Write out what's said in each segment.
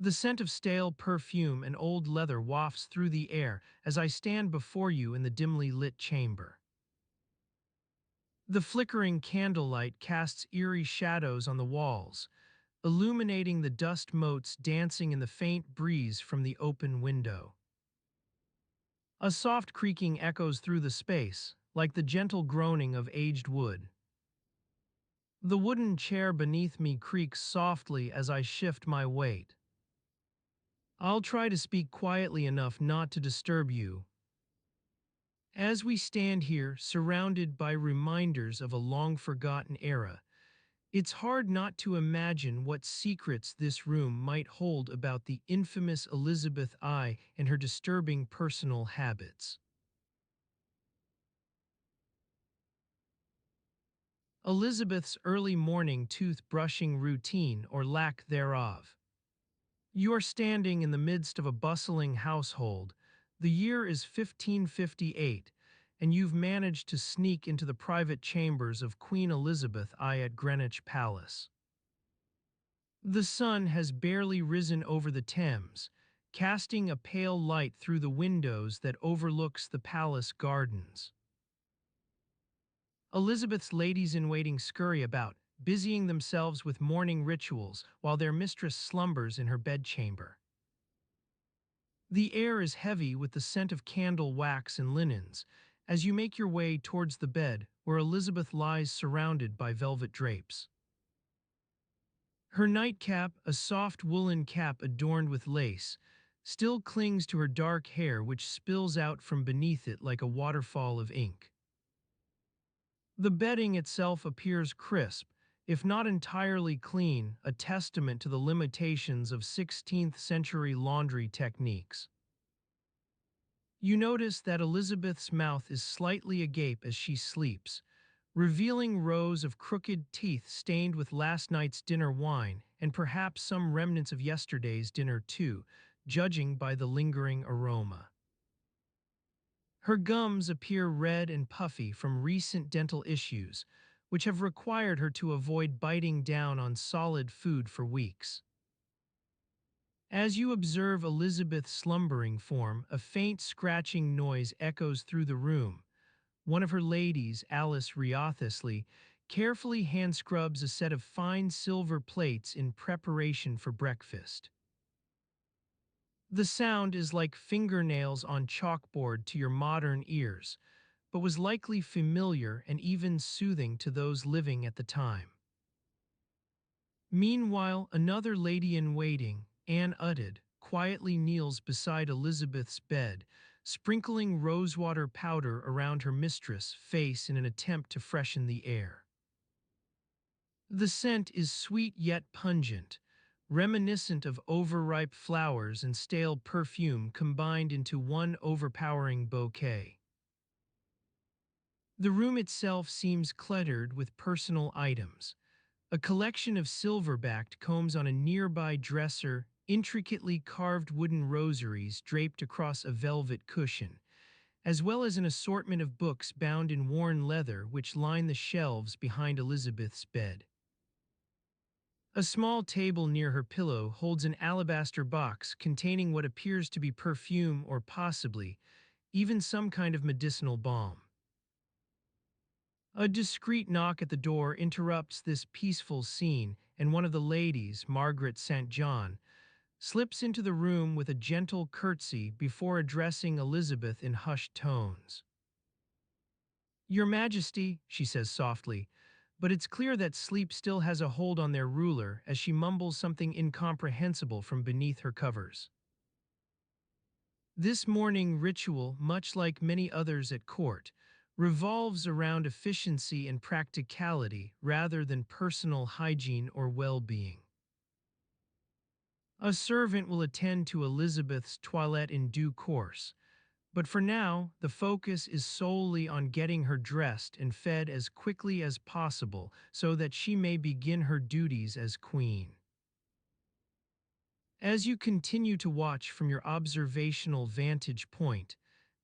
The scent of stale perfume and old leather wafts through the air as I stand before you in the dimly lit chamber. The flickering candlelight casts eerie shadows on the walls, illuminating the dust motes dancing in the faint breeze from the open window. A soft creaking echoes through the space, like the gentle groaning of aged wood. The wooden chair beneath me creaks softly as I shift my weight. I'll try to speak quietly enough not to disturb you. As we stand here, surrounded by reminders of a long-forgotten era, it's hard not to imagine what secrets this room might hold about the infamous Elizabeth I and her disturbing personal habits. Elizabeth's early morning tooth-brushing routine or lack thereof. You are standing in the midst of a bustling household. The year is 1558, and you've managed to sneak into the private chambers of Queen Elizabeth I at Greenwich Palace. The sun has barely risen over the Thames, casting a pale light through the windows that overlooks the palace gardens. Elizabeth's ladies-in-waiting scurry about, busying themselves with morning rituals while their mistress slumbers in her bedchamber. The air is heavy with the scent of candle wax and linens as you make your way towards the bed where Elizabeth lies surrounded by velvet drapes. Her nightcap, a soft woolen cap adorned with lace, still clings to her dark hair which spills out from beneath it like a waterfall of ink. The bedding itself appears crisp, if not entirely clean, a testament to the limitations of 16th-century laundry techniques. You notice that Elizabeth's mouth is slightly agape as she sleeps, revealing rows of crooked teeth stained with last night's dinner wine and perhaps some remnants of yesterday's dinner too, judging by the lingering aroma. Her gums appear red and puffy from recent dental issues, which have required her to avoid biting down on solid food for weeks. As you observe Elizabeth's slumbering form, a faint scratching noise echoes through the room. One of her ladies, Alice Riothusley, carefully hand-scrubs a set of fine silver plates in preparation for breakfast. The sound is like fingernails on chalkboard to your modern ears, but was likely familiar and even soothing to those living at the time. Meanwhile, another lady-in-waiting, Anne Udded, quietly kneels beside Elizabeth's bed, sprinkling rosewater powder around her mistress' face in an attempt to freshen the air. The scent is sweet yet pungent, reminiscent of overripe flowers and stale perfume combined into one overpowering bouquet. The room itself seems cluttered with personal items. A collection of silver-backed combs on a nearby dresser, intricately carved wooden rosaries draped across a velvet cushion, as well as an assortment of books bound in worn leather which line the shelves behind Elizabeth's bed. A small table near her pillow holds an alabaster box containing what appears to be perfume or possibly even some kind of medicinal balm. A discreet knock at the door interrupts this peaceful scene, and one of the ladies, Margaret St. John, slips into the room with a gentle curtsy before addressing Elizabeth in hushed tones. "Your Majesty," she says softly, but it's clear that sleep still has a hold on their ruler as she mumbles something incomprehensible from beneath her covers. This morning ritual, much like many others at court, revolves around efficiency and practicality rather than personal hygiene or well-being. A servant will attend to Elizabeth's toilette in due course, but for now, the focus is solely on getting her dressed and fed as quickly as possible so that she may begin her duties as queen. As you continue to watch from your observational vantage point,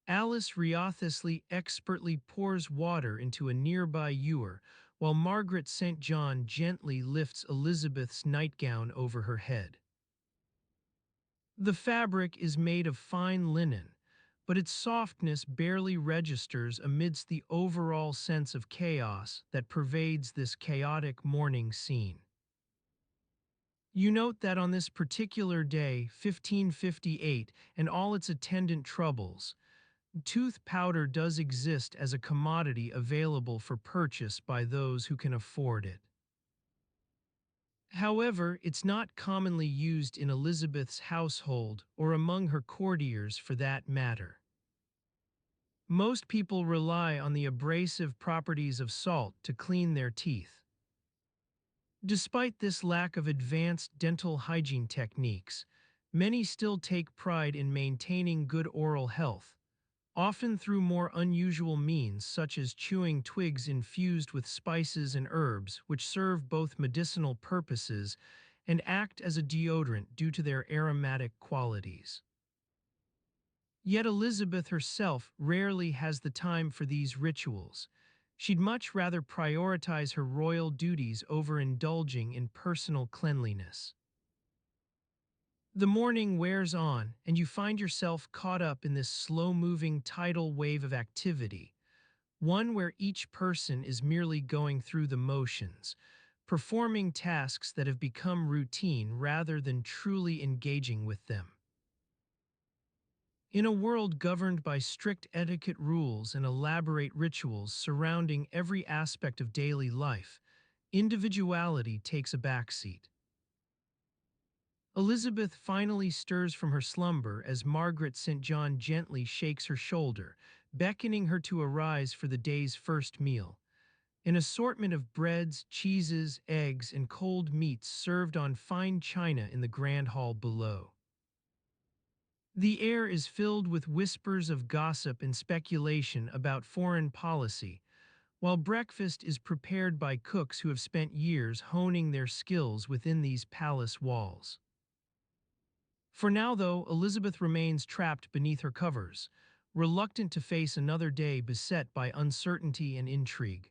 Alice Riothusley expertly pours water into a nearby ewer, while Margaret St. John gently lifts Elizabeth's nightgown over her head. The fabric is made of fine linen, but its softness barely registers amidst the overall sense of chaos that pervades this chaotic morning scene. You note that on this particular day, 1558, and all its attendant troubles, tooth powder does exist as a commodity available for purchase by those who can afford it. However, it's not commonly used in Elizabeth's household or among her courtiers for that matter. Most people rely on the abrasive properties of salt to clean their teeth. Despite this lack of advanced dental hygiene techniques, many still take pride in maintaining good oral health, often through more unusual means such as chewing twigs infused with spices and herbs which serve both medicinal purposes and act as a deodorant due to their aromatic qualities. Yet Elizabeth herself rarely has the time for these rituals. She'd much rather prioritize her royal duties over indulging in personal cleanliness. The morning wears on, and you find yourself caught up in this slow-moving tidal wave of activity, one where each person is merely going through the motions, performing tasks that have become routine rather than truly engaging with them. In a world governed by strict etiquette rules and elaborate rituals surrounding every aspect of daily life, individuality takes a backseat. Elizabeth finally stirs from her slumber as Margaret St. John gently shakes her shoulder, beckoning her to arise for the day's first meal. An assortment of breads, cheeses, eggs, and cold meats served on fine china in the grand hall below. The air is filled with whispers of gossip and speculation about foreign policy, while breakfast is prepared by cooks who have spent years honing their skills within these palace walls. For now, though, Elizabeth remains trapped beneath her covers, reluctant to face another day beset by uncertainty and intrigue.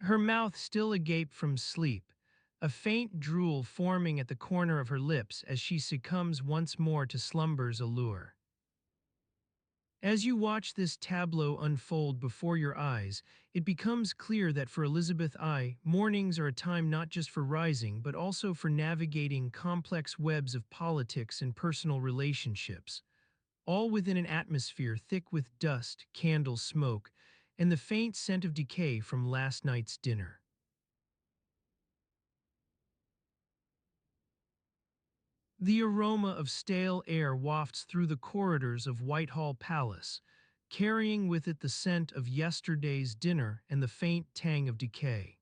Her mouth still agape from sleep, a faint drool forming at the corner of her lips as she succumbs once more to slumber's allure. As you watch this tableau unfold before your eyes, it becomes clear that for Elizabeth I, mornings are a time not just for rising but also for navigating complex webs of politics and personal relationships, all within an atmosphere thick with dust, candle smoke, and the faint scent of decay from last night's dinner. The aroma of stale air wafts through the corridors of Whitehall Palace, carrying with it the scent of yesterday's dinner and the faint tang of decay.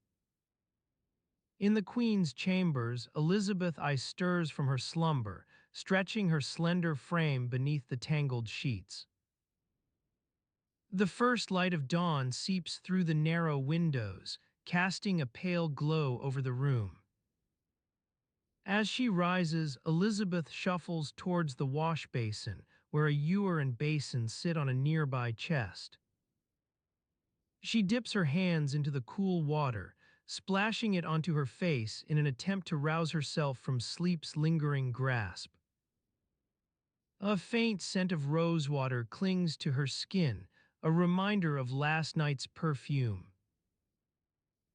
In the Queen's chambers, Elizabeth I stirs from her slumber, stretching her slender frame beneath the tangled sheets. The first light of dawn seeps through the narrow windows, casting a pale glow over the room. As she rises, Elizabeth shuffles towards the wash basin, where a ewer and basin sit on a nearby chest. She dips her hands into the cool water, splashing it onto her face in an attempt to rouse herself from sleep's lingering grasp. A faint scent of rosewater clings to her skin, a reminder of last night's perfume.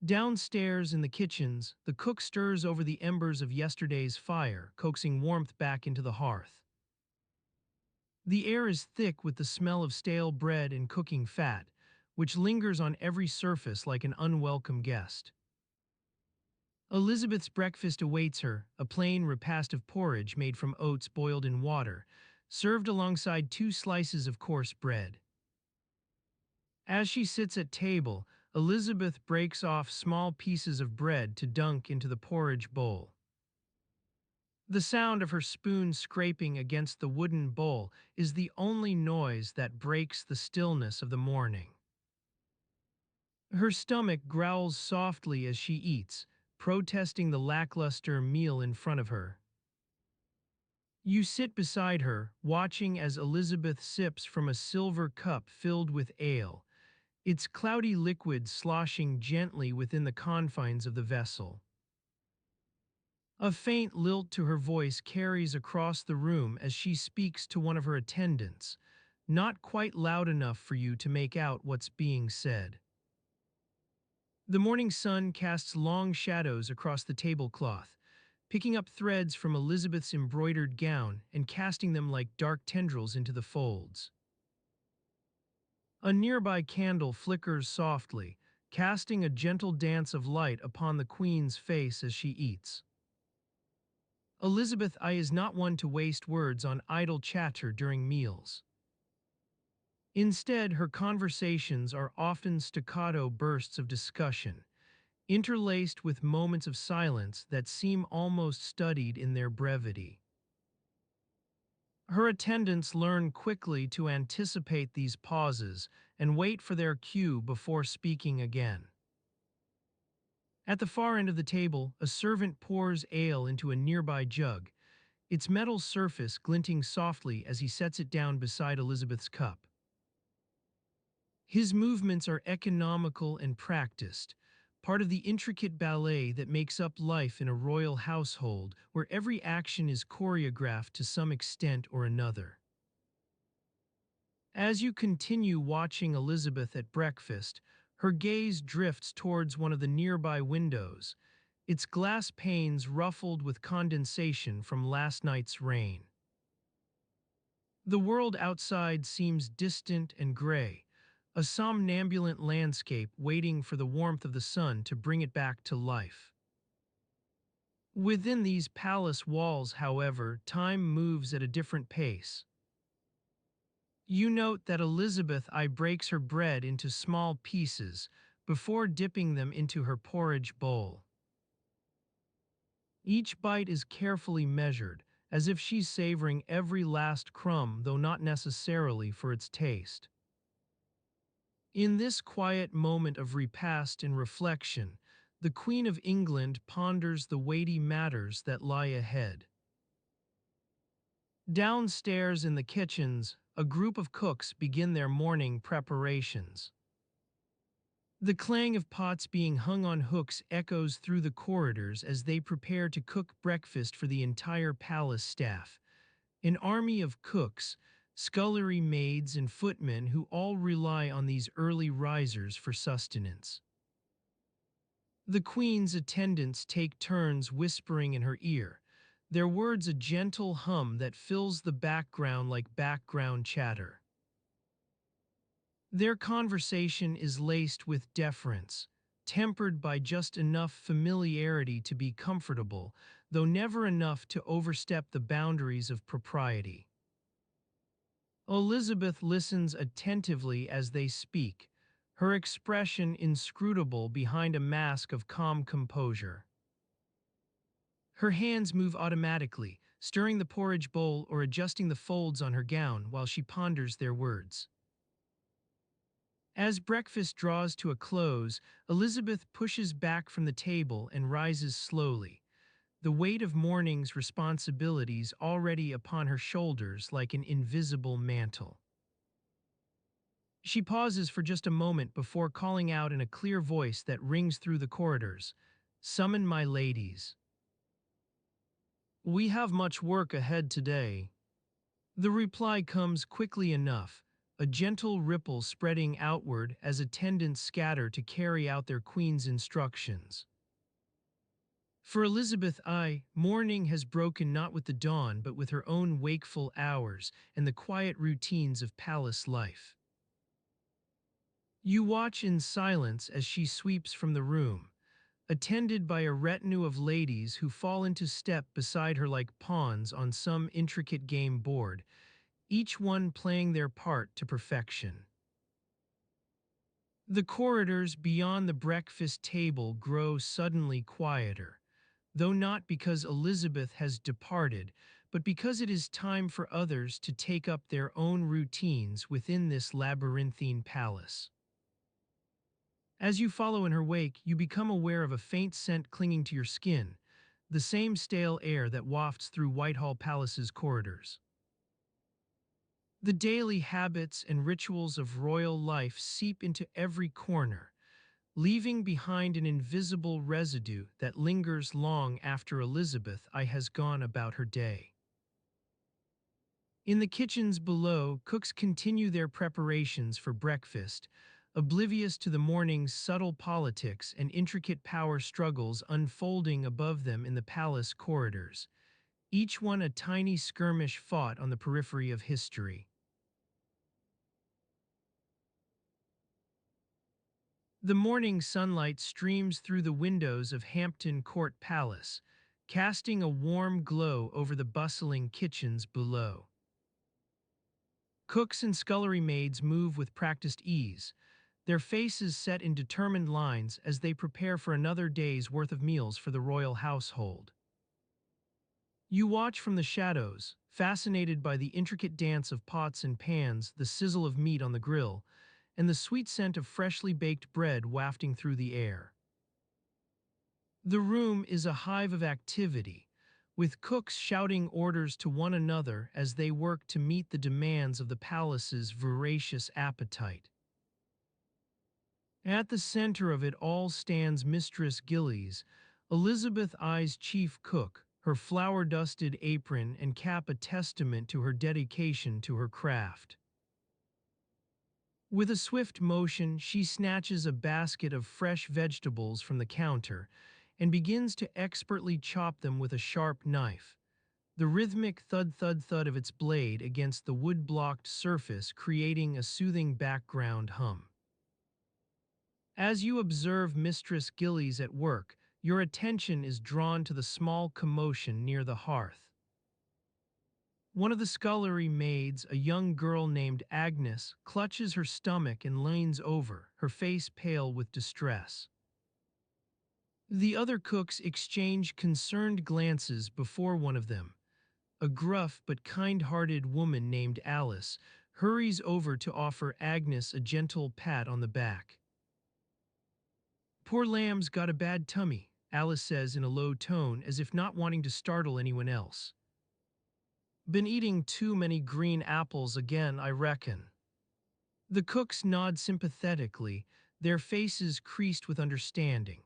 Downstairs in the kitchens, the cook stirs over the embers of yesterday's fire, coaxing warmth back into the hearth. The air is thick with the smell of stale bread and cooking fat, which lingers on every surface like an unwelcome guest. Elizabeth's breakfast awaits her, a plain repast of porridge made from oats boiled in water, served alongside 2 slices of coarse bread. As she sits at table, Elizabeth breaks off small pieces of bread to dunk into the porridge bowl. The sound of her spoon scraping against the wooden bowl is the only noise that breaks the stillness of the morning. Her stomach growls softly as she eats, protesting the lackluster meal in front of her. You sit beside her, watching as Elizabeth sips from a silver cup filled with ale, its cloudy liquid sloshing gently within the confines of the vessel. A faint lilt to her voice carries across the room as she speaks to one of her attendants, not quite loud enough for you to make out what's being said. The morning sun casts long shadows across the tablecloth, picking up threads from Elizabeth's embroidered gown and casting them like dark tendrils into the folds. A nearby candle flickers softly, casting a gentle dance of light upon the Queen's face as she eats. Elizabeth I is not one to waste words on idle chatter during meals. Instead, her conversations are often staccato bursts of discussion, interlaced with moments of silence that seem almost studied in their brevity. Her attendants learn quickly to anticipate these pauses and wait for their cue before speaking again. At the far end of the table, a servant pours ale into a nearby jug, its metal surface glinting softly as he sets it down beside Elizabeth's cup. His movements are economical and practiced, part of the intricate ballet that makes up life in a royal household where every action is choreographed to some extent or another. As you continue watching Elizabeth at breakfast, her gaze drifts towards one of the nearby windows, its glass panes ruffled with condensation from last night's rain. The world outside seems distant and gray, a somnambulant landscape waiting for the warmth of the sun to bring it back to life. Within these palace walls, however, time moves at a different pace. You note that Elizabeth I breaks her bread into small pieces before dipping them into her porridge bowl. Each bite is carefully measured, as if she's savoring every last crumb, though not necessarily for its taste. In this quiet moment of repast and reflection, the Queen of England ponders the weighty matters that lie ahead. Downstairs in the kitchens, a group of cooks begin their morning preparations. The clang of pots being hung on hooks echoes through the corridors as they prepare to cook breakfast for the entire palace staff, an army of cooks, scullery maids, and footmen who all rely on these early risers for sustenance. The Queen's attendants take turns whispering in her ear, their words a gentle hum that fills the background like background chatter. Their conversation is laced with deference, tempered by just enough familiarity to be comfortable, though never enough to overstep the boundaries of propriety. Elizabeth listens attentively as they speak, her expression inscrutable behind a mask of calm composure. Her hands move automatically, stirring the porridge bowl or adjusting the folds on her gown while she ponders their words. As breakfast draws to a close, Elizabeth pushes back from the table and rises slowly, the weight of morning's responsibilities already upon her shoulders like an invisible mantle. She pauses for just a moment before calling out in a clear voice that rings through the corridors, "Summon my ladies. We have much work ahead today." The reply comes quickly enough, a gentle ripple spreading outward as attendants scatter to carry out their queen's instructions. For Elizabeth I, morning has broken not with the dawn but with her own wakeful hours and the quiet routines of palace life. You watch in silence as she sweeps from the room, attended by a retinue of ladies who fall into step beside her like pawns on some intricate game board, each one playing their part to perfection. The corridors beyond the breakfast table grow suddenly quieter, though not because Elizabeth has departed, but because it is time for others to take up their own routines within this labyrinthine palace. As you follow in her wake, you become aware of a faint scent clinging to your skin, the same stale air that wafts through Whitehall Palace's corridors. The daily habits and rituals of royal life seep into every corner, leaving behind an invisible residue that lingers long after Elizabeth I has gone about her day. In the kitchens below, cooks continue their preparations for breakfast, oblivious to the morning's subtle politics and intricate power struggles unfolding above them in the palace corridors, each one a tiny skirmish fought on the periphery of history. The morning sunlight streams through the windows of Hampton Court Palace, casting a warm glow over the bustling kitchens below. Cooks and scullery maids move with practiced ease, their faces set in determined lines as they prepare for another day's worth of meals for the royal household. You watch from the shadows, fascinated by the intricate dance of pots and pans, the sizzle of meat on the grill, and the sweet scent of freshly baked bread wafting through the air. The room is a hive of activity, with cooks shouting orders to one another as they work to meet the demands of the palace's voracious appetite. At the center of it all stands Mistress Gillies, Elizabeth I's chief cook, her flour-dusted apron and cap a testament to her dedication to her craft. With a swift motion, she snatches a basket of fresh vegetables from the counter and begins to expertly chop them with a sharp knife, the rhythmic thud-thud-thud of its blade against the wood-blocked surface creating a soothing background hum. As you observe Mistress Gillies at work, your attention is drawn to the small commotion near the hearth. One of the scullery maids, a young girl named Agnes, clutches her stomach and leans over, her face pale with distress. The other cooks exchange concerned glances before one of them, a gruff but kind-hearted woman named Alice, hurries over to offer Agnes a gentle pat on the back. "Poor lamb's got a bad tummy," Alice says in a low tone as if not wanting to startle anyone else. "Been eating too many green apples again, I reckon." The cooks nod sympathetically, their faces creased with understanding,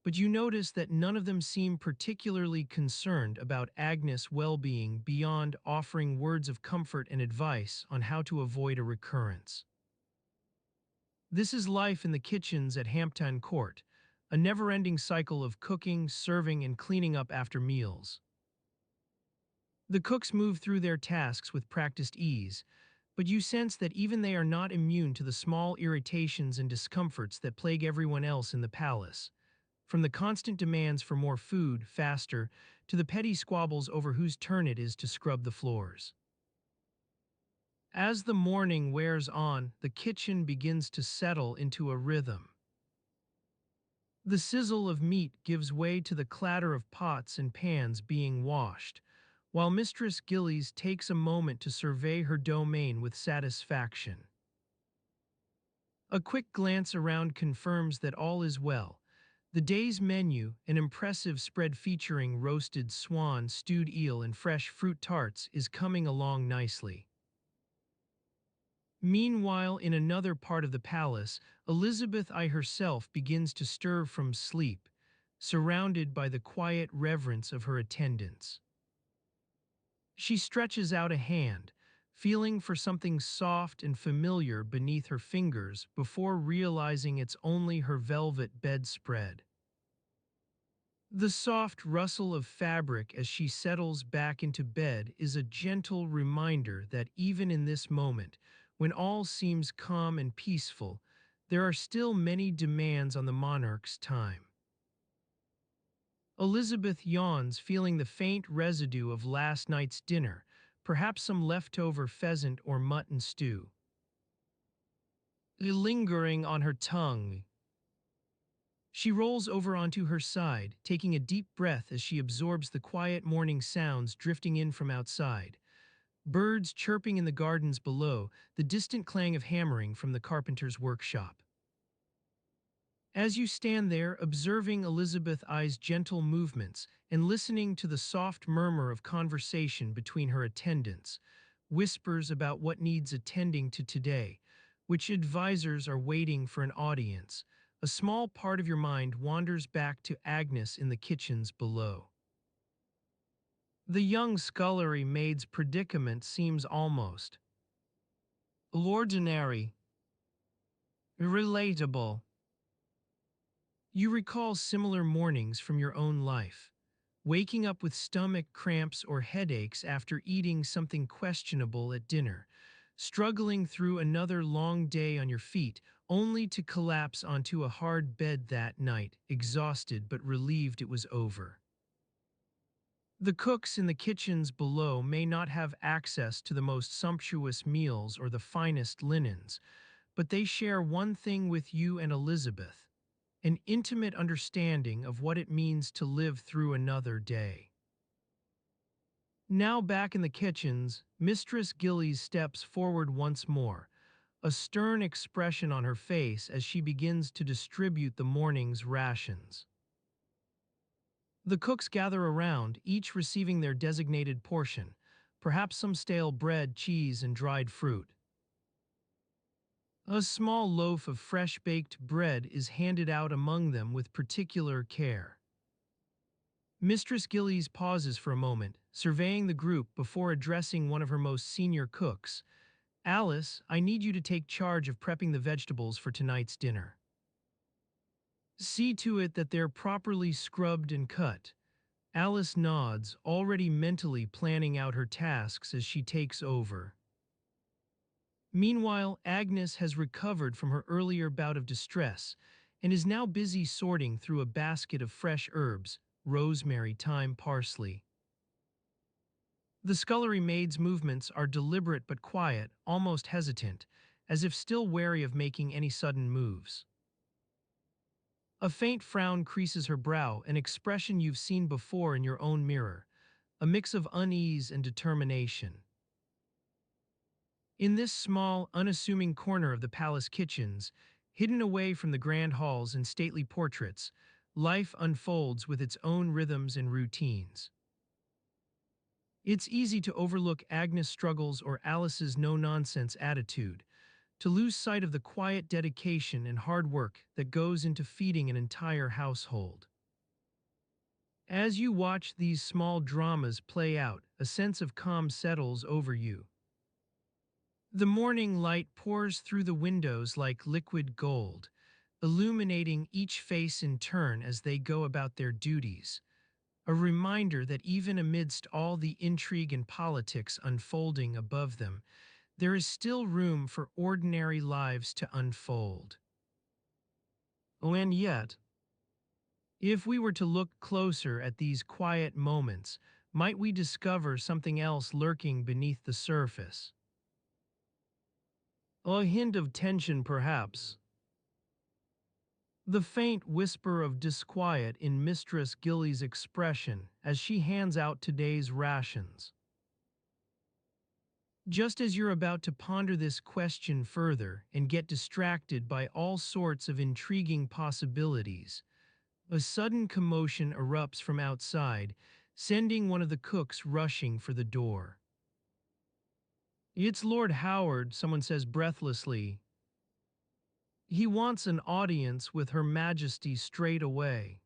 but you notice that none of them seem particularly concerned about Agnes' well-being beyond offering words of comfort and advice on how to avoid a recurrence. This is life in the kitchens at Hampton Court, a never-ending cycle of cooking, serving, and cleaning up after meals. The cooks move through their tasks with practiced ease, but you sense that even they are not immune to the small irritations and discomforts that plague everyone else in the palace, from the constant demands for more food, faster, to the petty squabbles over whose turn it is to scrub the floors. As the morning wears on, the kitchen begins to settle into a rhythm. The sizzle of meat gives way to the clatter of pots and pans being washed, while Mistress Gillies takes a moment to survey her domain with satisfaction. A quick glance around confirms that all is well. The day's menu, an impressive spread featuring roasted swan, stewed eel, and fresh fruit tarts, is coming along nicely. Meanwhile, in another part of the palace, Elizabeth I herself begins to stir from sleep, surrounded by the quiet reverence of her attendants. She stretches out a hand, feeling for something soft and familiar beneath her fingers before realizing it's only her velvet bedspread. The soft rustle of fabric as she settles back into bed is a gentle reminder that even in this moment, when all seems calm and peaceful, there are still many demands on the monarch's time. Elizabeth yawns, feeling the faint residue of last night's dinner, perhaps some leftover pheasant or mutton stew, lingering on her tongue. She rolls over onto her side, taking a deep breath as she absorbs the quiet morning sounds drifting in from outside. Birds chirping in the gardens below, the distant clang of hammering from the carpenter's workshop. As you stand there, observing Elizabeth I's gentle movements and listening to the soft murmur of conversation between her attendants, whispers about what needs attending to today, which advisors are waiting for an audience, a small part of your mind wanders back to Agnes in the kitchens below. The young scullery maid's predicament seems almost ordinary, relatable. You recall similar mornings from your own life, waking up with stomach cramps or headaches after eating something questionable at dinner, struggling through another long day on your feet, only to collapse onto a hard bed that night, exhausted but relieved it was over. The cooks in the kitchens below may not have access to the most sumptuous meals or the finest linens, but they share one thing with you and Elizabeth: an intimate understanding of what it means to live through another day. Now back in the kitchens, Mistress Gillies steps forward once more, a stern expression on her face as she begins to distribute the morning's rations. The cooks gather around, each receiving their designated portion, perhaps some stale bread, cheese, and dried fruit. A small loaf of fresh-baked bread is handed out among them with particular care. Mistress Gillies pauses for a moment, surveying the group before addressing one of her most senior cooks. "Alice, I need you to take charge of prepping the vegetables for tonight's dinner. See to it that they're properly scrubbed and cut." Alice nods, already mentally planning out her tasks as she takes over. Meanwhile, Agnes has recovered from her earlier bout of distress and is now busy sorting through a basket of fresh herbs, rosemary, thyme, parsley. The scullery maid's movements are deliberate but quiet, almost hesitant, as if still wary of making any sudden moves. A faint frown creases her brow, an expression you've seen before in your own mirror, a mix of unease and determination. In this small, unassuming corner of the palace kitchens, hidden away from the grand halls and stately portraits, life unfolds with its own rhythms and routines. It's easy to overlook Agnes' struggles or Alice's no-nonsense attitude, to lose sight of the quiet dedication and hard work that goes into feeding an entire household. As you watch these small dramas play out, a sense of calm settles over you. The morning light pours through the windows like liquid gold, illuminating each face in turn as they go about their duties, a reminder that even amidst all the intrigue and politics unfolding above them, there is still room for ordinary lives to unfold. Oh, and yet, if we were to look closer at these quiet moments, might we discover something else lurking beneath the surface? A hint of tension, perhaps. The faint whisper of disquiet in Mistress Gillies' expression as she hands out today's rations. Just as you're about to ponder this question further and get distracted by all sorts of intriguing possibilities, a sudden commotion erupts from outside, sending one of the cooks rushing for the door. "It's Lord Howard," someone says breathlessly. "He wants an audience with Her Majesty straight away."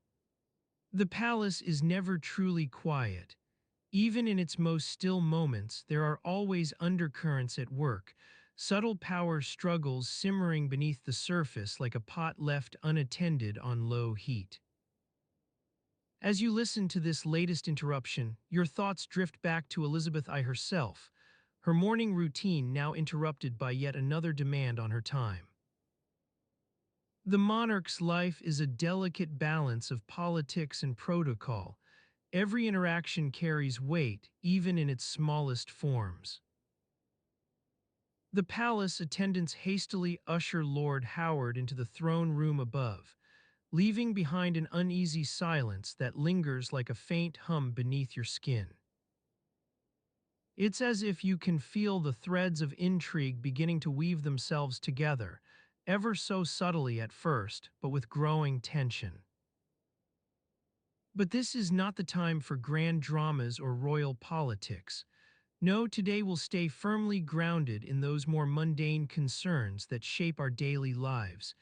The palace is never truly quiet. Even in its most still moments, there are always undercurrents at work, subtle power struggles simmering beneath the surface like a pot left unattended on low heat. As you listen to this latest interruption, your thoughts drift back to Elizabeth I herself, her morning routine now interrupted by yet another demand on her time. The monarch's life is a delicate balance of politics and protocol. Every interaction carries weight, even in its smallest forms. The palace attendants hastily usher Lord Howard into the throne room above, leaving behind an uneasy silence that lingers like a faint hum beneath your skin. It's as if you can feel the threads of intrigue beginning to weave themselves together, ever so subtly at first, but with growing tension. But this is not the time for grand dramas or royal politics. No, today we'll stay firmly grounded in those more mundane concerns that shape our daily lives.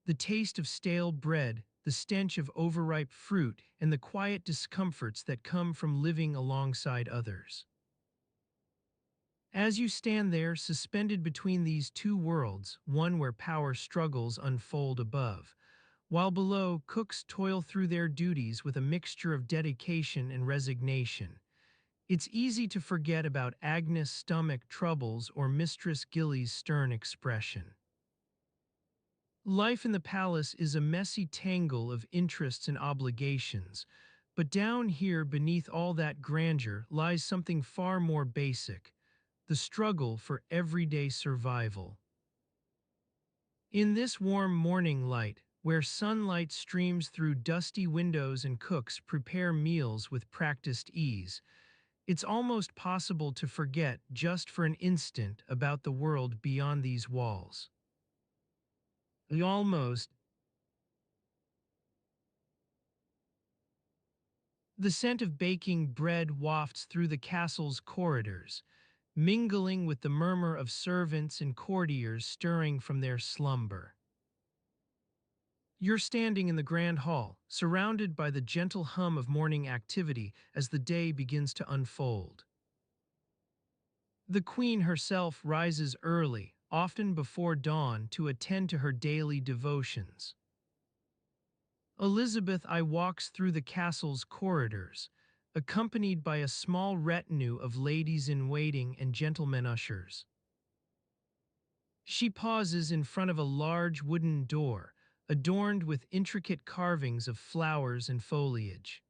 the taste of stale bread, the stench of overripe fruit, and the quiet discomforts that come from living alongside others. As you stand there, suspended between these two worlds, one where power struggles unfold above, while below cooks toil through their duties with a mixture of dedication and resignation, it's easy to forget about Agnes' stomach troubles or Mistress Gilly's stern expression. Life in the palace is a messy tangle of interests and obligations, but down here beneath all that grandeur lies something far more basic, the struggle for everyday survival. In this warm morning light, where sunlight streams through dusty windows and cooks prepare meals with practiced ease, it's almost possible to forget just for an instant about the world beyond these walls. Almost. The scent of baking bread wafts through the castle's corridors, mingling with the murmur of servants and courtiers stirring from their slumber. You're standing in the grand hall, surrounded by the gentle hum of morning activity as the day begins to unfold. The queen herself rises early, often before dawn, to attend to her daily devotions. Elizabeth I walks through the castle's corridors, accompanied by a small retinue of ladies-in-waiting and gentlemen ushers. She pauses in front of a large wooden door, adorned with intricate carvings of flowers and foliage.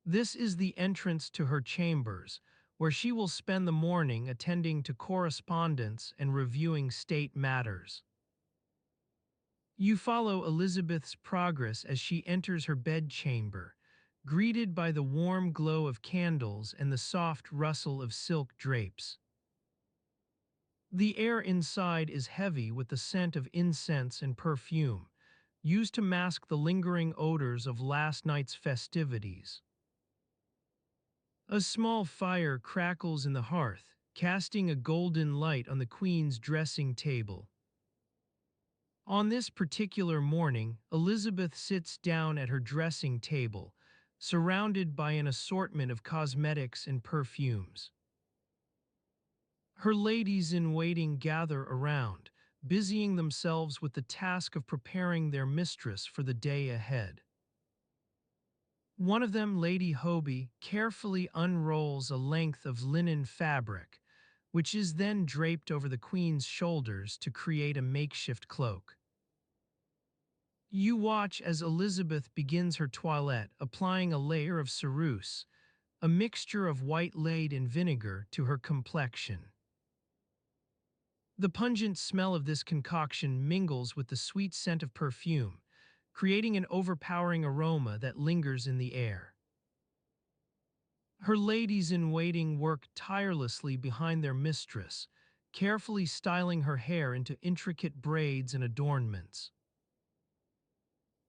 This is the entrance to her chambers, where she will spend the morning attending to correspondence and reviewing state matters. You follow Elizabeth's progress as she enters her bedchamber, greeted by the warm glow of candles and the soft rustle of silk drapes. The air inside is heavy with the scent of incense and perfume, used to mask the lingering odors of last night's festivities. A small fire crackles in the hearth, casting a golden light on the queen's dressing table. On this particular morning, Elizabeth sits down at her dressing table, surrounded by an assortment of cosmetics and perfumes. Her ladies-in-waiting gather around, busying themselves with the task of preparing their mistress for the day ahead. One of them, Lady Hoby, carefully unrolls a length of linen fabric, which is then draped over the queen's shoulders to create a makeshift cloak. You watch as Elizabeth begins her toilette, applying a layer of ceruse, a mixture of white lard and vinegar, to her complexion. The pungent smell of this concoction mingles with the sweet scent of perfume, creating an overpowering aroma that lingers in the air. Her ladies-in-waiting work tirelessly behind their mistress, carefully styling her hair into intricate braids and adornments.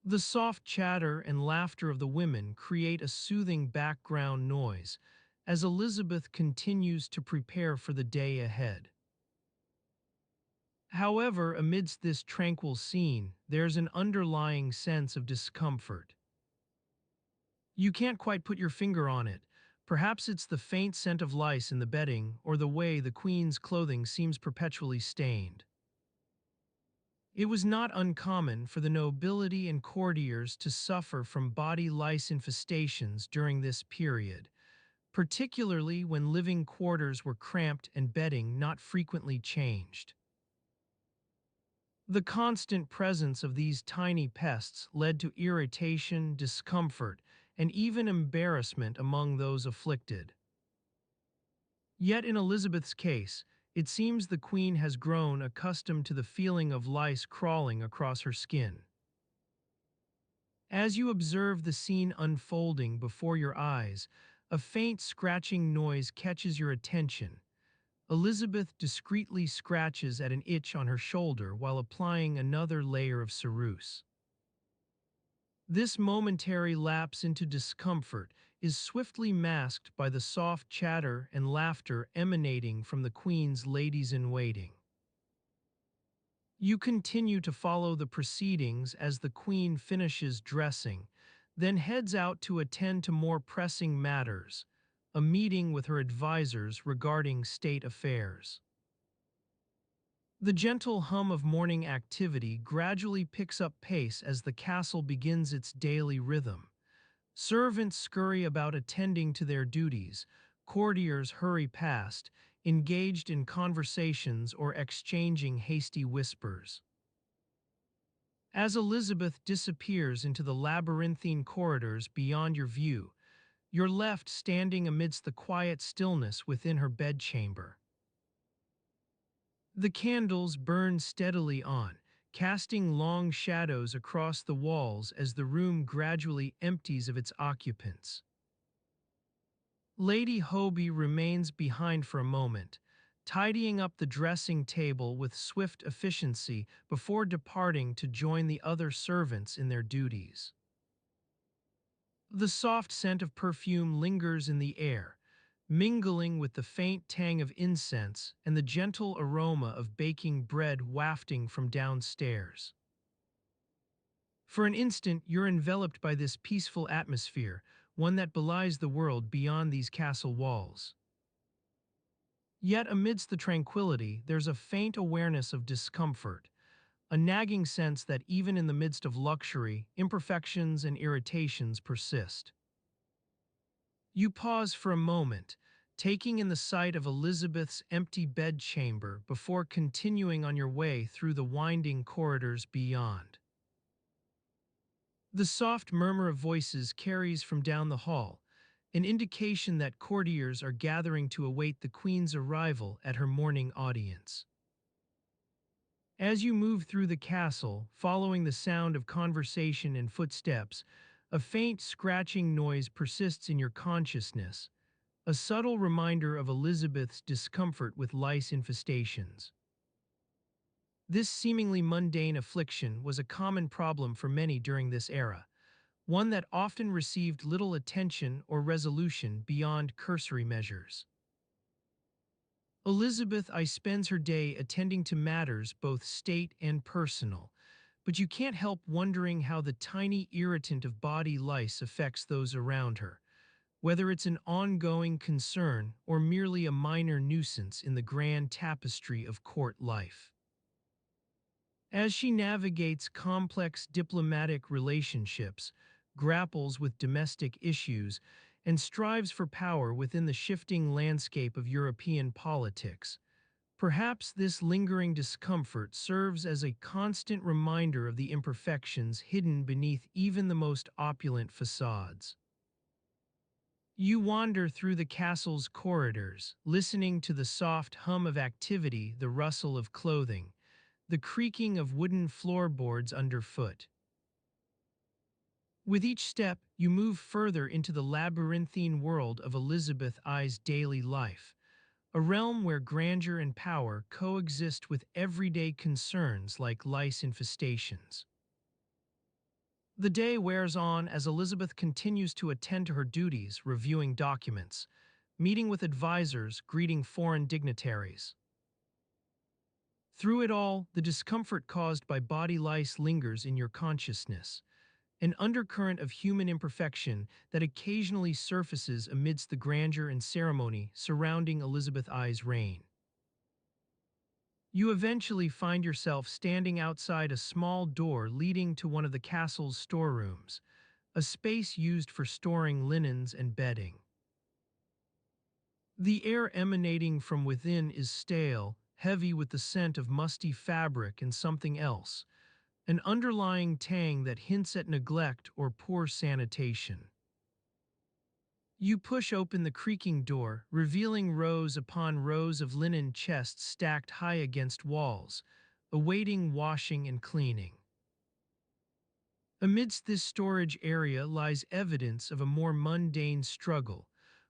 The soft chatter and laughter of the women create a soothing background noise as Elizabeth continues to prepare for the day ahead. However, amidst this tranquil scene, there's an underlying sense of discomfort. You can't quite put your finger on it. Perhaps it's the faint scent of lice in the bedding or the way the queen's clothing seems perpetually stained. It was not uncommon for the nobility and courtiers to suffer from body lice infestations during this period, particularly when living quarters were cramped and bedding not frequently changed. The constant presence of these tiny pests led to irritation, discomfort, and even embarrassment among those afflicted. Yet in Elizabeth's case, it seems the queen has grown accustomed to the feeling of lice crawling across her skin. As you observe the scene unfolding before your eyes, a faint scratching noise catches your attention. Elizabeth discreetly scratches at an itch on her shoulder while applying another layer of ceruse. This momentary lapse into discomfort is swiftly masked by the soft chatter and laughter emanating from the queen's ladies-in-waiting. You continue to follow the proceedings as the queen finishes dressing, then heads out to attend to more pressing matters, a meeting with her advisors regarding state affairs. The gentle hum of morning activity gradually picks up pace as the castle begins its daily rhythm. Servants scurry about attending to their duties, courtiers hurry past, engaged in conversations or exchanging hasty whispers. As Elizabeth disappears into the labyrinthine corridors beyond your view, you're left standing amidst the quiet stillness within her bedchamber. The candles burn steadily on, casting long shadows across the walls as the room gradually empties of its occupants. Lady Hoby remains behind for a moment, tidying up the dressing table with swift efficiency before departing to join the other servants in their duties. The soft scent of perfume lingers in the air, mingling with the faint tang of incense and the gentle aroma of baking bread wafting from downstairs. For an instant, you're enveloped by this peaceful atmosphere, one that belies the world beyond these castle walls. Yet amidst the tranquility, there's a faint awareness of discomfort, a nagging sense that even in the midst of luxury, imperfections and irritations persist. You pause for a moment, taking in the sight of Elizabeth's empty bedchamber before continuing on your way through the winding corridors beyond. The soft murmur of voices carries from down the hall, an indication that courtiers are gathering to await the Queen's arrival at her morning audience. As you move through the castle, following the sound of conversation and footsteps, a faint scratching noise persists in your consciousness, a subtle reminder of Elizabeth's discomfort with lice infestations. This seemingly mundane affliction was a common problem for many during this era, one that often received little attention or resolution beyond cursory measures. Elizabeth I spends her day attending to matters both state and personal, but you can't help wondering how the tiny irritant of body lice affects those around her, whether it's an ongoing concern or merely a minor nuisance in the grand tapestry of court life. As she navigates complex diplomatic relationships, grapples with domestic issues, and strives for power within the shifting landscape of European politics, perhaps this lingering discomfort serves as a constant reminder of the imperfections hidden beneath even the most opulent facades. You wander through the castle's corridors, listening to the soft hum of activity, the rustle of clothing, the creaking of wooden floorboards underfoot. With each step, you move further into the labyrinthine world of Elizabeth I's daily life, a realm where grandeur and power coexist with everyday concerns like lice infestations. The day wears on as Elizabeth continues to attend to her duties, reviewing documents, meeting with advisors, greeting foreign dignitaries. Through it all, the discomfort caused by body lice lingers in your consciousness, an undercurrent of human imperfection that occasionally surfaces amidst the grandeur and ceremony surrounding Elizabeth I's reign. You eventually find yourself standing outside a small door leading to one of the castle's storerooms, a space used for storing linens and bedding. The air emanating from within is stale, heavy with the scent of musty fabric and something else, an underlying tang that hints at neglect or poor sanitation. You push open the creaking door, revealing rows upon rows of linen chests stacked high against walls, awaiting washing and cleaning. Amidst this storage area lies evidence of a more mundane struggle,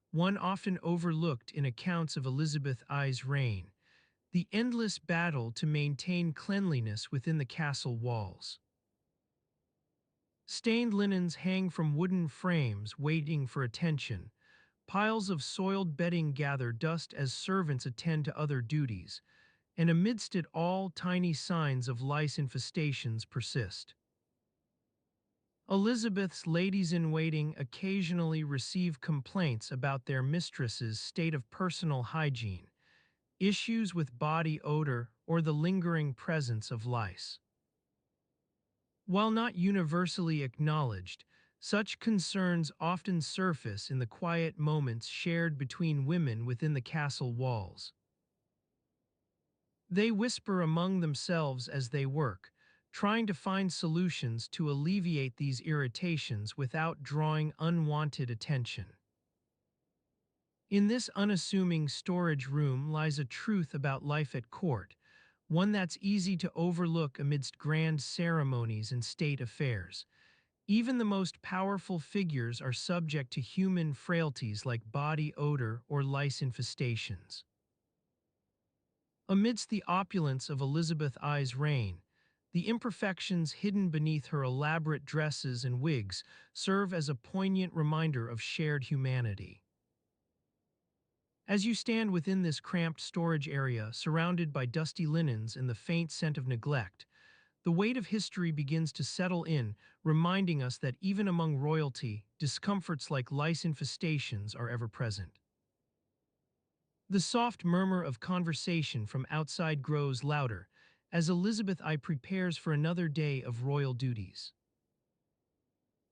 one often overlooked in accounts of Elizabeth I's reign, the endless battle to maintain cleanliness within the castle walls. Stained linens hang from wooden frames waiting for attention. Piles of soiled bedding gather dust as servants attend to other duties, and amidst it all, tiny signs of lice infestations persist. Elizabeth's ladies-in-waiting occasionally receive complaints about their mistress's state of personal hygiene, issues with body odor, or the lingering presence of lice. While not universally acknowledged, such concerns often surface in the quiet moments shared between women within the castle walls. They whisper among themselves as they work, trying to find solutions to alleviate these irritations without drawing unwanted attention. In this unassuming storage room lies a truth about life at court, one that's easy to overlook amidst grand ceremonies and state affairs. Even the most powerful figures are subject to human frailties like body odor or lice infestations. Amidst the opulence of Elizabeth I's reign, the imperfections hidden beneath her elaborate dresses and wigs serve as a poignant reminder of shared humanity. As you stand within this cramped storage area, surrounded by dusty linens and the faint scent of neglect, the weight of history begins to settle in, reminding us that even among royalty, discomforts like lice infestations are ever present. The soft murmur of conversation from outside grows louder as Elizabeth I prepares for another day of royal duties.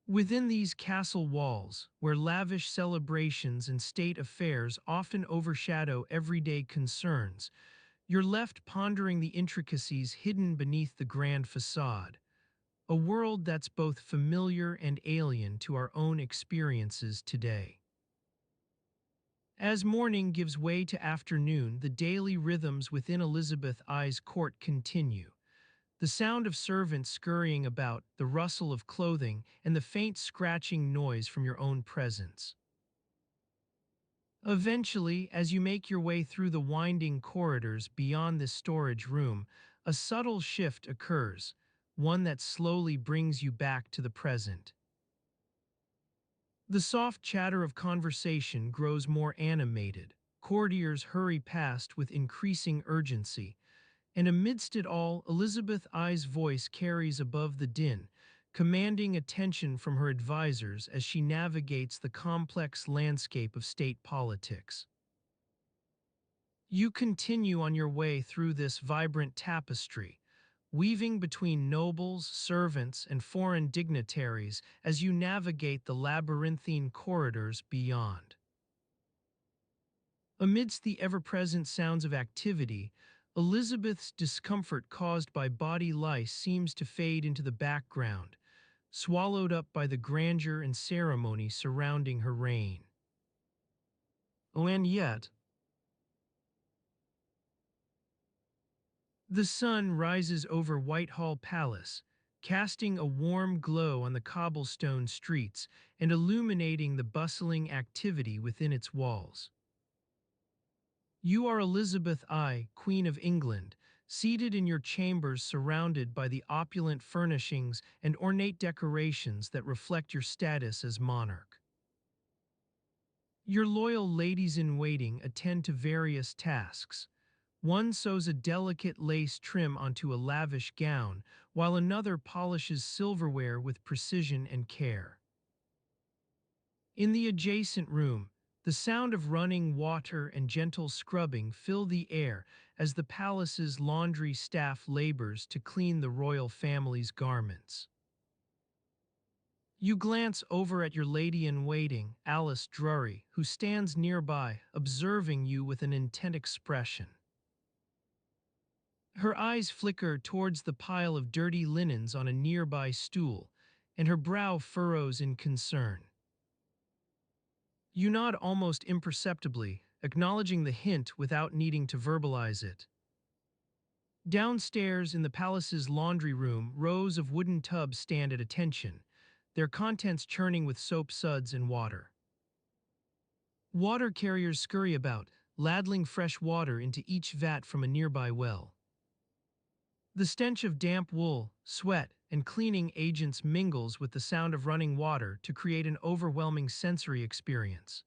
Within these castle walls, where lavish celebrations and state affairs often overshadow everyday concerns, you're left pondering the intricacies hidden beneath the grand facade, a world that's both familiar and alien to our own experiences today. As morning gives way to afternoon, the daily rhythms within Elizabeth I's court continue. The sound of servants scurrying about, the rustle of clothing, and the faint scratching noise from your own presence. Eventually, as you make your way through the winding corridors beyond this storage room, a subtle shift occurs, one that slowly brings you back to the present. The soft chatter of conversation grows more animated. Courtiers hurry past with increasing urgency, and amidst it all, Elizabeth I's voice carries above the din, commanding attention from her advisors as she navigates the complex landscape of state politics. You continue on your way through this vibrant tapestry, weaving between nobles, servants, and foreign dignitaries as you navigate the labyrinthine corridors beyond. Amidst the ever-present sounds of activity, Elizabeth's discomfort caused by body lice seems to fade into the background, swallowed up by the grandeur and ceremony surrounding her reign. And yet, the sun rises over Whitehall Palace, casting a warm glow on the cobblestone streets and illuminating the bustling activity within its walls. You are Elizabeth I, Queen of England, seated in your chambers surrounded by the opulent furnishings and ornate decorations that reflect your status as monarch. Your loyal ladies-in-waiting attend to various tasks. One sews a delicate lace trim onto a lavish gown, while another polishes silverware with precision and care. In the adjacent room, the sound of running water and gentle scrubbing fill the air as the palace's laundry staff labors to clean the royal family's garments. You glance over at your lady-in-waiting, Alice Drury, who stands nearby, observing you with an intent expression. Her eyes flicker towards the pile of dirty linens on a nearby stool, and her brow furrows in concern. You nod almost imperceptibly, acknowledging the hint without needing to verbalize it. Downstairs in the palace's laundry room, rows of wooden tubs stand at attention, their contents churning with soap suds and water. Water carriers scurry about, ladling fresh water into each vat from a nearby well. The stench of damp wool, sweat, and cleaning agents mingles with the sound of running water to create an overwhelming sensory experience.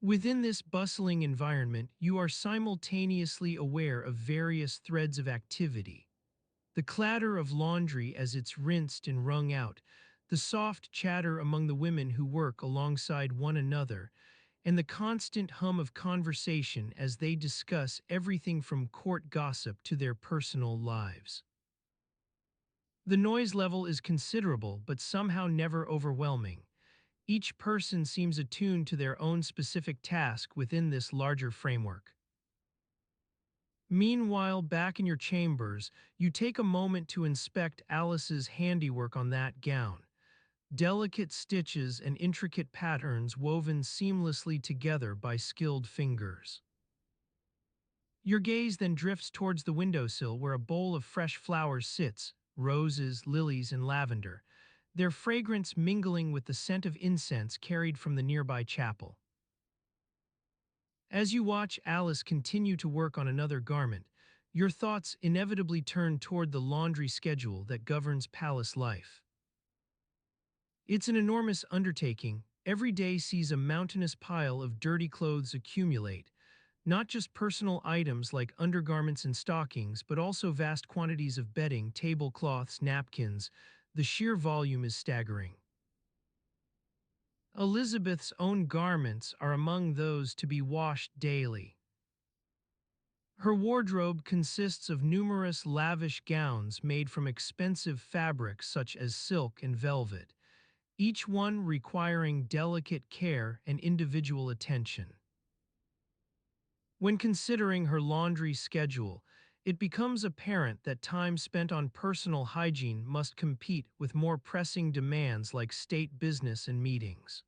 Within this bustling environment, you are simultaneously aware of various threads of activity. The clatter of laundry as it's rinsed and wrung out, the soft chatter among the women who work alongside one another, and the constant hum of conversation as they discuss everything from court gossip to their personal lives. The noise level is considerable but somehow never overwhelming. Each person seems attuned to their own specific task within this larger framework. Meanwhile, back in your chambers, you take a moment to inspect Alice's handiwork on that gown. Delicate stitches and intricate patterns woven seamlessly together by skilled fingers. Your gaze then drifts towards the windowsill where a bowl of fresh flowers sits, roses, lilies, and lavender, their fragrance mingling with the scent of incense carried from the nearby chapel. As you watch Alice continue to work on another garment, your thoughts inevitably turn toward the laundry schedule that governs palace life. It's an enormous undertaking. Every day sees a mountainous pile of dirty clothes accumulate, not just personal items like undergarments and stockings, but also vast quantities of bedding, tablecloths, napkins. The sheer volume is staggering. Elizabeth's own garments are among those to be washed daily. Her wardrobe consists of numerous lavish gowns made from expensive fabrics such as silk and velvet, each one requiring delicate care and individual attention. When considering her laundry schedule, it becomes apparent that time spent on personal hygiene must compete with more pressing demands like state business and meetings.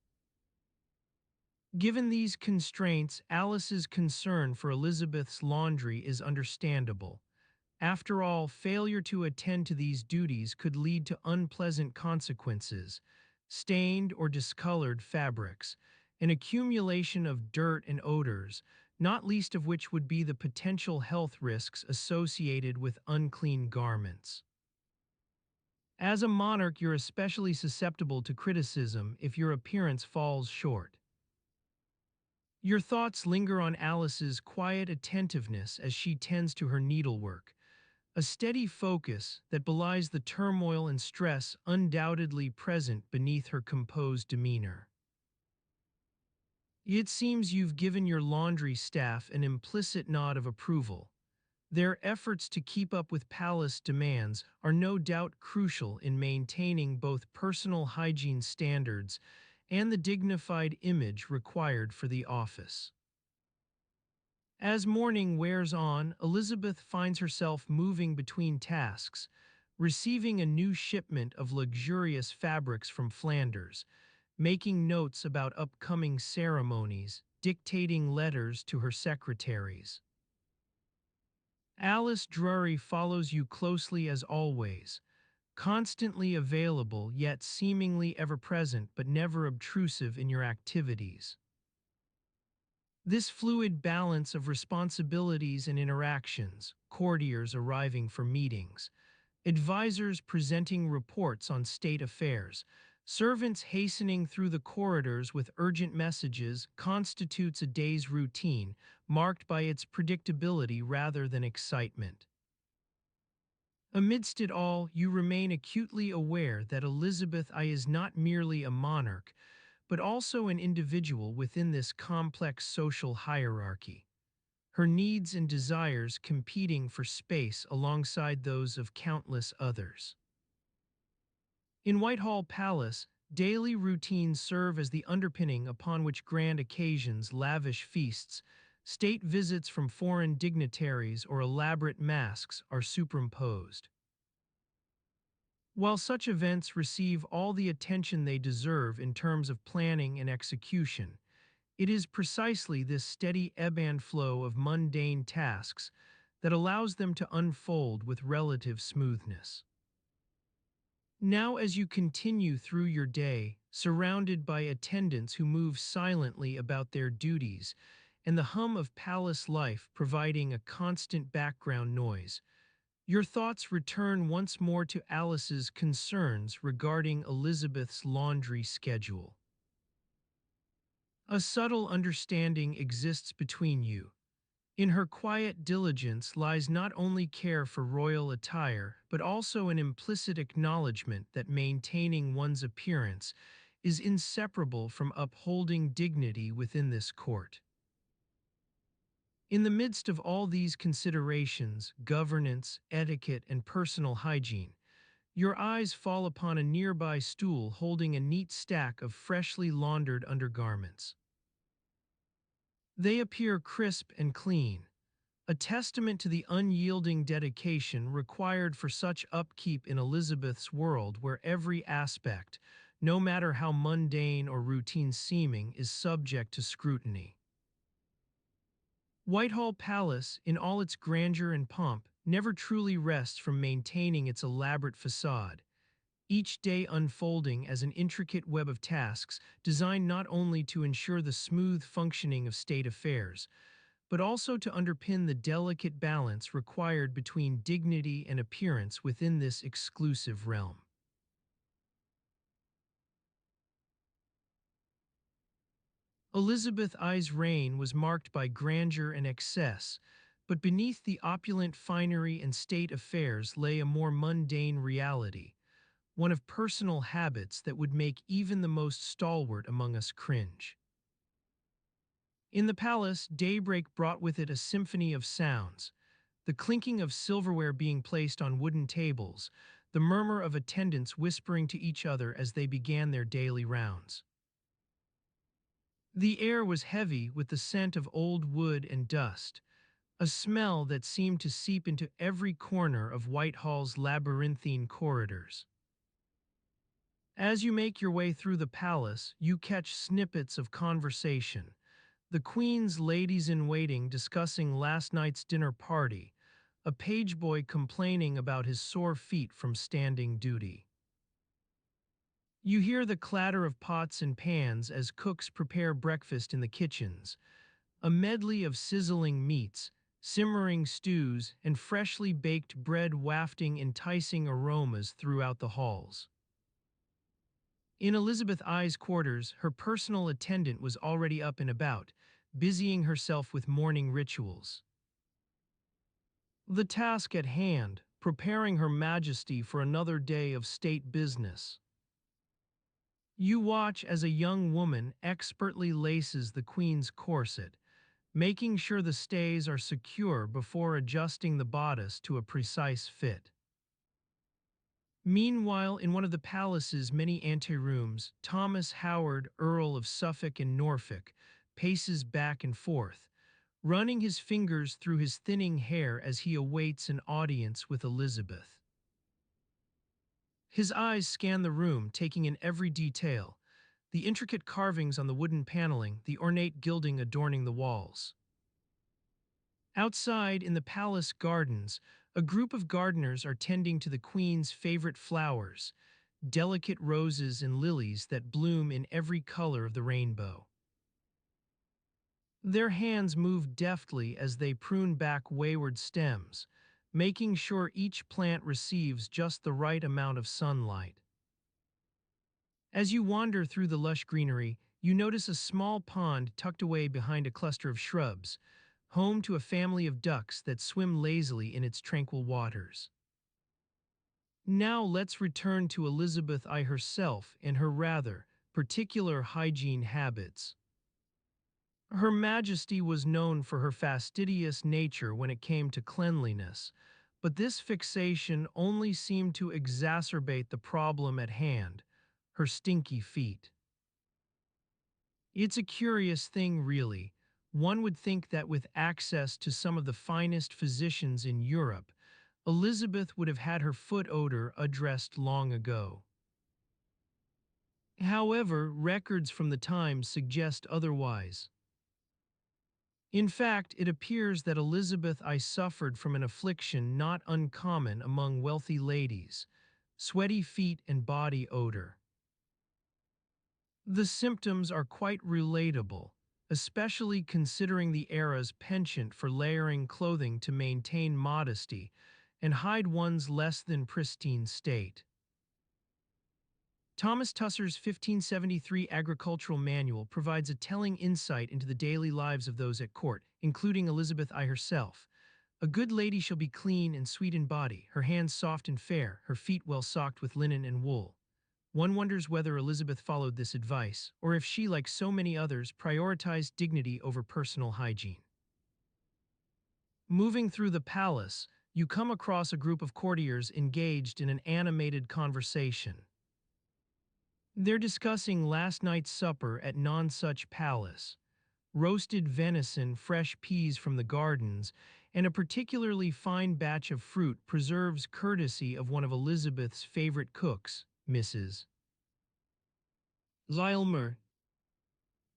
Given these constraints, Alice's concern for Elizabeth's laundry is understandable. After all, failure to attend to these duties could lead to unpleasant consequences: stained or discolored fabrics, an accumulation of dirt and odors, not least of which would be the potential health risks associated with unclean garments. As a monarch, you're especially susceptible to criticism if your appearance falls short. Your thoughts linger on Alice's quiet attentiveness as she tends to her needlework, a steady focus that belies the turmoil and stress undoubtedly present beneath her composed demeanor. It seems you've given your laundry staff an implicit nod of approval. Their efforts to keep up with palace demands are no doubt crucial in maintaining both personal hygiene standards and the dignified image required for the office. As morning wears on, Elizabeth finds herself moving between tasks, receiving a new shipment of luxurious fabrics from Flanders, making notes about upcoming ceremonies, dictating letters to her secretaries. Alice Drury follows you closely as always, constantly available yet seemingly ever present but never obtrusive in your activities. This fluid balance of responsibilities and interactions, courtiers arriving for meetings, advisors presenting reports on state affairs, servants hastening through the corridors with urgent messages, constitutes a day's routine marked by its predictability rather than excitement. Amidst it all, you remain acutely aware that Elizabeth I is not merely a monarch, but also an individual within this complex social hierarchy, her needs and desires competing for space alongside those of countless others. In Whitehall Palace, daily routines serve as the underpinning upon which grand occasions, lavish feasts, state visits from foreign dignitaries, or elaborate masques are superimposed. While such events receive all the attention they deserve in terms of planning and execution, it is precisely this steady ebb and flow of mundane tasks that allows them to unfold with relative smoothness. Now, as you continue through your day, surrounded by attendants who move silently about their duties, and the hum of palace life providing a constant background noise, your thoughts return once more to Alice's concerns regarding Elizabeth's laundry schedule. A subtle understanding exists between you. In her quiet diligence lies not only care for royal attire, but also an implicit acknowledgement that maintaining one's appearance is inseparable from upholding dignity within this court. In the midst of all these considerations, governance, etiquette, and personal hygiene, your eyes fall upon a nearby stool holding a neat stack of freshly laundered undergarments. They appear crisp and clean, a testament to the unyielding dedication required for such upkeep in Elizabeth's world where every aspect, no matter how mundane or routine seeming, is subject to scrutiny. Whitehall Palace, in all its grandeur and pomp, never truly rests from maintaining its elaborate facade, each day unfolding as an intricate web of tasks designed not only to ensure the smooth functioning of state affairs, but also to underpin the delicate balance required between dignity and appearance within this exclusive realm. Elizabeth I's reign was marked by grandeur and excess, but beneath the opulent finery and state affairs lay a more mundane reality, one of personal habits that would make even the most stalwart among us cringe. In the palace, daybreak brought with it a symphony of sounds, the clinking of silverware being placed on wooden tables, the murmur of attendants whispering to each other as they began their daily rounds. The air was heavy with the scent of old wood and dust, a smell that seemed to seep into every corner of Whitehall's labyrinthine corridors. As you make your way through the palace, you catch snippets of conversation, the Queen's ladies-in-waiting discussing last night's dinner party, a pageboy complaining about his sore feet from standing duty. You hear the clatter of pots and pans as cooks prepare breakfast in the kitchens, a medley of sizzling meats, simmering stews, and freshly baked bread wafting enticing aromas throughout the halls. In Elizabeth I's quarters, her personal attendant was already up and about, busying herself with morning rituals. The task at hand, preparing Her Majesty for another day of state business. You watch as a young woman expertly laces the Queen's corset, making sure the stays are secure before adjusting the bodice to a precise fit. Meanwhile, in one of the palace's many anterooms, Thomas Howard, Earl of Suffolk and Norfolk, paces back and forth, running his fingers through his thinning hair as he awaits an audience with Elizabeth. His eyes scan the room, taking in every detail, the intricate carvings on the wooden paneling, the ornate gilding adorning the walls. Outside, in the palace gardens, a group of gardeners are tending to the Queen's favorite flowers, delicate roses and lilies that bloom in every color of the rainbow. Their hands move deftly as they prune back wayward stems, making sure each plant receives just the right amount of sunlight. As you wander through the lush greenery, you notice a small pond tucked away behind a cluster of shrubs, home to a family of ducks that swim lazily in its tranquil waters. Now let's return to Elizabeth I herself and her rather particular hygiene habits. Her Majesty was known for her fastidious nature when it came to cleanliness, but this fixation only seemed to exacerbate the problem at hand, her stinky feet. It's a curious thing, really. One would think that with access to some of the finest physicians in Europe, Elizabeth would have had her foot odor addressed long ago. However, records from the time suggest otherwise. In fact, it appears that Elizabeth I suffered from an affliction not uncommon among wealthy ladies, sweaty feet and body odor. The symptoms are quite relatable, especially considering the era's penchant for layering clothing to maintain modesty and hide one's less than pristine state. Thomas Tusser's 1573 agricultural manual provides a telling insight into the daily lives of those at court, including Elizabeth I herself. A good lady shall be clean and sweet in body, her hands soft and fair, her feet well socked with linen and wool. One wonders whether Elizabeth followed this advice, or if she, like so many others, prioritized dignity over personal hygiene. Moving through the palace, you come across a group of courtiers engaged in an animated conversation. They're discussing last night's supper at Nonsuch Palace, roasted venison, fresh peas from the gardens, and a particularly fine batch of fruit preserves courtesy of one of Elizabeth's favorite cooks, Mrs. Lilmer.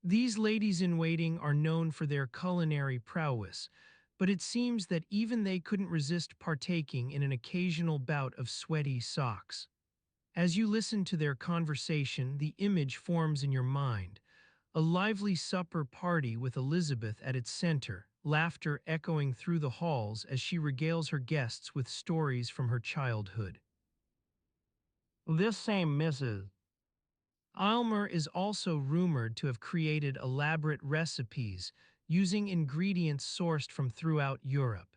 These ladies-in-waiting are known for their culinary prowess, but it seems that even they couldn't resist partaking in an occasional bout of sweaty socks. As you listen to their conversation, the image forms in your mind. A lively supper party with Elizabeth at its center, laughter echoing through the halls as she regales her guests with stories from her childhood. This same Mrs. Aylmer is also rumored to have created elaborate recipes using ingredients sourced from throughout Europe.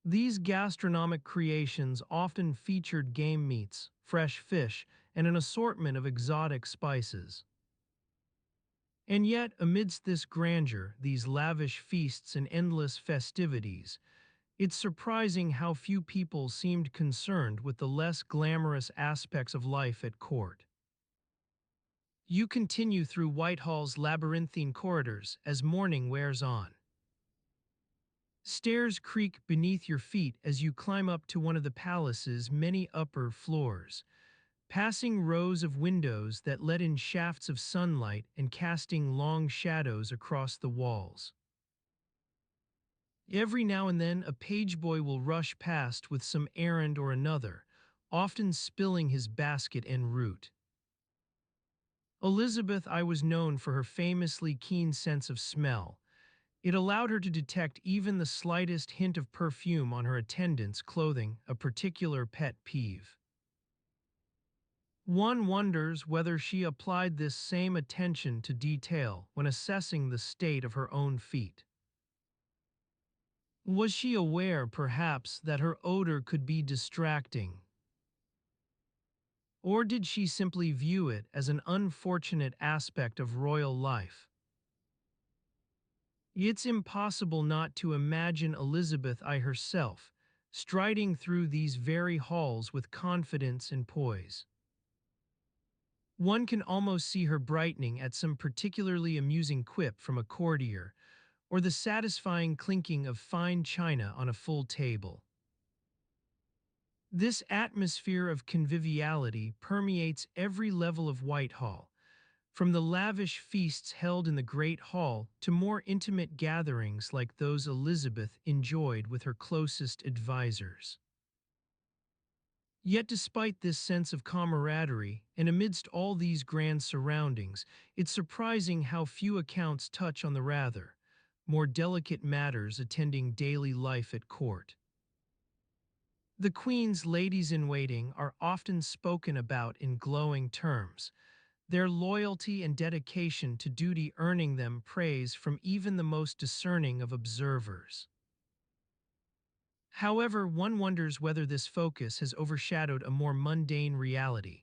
These gastronomic creations often featured game meats, fresh fish, and an assortment of exotic spices. And yet, amidst this grandeur, these lavish feasts and endless festivities, it's surprising how few people seemed concerned with the less glamorous aspects of life at court. You continue through Whitehall's labyrinthine corridors as morning wears on. Stairs creak beneath your feet as you climb up to one of the palace's many upper floors, passing rows of windows that let in shafts of sunlight and casting long shadows across the walls. Every now and then, a pageboy will rush past with some errand or another, often spilling his basket en route. Elizabeth I was known for her famously keen sense of smell. It allowed her to detect even the slightest hint of perfume on her attendants' clothing, a particular pet peeve. One wonders whether she applied this same attention to detail when assessing the state of her own feet. Was she aware, perhaps, that her odor could be distracting? Or did she simply view it as an unfortunate aspect of royal life? It's impossible not to imagine Elizabeth I herself, striding through these very halls with confidence and poise. One can almost see her brightening at some particularly amusing quip from a courtier, or the satisfying clinking of fine china on a full table. This atmosphere of conviviality permeates every level of Whitehall, from the lavish feasts held in the Great Hall to more intimate gatherings like those Elizabeth enjoyed with her closest advisors. Yet despite this sense of camaraderie, and amidst all these grand surroundings, it's surprising how few accounts touch on the rather more delicate matters attending daily life at court. The Queen's ladies-in-waiting are often spoken about in glowing terms, their loyalty and dedication to duty earning them praise from even the most discerning of observers. However, one wonders whether this focus has overshadowed a more mundane reality,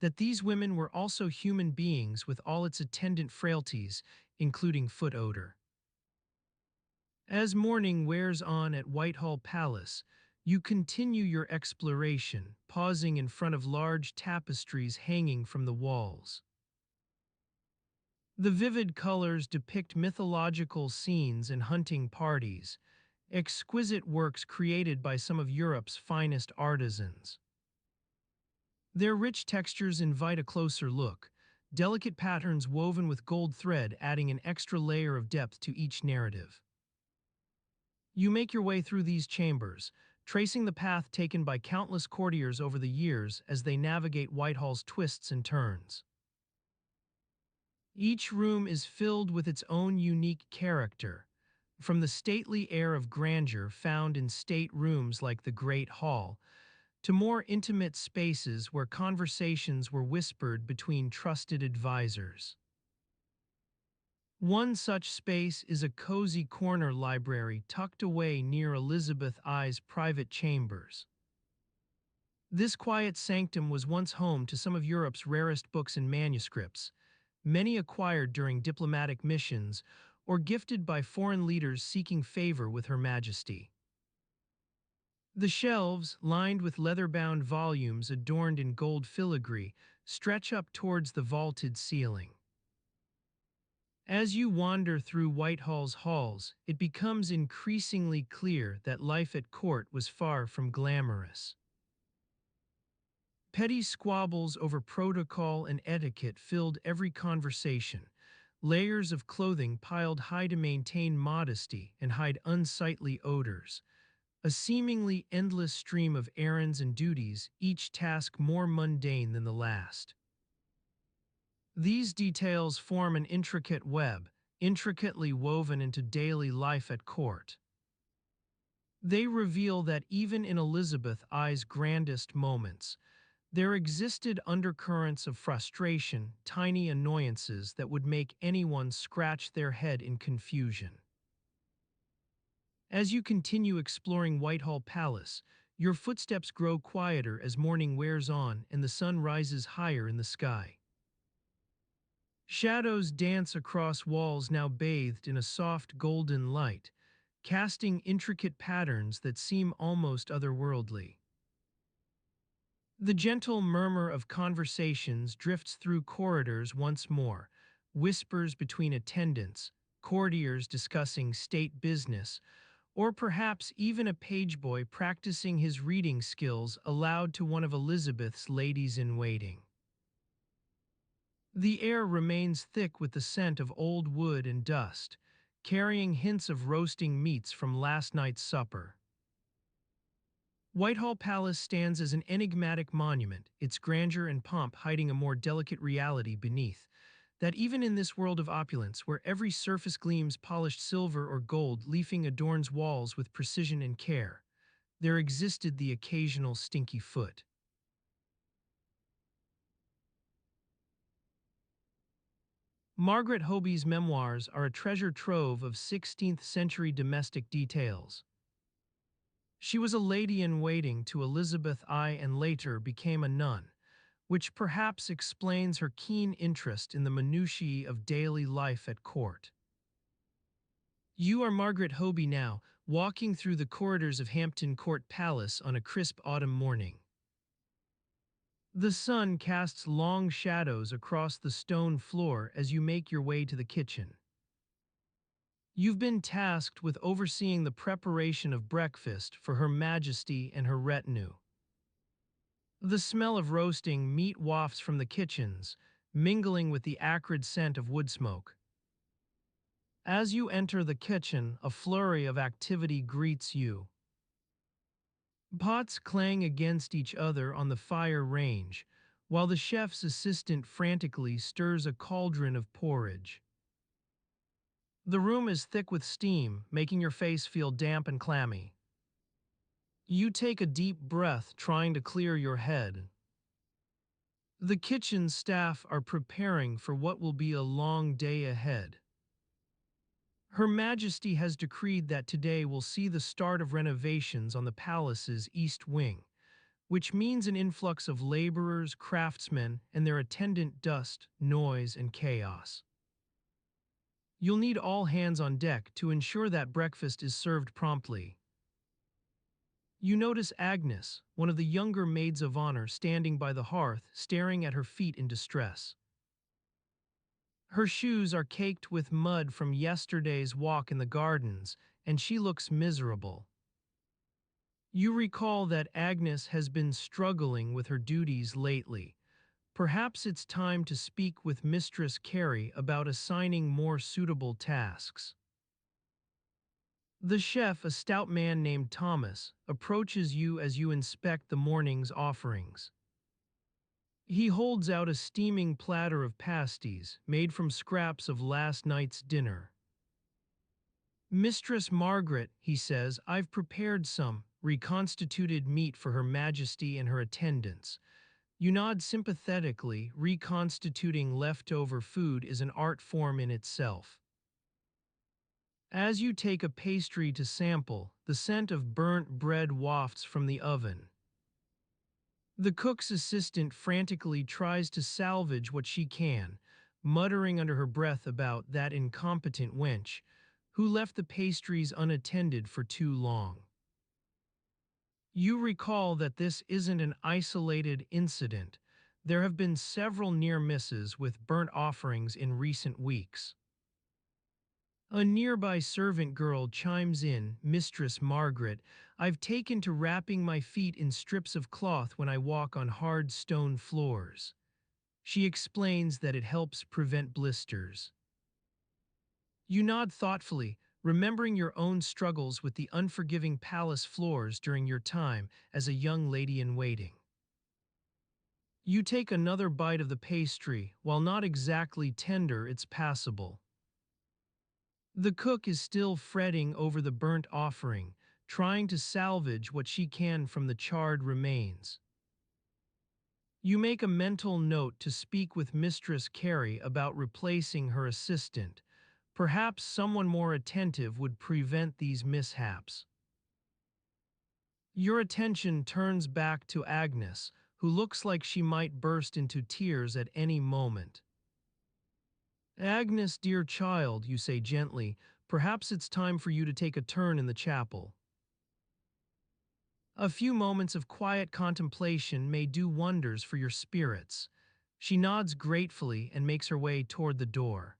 that these women were also human beings with all its attendant frailties, including foot odor. As morning wears on at Whitehall Palace, you continue your exploration, pausing in front of large tapestries hanging from the walls. The vivid colors depict mythological scenes and hunting parties, exquisite works created by some of Europe's finest artisans. Their rich textures invite a closer look, delicate patterns woven with gold thread adding an extra layer of depth to each narrative. You make your way through these chambers, tracing the path taken by countless courtiers over the years as they navigate Whitehall's twists and turns. Each room is filled with its own unique character, from the stately air of grandeur found in state rooms like the Great Hall, to more intimate spaces where conversations were whispered between trusted advisors. One such space is a cozy corner library tucked away near Elizabeth I's private chambers. This quiet sanctum was once home to some of Europe's rarest books and manuscripts, many acquired during diplomatic missions or gifted by foreign leaders seeking favor with Her Majesty. The shelves, lined with leather-bound volumes adorned in gold filigree, stretch up towards the vaulted ceiling. As you wander through Whitehall's halls, it becomes increasingly clear that life at court was far from glamorous. Petty squabbles over protocol and etiquette filled every conversation, layers of clothing piled high to maintain modesty and hide unsightly odors. A seemingly endless stream of errands and duties, each task more mundane than the last. These details form an intricate web, intricately woven into daily life at court. They reveal that even in Elizabeth I's grandest moments, there existed undercurrents of frustration, tiny annoyances that would make anyone scratch their head in confusion. As you continue exploring Whitehall Palace, your footsteps grow quieter as morning wears on and the sun rises higher in the sky. Shadows dance across walls now bathed in a soft golden light, casting intricate patterns that seem almost otherworldly. The gentle murmur of conversations drifts through corridors once more, whispers between attendants, courtiers discussing state business, or perhaps even a pageboy practicing his reading skills aloud to one of Elizabeth's ladies-in-waiting. The air remains thick with the scent of old wood and dust, carrying hints of roasting meats from last night's supper. Whitehall Palace stands as an enigmatic monument, its grandeur and pomp hiding a more delicate reality beneath, that even in this world of opulence, where every surface gleams polished silver or gold leafing adorns walls with precision and care, there existed the occasional stinky foot. Margaret Hoby's memoirs are a treasure trove of 16th-century domestic details. She was a lady-in-waiting to Elizabeth I and later became a nun, which perhaps explains her keen interest in the minutiae of daily life at court. You are Margaret Hoby now, walking through the corridors of Hampton Court Palace on a crisp autumn morning. The sun casts long shadows across the stone floor as you make your way to the kitchen. You've been tasked with overseeing the preparation of breakfast for Her Majesty and her retinue. The smell of roasting meat wafts from the kitchens, mingling with the acrid scent of wood smoke. As you enter the kitchen, a flurry of activity greets you. Pots clang against each other on the fire range, while the chef's assistant frantically stirs a cauldron of porridge. The room is thick with steam, making your face feel damp and clammy. You take a deep breath, trying to clear your head. The kitchen staff are preparing for what will be a long day ahead. Her Majesty has decreed that today will see the start of renovations on the palace's east wing, which means an influx of laborers, craftsmen, and their attendant dust, noise, and chaos. You'll need all hands on deck to ensure that breakfast is served promptly. You notice Agnes, one of the younger maids of honor, standing by the hearth, staring at her feet in distress. Her shoes are caked with mud from yesterday's walk in the gardens, and she looks miserable. You recall that Agnes has been struggling with her duties lately. Perhaps it's time to speak with Mistress Carey about assigning more suitable tasks. The chef, a stout man named Thomas, approaches you as you inspect the morning's offerings. He holds out a steaming platter of pasties made from scraps of last night's dinner. "Mistress Margaret," he says, "I've prepared some, reconstituted meat for Her Majesty and her attendants. You nod sympathetically, reconstituting leftover food is an art form in itself. As you take a pastry to sample, the scent of burnt bread wafts from the oven. The cook's assistant frantically tries to salvage what she can, muttering under her breath about that incompetent wench, who left the pastries unattended for too long. You recall that this isn't an isolated incident. There have been several near misses with burnt offerings in recent weeks. A nearby servant girl chimes in, Mistress Margaret, I've taken to wrapping my feet in strips of cloth when I walk on hard stone floors. She explains that it helps prevent blisters. You nod thoughtfully, remembering your own struggles with the unforgiving palace floors during your time as a young lady in waiting. You take another bite of the pastry. While not exactly tender, it's passable. The cook is still fretting over the burnt offering, trying to salvage what she can from the charred remains. You make a mental note to speak with Mistress Carey about replacing her assistant. Perhaps someone more attentive would prevent these mishaps. Your attention turns back to Agnes, who looks like she might burst into tears at any moment. Agnes, dear child, you say gently, perhaps it's time for you to take a turn in the chapel. A few moments of quiet contemplation may do wonders for your spirits. She nods gratefully and makes her way toward the door.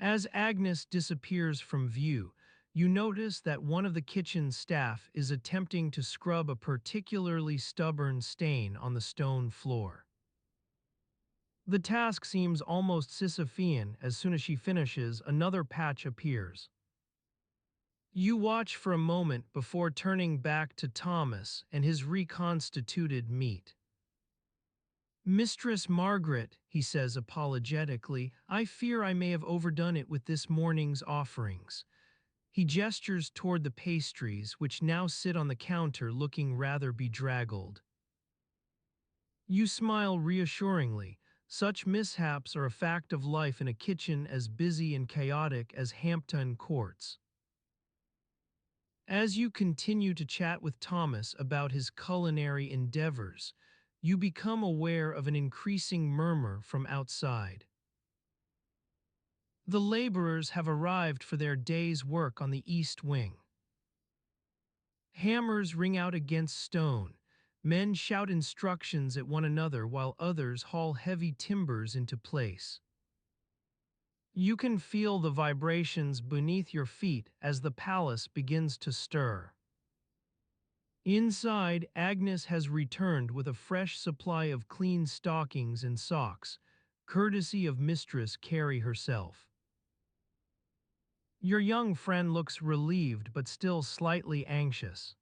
As Agnes disappears from view, you notice that one of the kitchen staff is attempting to scrub a particularly stubborn stain on the stone floor. The task seems almost Sisyphean. As soon as she finishes, another patch appears. You watch for a moment before turning back to Thomas and his reconstituted meat. Mistress Margaret, he says apologetically, I fear I may have overdone it with this morning's offerings. He gestures toward the pastries, which now sit on the counter looking rather bedraggled. You smile reassuringly. Such mishaps are a fact of life in a kitchen as busy and chaotic as Hampton Courts. As you continue to chat with Thomas about his culinary endeavors, you become aware of an increasing murmur from outside. The laborers have arrived for their day's work on the east wing. Hammers ring out against stone. Men shout instructions at one another while others haul heavy timbers into place. You can feel the vibrations beneath your feet as the palace begins to stir. Inside, Agnes has returned with a fresh supply of clean stockings and socks, courtesy of Mistress Carey herself. Your young friend looks relieved but still slightly anxious.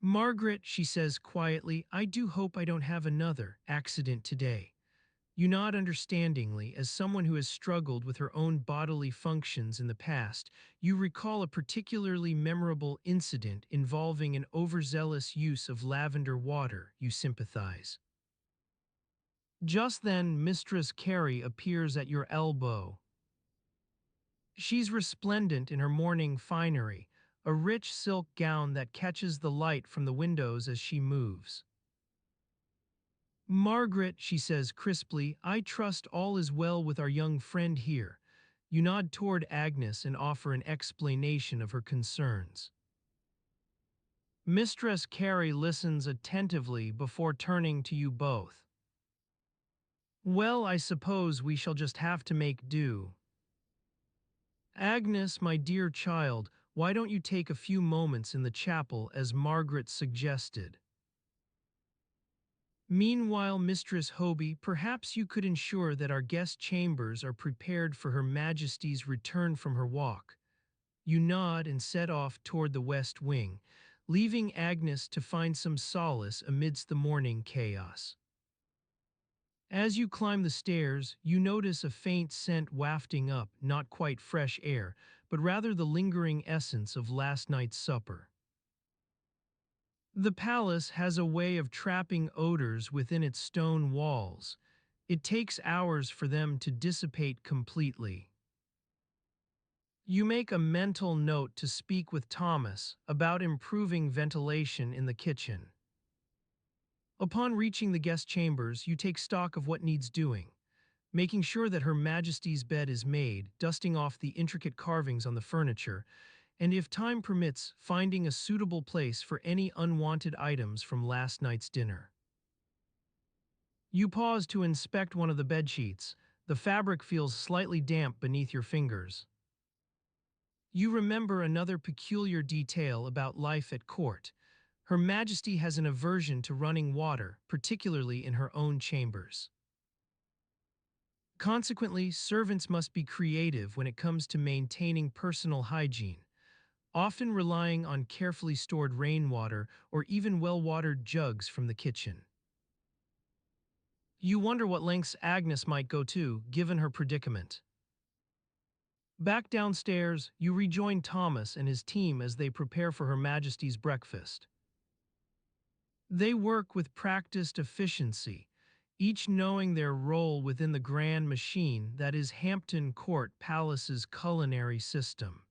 Margaret, she says quietly, I do hope I don't have another accident today. You nod understandingly. As someone who has struggled with her own bodily functions in the past, you recall a particularly memorable incident involving an overzealous use of lavender water. You sympathize. Just then, Mistress Carey appears at your elbow. She's resplendent in her morning finery, a rich silk gown that catches the light from the windows as she moves. Margaret, she says crisply, I trust all is well with our young friend here. You nod toward Agnes and offer an explanation of her concerns. Mistress Carey listens attentively before turning to you both. Well, I suppose we shall just have to make do. Agnes, my dear child, why don't you take a few moments in the chapel as Margaret suggested? Meanwhile, Mistress Hobie, perhaps you could ensure that our guest chambers are prepared for Her Majesty's return from her walk. You nod and set off toward the west wing, leaving Agnes to find some solace amidst the morning chaos. As you climb the stairs, you notice a faint scent wafting up, not quite fresh air, but rather the lingering essence of last night's supper. The palace has a way of trapping odors within its stone walls. It takes hours for them to dissipate completely. You make a mental note to speak with Thomas about improving ventilation in the kitchen. Upon reaching the guest chambers, you take stock of what needs doing, making sure that Her Majesty's bed is made, dusting off the intricate carvings on the furniture, and if time permits, finding a suitable place for any unwanted items from last night's dinner. You pause to inspect one of the bedsheets. The fabric feels slightly damp beneath your fingers. You remember another peculiar detail about life at court. Her Majesty has an aversion to running water, particularly in her own chambers. Consequently, servants must be creative when it comes to maintaining personal hygiene, often relying on carefully stored rainwater or even well-watered jugs from the kitchen. You wonder what lengths Agnes might go to, given her predicament. Back downstairs, you rejoin Thomas and his team as they prepare for Her Majesty's breakfast. They work with practiced efficiency, each knowing their role within the grand machine that is Hampton Court Palace's culinary system.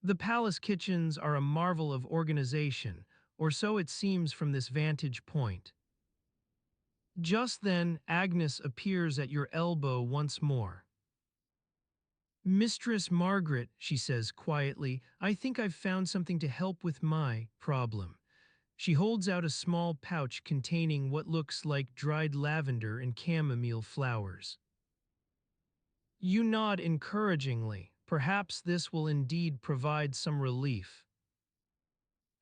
The palace kitchens are a marvel of organization, or so it seems from this vantage point. Just then, Agnes appears at your elbow once more. Mistress Margaret, she says quietly, I think I've found something to help with my problem. She holds out a small pouch containing what looks like dried lavender and chamomile flowers. You nod encouragingly. Perhaps this will indeed provide some relief.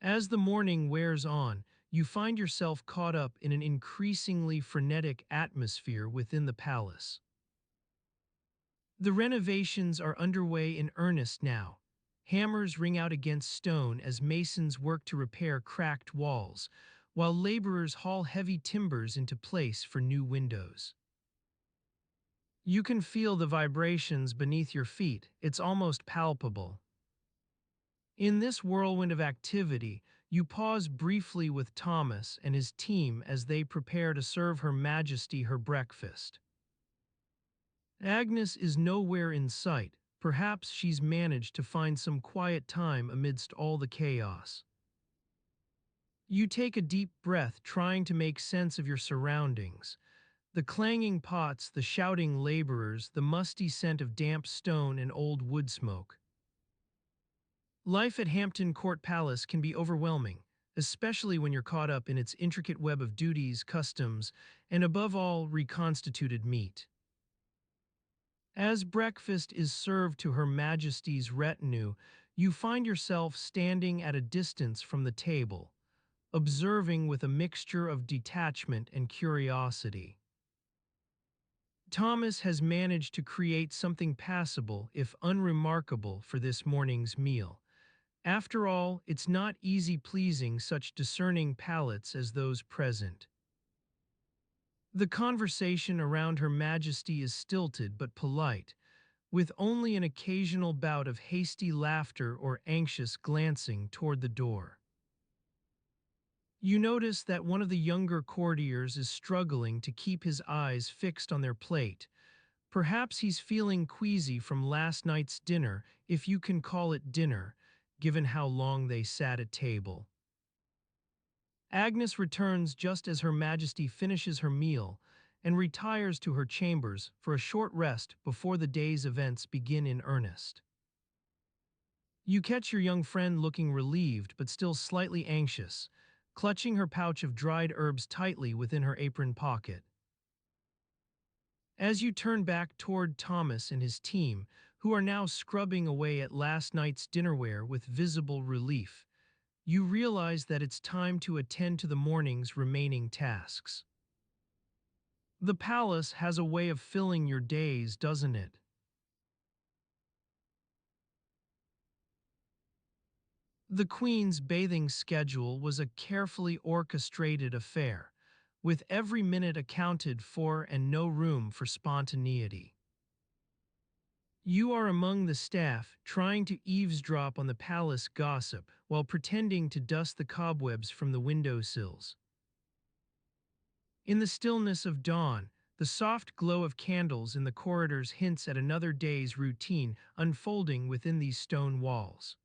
As the morning wears on, you find yourself caught up in an increasingly frenetic atmosphere within the palace. The renovations are underway in earnest now. Hammers ring out against stone as masons work to repair cracked walls, while laborers haul heavy timbers into place for new windows. You can feel the vibrations beneath your feet. It's almost palpable. In this whirlwind of activity, you pause briefly with Thomas and his team as they prepare to serve Her Majesty her breakfast. Agnes is nowhere in sight. Perhaps she's managed to find some quiet time amidst all the chaos. You take a deep breath, trying to make sense of your surroundings. The clanging pots, the shouting laborers, the musty scent of damp stone and old wood smoke. Life at Hampton Court Palace can be overwhelming, especially when you're caught up in its intricate web of duties, customs, and above all, reconstituted meat. As breakfast is served to Her Majesty's retinue, you find yourself standing at a distance from the table, observing with a mixture of detachment and curiosity. Thomas has managed to create something passable, if unremarkable, for this morning's meal. After all, it's not easy pleasing such discerning palates as those present. The conversation around Her Majesty is stilted but polite, with only an occasional bout of hasty laughter or anxious glancing toward the door. You notice that one of the younger courtiers is struggling to keep his eyes fixed on their plate. Perhaps he's feeling queasy from last night's dinner, if you can call it dinner, given how long they sat at table. Agnes returns just as Her Majesty finishes her meal and retires to her chambers for a short rest before the day's events begin in earnest. You catch your young friend looking relieved but still slightly anxious, clutching her pouch of dried herbs tightly within her apron pocket. As you turn back toward Thomas and his team, who are now scrubbing away at last night's dinnerware with visible relief, you realize that it's time to attend to the morning's remaining tasks. The palace has a way of filling your days, doesn't it? The Queen's bathing schedule was a carefully orchestrated affair, with every minute accounted for and no room for spontaneity. You are among the staff, trying to eavesdrop on the palace gossip while pretending to dust the cobwebs from the window sills. In the stillness of dawn, the soft glow of candles in the corridors hints at another day's routine unfolding within these stone walls.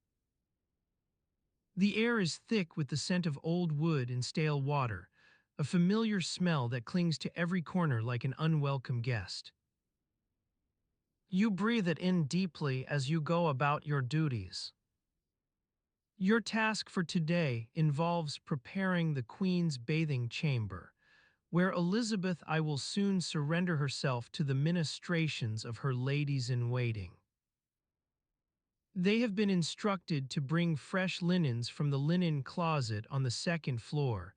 The air is thick with the scent of old wood and stale water, a familiar smell that clings to every corner like an unwelcome guest. You breathe it in deeply as you go about your duties. Your task for today involves preparing the Queen's bathing chamber, where Elizabeth I will soon surrender herself to the ministrations of her ladies-in-waiting. They have been instructed to bring fresh linens from the linen closet on the second floor,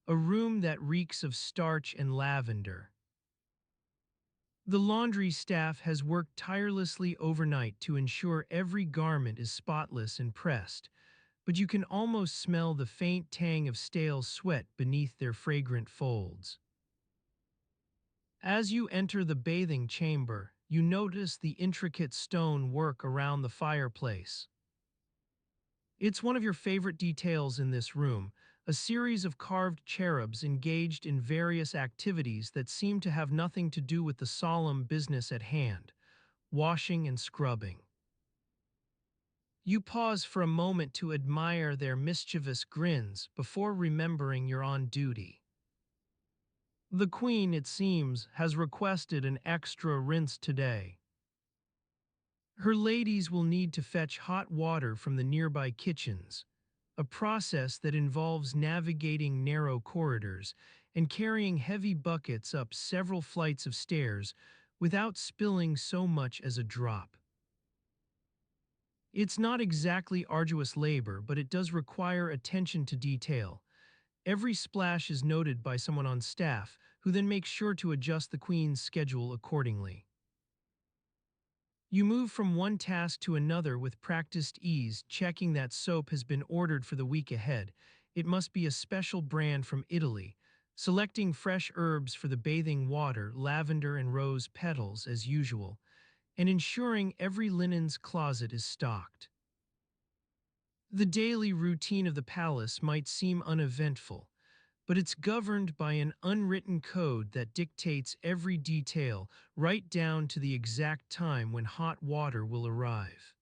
a room that reeks of starch and lavender. The laundry staff has worked tirelessly overnight to ensure every garment is spotless and pressed, but you can almost smell the faint tang of stale sweat beneath their fragrant folds. As you enter the bathing chamber, you notice the intricate stone work around the fireplace. It's one of your favorite details in this room, a series of carved cherubs engaged in various activities that seem to have nothing to do with the solemn business at hand, washing and scrubbing. You pause for a moment to admire their mischievous grins before remembering you're on duty. The Queen, it seems, has requested an extra rinse today. Her ladies will need to fetch hot water from the nearby kitchens, a process that involves navigating narrow corridors and carrying heavy buckets up several flights of stairs without spilling so much as a drop. It's not exactly arduous labor, but it does require attention to detail. Every splash is noted by someone on staff, who then makes sure to adjust the Queen's schedule accordingly. You move from one task to another with practiced ease, checking that soap has been ordered for the week ahead. It must be a special brand from Italy, selecting fresh herbs for the bathing water, lavender and rose petals as usual, and ensuring every linen's closet is stocked. The daily routine of the palace might seem uneventful, but it's governed by an unwritten code that dictates every detail, right down to the exact time when hot water will arrive.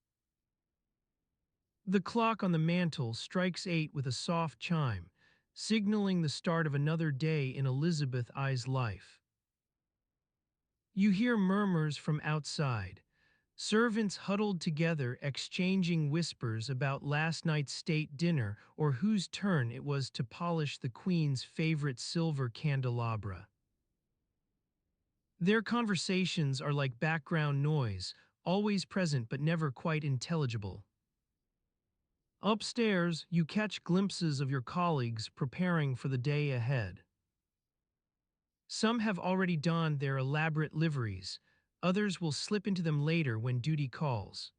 The clock on the mantel strikes 8 with a soft chime, signaling the start of another day in Elizabeth I's life. You hear murmurs from outside, servants huddled together exchanging whispers about last night's state dinner or whose turn it was to polish the Queen's favorite silver candelabra. Their conversations are like background noise, always present but never quite intelligible. Upstairs, you catch glimpses of your colleagues preparing for the day ahead. Some have already donned their elaborate liveries, others will slip into them later when duty calls.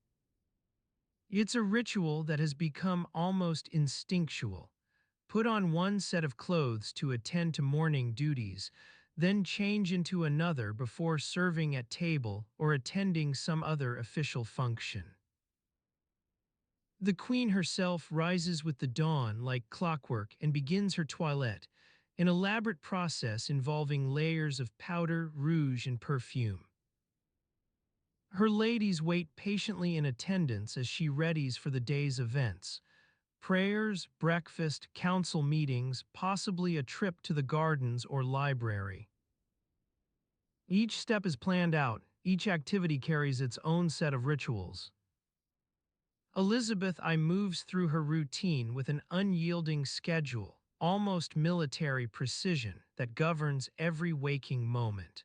It's a ritual that has become almost instinctual. Put on one set of clothes to attend to morning duties, then change into another before serving at table or attending some other official function. The Queen herself rises with the dawn like clockwork and begins her toilette, an elaborate process involving layers of powder, rouge, and perfume. Her ladies wait patiently in attendance as she readies for the day's events. Prayers, breakfast, council meetings, possibly a trip to the gardens or library. Each step is planned out, each activity carries its own set of rituals. Elizabeth I moves through her routine with an unyielding schedule, almost military precision, that governs every waking moment.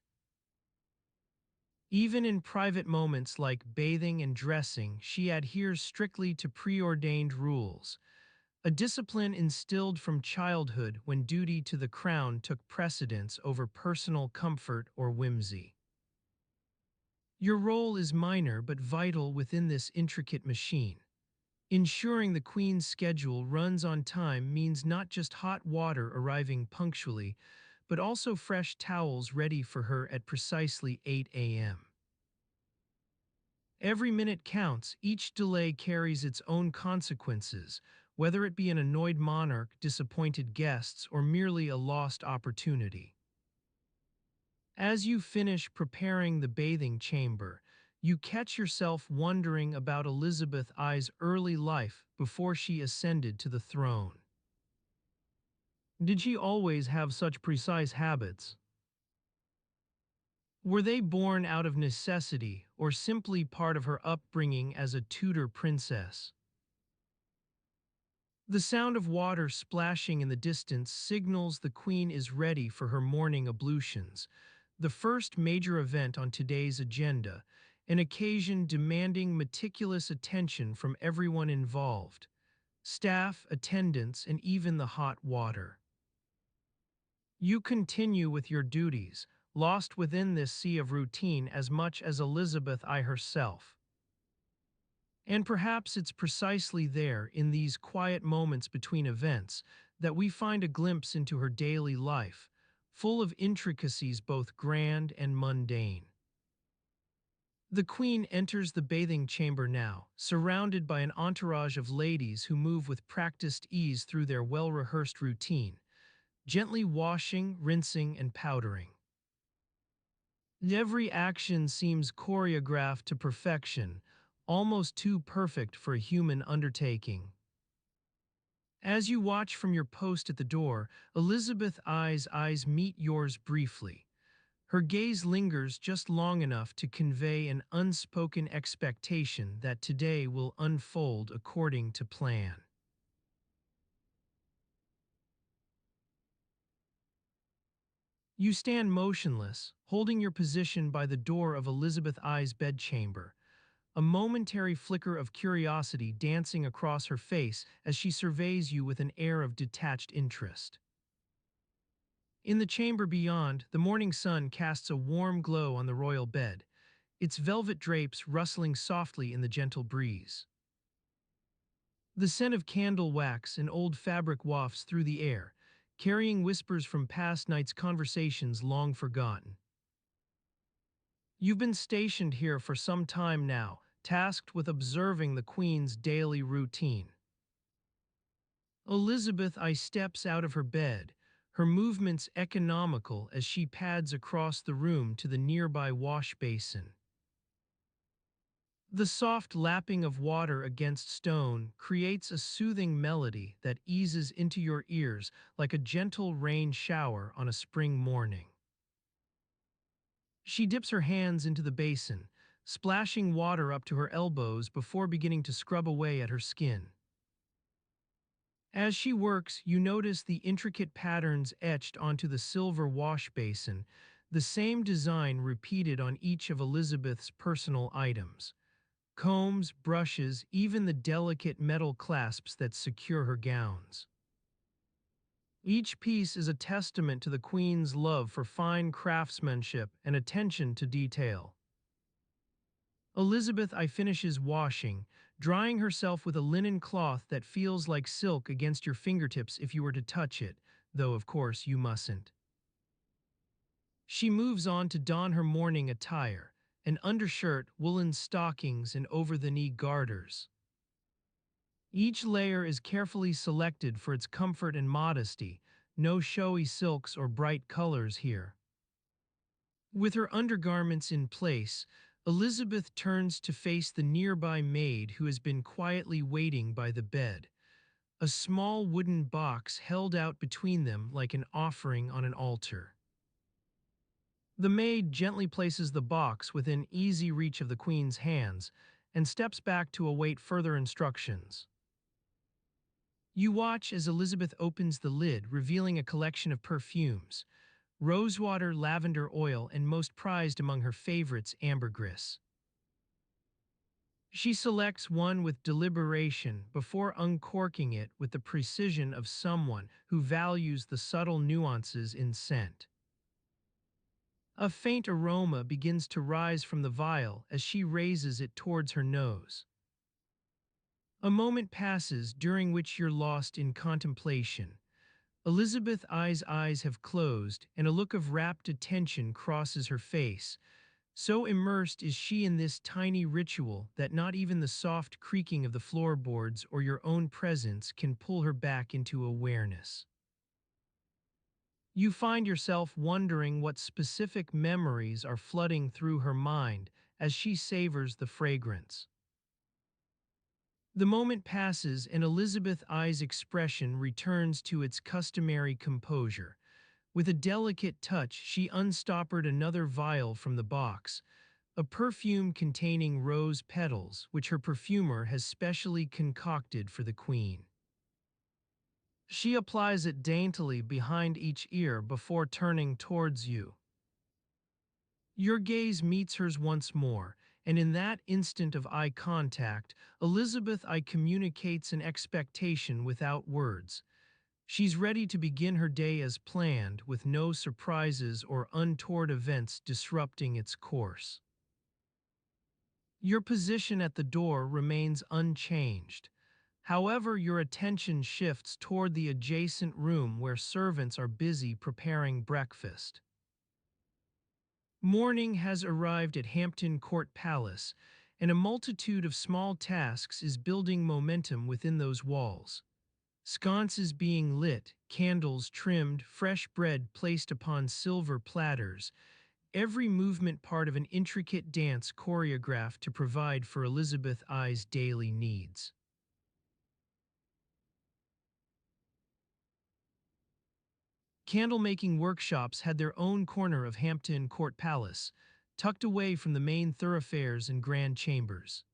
Even in private moments like bathing and dressing, she adheres strictly to preordained rules, a discipline instilled from childhood when duty to the crown took precedence over personal comfort or whimsy. Your role is minor but vital within this intricate machine. Ensuring the Queen's schedule runs on time means not just hot water arriving punctually, but also fresh towels ready for her at precisely 8 a.m. Every minute counts, each delay carries its own consequences, whether it be an annoyed monarch, disappointed guests, or merely a lost opportunity. As you finish preparing the bathing chamber, you catch yourself wondering about Elizabeth I's early life before she ascended to the throne. Did she always have such precise habits? Were they born out of necessity or simply part of her upbringing as a Tudor princess? The sound of water splashing in the distance signals the Queen is ready for her morning ablutions, the first major event on today's agenda, an occasion demanding meticulous attention from everyone involved, staff, attendants, and even the hot water. You continue with your duties, lost within this sea of routine as much as Elizabeth I herself. And perhaps it's precisely there, in these quiet moments between events, that we find a glimpse into her daily life, full of intricacies both grand and mundane. The Queen enters the bathing chamber now, surrounded by an entourage of ladies who move with practiced ease through their well-rehearsed routine, gently washing, rinsing, and powdering. Every action seems choreographed to perfection, almost too perfect for a human undertaking. As you watch from your post at the door, Elizabeth I's eyes meet yours briefly. Her gaze lingers just long enough to convey an unspoken expectation that today will unfold according to plan. You stand motionless, holding your position by the door of Elizabeth I's bedchamber, a momentary flicker of curiosity dancing across her face as she surveys you with an air of detached interest. In the chamber beyond, the morning sun casts a warm glow on the royal bed, its velvet drapes rustling softly in the gentle breeze. The scent of candle wax and old fabric wafts through the air, carrying whispers from past nights' conversations long forgotten. You've been stationed here for some time now, tasked with observing the Queen's daily routine. Elizabeth I steps out of her bed, her movements economical as she pads across the room to the nearby wash basin. The soft lapping of water against stone creates a soothing melody that eases into your ears like a gentle rain shower on a spring morning. She dips her hands into the basin, splashing water up to her elbows before beginning to scrub away at her skin. As she works, you notice the intricate patterns etched onto the silver wash basin, the same design repeated on each of Elizabeth's personal items. Combs, brushes, even the delicate metal clasps that secure her gowns. Each piece is a testament to the Queen's love for fine craftsmanship and attention to detail. Elizabeth I finishes washing, drying herself with a linen cloth that feels like silk against your fingertips if you were to touch it, though of course you mustn't. She moves on to don her morning attire, an undershirt, woolen stockings, and over-the-knee garters. Each layer is carefully selected for its comfort and modesty, no showy silks or bright colors here. With her undergarments in place, Elizabeth turns to face the nearby maid who has been quietly waiting by the bed, a small wooden box held out between them like an offering on an altar. The maid gently places the box within easy reach of the Queen's hands and steps back to await further instructions. You watch as Elizabeth opens the lid, revealing a collection of perfumes, rosewater, lavender oil, and most prized among her favorites, ambergris. She selects one with deliberation before uncorking it with the precision of someone who values the subtle nuances in scent. A faint aroma begins to rise from the vial as she raises it towards her nose. A moment passes during which you're lost in contemplation, Elizabeth's eyes have closed, and a look of rapt attention crosses her face. So immersed is she in this tiny ritual that not even the soft creaking of the floorboards or your own presence can pull her back into awareness. You find yourself wondering what specific memories are flooding through her mind as she savors the fragrance. The moment passes and Elizabeth's eyes' expression returns to its customary composure. With a delicate touch, she unstoppered another vial from the box, a perfume containing rose petals, which her perfumer has specially concocted for the queen. She applies it daintily behind each ear before turning towards you. Your gaze meets hers once more, and in that instant of eye contact, Elizabeth I communicates an expectation without words. She's ready to begin her day as planned, with no surprises or untoward events disrupting its course. Your position at the door remains unchanged. However, your attention shifts toward the adjacent room where servants are busy preparing breakfast. Morning has arrived at Hampton Court Palace, and a multitude of small tasks is building momentum within those walls. Sconces being lit, candles trimmed, fresh bread placed upon silver platters, every movement part of an intricate dance choreographed to provide for Elizabeth I's daily needs. Candle-making workshops had their own corner of Hampton Court Palace, tucked away from the main thoroughfares and grand chambers.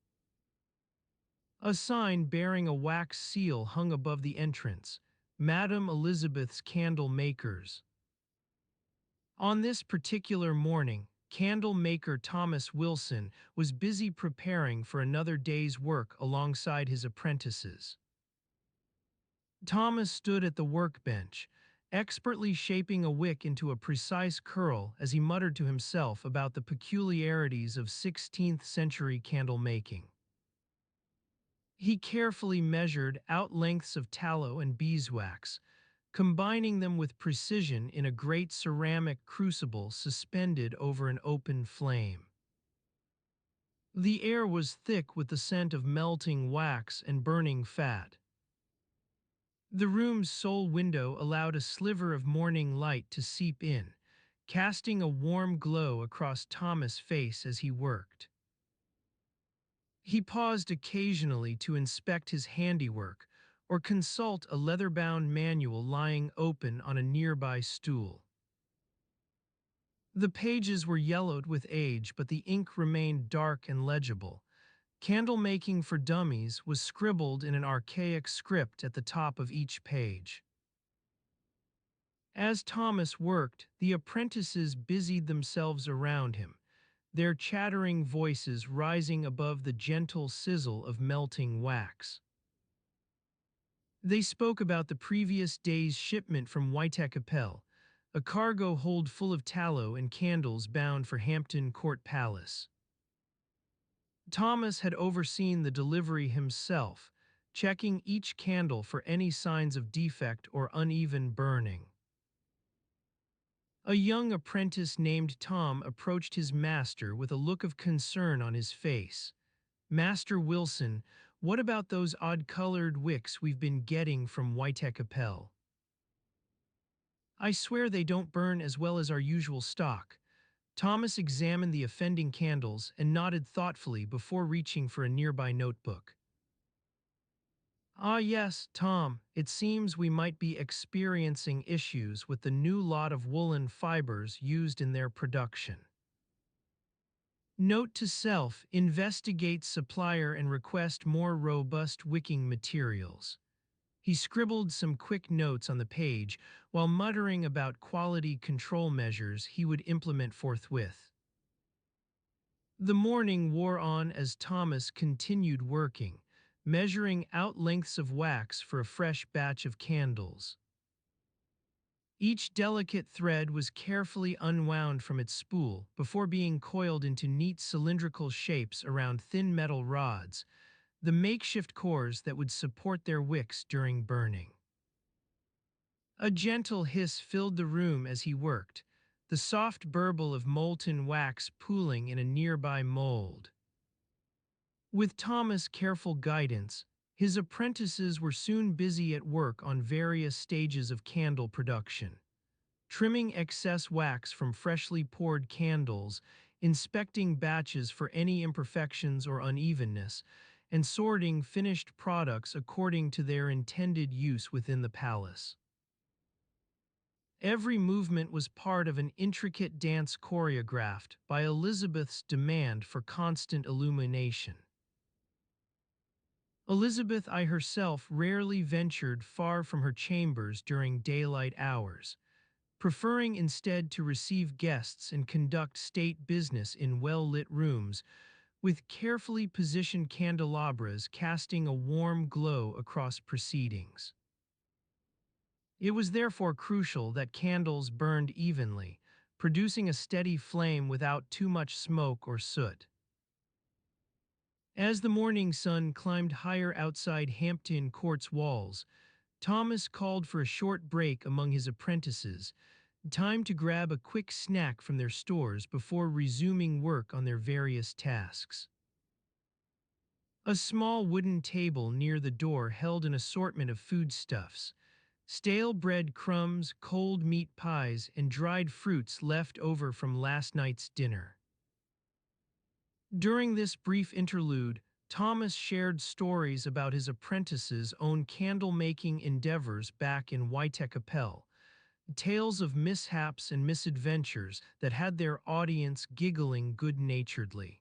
A sign bearing a wax seal hung above the entrance, Madame Elizabeth's Candle Makers. On this particular morning, candle maker Thomas Wilson was busy preparing for another day's work alongside his apprentices. Thomas stood at the workbench, expertly shaping a wick into a precise curl as he muttered to himself about the peculiarities of 16th century candle making. He carefully measured out lengths of tallow and beeswax, combining them with precision in a great ceramic crucible suspended over an open flame. The air was thick with the scent of melting wax and burning fat. The room's sole window allowed a sliver of morning light to seep in, casting a warm glow across Thomas' face as he worked. He paused occasionally to inspect his handiwork or consult a leather-bound manual lying open on a nearby stool. The pages were yellowed with age, but the ink remained dark and legible. Candle making for dummies was scribbled in an archaic script at the top of each page. As Thomas worked, the apprentices busied themselves around him, their chattering voices rising above the gentle sizzle of melting wax. They spoke about the previous day's shipment from Whitechapel, a cargo hold full of tallow and candles bound for Hampton Court Palace. Thomas had overseen the delivery himself, checking each candle for any signs of defect or uneven burning. A young apprentice named Tom approached his master with a look of concern on his face. "Master Wilson, what about those odd-colored wicks we've been getting from Whitechapel? I swear they don't burn as well as our usual stock." Thomas examined the offending candles and nodded thoughtfully before reaching for a nearby notebook. "Ah yes, Tom, it seems we might be experiencing issues with the new lot of woolen fibers used in their production. Note to self, investigate supplier and request more robust wicking materials." He scribbled some quick notes on the page while muttering about quality control measures he would implement forthwith. The morning wore on as Thomas continued working, measuring out lengths of wax for a fresh batch of candles. Each delicate thread was carefully unwound from its spool before being coiled into neat cylindrical shapes around thin metal rods, the makeshift cores that would support their wicks during burning. A gentle hiss filled the room as he worked, the soft burble of molten wax pooling in a nearby mold. With Thomas' careful guidance, his apprentices were soon busy at work on various stages of candle production, trimming excess wax from freshly poured candles, inspecting batches for any imperfections or unevenness, and sorting finished products according to their intended use within the palace. Every movement was part of an intricate dance choreographed by Elizabeth's demand for constant illumination. Elizabeth I herself rarely ventured far from her chambers during daylight hours, preferring instead to receive guests and conduct state business in well-lit rooms, with carefully positioned candelabras casting a warm glow across proceedings. It was therefore crucial that candles burned evenly, producing a steady flame without too much smoke or soot. As the morning sun climbed higher outside Hampton Court's walls, Thomas called for a short break among his apprentices, time to grab a quick snack from their stores before resuming work on their various tasks. A small wooden table near the door held an assortment of foodstuffs, stale bread crumbs, cold meat pies, and dried fruits left over from last night's dinner. During this brief interlude, Thomas shared stories about his apprentices' own candle-making endeavors back in Whitecapel, tales of mishaps and misadventures that had their audience giggling good-naturedly.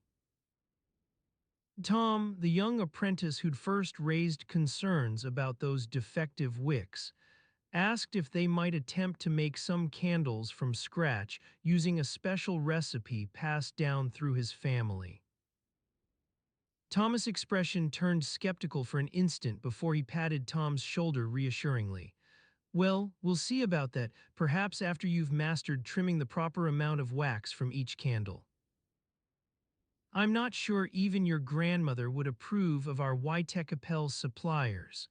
Tom, the young apprentice who'd first raised concerns about those defective wicks, asked if they might attempt to make some candles from scratch using a special recipe passed down through his family. Thomas' expression turned skeptical for an instant before he patted Tom's shoulder reassuringly. Well, we'll see about that, perhaps after you've mastered trimming the proper amount of wax from each candle. I'm not sure even your grandmother would approve of our Whitecapel suppliers.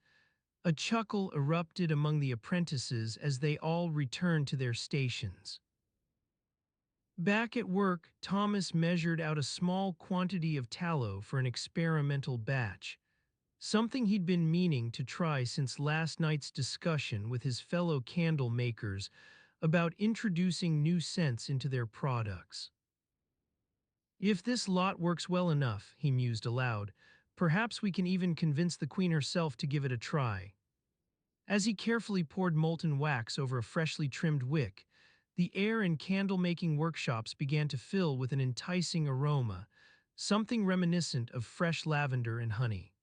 A chuckle erupted among the apprentices as they all returned to their stations. Back at work, Thomas measured out a small quantity of tallow for an experimental batch, something he'd been meaning to try since last night's discussion with his fellow candle makers about introducing new scents into their products. If this lot works well enough, he mused aloud, perhaps we can even convince the queen herself to give it a try. As he carefully poured molten wax over a freshly trimmed wick, the air in candle-making workshops began to fill with an enticing aroma, something reminiscent of fresh lavender and honey.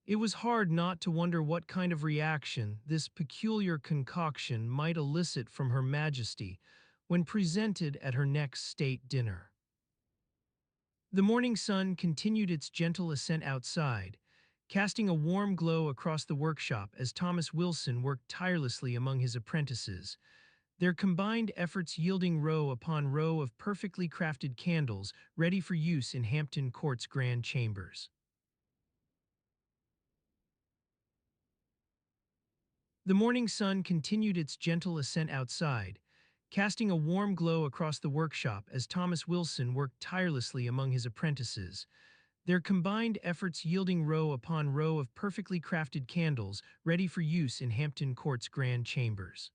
It was hard not to wonder what kind of reaction this peculiar concoction might elicit from Her Majesty when presented at her next state dinner. The morning sun continued its gentle ascent outside, casting a warm glow across the workshop as Thomas Wilson worked tirelessly among his apprentices, their combined efforts yielding row upon row of perfectly crafted candles ready for use in Hampton Court's grand chambers. The morning sun continued its gentle ascent outside, casting a warm glow across the workshop as Thomas Wilson worked tirelessly among his apprentices, their combined efforts yielding row upon row of perfectly crafted candles ready for use in Hampton Court's grand chambers.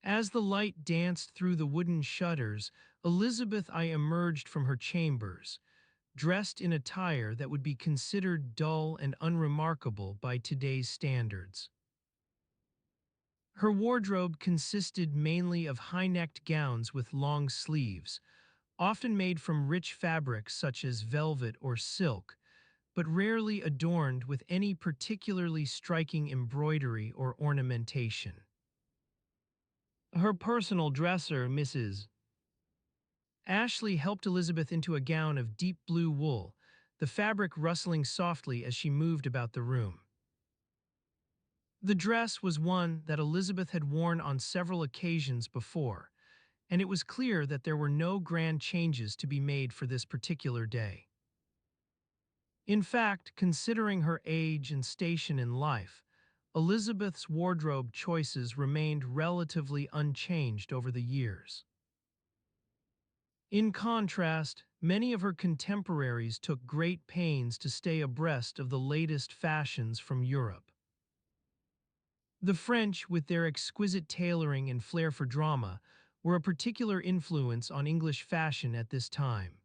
As the light danced through the wooden shutters, Elizabeth I emerged from her chambers, dressed in attire that would be considered dull and unremarkable by today's standards. Her wardrobe consisted mainly of high-necked gowns with long sleeves, often made from rich fabrics such as velvet or silk, but rarely adorned with any particularly striking embroidery or ornamentation. Her personal dresser, Mrs. Ashley, helped Elizabeth into a gown of deep blue wool, the fabric rustling softly as she moved about the room. The dress was one that Elizabeth had worn on several occasions before, and it was clear that there were no grand changes to be made for this particular day. In fact, considering her age and station in life, Elizabeth's wardrobe choices remained relatively unchanged over the years. In contrast, many of her contemporaries took great pains to stay abreast of the latest fashions from Europe. The French, with their exquisite tailoring and flair for drama, were a particular influence on English fashion at this time.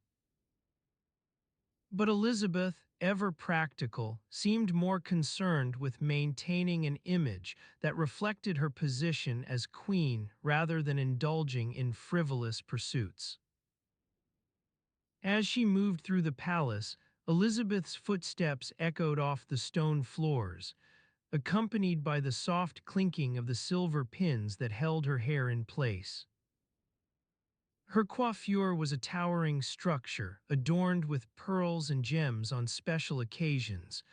But Elizabeth, ever practical, seemed more concerned with maintaining an image that reflected her position as queen rather than indulging in frivolous pursuits. As she moved through the palace, Elizabeth's footsteps echoed off the stone floors, accompanied by the soft clinking of the silver pins that held her hair in place. Her coiffure was a towering structure, adorned with pearls and gems on special occasions,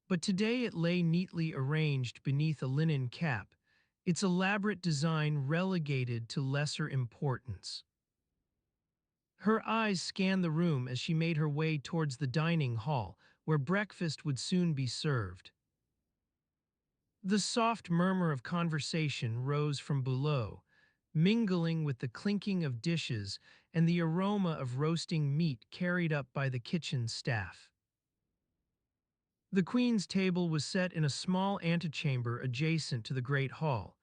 but today it lay neatly arranged beneath a linen cap, its elaborate design relegated to lesser importance. Her eyes scanned the room as she made her way towards the dining hall, where breakfast would soon be served. The soft murmur of conversation rose from below, mingling with the clinking of dishes and the aroma of roasting meat carried up by the kitchen staff. The Queen's table was set in a small antechamber adjacent to the great hall,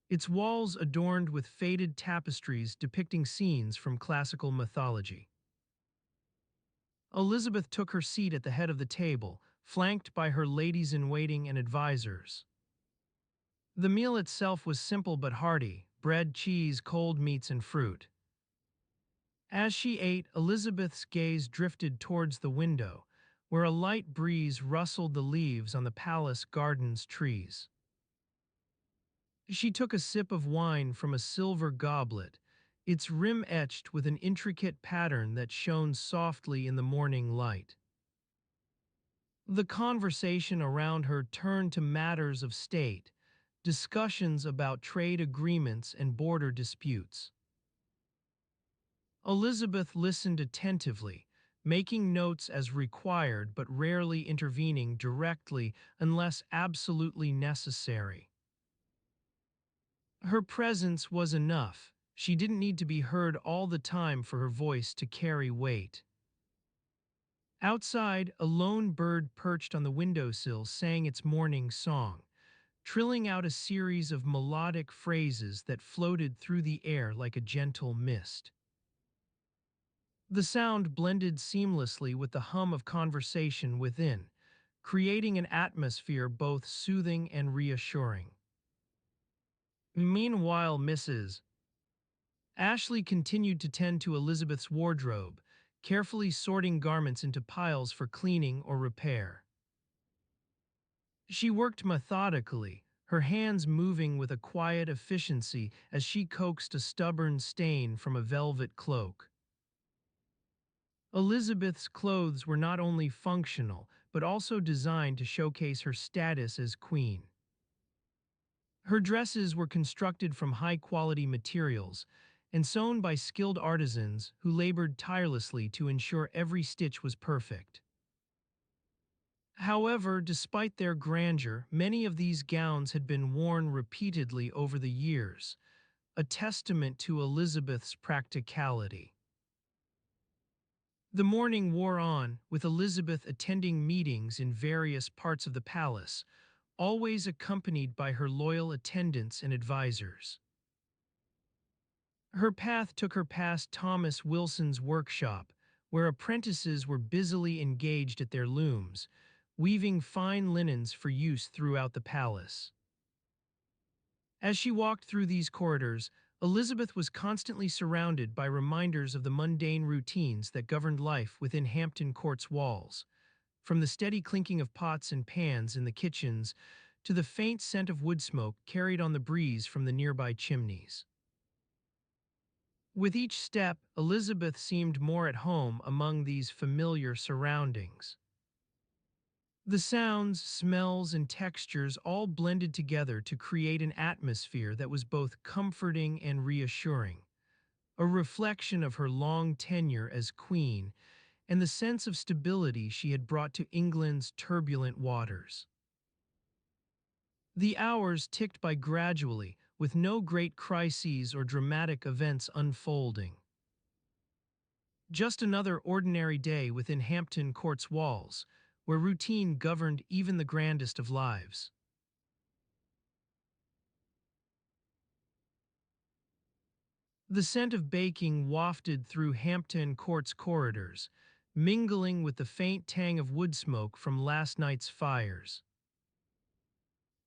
its walls adorned with faded tapestries depicting scenes from classical mythology. Elizabeth took her seat at the head of the table, flanked by her ladies-in-waiting and advisors. The meal itself was simple but hearty: bread, cheese, cold meats, and fruit. As she ate, Elizabeth's gaze drifted towards the window, where a light breeze rustled the leaves on the palace garden's trees. She took a sip of wine from a silver goblet, its rim etched with an intricate pattern that shone softly in the morning light. The conversation around her turned to matters of state, discussions about trade agreements and border disputes. Elizabeth listened attentively, making notes as required but rarely intervening directly unless absolutely necessary. Her presence was enough. She didn't need to be heard all the time for her voice to carry weight. Outside, a lone bird perched on the windowsill sang its morning song, trilling out a series of melodic phrases that floated through the air like a gentle mist. The sound blended seamlessly with the hum of conversation within, creating an atmosphere both soothing and reassuring. Meanwhile, Mrs. Ashley continued to tend to Elizabeth's wardrobe, carefully sorting garments into piles for cleaning or repair. She worked methodically, her hands moving with a quiet efficiency as she coaxed a stubborn stain from a velvet cloak. Elizabeth's clothes were not only functional, but also designed to showcase her status as queen. Her dresses were constructed from high-quality materials and sewn by skilled artisans who labored tirelessly to ensure every stitch was perfect. However, despite their grandeur, many of these gowns had been worn repeatedly over the years, a testament to Elizabeth's practicality. The morning wore on, with Elizabeth attending meetings in various parts of the palace, always accompanied by her loyal attendants and advisors. Her path took her past Thomas Wilson's workshop, where apprentices were busily engaged at their looms, weaving fine linens for use throughout the palace. As she walked through these corridors, Elizabeth was constantly surrounded by reminders of the mundane routines that governed life within Hampton Court's walls, from the steady clinking of pots and pans in the kitchens to the faint scent of wood smoke carried on the breeze from the nearby chimneys. With each step, Elizabeth seemed more at home among these familiar surroundings. The sounds, smells, and textures all blended together to create an atmosphere that was both comforting and reassuring, a reflection of her long tenure as queen and the sense of stability she had brought to England's turbulent waters. The hours ticked by gradually, with no great crises or dramatic events unfolding. Just another ordinary day within Hampton Court's walls, where routine governed even the grandest of lives. The scent of baking wafted through Hampton Court's corridors, mingling with the faint tang of wood smoke from last night's fires.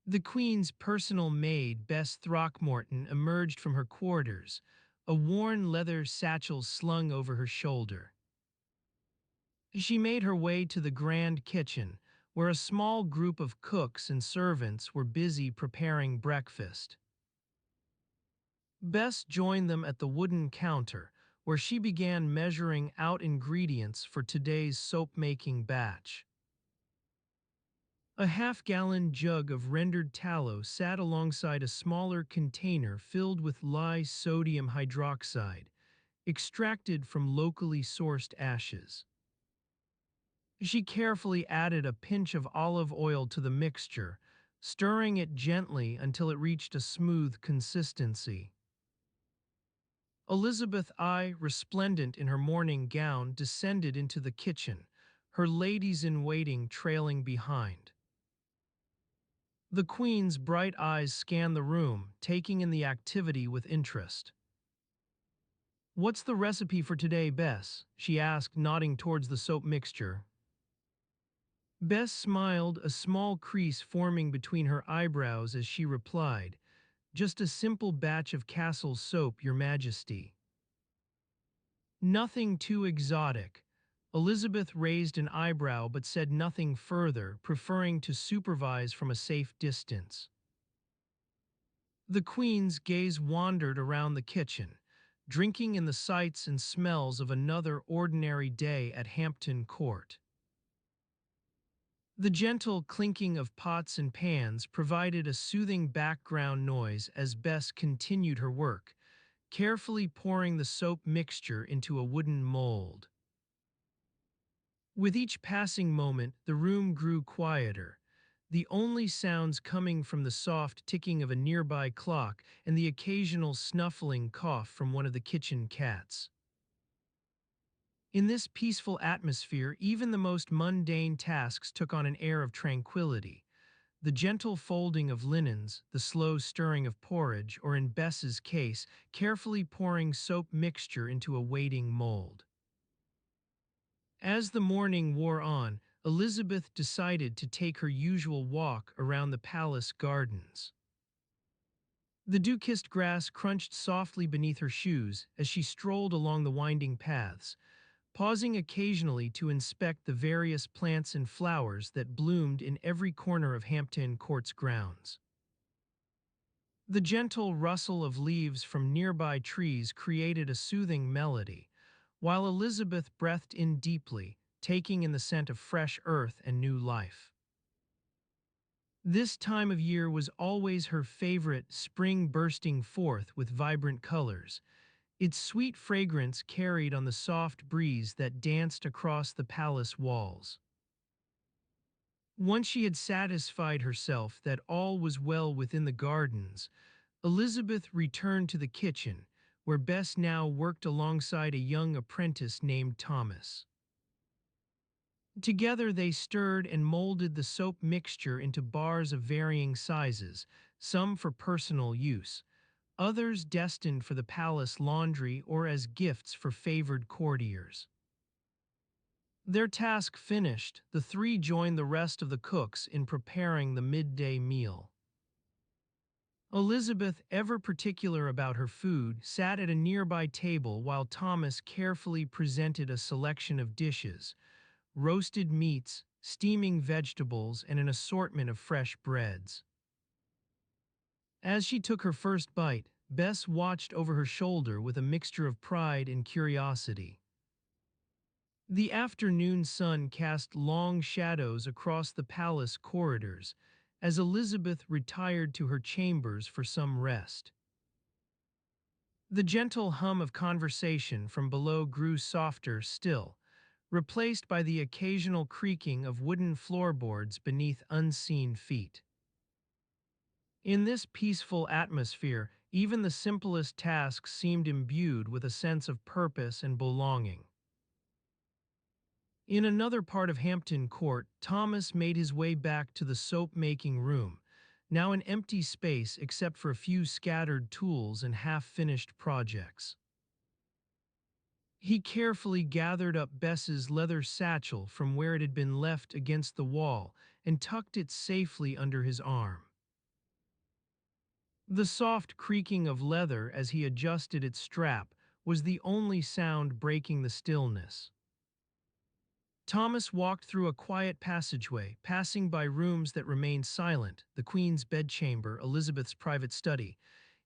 The Queen's personal maid, Bess Throckmorton, emerged from her quarters, a worn leather satchel slung over her shoulder. She made her way to the grand kitchen, where a small group of cooks and servants were busy preparing breakfast. Bess joined them at the wooden counter, where she began measuring out ingredients for today's soap-making batch. A half-gallon jug of rendered tallow sat alongside a smaller container filled with lye sodium hydroxide, extracted from locally sourced ashes. She carefully added a pinch of olive oil to the mixture, stirring it gently until it reached a smooth consistency. Elizabeth I, resplendent in her morning gown, descended into the kitchen, her ladies-in-waiting trailing behind. The Queen's bright eyes scanned the room, taking in the activity with interest. "What's the recipe for today, Bess?" she asked, nodding towards the soap mixture. Bess smiled, a small crease forming between her eyebrows as she replied, "Just a simple batch of Castle soap, Your Majesty." "Nothing too exotic." Elizabeth raised an eyebrow but said nothing further, preferring to supervise from a safe distance. The Queen's gaze wandered around the kitchen, drinking in the sights and smells of another ordinary day at Hampton Court. The gentle clinking of pots and pans provided a soothing background noise as Bess continued her work, carefully pouring the soap mixture into a wooden mold. With each passing moment, the room grew quieter, the only sounds coming from the soft ticking of a nearby clock and the occasional snuffling cough from one of the kitchen cats. In this peaceful atmosphere, even the most mundane tasks took on an air of tranquility. The gentle folding of linens, the slow stirring of porridge, or in Bess's case, carefully pouring soap mixture into a waiting mold. As the morning wore on, Elizabeth decided to take her usual walk around the palace gardens. The dew-kissed grass crunched softly beneath her shoes as she strolled along the winding paths, pausing occasionally to inspect the various plants and flowers that bloomed in every corner of Hampton Court's grounds. The gentle rustle of leaves from nearby trees created a soothing melody, while Elizabeth breathed in deeply, taking in the scent of fresh earth and new life. This time of year was always her favorite, spring bursting forth with vibrant colors, its sweet fragrance carried on the soft breeze that danced across the palace walls. Once she had satisfied herself that all was well within the gardens, Elizabeth returned to the kitchen, where Bess now worked alongside a young apprentice named Thomas. Together they stirred and molded the soap mixture into bars of varying sizes, some for personal use, others destined for the palace laundry or as gifts for favored courtiers. Their task finished, the three joined the rest of the cooks in preparing the midday meal. Elizabeth, ever particular about her food, sat at a nearby table while Thomas carefully presented a selection of dishes: roasted meats, steaming vegetables, and an assortment of fresh breads. As she took her first bite, Bess watched over her shoulder with a mixture of pride and curiosity. The afternoon sun cast long shadows across the palace corridors as Elizabeth retired to her chambers for some rest. The gentle hum of conversation from below grew softer still, replaced by the occasional creaking of wooden floorboards beneath unseen feet. In this peaceful atmosphere, even the simplest tasks seemed imbued with a sense of purpose and belonging. In another part of Hampton Court, Thomas made his way back to the soap-making room, now an empty space except for a few scattered tools and half-finished projects. He carefully gathered up Bess's leather satchel from where it had been left against the wall and tucked it safely under his arm. The soft creaking of leather as he adjusted its strap was the only sound breaking the stillness. Thomas walked through a quiet passageway, passing by rooms that remained silent, the Queen's bedchamber, Elizabeth's private study.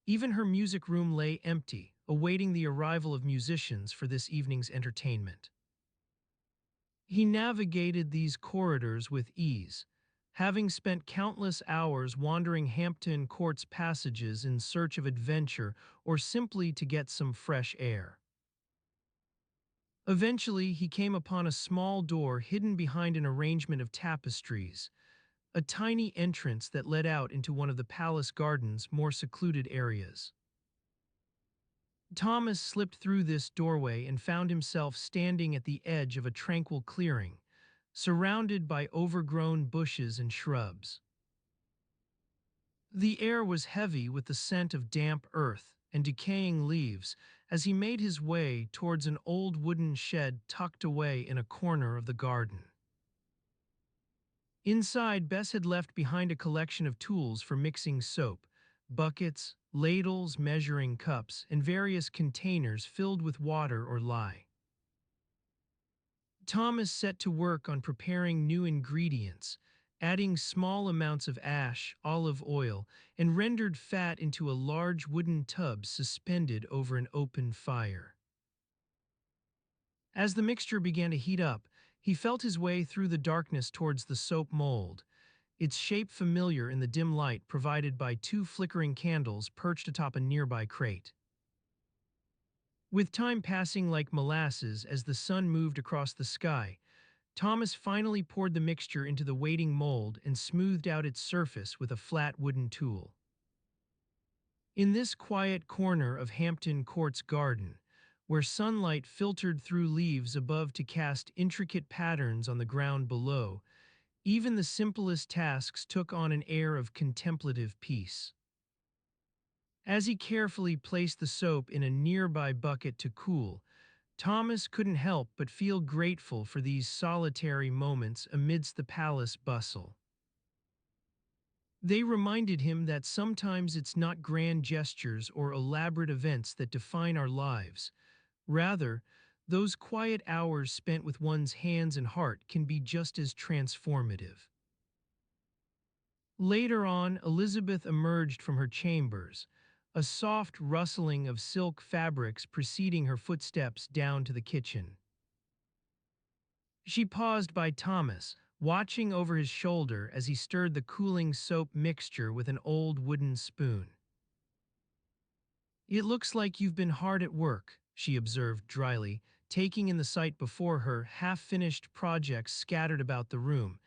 Even her music room lay empty, awaiting the arrival of musicians for this evening's entertainment. He navigated these corridors with ease, having spent countless hours wandering Hampton Court's passages in search of adventure or simply to get some fresh air. Eventually, he came upon a small door hidden behind an arrangement of tapestries, a tiny entrance that led out into one of the palace garden's more secluded areas. Thomas slipped through this doorway and found himself standing at the edge of a tranquil clearing, surrounded by overgrown bushes and shrubs. The air was heavy with the scent of damp earth and decaying leaves as he made his way towards an old wooden shed tucked away in a corner of the garden. Inside, Bess had left behind a collection of tools for mixing soap, buckets, ladles, measuring cups, and various containers filled with water or lye. Thomas set to work on preparing new ingredients, adding small amounts of ash, olive oil, and rendered fat into a large wooden tub suspended over an open fire. As the mixture began to heat up, he felt his way through the darkness towards the soap mold, its shape familiar in the dim light provided by two flickering candles perched atop a nearby crate. With time passing like molasses as the sun moved across the sky, Thomas finally poured the mixture into the waiting mold and smoothed out its surface with a flat wooden tool. In this quiet corner of Hampton Court's garden, where sunlight filtered through leaves above to cast intricate patterns on the ground below, even the simplest tasks took on an air of contemplative peace. As he carefully placed the soap in a nearby bucket to cool, Thomas couldn't help but feel grateful for these solitary moments amidst the palace bustle. They reminded him that sometimes it's not grand gestures or elaborate events that define our lives. Rather, those quiet hours spent with one's hands and heart can be just as transformative. Later on, Elizabeth emerged from her chambers, a soft rustling of silk fabrics preceding her footsteps down to the kitchen. She paused by Thomas, watching over his shoulder as he stirred the cooling soap mixture with an old wooden spoon. "It looks like you've been hard at work," she observed dryly, taking in the sight before her half-finished projects scattered about the room,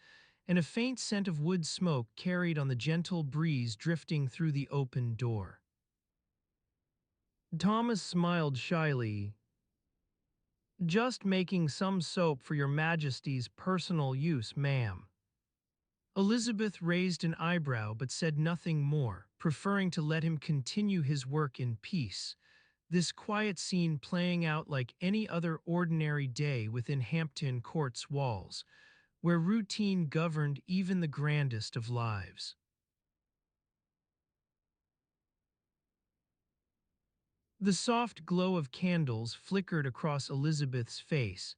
and a faint scent of wood smoke carried on the gentle breeze drifting through the open door. Thomas smiled shyly. "Just making some soap for your Majesty's personal use, ma'am." Elizabeth raised an eyebrow but said nothing more, preferring to let him continue his work in peace, this quiet scene playing out like any other ordinary day within Hampton Court's walls, where routine governed even the grandest of lives. The soft glow of candles flickered across Elizabeth's face,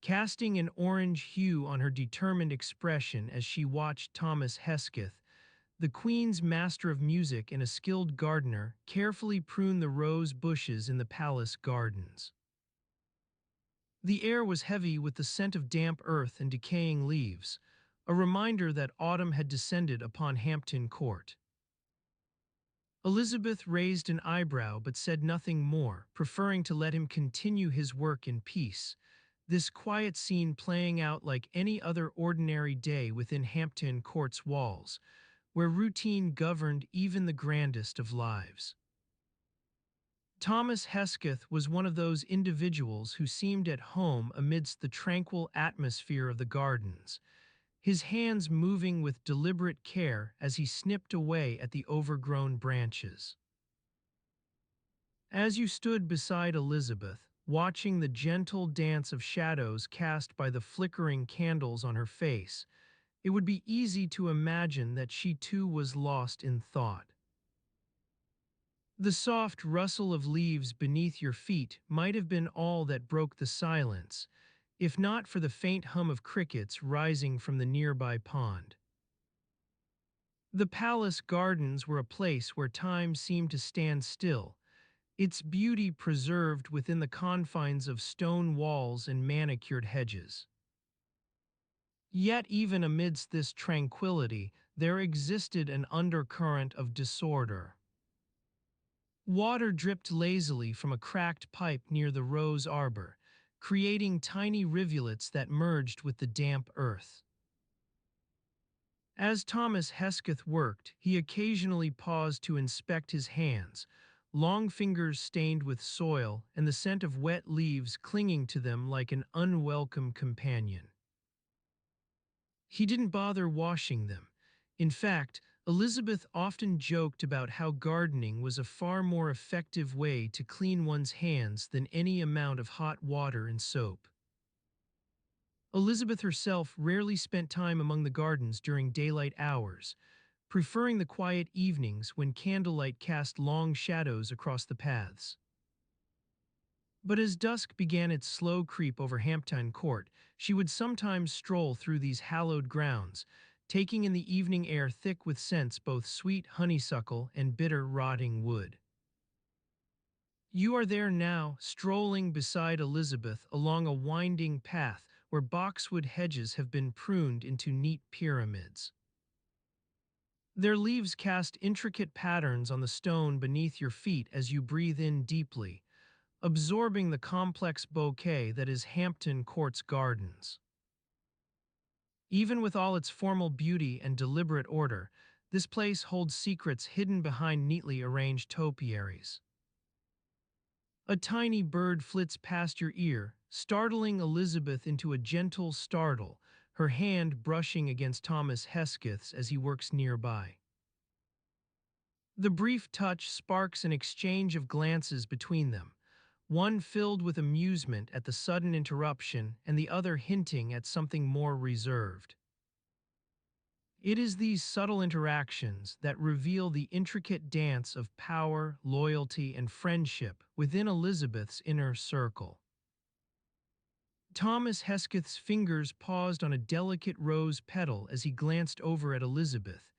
casting an orange hue on her determined expression as she watched Thomas Hesketh, the Queen's master of music and a skilled gardener, carefully prune the rose bushes in the palace gardens. The air was heavy with the scent of damp earth and decaying leaves, a reminder that autumn had descended upon Hampton Court. Elizabeth raised an eyebrow but said nothing more, preferring to let him continue his work in peace, this quiet scene playing out like any other ordinary day within Hampton Court's walls, where routine governed even the grandest of lives. Thomas Hesketh was one of those individuals who seemed at home amidst the tranquil atmosphere of the gardens, his hands moving with deliberate care as he snipped away at the overgrown branches. As you stood beside Elizabeth, watching the gentle dance of shadows cast by the flickering candles on her face, it would be easy to imagine that she too was lost in thought. The soft rustle of leaves beneath your feet might have been all that broke the silence, if not for the faint hum of crickets rising from the nearby pond. The palace gardens were a place where time seemed to stand still, its beauty preserved within the confines of stone walls and manicured hedges. Yet even amidst this tranquility, there existed an undercurrent of disorder. Water dripped lazily from a cracked pipe near the rose arbor, creating tiny rivulets that merged with the damp earth. As Thomas Hesketh worked, he occasionally paused to inspect his hands, long fingers stained with soil and the scent of wet leaves clinging to them like an unwelcome companion. He didn't bother washing them. In fact, Elizabeth often joked about how gardening was a far more effective way to clean one's hands than any amount of hot water and soap. Elizabeth herself rarely spent time among the gardens during daylight hours, preferring the quiet evenings when candlelight cast long shadows across the paths. But as dusk began its slow creep over Hampton Court, she would sometimes stroll through these hallowed grounds, taking in the evening air thick with scents both sweet honeysuckle and bitter rotting wood. You are there now, strolling beside Elizabeth along a winding path where boxwood hedges have been pruned into neat pyramids. Their leaves cast intricate patterns on the stone beneath your feet as you breathe in deeply, absorbing the complex bouquet that is Hampton Court's gardens. Even with all its formal beauty and deliberate order, this place holds secrets hidden behind neatly arranged topiaries. A tiny bird flits past your ear, startling Elizabeth into a gentle startle, her hand brushing against Thomas Hesketh's as he works nearby. The brief touch sparks an exchange of glances between them, one filled with amusement at the sudden interruption and the other hinting at something more reserved. It is these subtle interactions that reveal the intricate dance of power, loyalty, and friendship within Elizabeth's inner circle. Thomas Hesketh's fingers paused on a delicate rose petal as he glanced over at Elizabeth,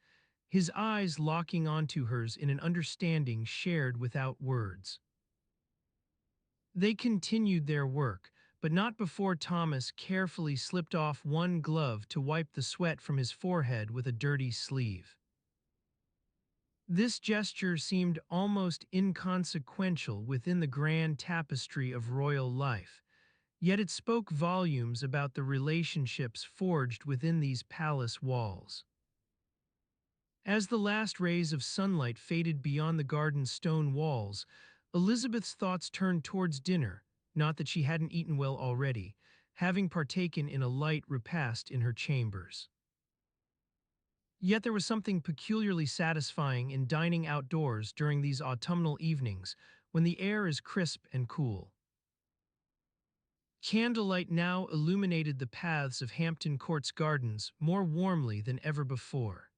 his eyes locking onto hers in an understanding shared without words. They continued their work, but not before Thomas carefully slipped off one glove to wipe the sweat from his forehead with a dirty sleeve. This gesture seemed almost inconsequential within the grand tapestry of royal life, yet it spoke volumes about the relationships forged within these palace walls. As the last rays of sunlight faded beyond the garden's stone walls, Elizabeth's thoughts turned towards dinner, not that she hadn't eaten well already, having partaken in a light repast in her chambers. Yet there was something peculiarly satisfying in dining outdoors during these autumnal evenings when the air is crisp and cool. Candlelight now illuminated the paths of Hampton Court's gardens more warmly than ever before.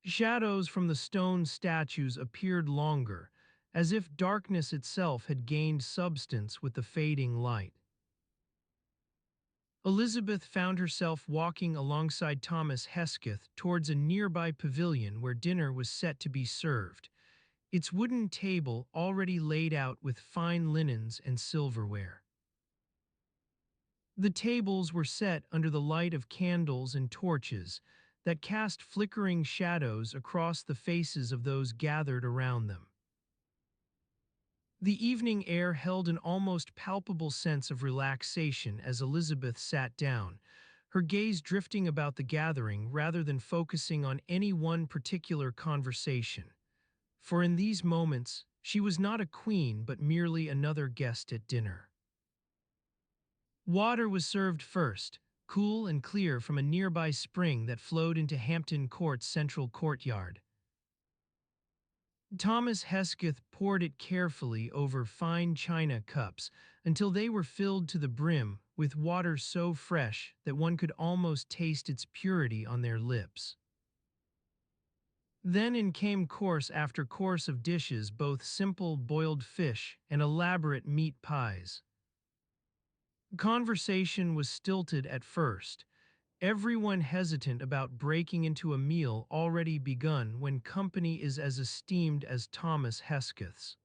Shadows from the stone statues appeared longer, as if darkness itself had gained substance with the fading light. Elizabeth found herself walking alongside Thomas Hesketh towards a nearby pavilion where dinner was set to be served, its wooden table already laid out with fine linens and silverware. The tables were set under the light of candles and torches that cast flickering shadows across the faces of those gathered around them. The evening air held an almost palpable sense of relaxation as Elizabeth sat down, her gaze drifting about the gathering rather than focusing on any one particular conversation. For in these moments, she was not a queen but merely another guest at dinner. Water was served first, cool and clear from a nearby spring that flowed into Hampton Court's central courtyard. Thomas Hesketh poured it carefully over fine china cups until they were filled to the brim with water so fresh that one could almost taste its purity on their lips. Then in came course after course of dishes, both simple boiled fish and elaborate meat pies. Conversation was stilted at first, everyone hesitant about breaking into a meal already begun when company is as esteemed as Thomas Hesketh's.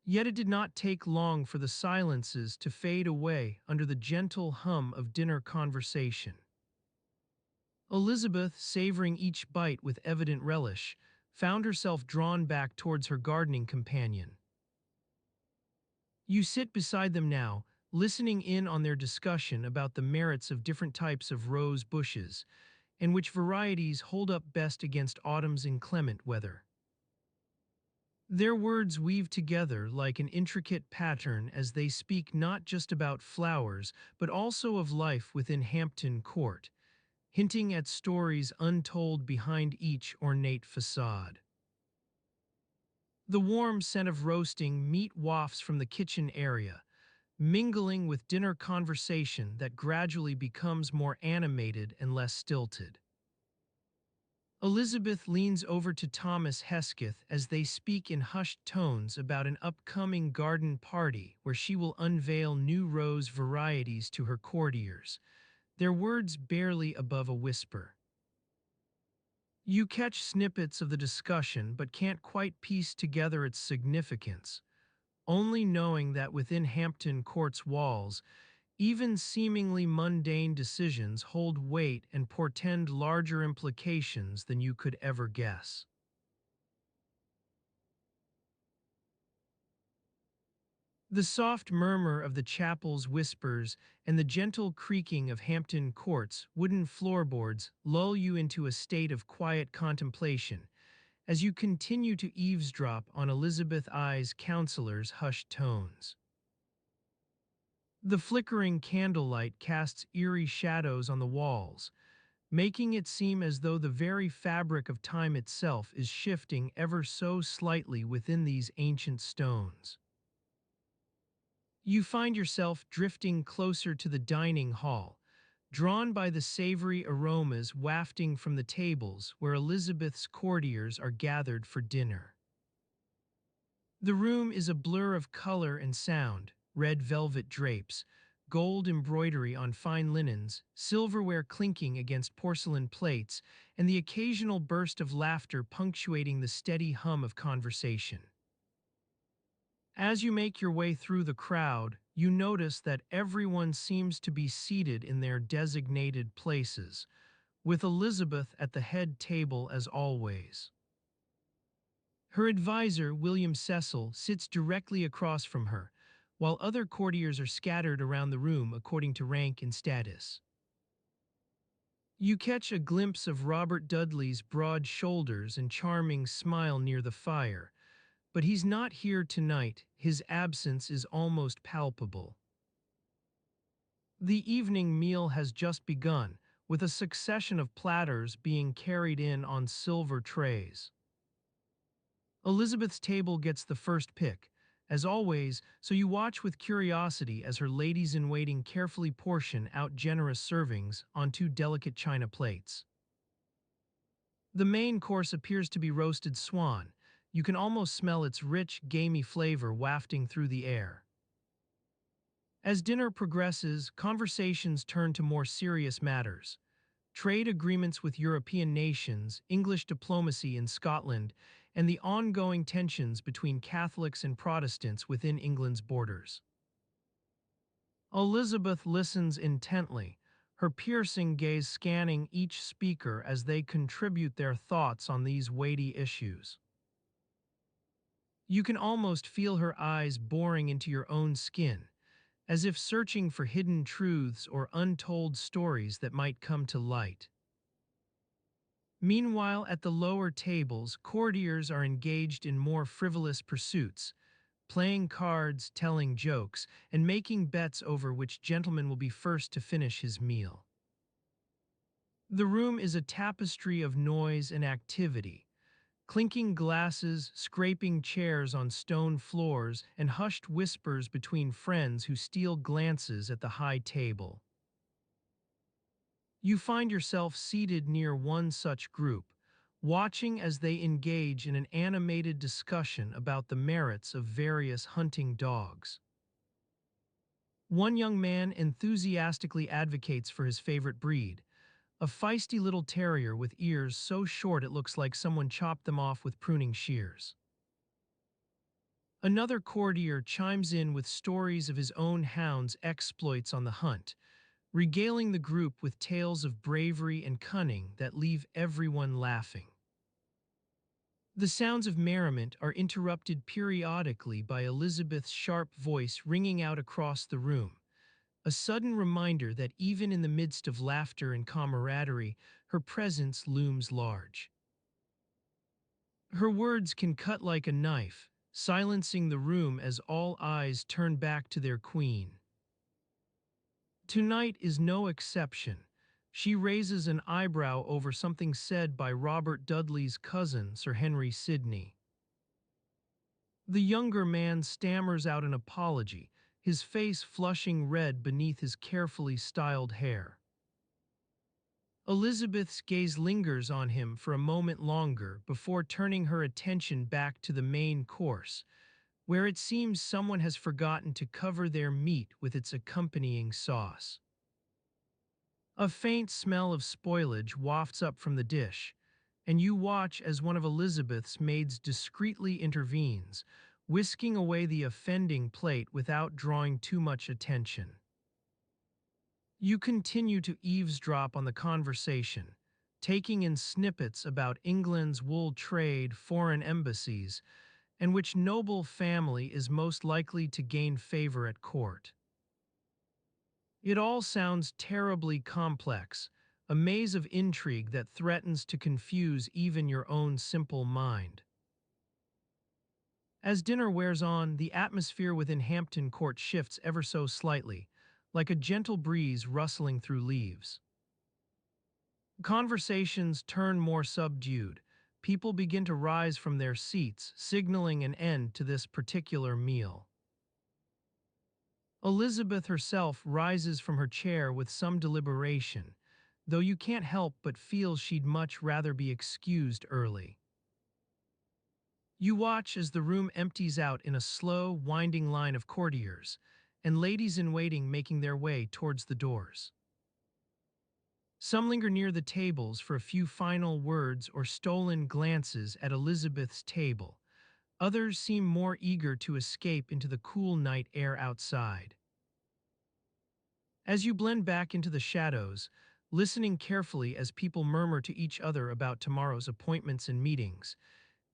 Yet it did not take long for the silences to fade away under the gentle hum of dinner conversation. Elizabeth, savoring each bite with evident relish, found herself drawn back towards her gardening companion. You sit beside them now, listening in on their discussion about the merits of different types of rose bushes, and which varieties hold up best against autumn's inclement weather. Their words weave together like an intricate pattern as they speak not just about flowers, but also of life within Hampton Court, hinting at stories untold behind each ornate facade. The warm scent of roasting meat wafts from the kitchen area, mingling with dinner conversation that gradually becomes more animated and less stilted. Elizabeth leans over to Thomas Hesketh as they speak in hushed tones about an upcoming garden party where she will unveil new rose varieties to her courtiers, their words barely above a whisper. You catch snippets of the discussion but can't quite piece together its significance, only knowing that within Hampton Court's walls, even seemingly mundane decisions hold weight and portend larger implications than you could ever guess. The soft murmur of the chapel's whispers and the gentle creaking of Hampton Court's wooden floorboards lull you into a state of quiet contemplation as you continue to eavesdrop on Elizabeth I's counselor's hushed tones. The flickering candlelight casts eerie shadows on the walls, making it seem as though the very fabric of time itself is shifting ever so slightly within these ancient stones. You find yourself drifting closer to the dining hall, drawn by the savory aromas wafting from the tables where Elizabeth's courtiers are gathered for dinner. The room is a blur of color and sound, red velvet drapes, gold embroidery on fine linens, silverware clinking against porcelain plates, and the occasional burst of laughter punctuating the steady hum of conversation. As you make your way through the crowd, you notice that everyone seems to be seated in their designated places, with Elizabeth at the head table as always. Her advisor, William Cecil, sits directly across from her, while other courtiers are scattered around the room according to rank and status. You catch a glimpse of Robert Dudley's broad shoulders and charming smile near the fire, but he's not here tonight. His absence is almost palpable. The evening meal has just begun, with a succession of platters being carried in on silver trays. Elizabeth's table gets the first pick, as always, so you watch with curiosity as her ladies-in-waiting carefully portion out generous servings on two delicate china plates. The main course appears to be roasted swan. You can almost smell its rich, gamey flavor wafting through the air. As dinner progresses, conversations turn to more serious matters. Trade agreements with European nations, English diplomacy in Scotland, and the ongoing tensions between Catholics and Protestants within England's borders. Elizabeth listens intently, her piercing gaze scanning each speaker as they contribute their thoughts on these weighty issues. You can almost feel her eyes boring into your own skin, as if searching for hidden truths or untold stories that might come to light. Meanwhile, at the lower tables, courtiers are engaged in more frivolous pursuits, playing cards, telling jokes, and making bets over which gentleman will be first to finish his meal. The room is a tapestry of noise and activity, clinking glasses, scraping chairs on stone floors, and hushed whispers between friends who steal glances at the high table. You find yourself seated near one such group, watching as they engage in an animated discussion about the merits of various hunting dogs. One young man enthusiastically advocates for his favorite breed, a feisty little terrier with ears so short it looks like someone chopped them off with pruning shears. Another courtier chimes in with stories of his own hound's exploits on the hunt, regaling the group with tales of bravery and cunning that leave everyone laughing. The sounds of merriment are interrupted periodically by Elizabeth's sharp voice ringing out across the room, a sudden reminder that even in the midst of laughter and camaraderie, her presence looms large. Her words can cut like a knife, silencing the room as all eyes turn back to their queen. Tonight is no exception. She raises an eyebrow over something said by Robert Dudley's cousin, Sir Henry Sidney. The younger man stammers out an apology, his face flushing red beneath his carefully styled hair. Elizabeth's gaze lingers on him for a moment longer before turning her attention back to the main course, where it seems someone has forgotten to cover their meat with its accompanying sauce. A faint smell of spoilage wafts up from the dish, and you watch as one of Elizabeth's maids discreetly intervenes, whisking away the offending plate without drawing too much attention. You continue to eavesdrop on the conversation, taking in snippets about England's wool trade, foreign embassies, and which noble family is most likely to gain favor at court. It all sounds terribly complex, a maze of intrigue that threatens to confuse even your own simple mind. As dinner wears on, the atmosphere within Hampton Court shifts ever so slightly, like a gentle breeze rustling through leaves. Conversations turn more subdued. People begin to rise from their seats, signaling an end to this particular meal. Elizabeth herself rises from her chair with some deliberation, though you can't help but feel she'd much rather be excused early. You watch as the room empties out in a slow, winding line of courtiers, and ladies-in-waiting making their way towards the doors. Some linger near the tables for a few final words or stolen glances at Elizabeth's table. Others seem more eager to escape into the cool night air outside. As you blend back into the shadows, listening carefully as people murmur to each other about tomorrow's appointments and meetings,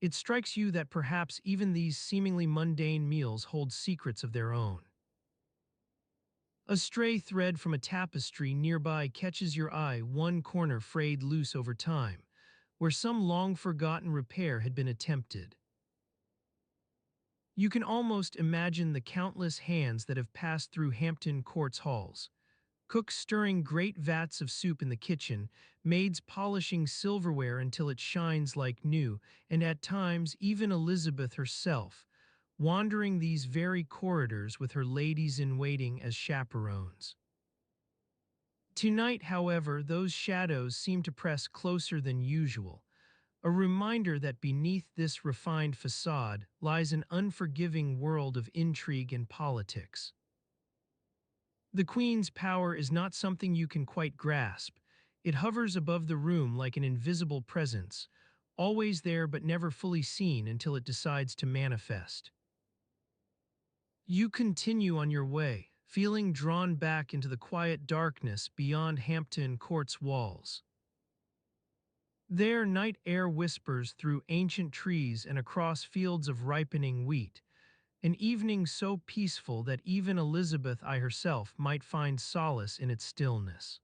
it strikes you that perhaps even these seemingly mundane meals hold secrets of their own. A stray thread from a tapestry nearby catches your eye, one corner frayed loose over time, where some long-forgotten repair had been attempted. You can almost imagine the countless hands that have passed through Hampton Court's halls. Cooks stirring great vats of soup in the kitchen, maids polishing silverware until it shines like new, and at times even Elizabeth herself, wandering these very corridors with her ladies-in-waiting as chaperones. Tonight, however, those shadows seem to press closer than usual, a reminder that beneath this refined facade lies an unforgiving world of intrigue and politics. The Queen's power is not something you can quite grasp. It hovers above the room like an invisible presence, always there but never fully seen until it decides to manifest. You continue on your way, feeling drawn back into the quiet darkness beyond Hampton Court's walls. There, night air whispers through ancient trees and across fields of ripening wheat, An evening so peaceful that even Elizabeth I herself might find solace in its stillness.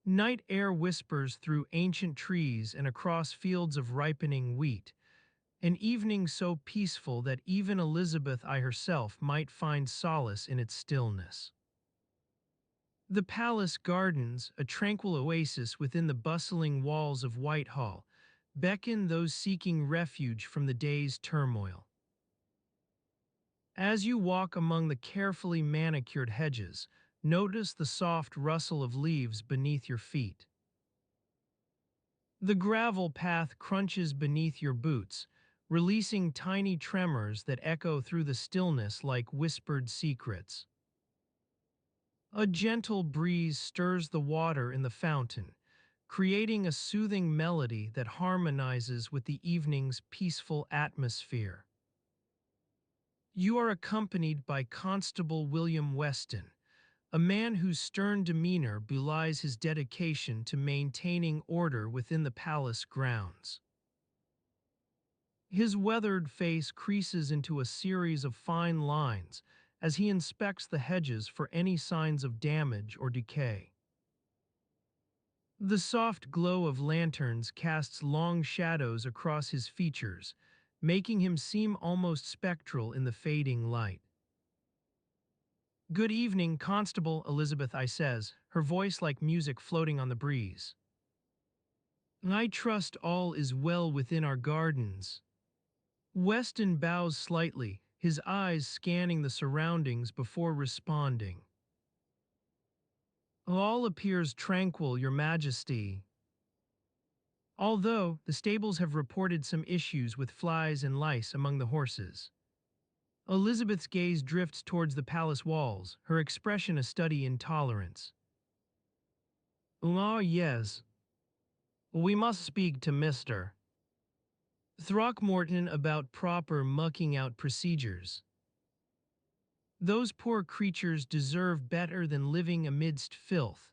Night air whispers through ancient trees and across fields of ripening wheat, an evening so peaceful that even Elizabeth I herself might find solace in its stillness. The palace gardens, a tranquil oasis within the bustling walls of Whitehall, beckon those seeking refuge from the day's turmoil. As you walk among the carefully manicured hedges, notice the soft rustle of leaves beneath your feet. The gravel path crunches beneath your boots, releasing tiny tremors that echo through the stillness like whispered secrets. A gentle breeze stirs the water in the fountain, creating a soothing melody that harmonizes with the evening's peaceful atmosphere. You are accompanied by Constable William Weston, a man whose stern demeanor belies his dedication to maintaining order within the palace grounds. His weathered face creases into a series of fine lines as he inspects the hedges for any signs of damage or decay. The soft glow of lanterns casts long shadows across his features, making him seem almost spectral in the fading light. "Good evening, Constable," Elizabeth I says, her voice like music floating on the breeze. "I trust all is well within our gardens." Weston bows slightly, his eyes scanning the surroundings before responding. "All appears tranquil, Your Majesty. Although the stables have reported some issues with flies and lice among the horses." Elizabeth's gaze drifts towards the palace walls, her expression a study in tolerance. "Ah, yes. We must speak to Mr. Throckmorton about proper mucking out procedures. Those poor creatures deserve better than living amidst filth."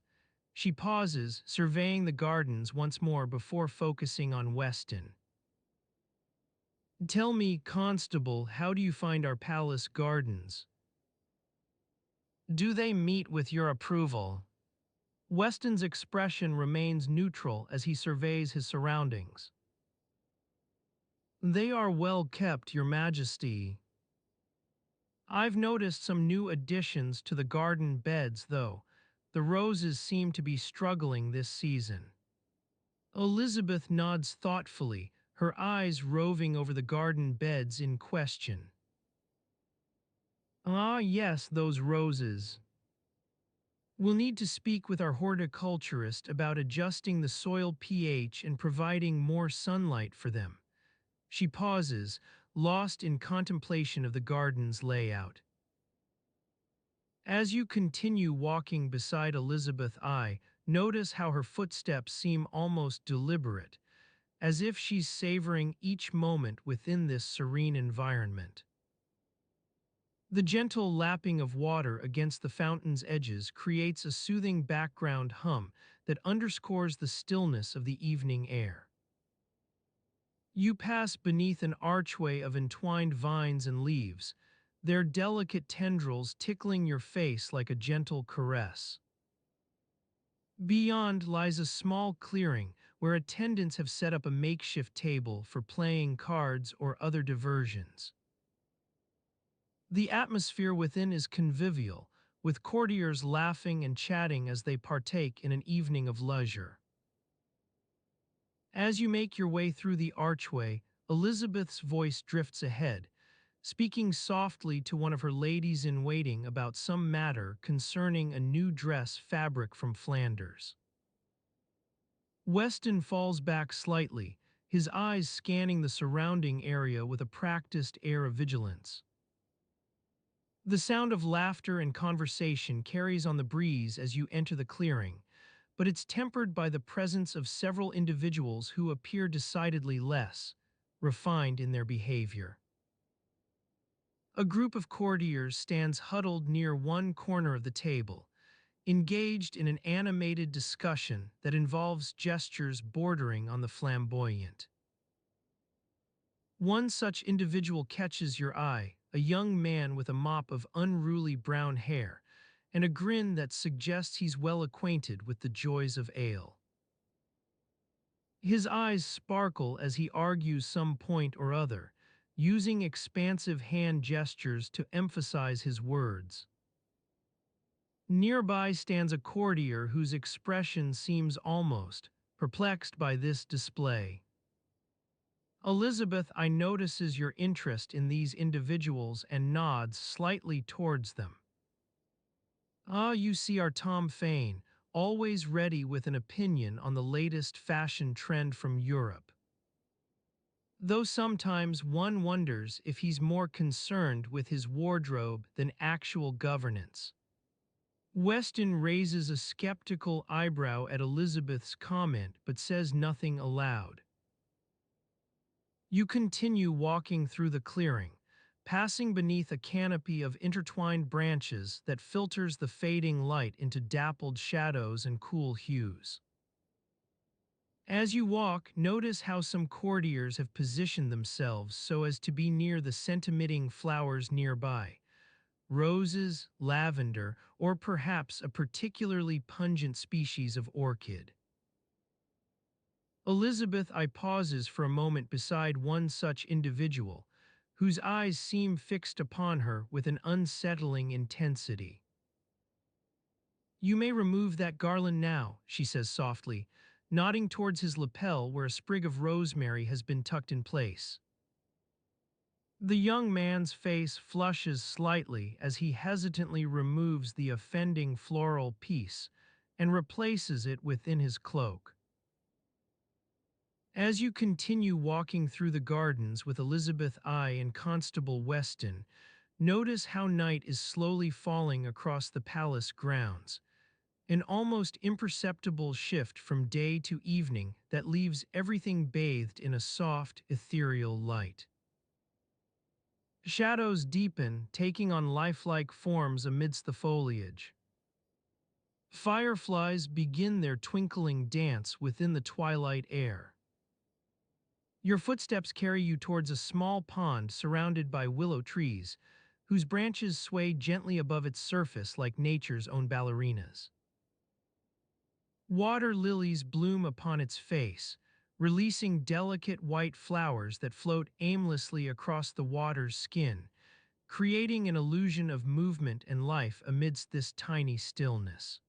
She pauses, surveying the gardens once more before focusing on Weston. "Tell me, Constable, how do you find our palace gardens? Do they meet with your approval?" Weston's expression remains neutral as he surveys his surroundings. "They are well kept, Your Majesty. I've noticed some new additions to the garden beds, though. The roses seem to be struggling this season." Elizabeth nods thoughtfully, her eyes roving over the garden beds in question. "Ah, yes, those roses. We'll need to speak with our horticulturist about adjusting the soil pH and providing more sunlight for them." She pauses, lost in contemplation of the garden's layout. As you continue walking beside Elizabeth I, notice how her footsteps seem almost deliberate, as if she's savoring each moment within this serene environment. The gentle lapping of water against the fountain's edges creates a soothing background hum that underscores the stillness of the evening air. You pass beneath an archway of entwined vines and leaves, their delicate tendrils tickling your face like a gentle caress. Beyond lies a small clearing where attendants have set up a makeshift table for playing cards or other diversions. The atmosphere within is convivial, with courtiers laughing and chatting as they partake in an evening of leisure. As you make your way through the archway, Elizabeth's voice drifts ahead, speaking softly to one of her ladies-in-waiting about some matter concerning a new dress fabric from Flanders. Weston falls back slightly, his eyes scanning the surrounding area with a practiced air of vigilance. The sound of laughter and conversation carries on the breeze as you enter the clearing, but it's tempered by the presence of several individuals who appear decidedly less refined in their behavior. A group of courtiers stands huddled near one corner of the table, engaged in an animated discussion that involves gestures bordering on the flamboyant. One such individual catches your eye, a young man with a mop of unruly brown hair and a grin that suggests he's well acquainted with the joys of ale. His eyes sparkle as he argues some point or other, using expansive hand gestures to emphasize his words. Nearby stands a courtier whose expression seems almost perplexed by this display. Elizabeth, I notices your interest in these individuals and nods slightly towards them. Ah, you see our Tom Fane, always ready with an opinion on the latest fashion trend from Europe. Though sometimes one wonders if he's more concerned with his wardrobe than actual governance. Weston raises a skeptical eyebrow at Elizabeth's comment but says nothing aloud. You continue walking through the clearing, passing beneath a canopy of intertwined branches that filters the fading light into dappled shadows and cool hues. As you walk, notice how some courtiers have positioned themselves so as to be near the scent-emitting flowers nearby. Roses, lavender, or perhaps a particularly pungent species of orchid. Elizabeth I pauses for a moment beside one such individual, whose eyes seem fixed upon her with an unsettling intensity. You may remove that garland now, she says softly, nodding towards his lapel where a sprig of rosemary has been tucked in place. The young man's face flushes slightly as he hesitantly removes the offending floral piece and replaces it within his cloak. As you continue walking through the gardens with Elizabeth I and Constable Weston, notice how night is slowly falling across the palace grounds, an almost imperceptible shift from day to evening that leaves everything bathed in a soft, ethereal light. Shadows deepen, taking on lifelike forms amidst the foliage. Fireflies begin their twinkling dance within the twilight air. Your footsteps carry you towards a small pond surrounded by willow trees, whose branches sway gently above its surface like nature's own ballerinas. Water lilies bloom upon its face, releasing delicate white flowers that float aimlessly across the water's skin, creating an illusion of movement and life amidst this tiny stillness.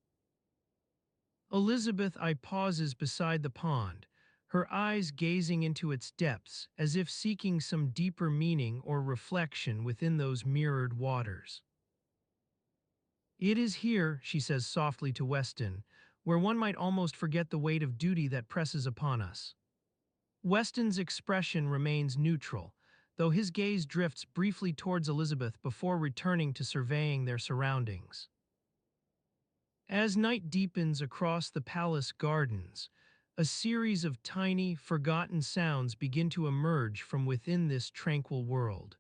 Elizabeth I pauses beside the pond, her eyes gazing into its depths as if seeking some deeper meaning or reflection within those mirrored waters. It is here, she says softly to Weston, where one might almost forget the weight of duty that presses upon us. Weston's expression remains neutral, though his gaze drifts briefly towards Elizabeth before returning to surveying their surroundings. As night deepens across the palace gardens, a series of tiny, forgotten sounds begin to emerge from within this tranquil world.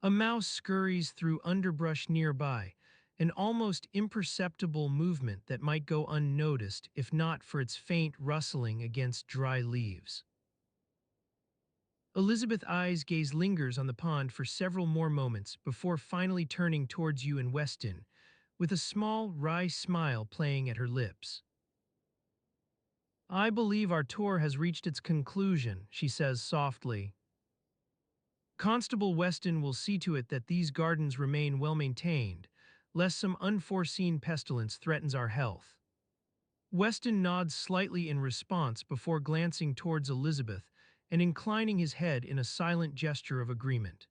A mouse scurries through underbrush nearby, an almost imperceptible movement that might go unnoticed if not for its faint rustling against dry leaves. Elizabeth's eyes gaze lingers on the pond for several more moments before finally turning towards you and Weston, with a small, wry smile playing at her lips. I believe our tour has reached its conclusion, she says softly. Constable Weston will see to it that these gardens remain well maintained, lest some unforeseen pestilence threatens our health. Weston nods slightly in response before glancing towards Elizabeth and inclining his head in a silent gesture of agreement.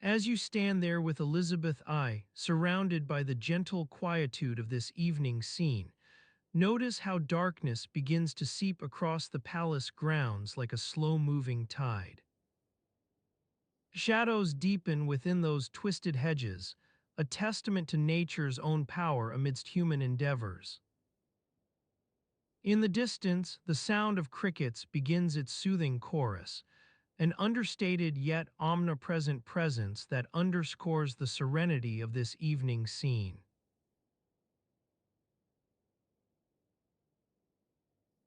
As you stand there with Elizabeth I, surrounded by the gentle quietude of this evening scene, notice how darkness begins to seep across the palace grounds like a slow-moving tide. Shadows deepen within those twisted hedges, a testament to nature's own power amidst human endeavors. In the distance, the sound of crickets begins its soothing chorus, an understated yet omnipresent presence that underscores the serenity of this evening scene.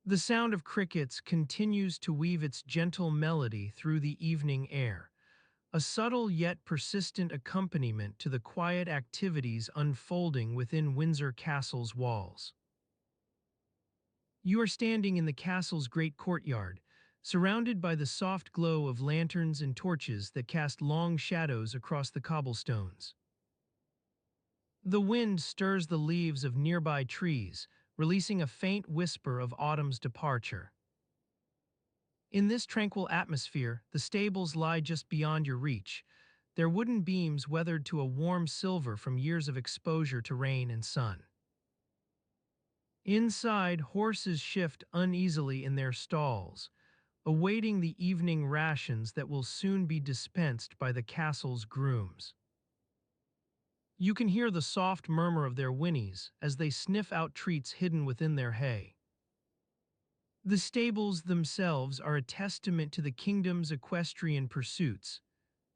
The sound of crickets continues to weave its gentle melody through the evening air, a subtle yet persistent accompaniment to the quiet activities unfolding within Windsor Castle's walls. You are standing in the castle's great courtyard, surrounded by the soft glow of lanterns and torches that cast long shadows across the cobblestones. The wind stirs the leaves of nearby trees, releasing a faint whisper of autumn's departure. In this tranquil atmosphere, the stables lie just beyond your reach, their wooden beams weathered to a warm silver from years of exposure to rain and sun. Inside, horses shift uneasily in their stalls, awaiting the evening rations that will soon be dispensed by the castle's grooms. You can hear the soft murmur of their whinnies as they sniff out treats hidden within their hay. The stables themselves are a testament to the kingdom's equestrian pursuits,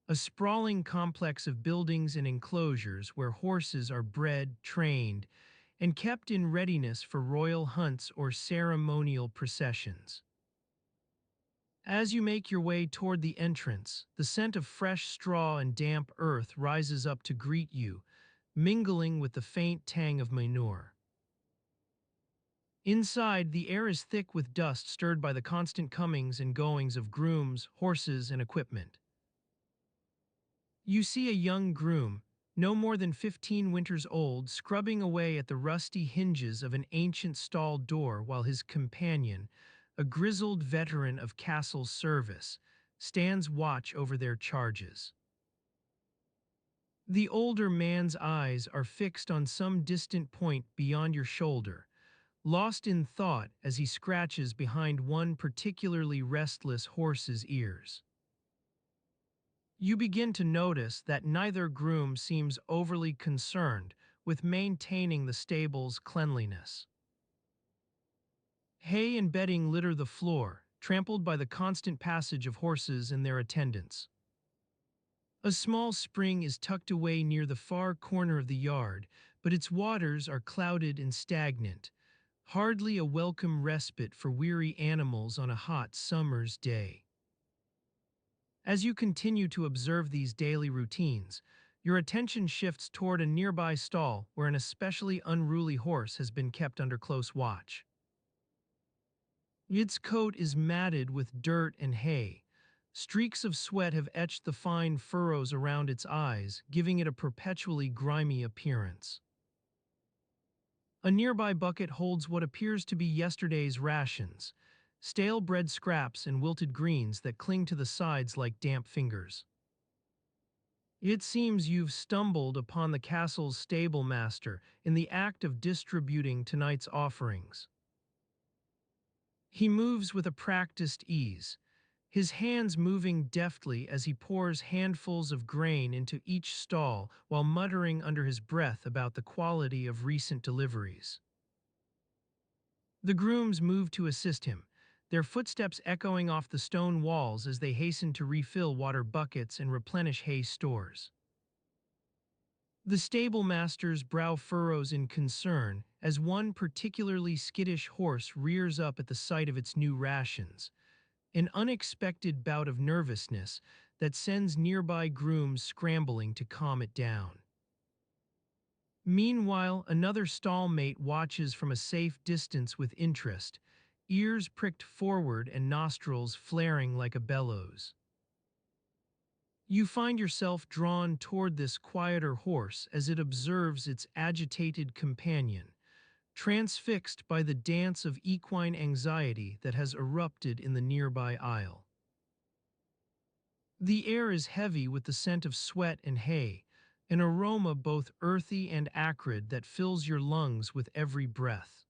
a sprawling complex of buildings and enclosures where horses are bred, trained, and kept in readiness for royal hunts or ceremonial processions. As you make your way toward the entrance, the scent of fresh straw and damp earth rises up to greet you, mingling with the faint tang of manure. Inside, the air is thick with dust stirred by the constant comings and goings of grooms, horses, and equipment. You see a young groom, no more than 15 winters old, scrubbing away at the rusty hinges of an ancient stall door while his companion, a grizzled veteran of castle service, stands watch over their charges. The older man's eyes are fixed on some distant point beyond your shoulder, lost in thought as he scratches behind one particularly restless horse's ears. You begin to notice that neither groom seems overly concerned with maintaining the stable's cleanliness. Hay and bedding litter the floor, trampled by the constant passage of horses and their attendants. A small spring is tucked away near the far corner of the yard, but its waters are clouded and stagnant, hardly a welcome respite for weary animals on a hot summer's day. As you continue to observe these daily routines, your attention shifts toward a nearby stall where an especially unruly horse has been kept under close watch. Its coat is matted with dirt and hay. Streaks of sweat have etched the fine furrows around its eyes, giving it a perpetually grimy appearance. A nearby bucket holds what appears to be yesterday's rations, stale bread scraps and wilted greens that cling to the sides like damp fingers. It seems you've stumbled upon the castle's stable master in the act of distributing tonight's offerings. He moves with a practiced ease, his hands moving deftly as he pours handfuls of grain into each stall while muttering under his breath about the quality of recent deliveries. The grooms move to assist him, their footsteps echoing off the stone walls as they hasten to refill water buckets and replenish hay stores. The stable master's brow furrows in concern as one particularly skittish horse rears up at the sight of its new rations, an unexpected bout of nervousness that sends nearby grooms scrambling to calm it down. Meanwhile, another stallmate watches from a safe distance with interest, ears pricked forward and nostrils flaring like a bellows. You find yourself drawn toward this quieter horse as it observes its agitated companion, transfixed by the dance of equine anxiety that has erupted in the nearby aisle. The air is heavy with the scent of sweat and hay, an aroma both earthy and acrid that fills your lungs with every breath.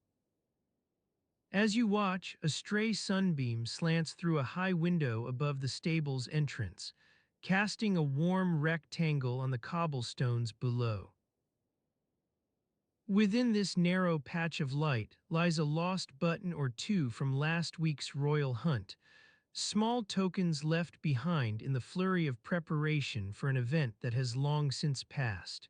As you watch, a stray sunbeam slants through a high window above the stable's entrance, casting a warm rectangle on the cobblestones below. Within this narrow patch of light lies a lost button or two from last week's royal hunt, small tokens left behind in the flurry of preparation for an event that has long since passed.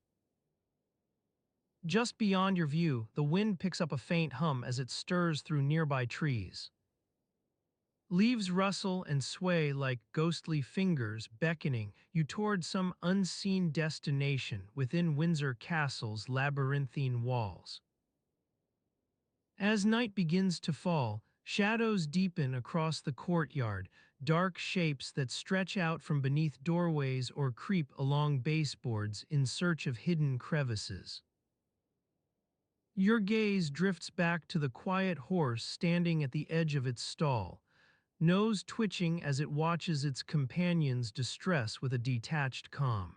Just beyond your view, the wind picks up a faint hum as it stirs through nearby trees. Leaves rustle and sway like ghostly fingers beckoning you toward some unseen destination within Windsor Castle's labyrinthine walls. As night begins to fall, shadows deepen across the courtyard, dark shapes that stretch out from beneath doorways or creep along baseboards in search of hidden crevices. Your gaze drifts back to the quiet horse standing at the edge of its stall, nose twitching as it watches its companion's distress with a detached calm.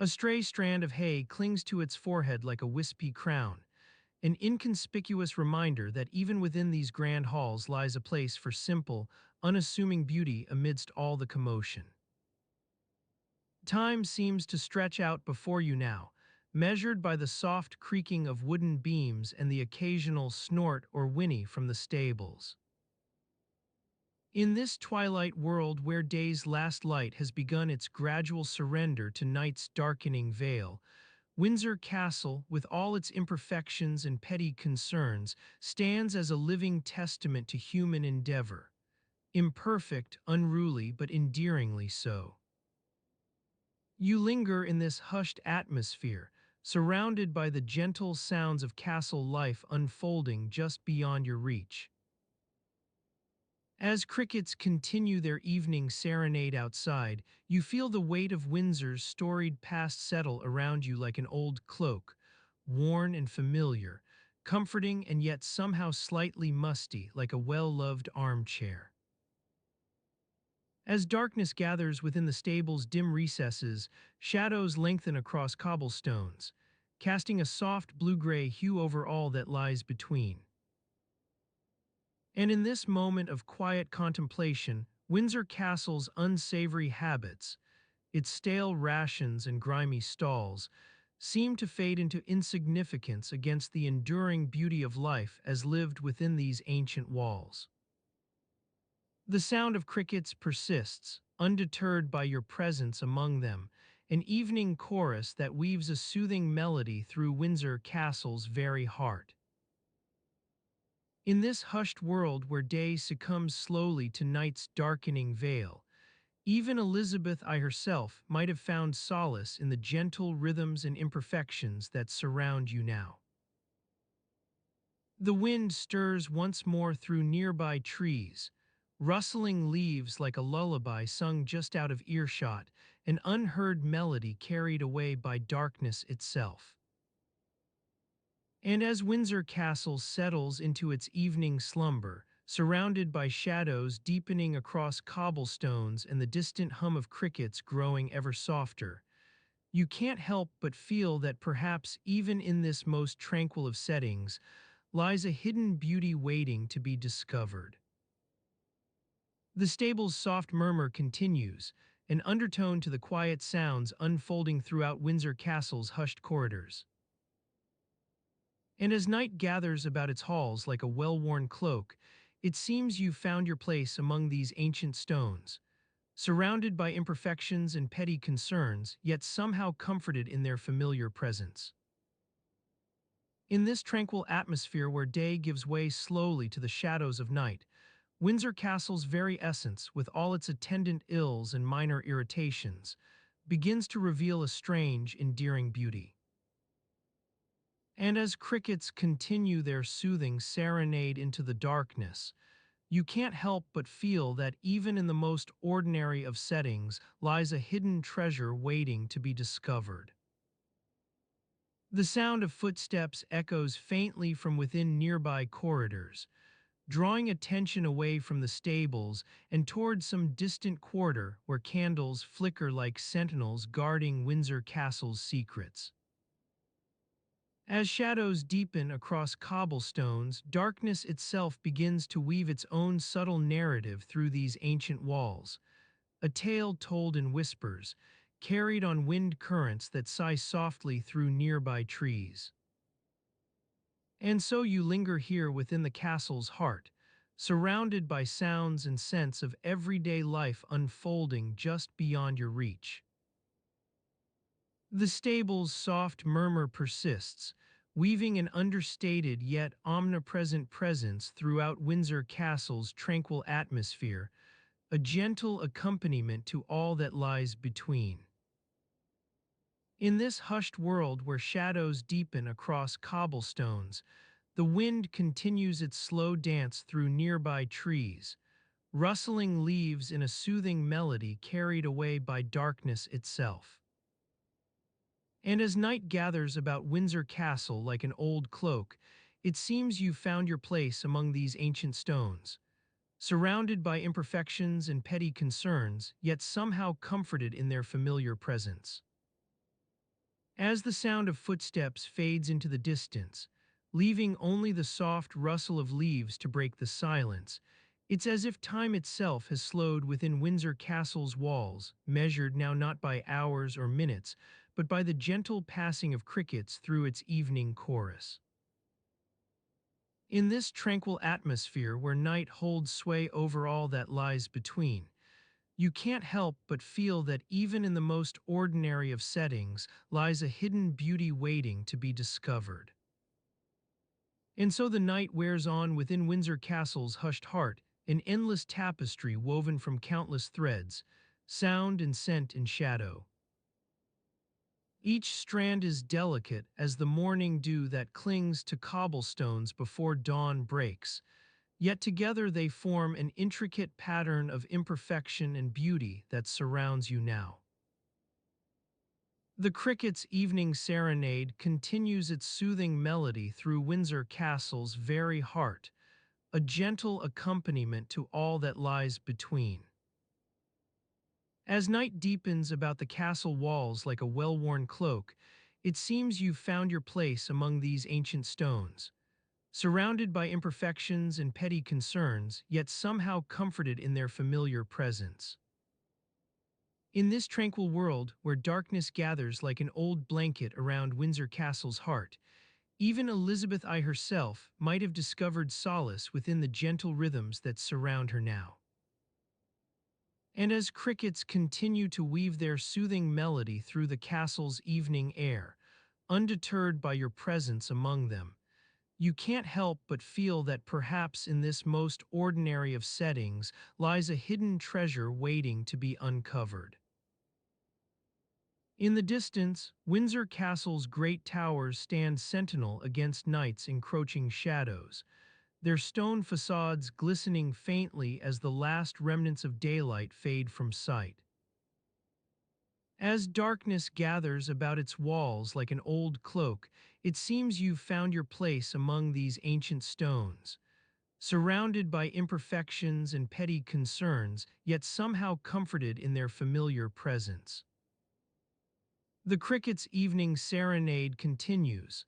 A stray strand of hay clings to its forehead like a wispy crown, an inconspicuous reminder that even within these grand halls lies a place for simple, unassuming beauty amidst all the commotion. Time seems to stretch out before you now, measured by the soft creaking of wooden beams and the occasional snort or whinny from the stables. In this twilight world where day's last light has begun its gradual surrender to night's darkening veil, Windsor Castle, with all its imperfections and petty concerns, stands as a living testament to human endeavor. Imperfect, unruly, but endearingly so. You linger in this hushed atmosphere, surrounded by the gentle sounds of castle life unfolding just beyond your reach. As crickets continue their evening serenade outside, you feel the weight of Windsor's storied past settle around you like an old cloak, worn and familiar, comforting and yet somehow slightly musty like a well-loved armchair. As darkness gathers within the stable's dim recesses, shadows lengthen across cobblestones, casting a soft blue-gray hue over all that lies between. And in this moment of quiet contemplation, Windsor Castle's unsavory habits, its stale rations and grimy stalls, seem to fade into insignificance against the enduring beauty of life as lived within these ancient walls. The sound of crickets persists, undeterred by your presence among them, an evening chorus that weaves a soothing melody through Windsor Castle's very heart. In this hushed world where day succumbs slowly to night's darkening veil, even Elizabeth I herself might have found solace in the gentle rhythms and imperfections that surround you now. The wind stirs once more through nearby trees, rustling leaves like a lullaby sung just out of earshot, an unheard melody carried away by darkness itself. And as Windsor Castle settles into its evening slumber, surrounded by shadows deepening across cobblestones and the distant hum of crickets growing ever softer, you can't help but feel that perhaps even in this most tranquil of settings lies a hidden beauty waiting to be discovered. The stable's soft murmur continues, an undertone to the quiet sounds unfolding throughout Windsor Castle's hushed corridors. And as night gathers about its halls like a well-worn cloak, it seems you've found your place among these ancient stones, surrounded by imperfections and petty concerns, yet somehow comforted in their familiar presence. In this tranquil atmosphere where day gives way slowly to the shadows of night, Windsor Castle's very essence, with all its attendant ills and minor irritations, begins to reveal a strange, endearing beauty. And as crickets continue their soothing serenade into the darkness, you can't help but feel that even in the most ordinary of settings lies a hidden treasure waiting to be discovered. The sound of footsteps echoes faintly from within nearby corridors, drawing attention away from the stables and toward some distant quarter where candles flicker like sentinels guarding Windsor Castle's secrets. As shadows deepen across cobblestones, darkness itself begins to weave its own subtle narrative through these ancient walls, a tale told in whispers, carried on wind currents that sigh softly through nearby trees. And so you linger here within the castle's heart, surrounded by sounds and scents of everyday life unfolding just beyond your reach. The stable's soft murmur persists, weaving an understated yet omnipresent presence throughout Windsor Castle's tranquil atmosphere, a gentle accompaniment to all that lies between. In this hushed world where shadows deepen across cobblestones, the wind continues its slow dance through nearby trees, rustling leaves in a soothing melody carried away by darkness itself. And as night gathers about Windsor Castle like an old cloak, it seems you've found your place among these ancient stones, surrounded by imperfections and petty concerns, yet somehow comforted in their familiar presence. As the sound of footsteps fades into the distance, leaving only the soft rustle of leaves to break the silence, it's as if time itself has slowed within Windsor Castle's walls, measured now not by hours or minutes, but by the gentle passing of crickets through its evening chorus. In this tranquil atmosphere where night holds sway over all that lies between, you can't help but feel that even in the most ordinary of settings lies a hidden beauty waiting to be discovered. And so the night wears on within Windsor Castle's hushed heart, an endless tapestry woven from countless threads, sound and scent and shadow. Each strand is delicate as the morning dew that clings to cobblestones before dawn breaks, yet together they form an intricate pattern of imperfection and beauty that surrounds you now. The cricket's evening serenade continues its soothing melody through Windsor Castle's very heart, a gentle accompaniment to all that lies between. As night deepens about the castle walls like a well-worn cloak, it seems you've found your place among these ancient stones, surrounded by imperfections and petty concerns, yet somehow comforted in their familiar presence. In this tranquil world where darkness gathers like an old blanket around Windsor Castle's heart, even Elizabeth I herself might have discovered solace within the gentle rhythms that surround her now. And as crickets continue to weave their soothing melody through the castle's evening air, undeterred by your presence among them, you can't help but feel that perhaps in this most ordinary of settings lies a hidden treasure waiting to be uncovered. In the distance, Windsor Castle's great towers stand sentinel against night's encroaching shadows, their stone facades glistening faintly as the last remnants of daylight fade from sight. As darkness gathers about its walls like an old cloak, it seems you've found your place among these ancient stones, surrounded by imperfections and petty concerns, yet somehow comforted in their familiar presence. The cricket's evening serenade continues,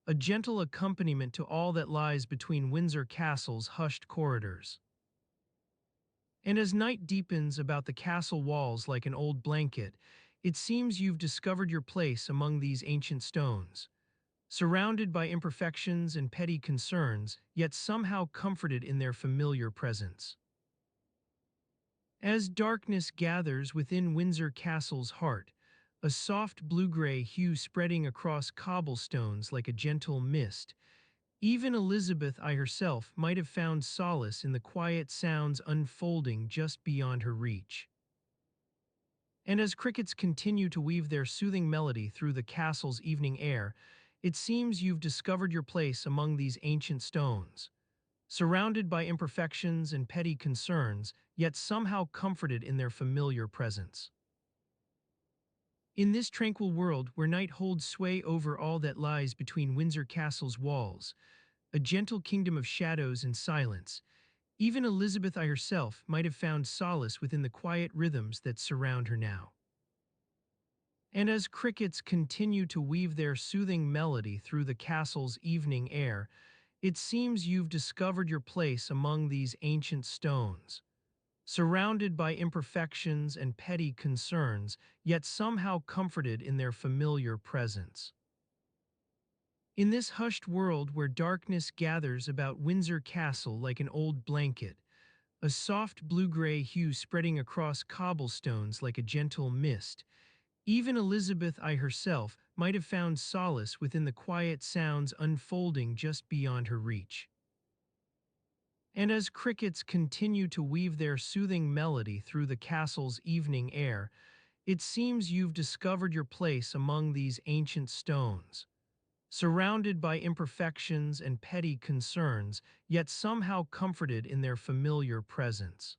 a gentle accompaniment to all that lies between Windsor Castle's hushed corridors. And as night deepens about the castle walls like an old blanket, it seems you've discovered your place among these ancient stones, surrounded by imperfections and petty concerns, yet somehow comforted in their familiar presence. As darkness gathers within Windsor Castle's heart, a soft blue-gray hue spreading across cobblestones like a gentle mist, even Elizabeth I herself might have found solace in the quiet sounds unfolding just beyond her reach. And as crickets continue to weave their soothing melody through the castle's evening air, it seems you've discovered your place among these ancient stones, surrounded by imperfections and petty concerns, yet somehow comforted in their familiar presence. In this tranquil world where night holds sway over all that lies between Windsor Castle's walls, a gentle kingdom of shadows and silence, even Elizabeth I herself might have found solace within the quiet rhythms that surround her now. And as crickets continue to weave their soothing melody through the castle's evening air, it seems you've discovered your place among these ancient stones, surrounded by imperfections and petty concerns, yet somehow comforted in their familiar presence. In this hushed world where darkness gathers about Windsor Castle like an old blanket, a soft blue-gray hue spreading across cobblestones like a gentle mist, Even Elizabeth I herself might have found solace within the quiet sounds unfolding just beyond her reach. And as crickets continue to weave their soothing melody through the castle's evening air, it seems you've discovered your place among these ancient stones, surrounded by imperfections and petty concerns, yet somehow comforted in their familiar presence.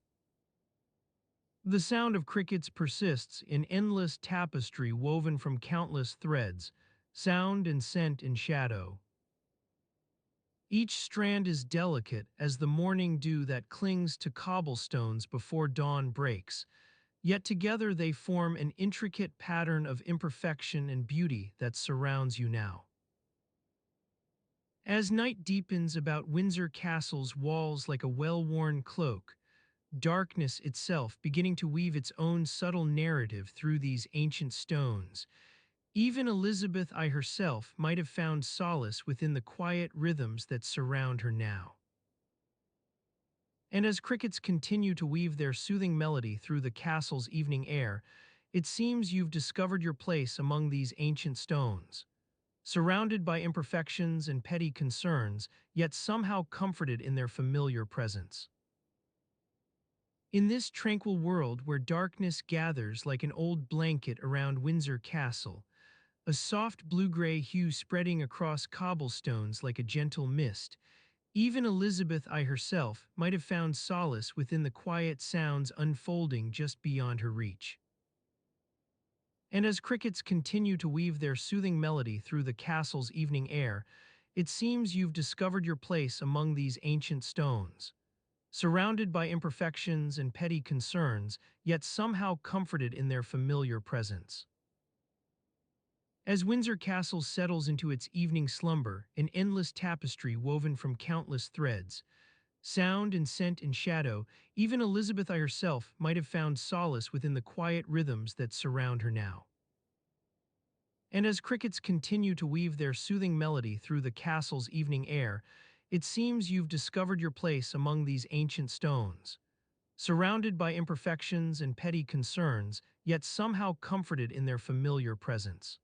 The sound of crickets persists in endless tapestry woven from countless threads, sound and scent and shadow. Each strand is delicate as the morning dew that clings to cobblestones before dawn breaks, yet together they form an intricate pattern of imperfection and beauty that surrounds you now. As night deepens about Windsor Castle's walls like a well-worn cloak, darkness itself beginning to weave its own subtle narrative through these ancient stones, even Elizabeth I herself might have found solace within the quiet rhythms that surround her now. And as crickets continue to weave their soothing melody through the castle's evening air, it seems you've discovered your place among these ancient stones, surrounded by imperfections and petty concerns, yet somehow comforted in their familiar presence. In this tranquil world where darkness gathers like an old blanket around Windsor Castle, a soft blue-gray hue spreading across cobblestones like a gentle mist, even Elizabeth I herself might have found solace within the quiet sounds unfolding just beyond her reach. And as crickets continue to weave their soothing melody through the castle's evening air, it seems you've discovered your place among these ancient stones, surrounded by imperfections and petty concerns, yet somehow comforted in their familiar presence. As Windsor Castle settles into its evening slumber, an endless tapestry woven from countless threads, sound and scent and shadow, even Elizabeth I herself might have found solace within the quiet rhythms that surround her now. And as crickets continue to weave their soothing melody through the castle's evening air, it seems you've discovered your place among these ancient stones, surrounded by imperfections and petty concerns, yet somehow comforted in their familiar presence.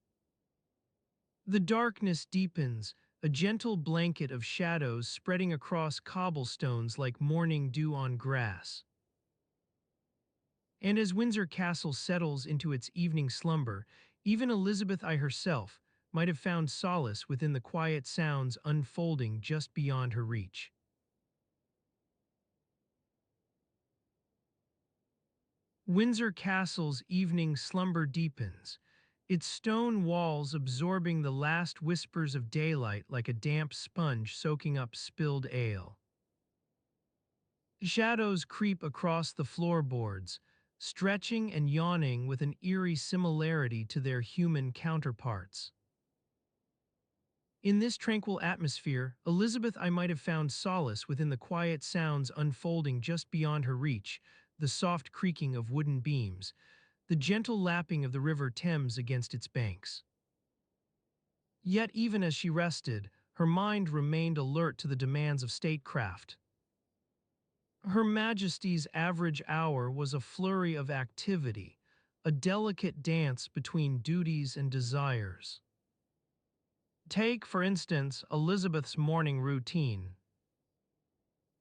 The darkness deepens, a gentle blanket of shadows spreading across cobblestones like morning dew on grass. And as Windsor Castle settles into its evening slumber, even Elizabeth I herself might have found solace within the quiet sounds unfolding just beyond her reach. Windsor Castle's evening slumber deepens, its stone walls absorbing the last whispers of daylight like a damp sponge soaking up spilled ale. Shadows creep across the floorboards, stretching and yawning with an eerie similarity to their human counterparts. In this tranquil atmosphere, Elizabeth I might have found solace within the quiet sounds unfolding just beyond her reach, the soft creaking of wooden beams, the gentle lapping of the River Thames against its banks. Yet even as she rested, her mind remained alert to the demands of statecraft. Her Majesty's average hour was a flurry of activity, a delicate dance between duties and desires. Take, for instance, Elizabeth's morning routine.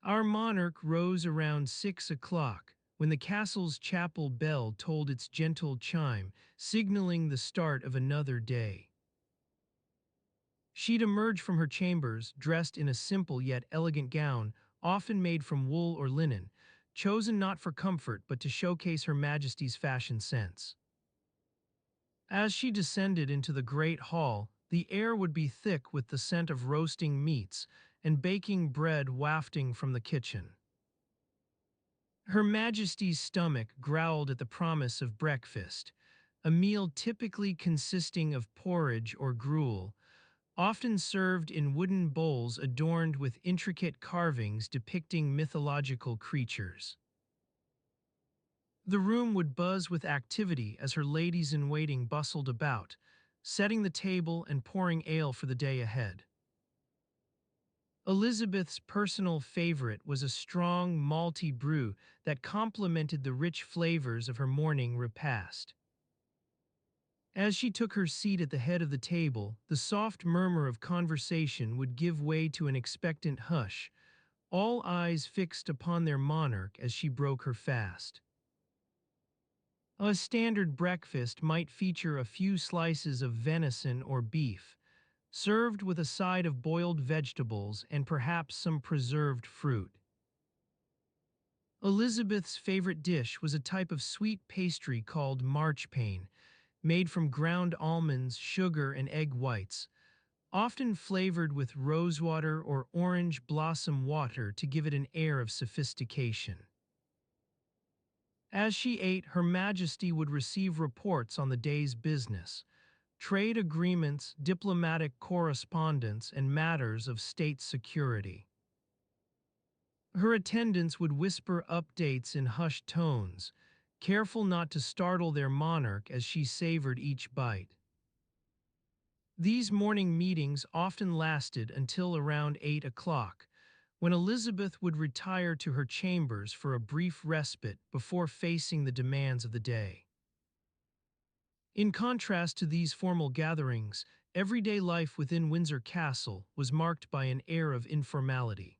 Our monarch rose around 6 o'clock, when the castle's chapel bell tolled its gentle chime, signaling the start of another day. She'd emerge from her chambers dressed in a simple yet elegant gown, often made from wool or linen, chosen not for comfort but to showcase Her Majesty's fashion sense. As she descended into the great hall, the air would be thick with the scent of roasting meats and baking bread wafting from the kitchen. Her Majesty's stomach growled at the promise of breakfast, a meal typically consisting of porridge or gruel, often served in wooden bowls adorned with intricate carvings depicting mythological creatures. The room would buzz with activity as her ladies-in-waiting bustled about, setting the table and pouring ale for the day ahead. Elizabeth's personal favorite was a strong, malty brew that complemented the rich flavors of her morning repast. As she took her seat at the head of the table, the soft murmur of conversation would give way to an expectant hush, all eyes fixed upon their monarch as she broke her fast. A standard breakfast might feature a few slices of venison or beef, served with a side of boiled vegetables and perhaps some preserved fruit. Elizabeth's favorite dish was a type of sweet pastry called marchpane, made from ground almonds, sugar, and egg whites, often flavored with rosewater or orange blossom water to give it an air of sophistication. As she ate, Her Majesty would receive reports on the day's business, trade agreements, diplomatic correspondence, and matters of state security. Her attendants would whisper updates in hushed tones, careful not to startle their monarch as she savored each bite. These morning meetings often lasted until around 8 o'clock, when Elizabeth would retire to her chambers for a brief respite before facing the demands of the day. In contrast to these formal gatherings, everyday life within Windsor Castle was marked by an air of informality.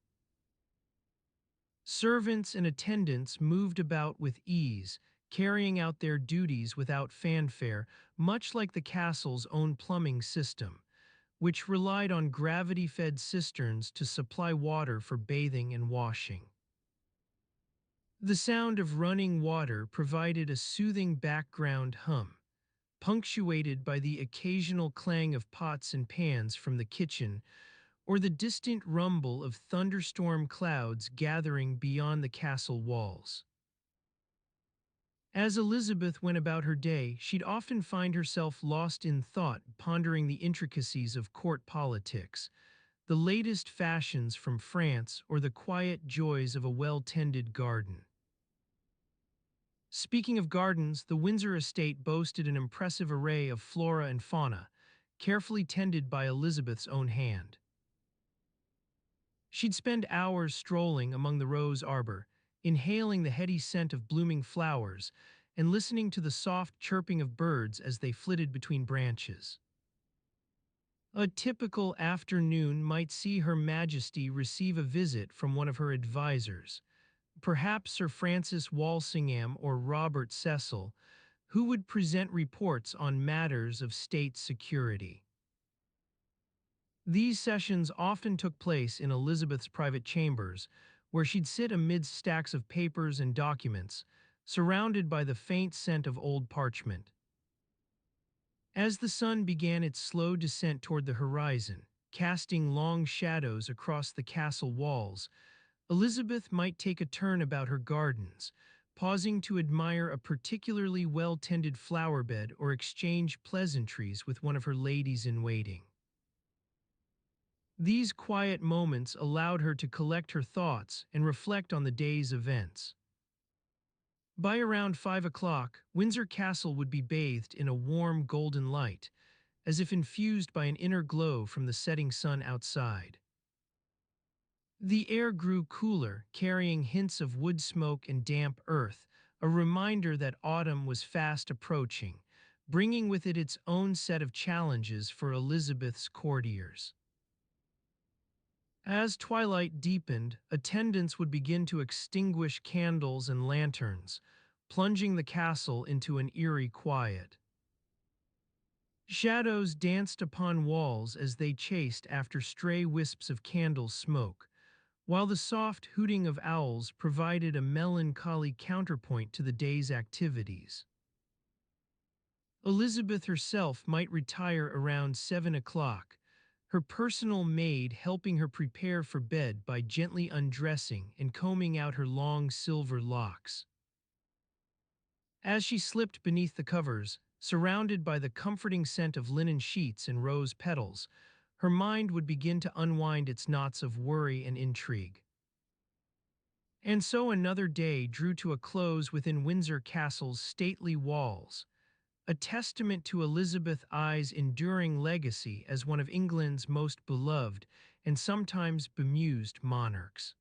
Servants and attendants moved about with ease, carrying out their duties without fanfare, much like the castle's own plumbing system, which relied on gravity-fed cisterns to supply water for bathing and washing. The sound of running water provided a soothing background hum, punctuated by the occasional clang of pots and pans from the kitchen or the distant rumble of thunderstorm clouds gathering beyond the castle walls. As Elizabeth went about her day, she'd often find herself lost in thought, pondering the intricacies of court politics, the latest fashions from France, or the quiet joys of a well-tended garden. Speaking of gardens, the Windsor estate boasted an impressive array of flora and fauna, carefully tended by Elizabeth's own hand. She'd spend hours strolling among the rose arbor, inhaling the heady scent of blooming flowers and listening to the soft chirping of birds as they flitted between branches. A typical afternoon might see Her Majesty receive a visit from one of her advisors, perhaps Sir Francis Walsingham or Robert Cecil, who would present reports on matters of state security. These sessions often took place in Elizabeth's private chambers, where she'd sit amidst stacks of papers and documents, surrounded by the faint scent of old parchment. As the sun began its slow descent toward the horizon, casting long shadows across the castle walls, Elizabeth might take a turn about her gardens, pausing to admire a particularly well-tended flower bed or exchange pleasantries with one of her ladies-in-waiting. These quiet moments allowed her to collect her thoughts and reflect on the day's events. By around 5 o'clock, Windsor Castle would be bathed in a warm golden light, as if infused by an inner glow from the setting sun outside. The air grew cooler, carrying hints of wood smoke and damp earth, a reminder that autumn was fast approaching, bringing with it its own set of challenges for Elizabeth's courtiers. As twilight deepened, attendants would begin to extinguish candles and lanterns, plunging the castle into an eerie quiet. Shadows danced upon walls as they chased after stray wisps of candle smoke, while the soft hooting of owls provided a melancholy counterpoint to the day's activities. Elizabeth herself might retire around 7 o'clock, her personal maid helping her prepare for bed by gently undressing and combing out her long silver locks. As she slipped beneath the covers, surrounded by the comforting scent of linen sheets and rose petals, her mind would begin to unwind its knots of worry and intrigue. And so another day drew to a close within Windsor Castle's stately walls, a testament to Elizabeth I's enduring legacy as one of England's most beloved and sometimes bemused monarchs.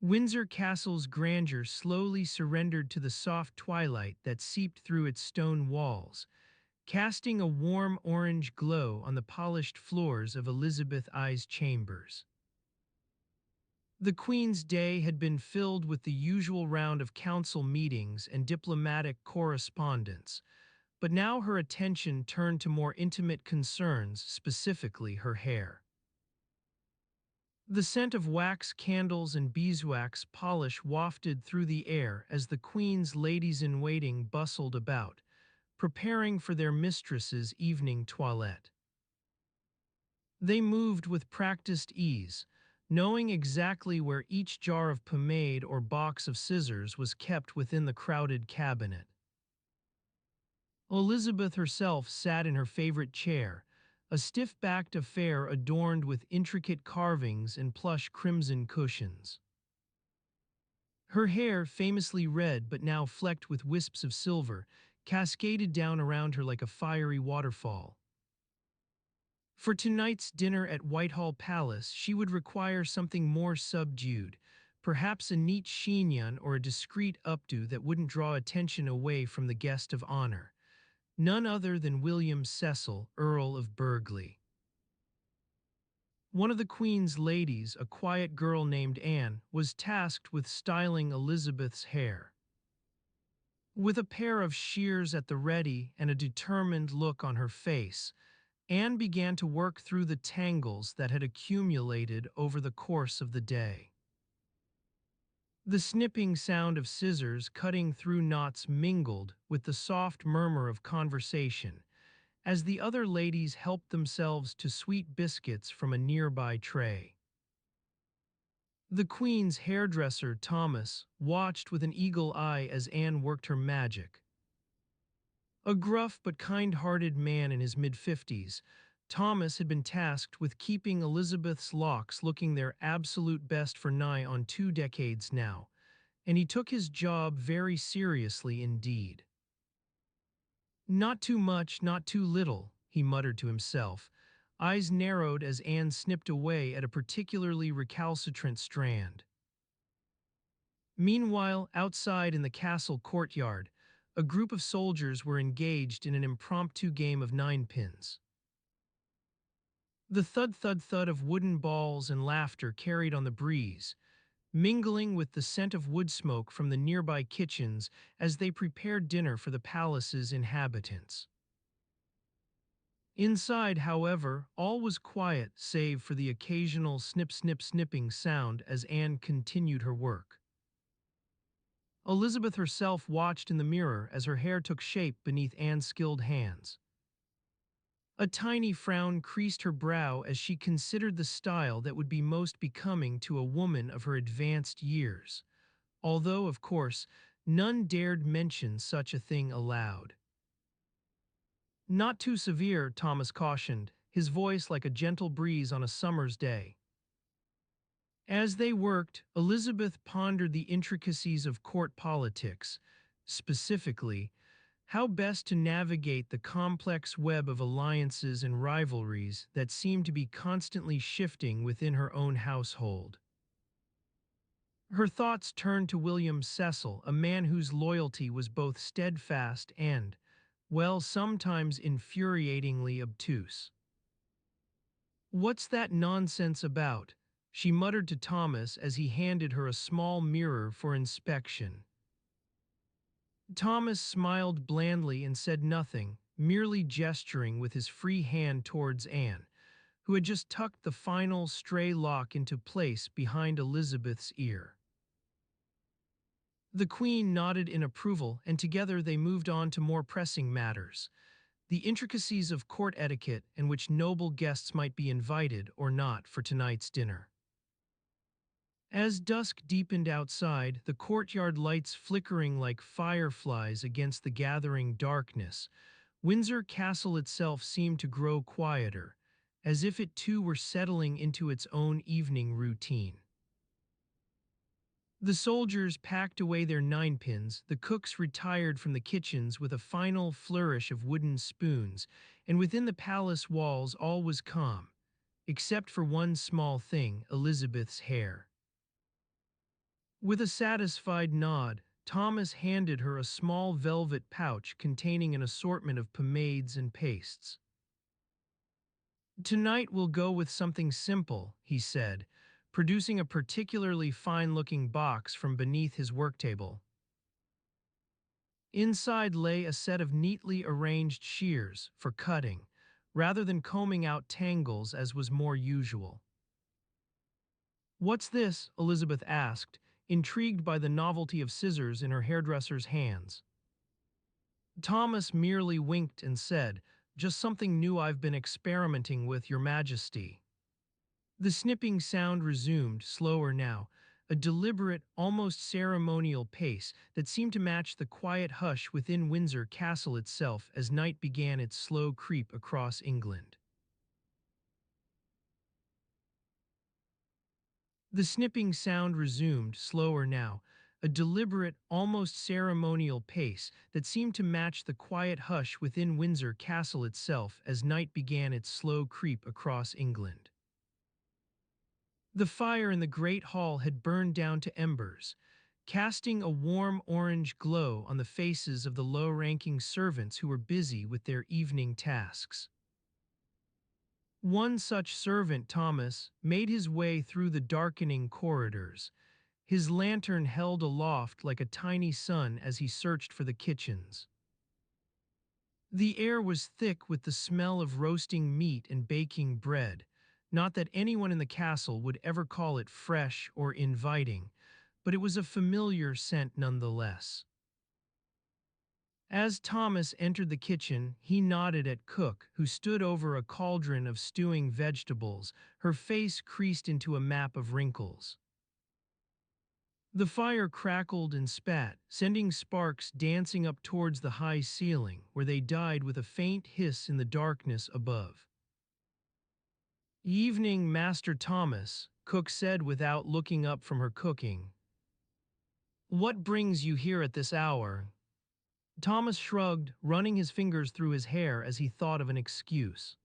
Windsor Castle's grandeur slowly surrendered to the soft twilight that seeped through its stone walls, casting a warm orange glow on the polished floors of Elizabeth I's chambers. The Queen's day had been filled with the usual round of council meetings and diplomatic correspondence, but now her attention turned to more intimate concerns, specifically her hair. The scent of wax candles and beeswax polish wafted through the air as the Queen's ladies-in-waiting bustled about, preparing for their mistress's evening toilette. They moved with practiced ease, knowing exactly where each jar of pomade or box of scissors was kept within the crowded cabinet. Elizabeth herself sat in her favorite chair, a stiff-backed affair adorned with intricate carvings and plush crimson cushions. Her hair, famously red but now flecked with wisps of silver, cascaded down around her like a fiery waterfall. For tonight's dinner at Whitehall Palace, she would require something more subdued, perhaps a neat chignon or a discreet updo that wouldn't draw attention away from the guest of honor, none other than William Cecil, Earl of Burghley. One of the Queen's ladies, a quiet girl named Anne, was tasked with styling Elizabeth's hair. With a pair of shears at the ready and a determined look on her face, Anne began to work through the tangles that had accumulated over the course of the day. The snipping sound of scissors cutting through knots mingled with the soft murmur of conversation as the other ladies helped themselves to sweet biscuits from a nearby tray. The Queen's hairdresser, Thomas, watched with an eagle eye as Anne worked her magic. A gruff but kind-hearted man in his mid-50s, Thomas had been tasked with keeping Elizabeth's locks looking their absolute best for nigh on 2 decades now, and he took his job very seriously indeed. "Not too much, not too little," he muttered to himself, eyes narrowed as Anne snipped away at a particularly recalcitrant strand. Meanwhile, outside in the castle courtyard, a group of soldiers were engaged in an impromptu game of ninepins. The thud-thud-thud of wooden balls and laughter carried on the breeze, mingling with the scent of wood smoke from the nearby kitchens as they prepared dinner for the palace's inhabitants. Inside, however, all was quiet save for the occasional snip-snip-snipping sound as Anne continued her work. Elizabeth herself watched in the mirror as her hair took shape beneath Anne's skilled hands. A tiny frown creased her brow as she considered the style that would be most becoming to a woman of her advanced years, although, of course, none dared mention such a thing aloud. "Not too severe," Thomas cautioned, his voice like a gentle breeze on a summer's day. As they worked, Elizabeth pondered the intricacies of court politics, specifically, how best to navigate the complex web of alliances and rivalries that seemed to be constantly shifting within her own household. Her thoughts turned to William Cecil, a man whose loyalty was both steadfast and, well, sometimes infuriatingly obtuse. "What's that nonsense about?" she muttered to Thomas as he handed her a small mirror for inspection. Thomas smiled blandly and said nothing, merely gesturing with his free hand towards Anne, who had just tucked the final stray lock into place behind Elizabeth's ear. The Queen nodded in approval, and together they moved on to more pressing matters, the intricacies of court etiquette and which noble guests might be invited or not for tonight's dinner. As dusk deepened outside, the courtyard lights flickering like fireflies against the gathering darkness, Windsor Castle itself seemed to grow quieter, as if it too were settling into its own evening routine. The soldiers packed away their ninepins, the cooks retired from the kitchens with a final flourish of wooden spoons, and within the palace walls all was calm, except for one small thing, Elizabeth's hair. With a satisfied nod, Thomas handed her a small velvet pouch containing an assortment of pomades and pastes. Tonight we'll go with something simple, he said, producing a particularly fine-looking box from beneath his work table. Inside lay a set of neatly arranged shears for cutting, rather than combing out tangles as was more usual. "What's this?" Elizabeth asked, intrigued by the novelty of scissors in her hairdresser's hands. Thomas merely winked and said, "Just something new I've been experimenting with, Your Majesty." The snipping sound resumed, slower now, a deliberate, almost ceremonial pace that seemed to match the quiet hush within Windsor Castle itself as night began its slow creep across England. The snipping sound resumed, slower now, a deliberate, almost ceremonial pace that seemed to match the quiet hush within Windsor Castle itself as night began its slow creep across England. The fire in the great hall had burned down to embers, casting a warm orange glow on the faces of the low-ranking servants who were busy with their evening tasks. One such servant, Thomas, made his way through the darkening corridors, his lantern held aloft like a tiny sun as he searched for the kitchens. The air was thick with the smell of roasting meat and baking bread, not that anyone in the castle would ever call it fresh or inviting, but it was a familiar scent nonetheless. As Thomas entered the kitchen, he nodded at Cook, who stood over a cauldron of stewing vegetables, her face creased into a map of wrinkles. The fire crackled and spat, sending sparks dancing up towards the high ceiling, where they died with a faint hiss in the darkness above. "Evening, Master Thomas," Cook said without looking up from her cooking. "What brings you here at this hour?" Thomas shrugged, running his fingers through his hair as he thought of an excuse.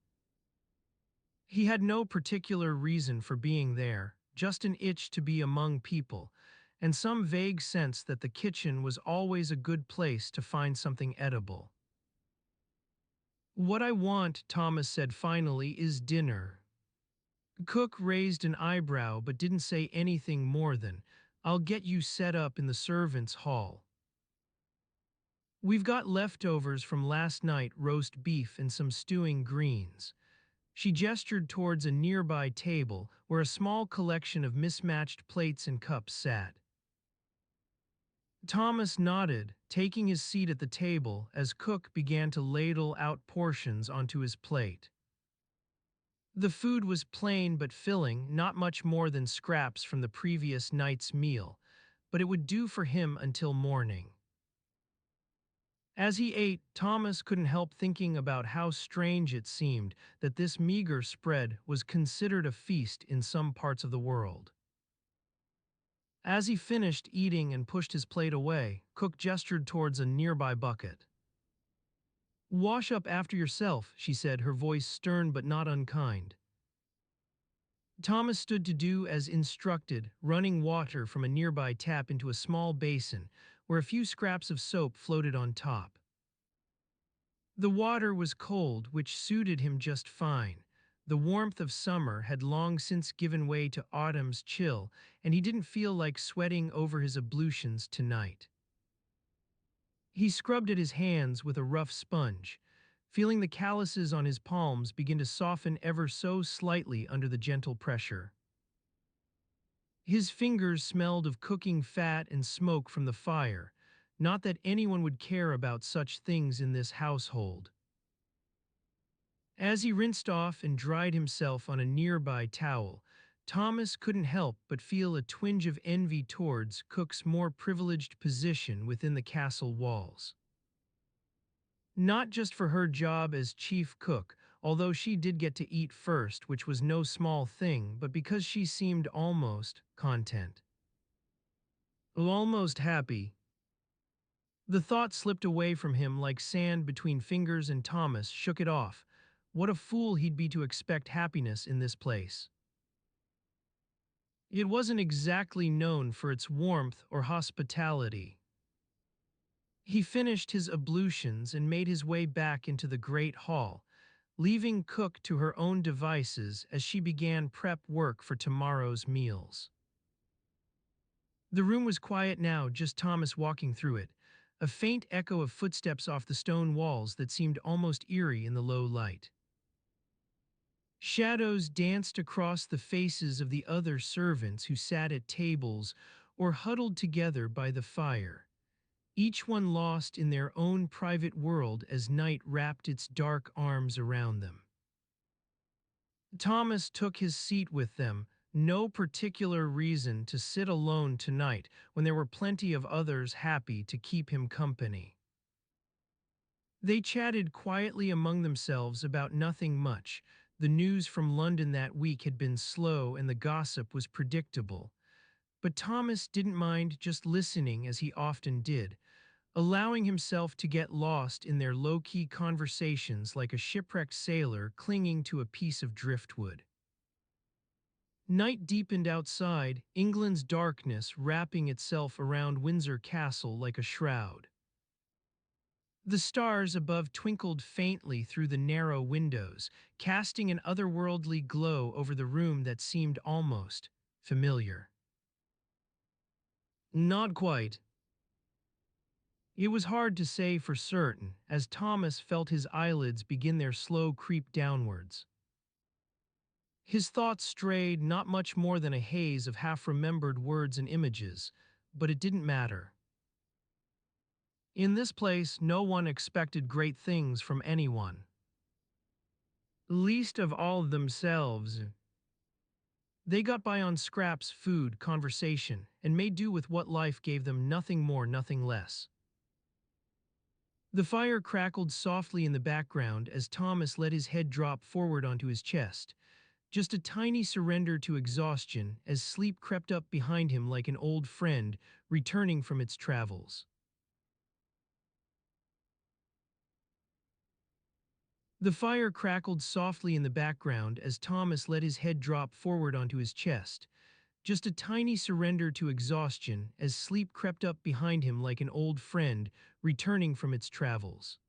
He had no particular reason for being there, just an itch to be among people, and some vague sense that the kitchen was always a good place to find something edible. "What I want," Thomas said finally, "is dinner." Cook raised an eyebrow but didn't say anything more than, "I'll get you set up in the servants' hall. We've got leftovers from last night, roast beef and some stewing greens." She gestured towards a nearby table where a small collection of mismatched plates and cups sat. Thomas nodded, taking his seat at the table as Cook began to ladle out portions onto his plate. The food was plain but filling, not much more than scraps from the previous night's meal, but it would do for him until morning. As he ate, Thomas couldn't help thinking about how strange it seemed that this meager spread was considered a feast in some parts of the world. As he finished eating and pushed his plate away, Cook gestured towards a nearby bucket. "Wash up after yourself," she said, her voice stern but not unkind. Thomas stood to do as instructed, running water from a nearby tap into a small basin where a few scraps of soap floated on top. The water was cold, which suited him just fine. The warmth of summer had long since given way to autumn's chill, and he didn't feel like sweating over his ablutions tonight. He scrubbed at his hands with a rough sponge, feeling the calluses on his palms begin to soften ever so slightly under the gentle pressure. His fingers smelled of cooking fat and smoke from the fire, not that anyone would care about such things in this household. As he rinsed off and dried himself on a nearby towel, Thomas couldn't help but feel a twinge of envy towards Cook's more privileged position within the castle walls. Not just for her job as chief cook, although she did get to eat first, which was no small thing, but because she seemed almost content. Almost happy. The thought slipped away from him like sand between fingers, and Thomas shook it off. What a fool he'd be to expect happiness in this place. It wasn't exactly known for its warmth or hospitality. He finished his ablutions and made his way back into the great hall, leaving Cook to her own devices as she began prep work for tomorrow's meals. The room was quiet now, just Thomas walking through it, a faint echo of footsteps off the stone walls that seemed almost eerie in the low light. Shadows danced across the faces of the other servants who sat at tables or huddled together by the fire, each one lost in their own private world as night wrapped its dark arms around them. Thomas took his seat with them, no particular reason to sit alone tonight when there were plenty of others happy to keep him company. They chatted quietly among themselves about nothing much. The news from London that week had been slow and the gossip was predictable. But Thomas didn't mind just listening as he often did, allowing himself to get lost in their low-key conversations like a shipwrecked sailor clinging to a piece of driftwood. Night deepened outside, England's darkness wrapping itself around Windsor Castle like a shroud. The stars above twinkled faintly through the narrow windows, casting an otherworldly glow over the room that seemed almost familiar. Not quite. It was hard to say for certain, as Thomas felt his eyelids begin their slow creep downwards. His thoughts strayed, not much more than a haze of half-remembered words and images, but it didn't matter. In this place, no one expected great things from anyone, least of all themselves. They got by on scraps, food, conversation, and made do with what life gave them, nothing more, nothing less. The fire crackled softly in the background as Thomas let his head drop forward onto his chest, just a tiny surrender to exhaustion as sleep crept up behind him like an old friend returning from its travels. The fire crackled softly in the background as Thomas let his head drop forward onto his chest, just a tiny surrender to exhaustion as sleep crept up behind him like an old friend returning from its travels.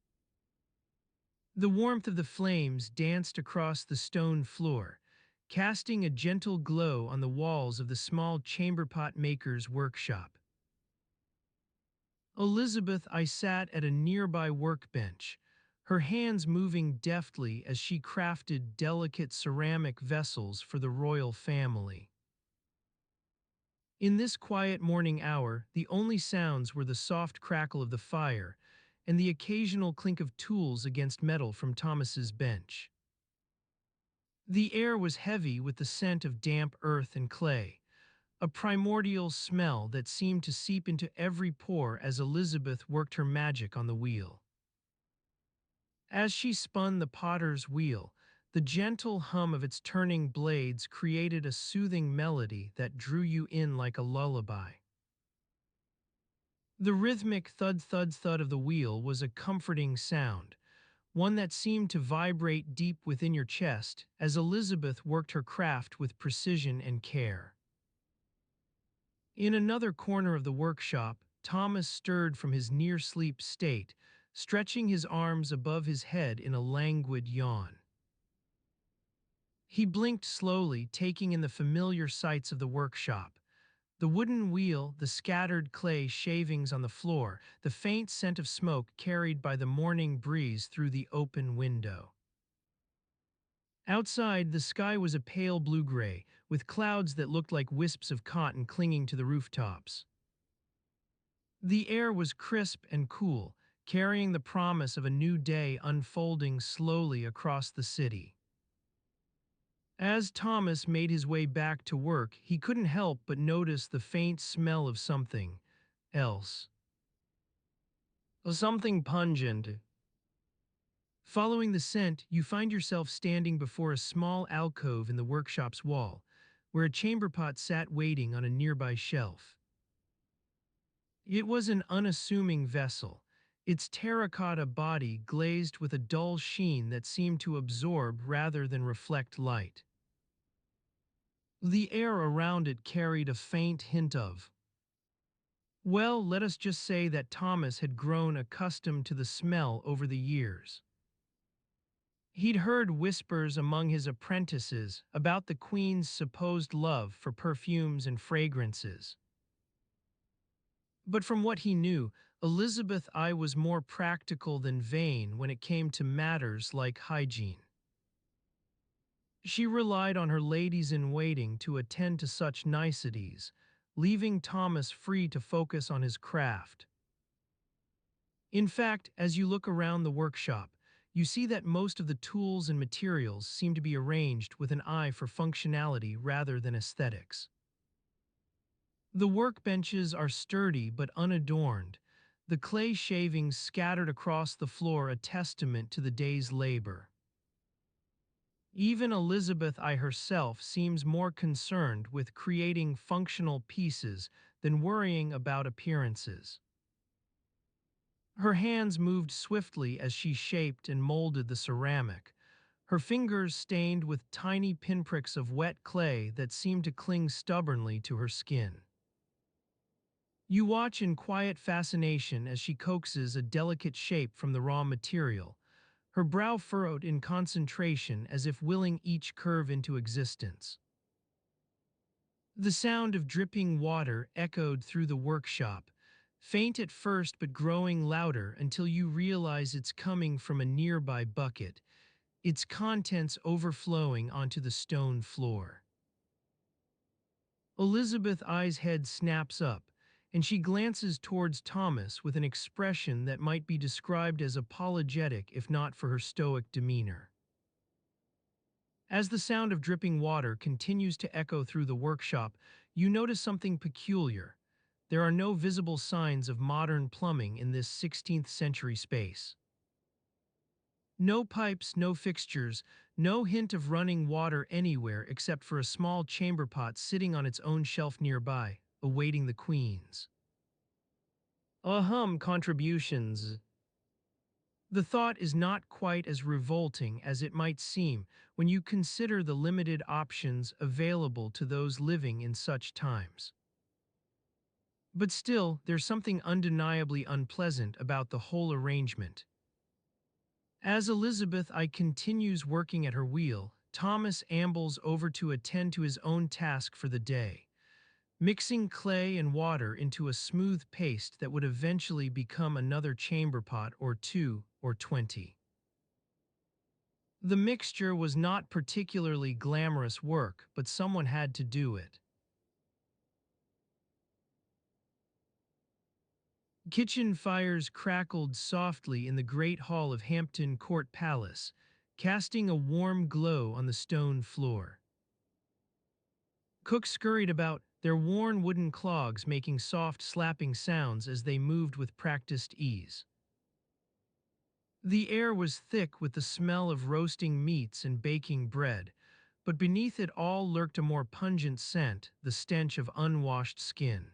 The warmth of the flames danced across the stone floor, casting a gentle glow on the walls of the small chamberpot maker's workshop. Elizabeth I sat at a nearby workbench, her hands moving deftly as she crafted delicate ceramic vessels for the royal family. In this quiet morning hour, the only sounds were the soft crackle of the fire and the occasional clink of tools against metal from Thomas's bench. The air was heavy with the scent of damp earth and clay, a primordial smell that seemed to seep into every pore as Elizabeth worked her magic on the wheel. As she spun the potter's wheel, the gentle hum of its turning blades created a soothing melody that drew you in like a lullaby. The rhythmic thud-thud-thud of the wheel was a comforting sound, one that seemed to vibrate deep within your chest as Elizabeth worked her craft with precision and care. In another corner of the workshop, Thomas stirred from his near-sleep state, stretching his arms above his head in a languid yawn. He blinked slowly, taking in the familiar sights of the workshop. The wooden wheel, the scattered clay shavings on the floor, the faint scent of smoke carried by the morning breeze through the open window. Outside, the sky was a pale blue-gray, with clouds that looked like wisps of cotton clinging to the rooftops. The air was crisp and cool, carrying the promise of a new day unfolding slowly across the city. As Thomas made his way back to work, he couldn't help but notice the faint smell of something else. Something pungent. Following the scent, you find yourself standing before a small alcove in the workshop's wall, where a chamber pot sat waiting on a nearby shelf. It was an unassuming vessel, its terracotta body glazed with a dull sheen that seemed to absorb rather than reflect light. The air around it carried a faint hint of, well, let us just say that Thomas had grown accustomed to the smell over the years. He'd heard whispers among his apprentices about the Queen's supposed love for perfumes and fragrances. But from what he knew, Elizabeth I was more practical than vain when it came to matters like hygiene. She relied on her ladies-in-waiting to attend to such niceties, leaving Thomas free to focus on his craft. In fact, as you look around the workshop, you see that most of the tools and materials seem to be arranged with an eye for functionality rather than aesthetics. The workbenches are sturdy but unadorned, the clay shavings scattered across the floor a testament to the day's labor. Even Elizabeth I herself seems more concerned with creating functional pieces than worrying about appearances. Her hands moved swiftly as she shaped and molded the ceramic, her fingers stained with tiny pinpricks of wet clay that seemed to cling stubbornly to her skin. You watch in quiet fascination as she coaxes a delicate shape from the raw material, her brow furrowed in concentration as if willing each curve into existence. The sound of dripping water echoed through the workshop, faint at first but growing louder until you realize it's coming from a nearby bucket, its contents overflowing onto the stone floor. Elizabeth I's head snaps up, and she glances towards Thomas with an expression that might be described as apologetic if not for her stoic demeanor. As the sound of dripping water continues to echo through the workshop, you notice something peculiar. There are no visible signs of modern plumbing in this 16th century space. No pipes, no fixtures, no hint of running water anywhere except for a small chamber pot sitting on its own shelf nearby, awaiting the Queen's. Contributions. The thought is not quite as revolting as it might seem when you consider the limited options available to those living in such times. But still, there's something undeniably unpleasant about the whole arrangement. As Elizabeth I continues working at her wheel, Thomas ambles over to attend to his own task for the day, mixing clay and water into a smooth paste that would eventually become another chamber pot or 2 or 20. The mixture was not particularly glamorous work, but someone had to do it. Kitchen fires crackled softly in the great hall of Hampton Court Palace, casting a warm glow on the stone floor. Cooks scurried about, their worn wooden clogs making soft slapping sounds as they moved with practiced ease. The air was thick with the smell of roasting meats and baking bread, but beneath it all lurked a more pungent scent, the stench of unwashed skin.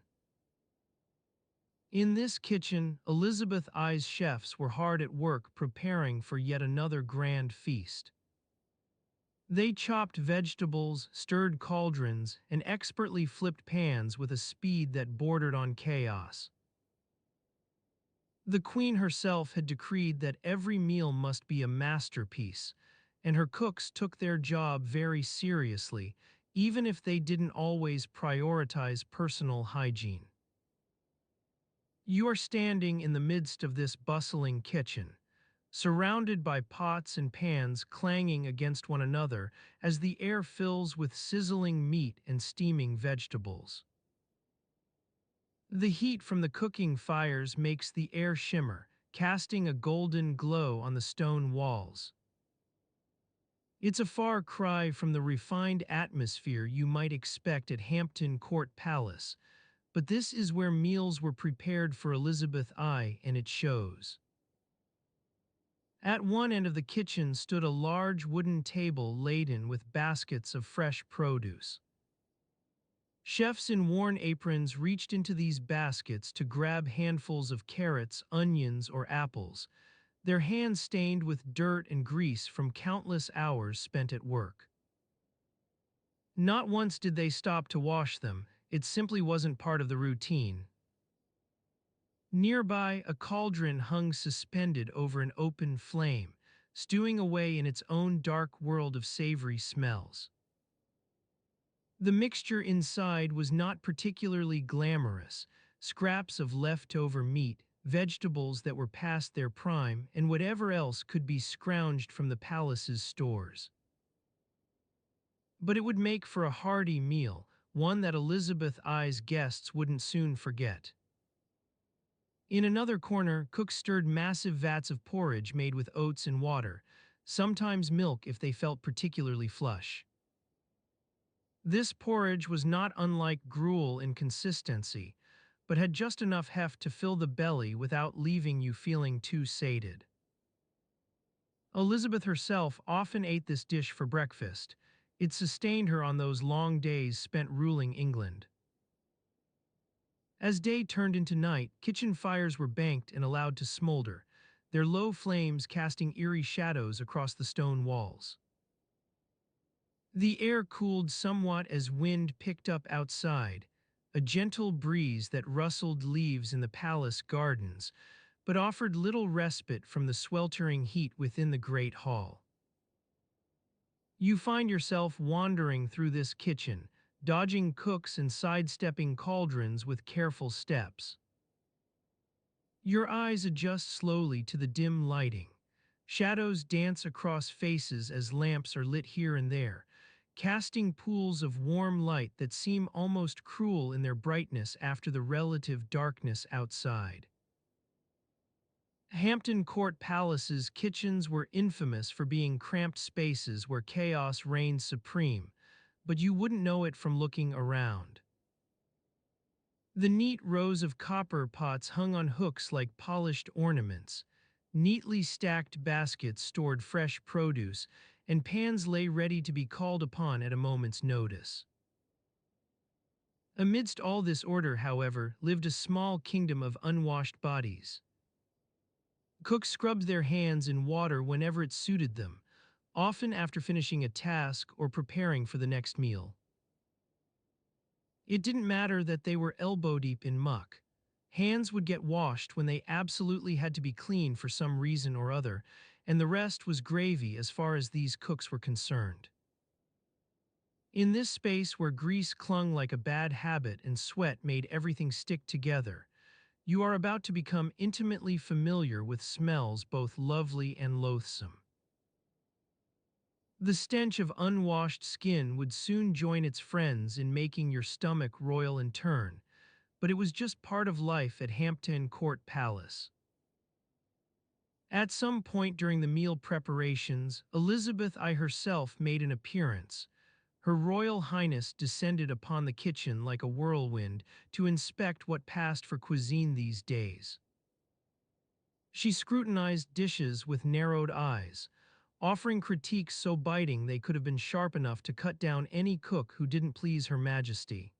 In this kitchen, Elizabeth I's chefs were hard at work preparing for yet another grand feast. They chopped vegetables, stirred cauldrons, and expertly flipped pans with a speed that bordered on chaos. The Queen herself had decreed that every meal must be a masterpiece, and her cooks took their job very seriously, even if they didn't always prioritize personal hygiene. You are standing in the midst of this bustling kitchen, surrounded by pots and pans clanging against one another as the air fills with sizzling meat and steaming vegetables. The heat from the cooking fires makes the air shimmer, casting a golden glow on the stone walls. It's a far cry from the refined atmosphere you might expect at Hampton Court Palace, but this is where meals were prepared for Elizabeth I, and it shows. At one end of the kitchen stood a large wooden table laden with baskets of fresh produce. Chefs in worn aprons reached into these baskets to grab handfuls of carrots, onions, or apples, their hands stained with dirt and grease from countless hours spent at work. Not once did they stop to wash them, it simply wasn't part of the routine. Nearby, a cauldron hung suspended over an open flame, stewing away in its own dark world of savory smells. The mixture inside was not particularly glamorous: scraps of leftover meat, vegetables that were past their prime, and whatever else could be scrounged from the palace's stores. But it would make for a hearty meal, one that Elizabeth I's guests wouldn't soon forget. In another corner, cooks stirred massive vats of porridge made with oats and water, sometimes milk if they felt particularly flush. This porridge was not unlike gruel in consistency, but had just enough heft to fill the belly without leaving you feeling too sated. Elizabeth herself often ate this dish for breakfast. It sustained her on those long days spent ruling England. As day turned into night, kitchen fires were banked and allowed to smolder, their low flames casting eerie shadows across the stone walls. The air cooled somewhat as wind picked up outside, a gentle breeze that rustled leaves in the palace gardens, but offered little respite from the sweltering heat within the great hall. You find yourself wandering through this kitchen, dodging cooks and sidestepping cauldrons with careful steps. Your eyes adjust slowly to the dim lighting. Shadows dance across faces as lamps are lit here and there, casting pools of warm light that seem almost cruel in their brightness after the relative darkness outside. Hampton Court Palace's kitchens were infamous for being cramped spaces where chaos reigned supreme, but you wouldn't know it from looking around. The neat rows of copper pots hung on hooks like polished ornaments. Neatly stacked baskets stored fresh produce, and pans lay ready to be called upon at a moment's notice. Amidst all this order, however, lived a small kingdom of unwashed bodies. Cooks scrubbed their hands in water whenever it suited them, often after finishing a task or preparing for the next meal. It didn't matter that they were elbow-deep in muck. Hands would get washed when they absolutely had to be clean for some reason or other, and the rest was gravy as far as these cooks were concerned. In this space where grease clung like a bad habit and sweat made everything stick together, you are about to become intimately familiar with smells both lovely and loathsome. The stench of unwashed skin would soon join its friends in making your stomach roil in turn, but it was just part of life at Hampton Court Palace. At some point during the meal preparations, Elizabeth I herself made an appearance. Her Royal Highness descended upon the kitchen like a whirlwind to inspect what passed for cuisine these days. She scrutinized dishes with narrowed eyes, offering critiques so biting they could have been sharp enough to cut down any cook who didn't please Her Majesty.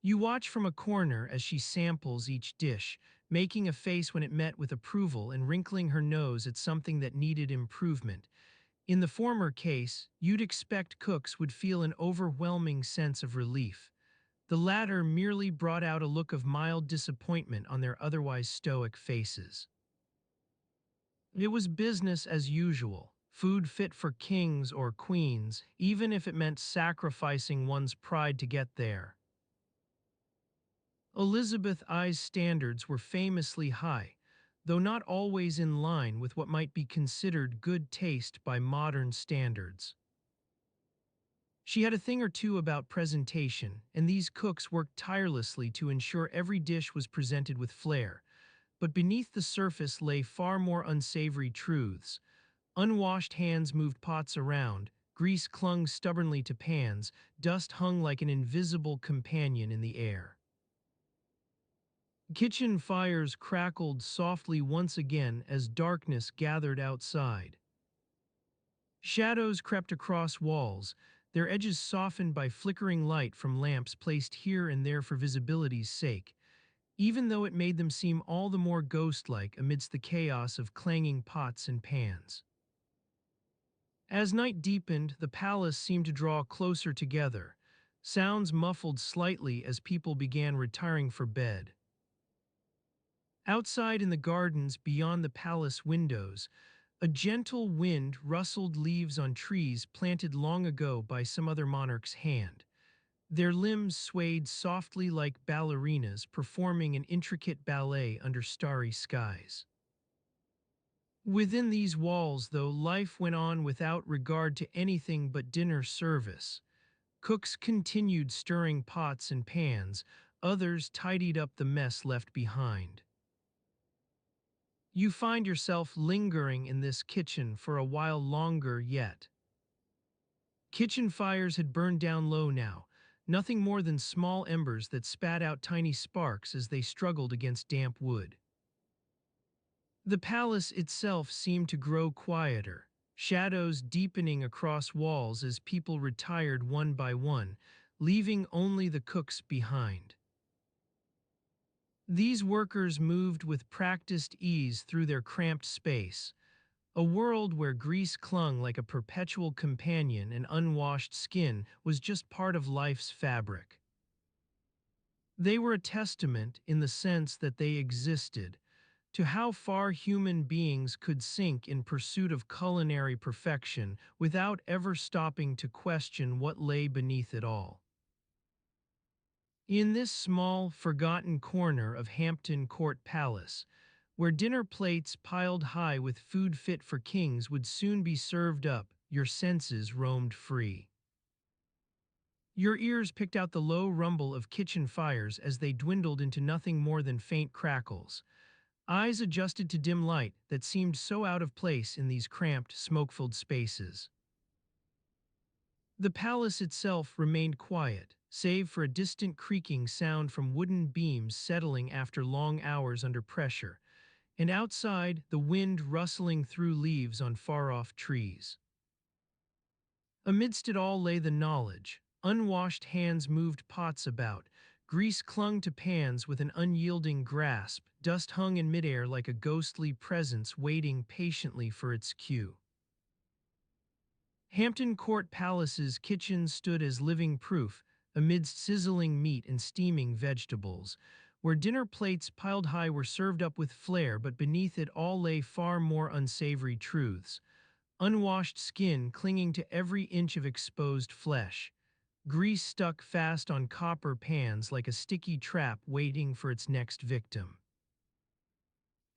You watch from a corner as she samples each dish, making a face when it met with approval and wrinkling her nose at something that needed improvement. In the former case, you'd expect cooks would feel an overwhelming sense of relief. The latter merely brought out a look of mild disappointment on their otherwise stoic faces. It was business as usual, food fit for kings or queens, even if it meant sacrificing one's pride to get there. Elizabeth I's standards were famously high, though not always in line with what might be considered good taste by modern standards. She had a thing or two about presentation, and these cooks worked tirelessly to ensure every dish was presented with flair. But beneath the surface lay far more unsavory truths. Unwashed hands moved pots around, grease clung stubbornly to pans, dust hung like an invisible companion in the air. Kitchen fires crackled softly once again as darkness gathered outside. Shadows crept across walls, their edges softened by flickering light from lamps placed here and there for visibility's sake, even though it made them seem all the more ghost-like amidst the chaos of clanging pots and pans. As night deepened, the palace seemed to draw closer together. Sounds muffled slightly as people began retiring for bed. Outside in the gardens beyond the palace windows, a gentle wind rustled leaves on trees planted long ago by some other monarch's hand. Their limbs swayed softly like ballerinas performing an intricate ballet under starry skies. Within these walls, though, life went on without regard to anything but dinner service. Cooks continued stirring pots and pans, others tidied up the mess left behind. You find yourself lingering in this kitchen for a while longer yet. Kitchen fires had burned down low now, nothing more than small embers that spat out tiny sparks as they struggled against damp wood. The palace itself seemed to grow quieter, shadows deepening across walls as people retired one by one, leaving only the cooks behind. These workers moved with practiced ease through their cramped space, a world where grease clung like a perpetual companion and unwashed skin was just part of life's fabric. They were a testament in the sense that they existed to how far human beings could sink in pursuit of culinary perfection without ever stopping to question what lay beneath it all. In this small, forgotten corner of Hampton Court Palace, where dinner plates piled high with food fit for kings would soon be served up, your senses roamed free. Your ears picked out the low rumble of kitchen fires as they dwindled into nothing more than faint crackles. Eyes adjusted to dim light that seemed so out of place in these cramped, smoke-filled spaces. The palace itself remained quiet, save for a distant creaking sound from wooden beams settling after long hours under pressure, and outside, the wind rustling through leaves on far-off trees. Amidst it all lay the knowledge. Unwashed hands moved pots about, grease clung to pans with an unyielding grasp, dust hung in midair like a ghostly presence waiting patiently for its cue. Hampton Court Palace's kitchen stood as living proof, amidst sizzling meat and steaming vegetables, where dinner plates piled high were served up with flair, but beneath it all lay far more unsavory truths. Unwashed skin clinging to every inch of exposed flesh, grease stuck fast on copper pans like a sticky trap waiting for its next victim.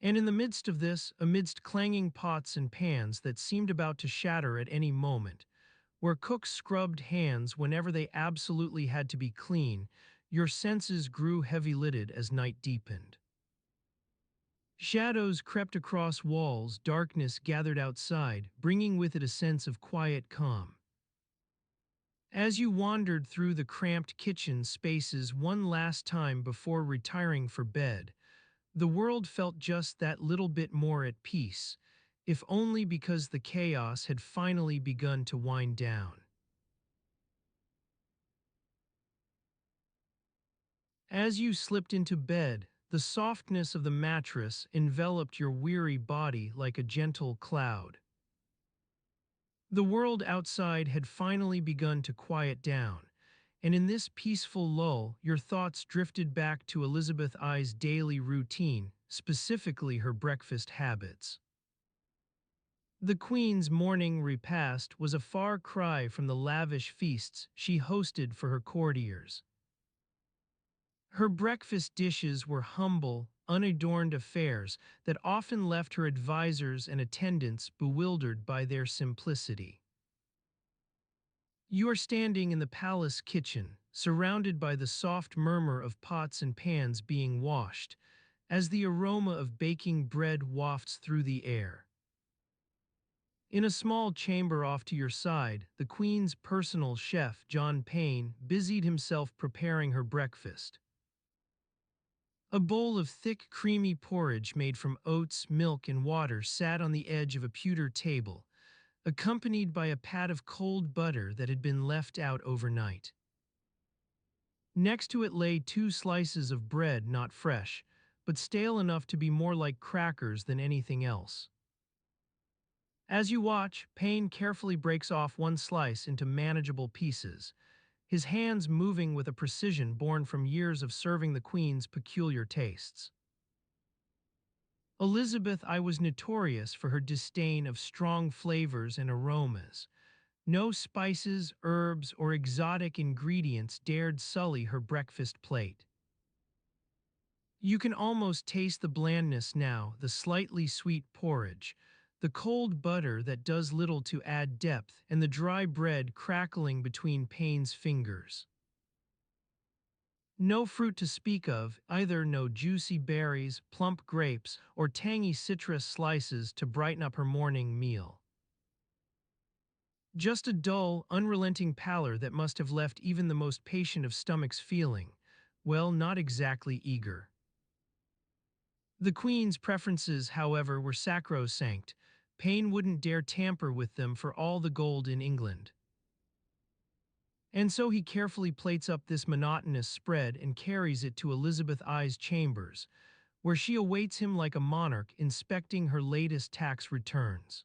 And in the midst of this, amidst clanging pots and pans that seemed about to shatter at any moment, where cooks scrubbed hands whenever they absolutely had to be clean, your senses grew heavy-lidded as night deepened. Shadows crept across walls, darkness gathered outside, bringing with it a sense of quiet calm. As you wandered through the cramped kitchen spaces one last time before retiring for bed, the world felt just that little bit more at peace, if only because the chaos had finally begun to wind down. As you slipped into bed, the softness of the mattress enveloped your weary body like a gentle cloud. The world outside had finally begun to quiet down, and in this peaceful lull, your thoughts drifted back to Elizabeth I's daily routine, specifically her breakfast habits. The Queen's morning repast was a far cry from the lavish feasts she hosted for her courtiers. Her breakfast dishes were humble, unadorned affairs that often left her advisors and attendants bewildered by their simplicity. You are standing in the palace kitchen, surrounded by the soft murmur of pots and pans being washed, as the aroma of baking bread wafts through the air. In a small chamber off to your side, the Queen's personal chef, John Payne, busied himself preparing her breakfast. A bowl of thick, creamy porridge made from oats, milk, and water sat on the edge of a pewter table, accompanied by a pat of cold butter that had been left out overnight. Next to it lay 2 slices of bread not fresh, but stale enough to be more like crackers than anything else. As you watch, Payne carefully breaks off one slice into manageable pieces, his hands moving with a precision born from years of serving the Queen's peculiar tastes. Elizabeth I was notorious for her disdain of strong flavors and aromas. No spices, herbs, or exotic ingredients dared sully her breakfast plate. You can almost taste the blandness now, the slightly sweet porridge, the cold butter that does little to add depth, and the dry bread crackling between Payne's fingers. No fruit to speak of, either no juicy berries, plump grapes, or tangy citrus slices to brighten up her morning meal. Just a dull, unrelenting pallor that must have left even the most patient of stomachs feeling, well, not exactly eager. The Queen's preferences, however, were sacrosanct. Payne wouldn't dare tamper with them for all the gold in England. And so he carefully plates up this monotonous spread and carries it to Elizabeth I's chambers, where she awaits him like a monarch inspecting her latest tax returns.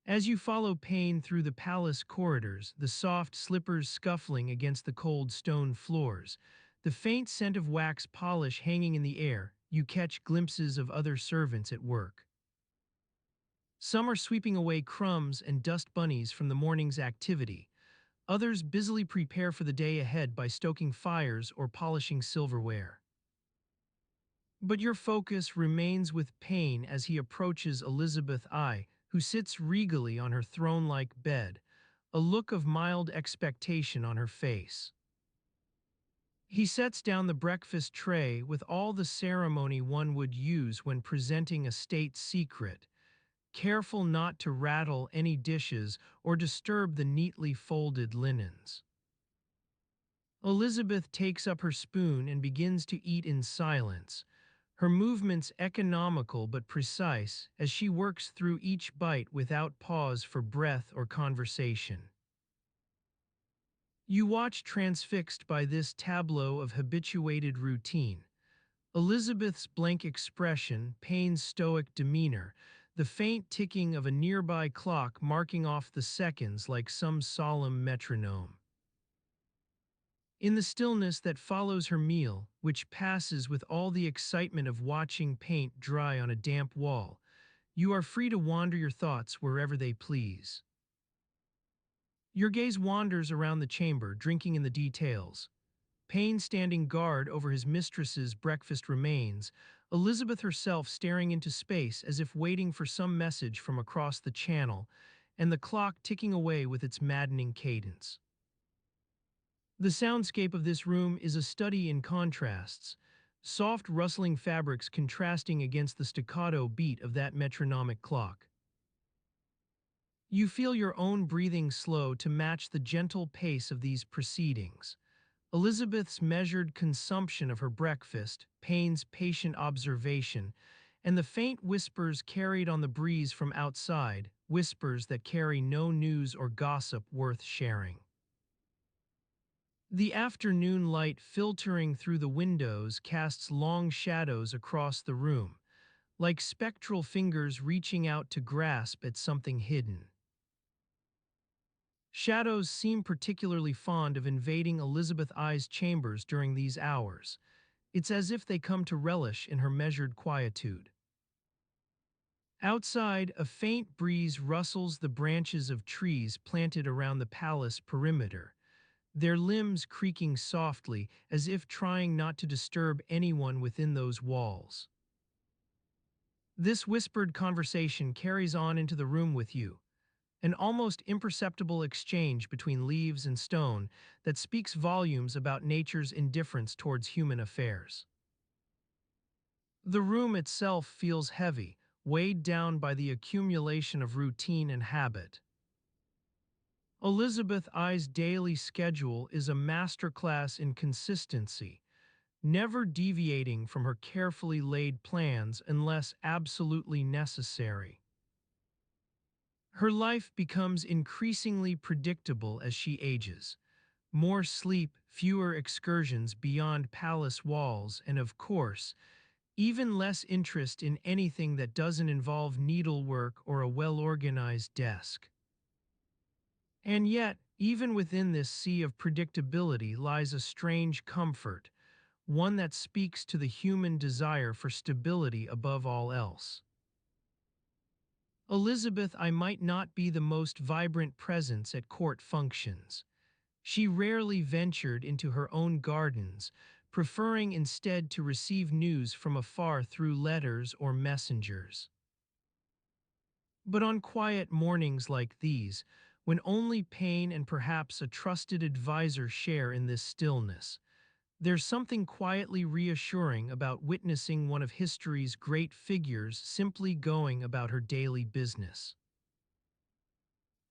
As you follow Payne through the palace corridors, the soft slippers scuffling against the cold stone floors, the faint scent of wax polish hanging in the air, you catch glimpses of other servants at work. Some are sweeping away crumbs and dust bunnies from the morning's activity. Others busily prepare for the day ahead by stoking fires or polishing silverware. But your focus remains with Payne as he approaches Elizabeth I, who sits regally on her throne-like bed, a look of mild expectation on her face. He sets down the breakfast tray with all the ceremony one would use when presenting a state secret, careful not to rattle any dishes or disturb the neatly folded linens. Elizabeth takes up her spoon and begins to eat in silence, her movements economical but precise as she works through each bite without pause for breath or conversation. You watch transfixed by this tableau of habituated routine. Elizabeth's blank expression, Payne's stoic demeanor, the faint ticking of a nearby clock marking off the seconds like some solemn metronome. In the stillness that follows her meal, which passes with all the excitement of watching paint dry on a damp wall, you are free to wander your thoughts wherever they please. Your gaze wanders around the chamber, drinking in the details. Payne standing guard over his mistress's breakfast remains, Elizabeth herself staring into space as if waiting for some message from across the channel, and the clock ticking away with its maddening cadence. The soundscape of this room is a study in contrasts, soft rustling fabrics contrasting against the staccato beat of that metronomic clock. You feel your own breathing slow to match the gentle pace of these proceedings. Elizabeth's measured consumption of her breakfast, Payne's patient observation, and the faint whispers carried on the breeze from outside, whispers that carry no news or gossip worth sharing. The afternoon light filtering through the windows casts long shadows across the room, like spectral fingers reaching out to grasp at something hidden. Shadows seem particularly fond of invading Elizabeth I's chambers during these hours. It's as if they come to relish in her measured quietude. Outside, a faint breeze rustles the branches of trees planted around the palace perimeter, their limbs creaking softly as if trying not to disturb anyone within those walls. This whispered conversation carries on into the room with you, an almost imperceptible exchange between leaves and stone that speaks volumes about nature's indifference towards human affairs. The room itself feels heavy, weighed down by the accumulation of routine and habit. Elizabeth I's daily schedule is a masterclass in consistency, never deviating from her carefully laid plans unless absolutely necessary. Her life becomes increasingly predictable as she ages. More sleep, fewer excursions beyond palace walls, and of course, even less interest in anything that doesn't involve needlework or a well-organized desk. And yet, even within this sea of predictability lies a strange comfort, one that speaks to the human desire for stability above all else. Elizabeth I might not be the most vibrant presence at court functions. She rarely ventured into her own gardens, preferring instead to receive news from afar through letters or messengers. But on quiet mornings like these, when only pain and perhaps a trusted advisor share in this stillness, there's something quietly reassuring about witnessing one of history's great figures simply going about her daily business.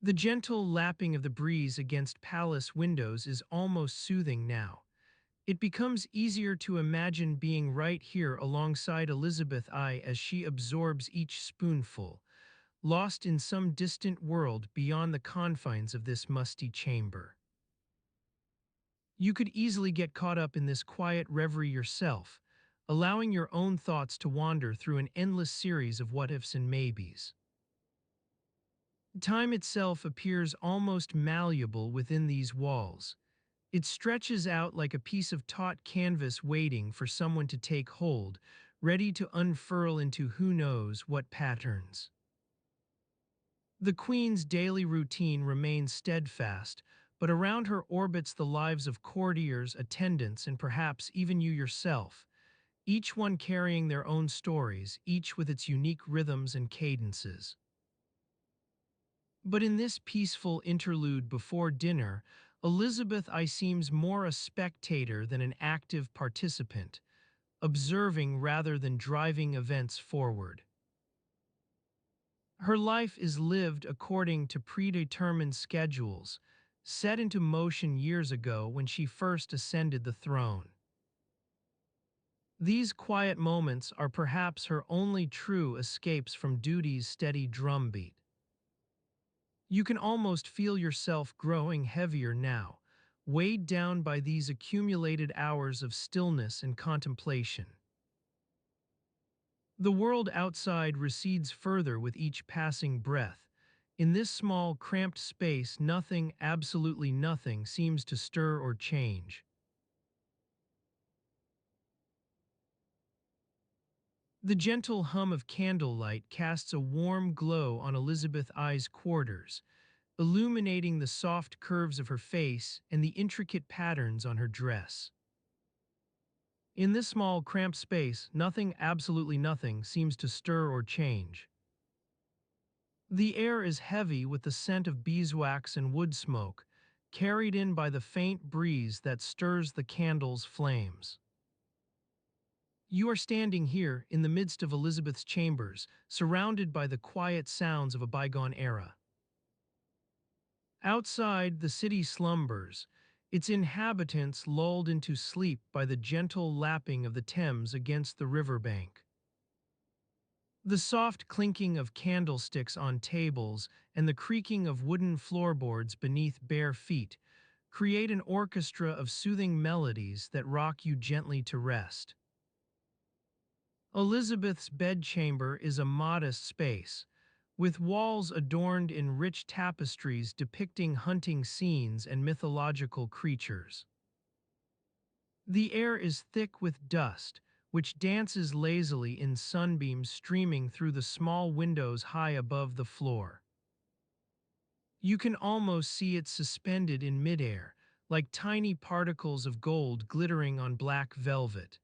The gentle lapping of the breeze against palace windows is almost soothing now. It becomes easier to imagine being right here alongside Elizabeth I as she absorbs each spoonful, lost in some distant world beyond the confines of this musty chamber. You could easily get caught up in this quiet reverie yourself, allowing your own thoughts to wander through an endless series of what-ifs and maybes. Time itself appears almost malleable within these walls. It stretches out like a piece of taut canvas waiting for someone to take hold, ready to unfurl into who knows what patterns. The Queen's daily routine remains steadfast, but around her orbits the lives of courtiers, attendants, and perhaps even you yourself, each one carrying their own stories, each with its unique rhythms and cadences. But in this peaceful interlude before dinner, Elizabeth I seems more a spectator than an active participant, observing rather than driving events forward. Her life is lived according to predetermined schedules, set into motion years ago when she first ascended the throne. These quiet moments are perhaps her only true escapes from duty's steady drumbeat. You can almost feel yourself growing heavier now, weighed down by these accumulated hours of stillness and contemplation. The world outside recedes further with each passing breath. In this small, cramped space, nothing, absolutely nothing, seems to stir or change. The gentle hum of candlelight casts a warm glow on Elizabeth I's quarters, illuminating the soft curves of her face and the intricate patterns on her dress. In this small, cramped space, nothing, absolutely nothing, seems to stir or change. The air is heavy with the scent of beeswax and wood smoke, carried in by the faint breeze that stirs the candle's flames. You are standing here in the midst of Elizabeth's chambers, surrounded by the quiet sounds of a bygone era. Outside, the city slumbers, its inhabitants lulled into sleep by the gentle lapping of the Thames against the riverbank. The soft clinking of candlesticks on tables and the creaking of wooden floorboards beneath bare feet create an orchestra of soothing melodies that rock you gently to rest. Elizabeth's bedchamber is a modest space, with walls adorned in rich tapestries depicting hunting scenes and mythological creatures. The air is thick with dust, which dances lazily in sunbeams streaming through the small windows high above the floor. You can almost see it suspended in midair, like tiny particles of gold glittering on black velvet.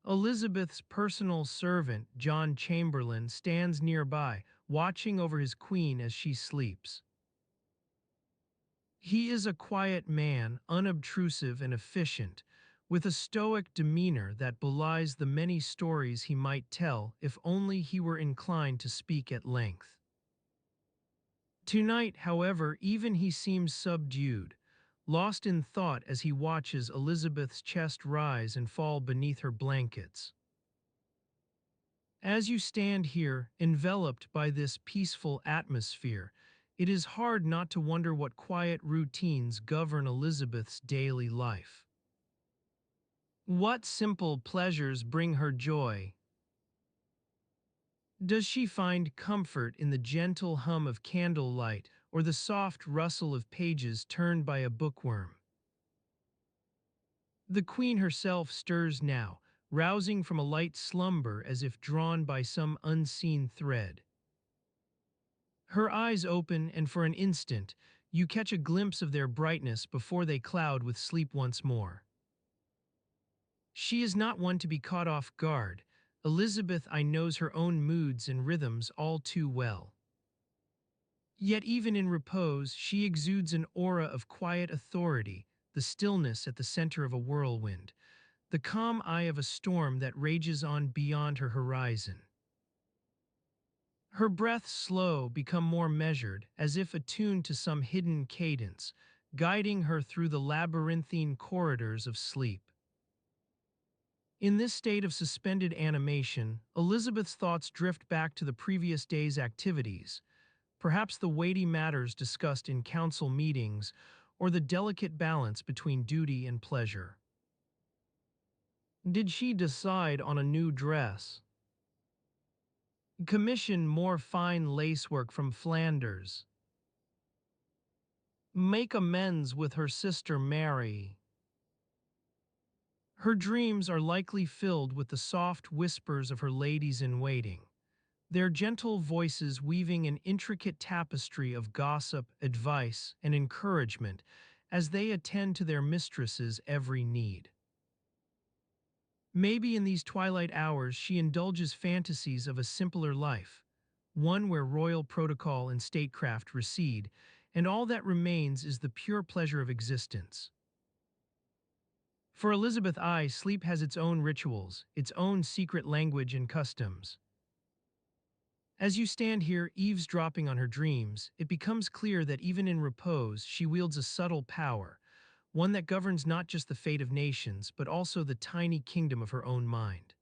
Elizabeth's personal servant, John Chamberlain, stands nearby, watching over his queen as she sleeps. He is a quiet man, unobtrusive and efficient, with a stoic demeanor that belies the many stories he might tell if only he were inclined to speak at length. Tonight, however, even he seems subdued, lost in thought as he watches Elizabeth's chest rise and fall beneath her blankets. As you stand here, enveloped by this peaceful atmosphere, it is hard not to wonder what quiet routines govern Elizabeth's daily life. What simple pleasures bring her joy? Does she find comfort in the gentle hum of candlelight or the soft rustle of pages turned by a bookworm? The queen herself stirs now, rousing from a light slumber as if drawn by some unseen thread. Her eyes open, and for an instant, you catch a glimpse of their brightness before they cloud with sleep once more. She is not one to be caught off guard. Elizabeth I knows her own moods and rhythms all too well. Yet even in repose, she exudes an aura of quiet authority, the stillness at the center of a whirlwind, the calm eye of a storm that rages on beyond her horizon. Her breaths slow, become more measured, as if attuned to some hidden cadence, guiding her through the labyrinthine corridors of sleep. In this state of suspended animation, Elizabeth's thoughts drift back to the previous day's activities, perhaps the weighty matters discussed in council meetings or the delicate balance between duty and pleasure. Did she decide on a new dress? Commission more fine lacework from Flanders? Make amends with her sister Mary? Her dreams are likely filled with the soft whispers of her ladies-in-waiting, their gentle voices weaving an intricate tapestry of gossip, advice, and encouragement as they attend to their mistress's every need. Maybe in these twilight hours she indulges fantasies of a simpler life, one where royal protocol and statecraft recede, and all that remains is the pure pleasure of existence. For Elizabeth I, sleep has its own rituals, its own secret language and customs. As you stand here eavesdropping on her dreams, it becomes clear that even in repose she wields a subtle power, one that governs not just the fate of nations, but also the tiny kingdom of her own mind.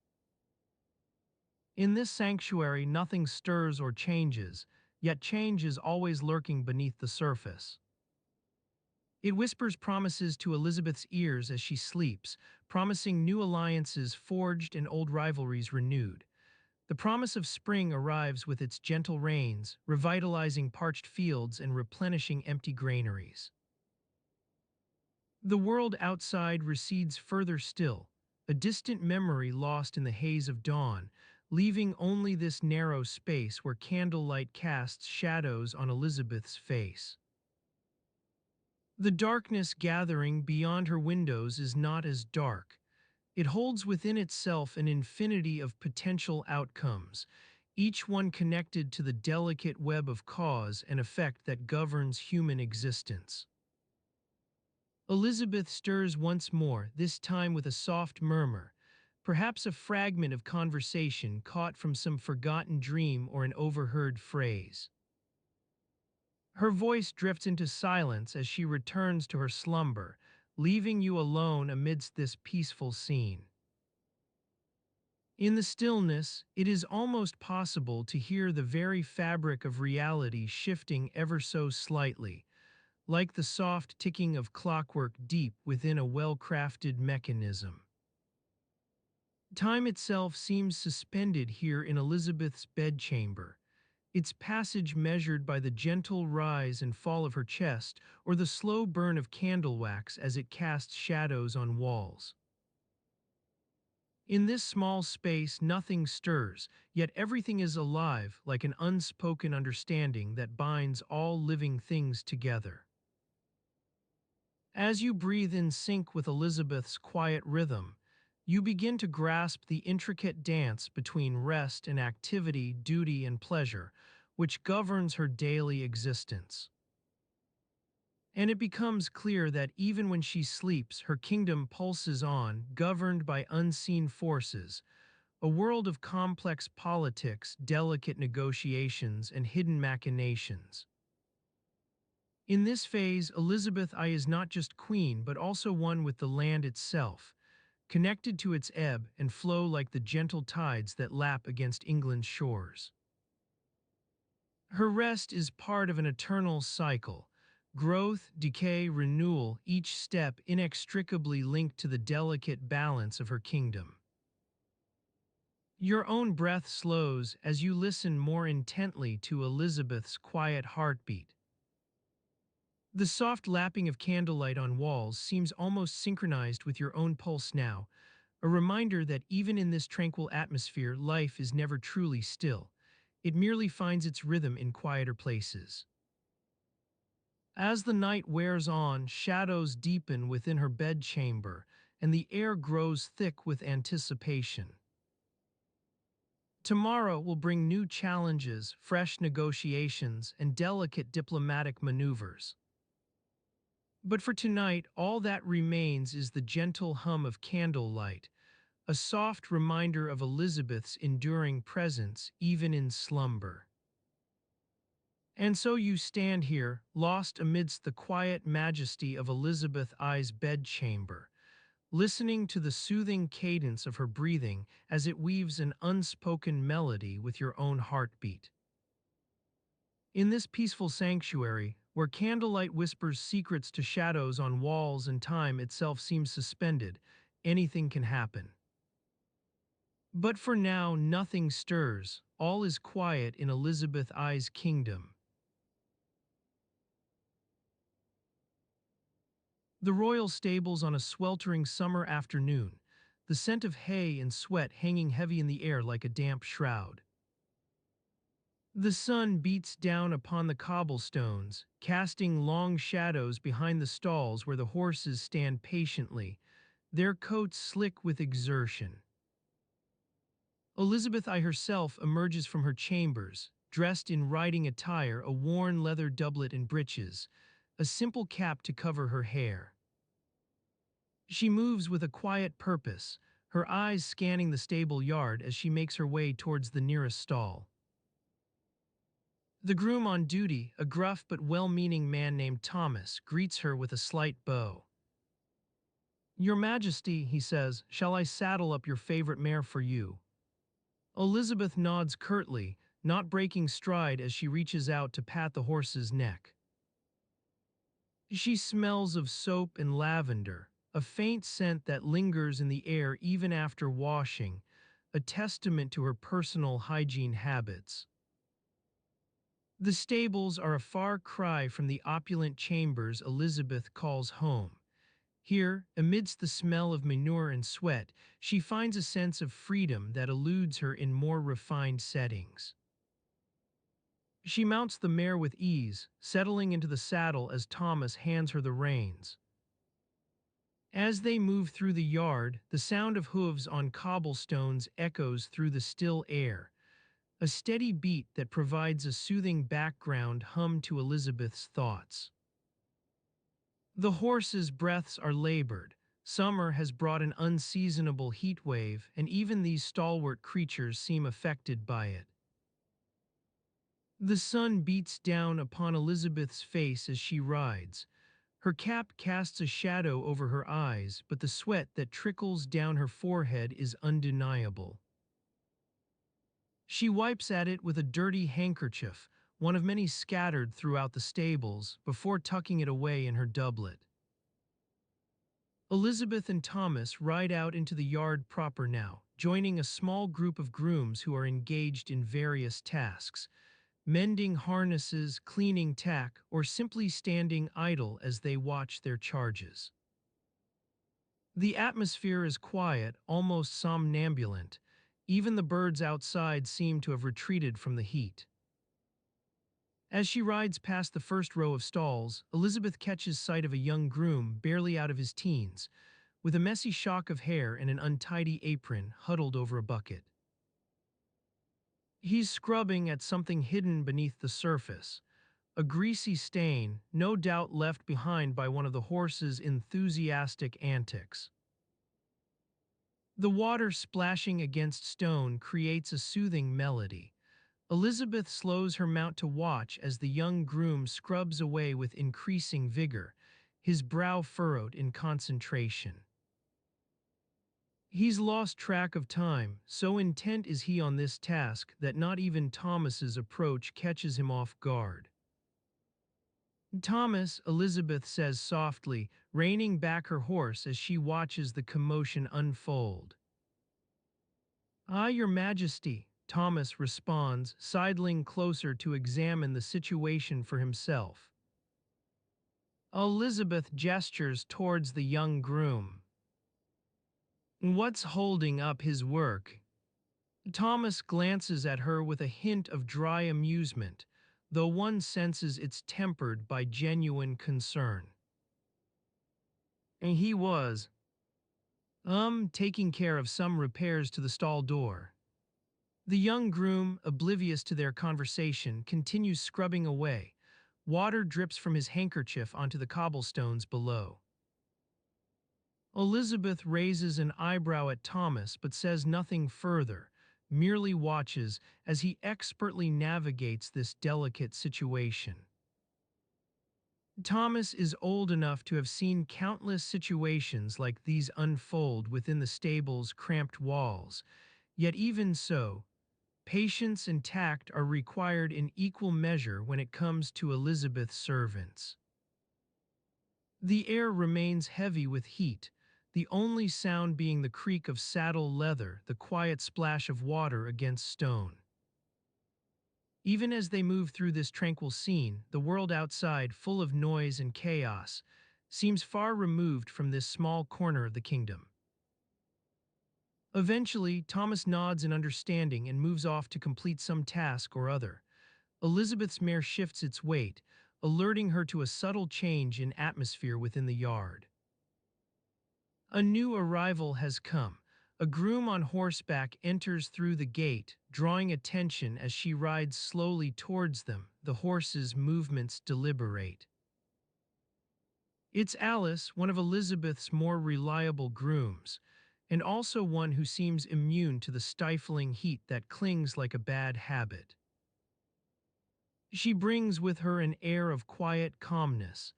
In this sanctuary nothing stirs or changes, yet change is always lurking beneath the surface. It whispers promises to Elizabeth's ears as she sleeps, promising new alliances forged and old rivalries renewed. The promise of spring arrives with its gentle rains, revitalizing parched fields and replenishing empty granaries. The world outside recedes further still, a distant memory lost in the haze of dawn, leaving only this narrow space where candlelight casts shadows on Elizabeth's face. The darkness gathering beyond her windows is not as dark. It holds within itself an infinity of potential outcomes, each one connected to the delicate web of cause and effect that governs human existence. Elizabeth stirs once more, this time with a soft murmur, perhaps a fragment of conversation caught from some forgotten dream or an overheard phrase. Her voice drifts into silence as she returns to her slumber, leaving you alone amidst this peaceful scene. In the stillness, it is almost possible to hear the very fabric of reality shifting ever so slightly, like the soft ticking of clockwork deep within a well-crafted mechanism. Time itself seems suspended here in Elizabeth's bedchamber, its passage measured by the gentle rise and fall of her chest or the slow burn of candle wax as it casts shadows on walls. In this small space nothing stirs, yet everything is alive like an unspoken understanding that binds all living things together. As you breathe in sync with Elizabeth's quiet rhythm, you begin to grasp the intricate dance between rest and activity, duty and pleasure, which governs her daily existence. And it becomes clear that even when she sleeps, her kingdom pulses on, governed by unseen forces, a world of complex politics, delicate negotiations, and hidden machinations. In this phase, Elizabeth I is not just queen, but also one with the land itself, connected to its ebb and flow like the gentle tides that lap against England's shores. Her rest is part of an eternal cycle, Growth, decay, renewal, each step inextricably linked to the delicate balance of her kingdom. Your own breath slows as you listen more intently to Elizabeth's quiet heartbeat. The soft lapping of candlelight on walls seems almost synchronized with your own pulse now, a reminder that even in this tranquil atmosphere, life is never truly still. It merely finds its rhythm in quieter places. As the night wears on, shadows deepen within her bedchamber, and the air grows thick with anticipation. Tomorrow will bring new challenges, fresh negotiations, and delicate diplomatic maneuvers. But for tonight, all that remains is the gentle hum of candlelight, a soft reminder of Elizabeth's enduring presence even in slumber. And so you stand here, lost amidst the quiet majesty of Elizabeth I's bedchamber, listening to the soothing cadence of her breathing as it weaves an unspoken melody with your own heartbeat. In this peaceful sanctuary, where candlelight whispers secrets to shadows on walls and time itself seems suspended, anything can happen. But for now, nothing stirs. All is quiet in Elizabeth I's kingdom. The royal stables on a sweltering summer afternoon, the scent of hay and sweat hanging heavy in the air like a damp shroud. The sun beats down upon the cobblestones, casting long shadows behind the stalls where the horses stand patiently, their coats slick with exertion. Elizabeth I herself emerges from her chambers, dressed in riding attire, a worn leather doublet and breeches, a simple cap to cover her hair. She moves with a quiet purpose, her eyes scanning the stable yard as she makes her way towards the nearest stall. The groom on duty, a gruff but well-meaning man named Thomas, greets her with a slight bow. "Your Majesty," he says, "shall I saddle up your favorite mare for you?" Elizabeth nods curtly, not breaking stride as she reaches out to pat the horse's neck. She smells of soap and lavender, a faint scent that lingers in the air even after washing, a testament to her personal hygiene habits. The stables are a far cry from the opulent chambers Elizabeth calls home. Here, amidst the smell of manure and sweat, she finds a sense of freedom that eludes her in more refined settings. She mounts the mare with ease, settling into the saddle as Thomas hands her the reins. As they move through the yard, the sound of hooves on cobblestones echoes through the still air, a steady beat that provides a soothing background hum to Elizabeth's thoughts. The horses' breaths are labored. Summer has brought an unseasonable heat wave, and even these stalwart creatures seem affected by it. The sun beats down upon Elizabeth's face as she rides. Her cap casts a shadow over her eyes, but the sweat that trickles down her forehead is undeniable. She wipes at it with a dirty handkerchief, one of many scattered throughout the stables, before tucking it away in her doublet. Elizabeth and Thomas ride out into the yard proper now, joining a small group of grooms who are engaged in various tasks, mending harnesses, cleaning tack, or simply standing idle as they watch their charges. The atmosphere is quiet, almost somnambulant. Even the birds outside seem to have retreated from the heat. As she rides past the first row of stalls, Elizabeth catches sight of a young groom barely out of his teens, with a messy shock of hair and an untidy apron huddled over a bucket. He's scrubbing at something hidden beneath the surface, a greasy stain, no doubt left behind by one of the horse's enthusiastic antics. The water splashing against stone creates a soothing melody. Elizabeth slows her mount to watch as the young groom scrubs away with increasing vigor, his brow furrowed in concentration. He's lost track of time, so intent is he on this task that not even Thomas's approach catches him off guard. Thomas, Elizabeth says softly, reining back her horse as she watches the commotion unfold. Ah, Your Majesty, Thomas responds, sidling closer to examine the situation for himself. Elizabeth gestures towards the young groom. What's holding up his work? Thomas glances at her with a hint of dry amusement, though one senses it's tempered by genuine concern. And he was, taking care of some repairs to the stall door. The young groom, oblivious to their conversation, continues scrubbing away. Water drips from his handkerchief onto the cobblestones below. Elizabeth raises an eyebrow at Thomas but says nothing further, merely watches as he expertly navigates this delicate situation. Thomas is old enough to have seen countless situations like these unfold within the stable's cramped walls, yet even so, patience and tact are required in equal measure when it comes to Elizabeth's servants. The air remains heavy with heat, the only sound being the creak of saddle leather, the quiet splash of water against stone. Even as they move through this tranquil scene, the world outside, full of noise and chaos, seems far removed from this small corner of the kingdom. Eventually, Thomas nods in understanding and moves off to complete some task or other. Elizabeth's mare shifts its weight, alerting her to a subtle change in atmosphere within the yard. A new arrival has come. A groom on horseback enters through the gate, drawing attention as she rides slowly towards them, the horse's movements deliberate. It's Alice, one of Elizabeth's more reliable grooms, and also one who seems immune to the stifling heat that clings like a bad habit. She brings with her an air of quiet calmness.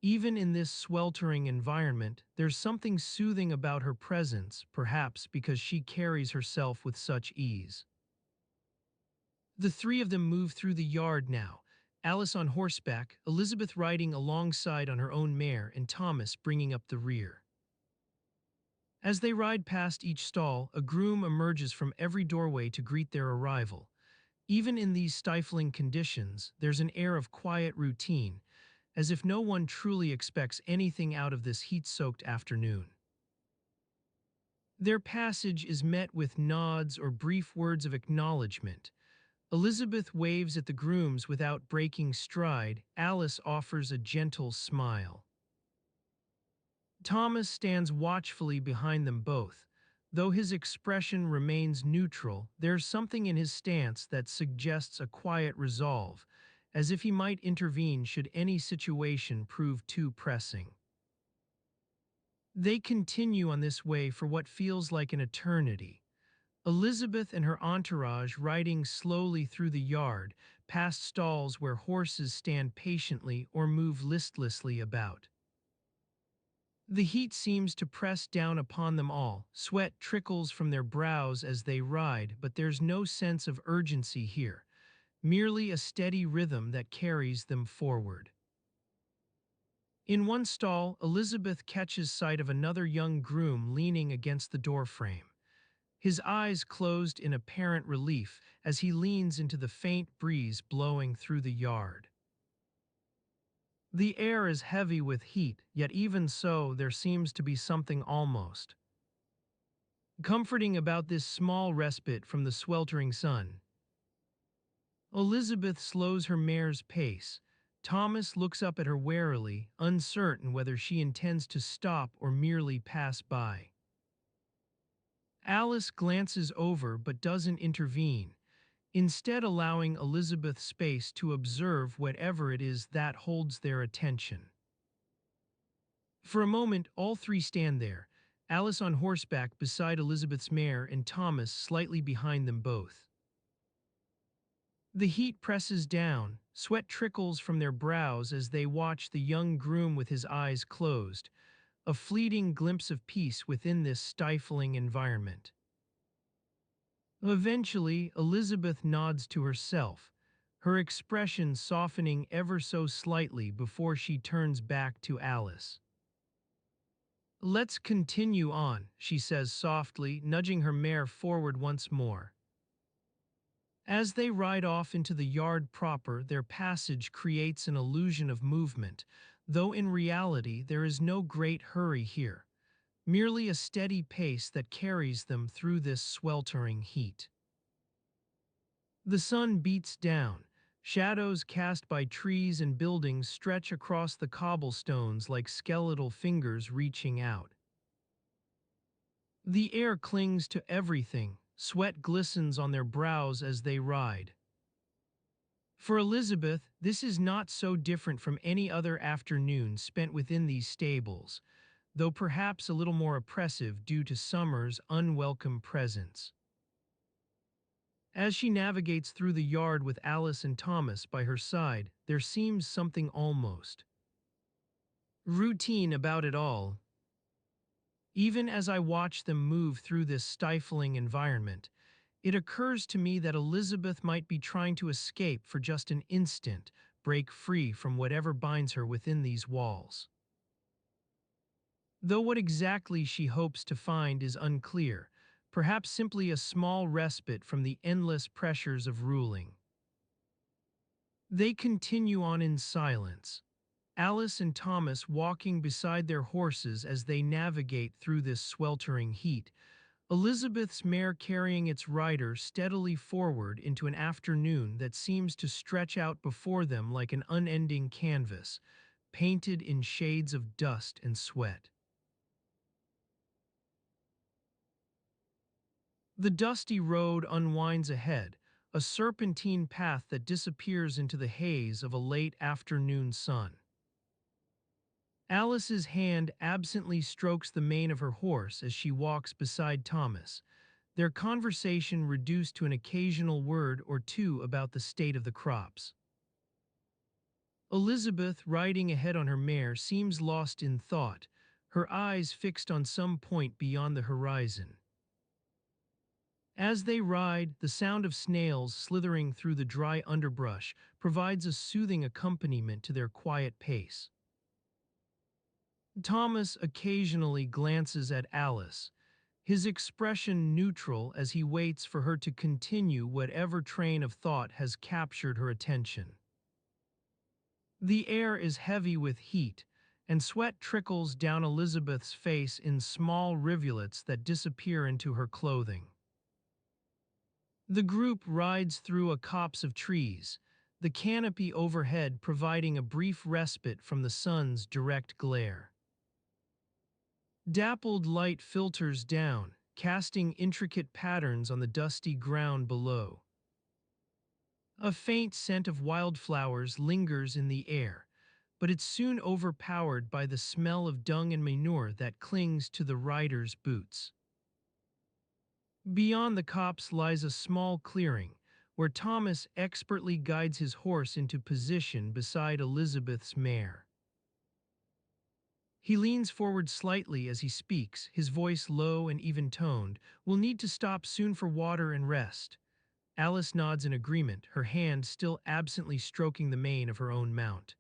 Even in this sweltering environment, there's something soothing about her presence, perhaps because she carries herself with such ease. The three of them move through the yard now, Alice on horseback, Elizabeth riding alongside on her own mare, and Thomas bringing up the rear. As they ride past each stall, a groom emerges from every doorway to greet their arrival. Even in these stifling conditions, there's an air of quiet routine, as if no one truly expects anything out of this heat-soaked afternoon. Their passage is met with nods or brief words of acknowledgement. Elizabeth waves at the grooms without breaking stride. Alice offers a gentle smile. Thomas stands watchfully behind them both. Though his expression remains neutral, there's something in his stance that suggests a quiet resolve, as if he might intervene should any situation prove too pressing. They continue on this way for what feels like an eternity. Elizabeth and her entourage riding slowly through the yard, past stalls where horses stand patiently or move listlessly about. The heat seems to press down upon them all. Sweat trickles from their brows as they ride, but there's no sense of urgency here, merely a steady rhythm that carries them forward. In one stall, Elizabeth catches sight of another young groom leaning against the doorframe. His eyes closed in apparent relief as he leans into the faint breeze blowing through the yard. The air is heavy with heat, yet even so there seems to be something almost comforting about this small respite from the sweltering sun. Elizabeth slows her mare's pace. Thomas looks up at her warily, uncertain whether she intends to stop or merely pass by. Alice glances over but doesn't intervene, instead allowing Elizabeth space to observe whatever it is that holds their attention. For a moment, all three stand there, Alice on horseback beside Elizabeth's mare and Thomas slightly behind them both. The heat presses down, sweat trickles from their brows as they watch the young groom with his eyes closed, a fleeting glimpse of peace within this stifling environment. Eventually, Elizabeth nods to herself, her expression softening ever so slightly before she turns back to Alice. "Let's continue on," she says softly, nudging her mare forward once more. As they ride off into the yard proper, their passage creates an illusion of movement, though in reality there is no great hurry here, merely a steady pace that carries them through this sweltering heat. The sun beats down. Shadows cast by trees and buildings stretch across the cobblestones like skeletal fingers reaching out. The air clings to everything, sweat glistens on their brows as they ride. For Elizabeth, this is not so different from any other afternoon spent within these stables, though perhaps a little more oppressive due to summer's unwelcome presence. As she navigates through the yard with Alice and Thomas by her side, there seems something almost routine about it all. Even as I watch them move through this stifling environment, it occurs to me that Elizabeth might be trying to escape for just an instant, break free from whatever binds her within these walls. Though what exactly she hopes to find is unclear, perhaps simply a small respite from the endless pressures of ruling. They continue on in silence, Alice and Thomas walking beside their horses as they navigate through this sweltering heat, Elizabeth's mare carrying its rider steadily forward into an afternoon that seems to stretch out before them like an unending canvas, painted in shades of dust and sweat. The dusty road unwinds ahead, a serpentine path that disappears into the haze of a late afternoon sun. Alice's hand absently strokes the mane of her horse as she walks beside Thomas, their conversation reduced to an occasional word or two about the state of the crops. Elizabeth, riding ahead on her mare, seems lost in thought, her eyes fixed on some point beyond the horizon. As they ride, the sound of snails slithering through the dry underbrush provides a soothing accompaniment to their quiet pace. Thomas occasionally glances at Alice, his expression neutral as he waits for her to continue whatever train of thought has captured her attention. The air is heavy with heat, and sweat trickles down Elizabeth's face in small rivulets that disappear into her clothing. The group rides through a copse of trees, the canopy overhead providing a brief respite from the sun's direct glare. Dappled light filters down, casting intricate patterns on the dusty ground below. A faint scent of wildflowers lingers in the air, but it's soon overpowered by the smell of dung and manure that clings to the rider's boots. Beyond the copse lies a small clearing, where Thomas expertly guides his horse into position beside Elizabeth's mare. He leans forward slightly as he speaks, his voice low and even-toned. "We'll need to stop soon for water and rest." Alice nods in agreement, her hand still absently stroking the mane of her own mount.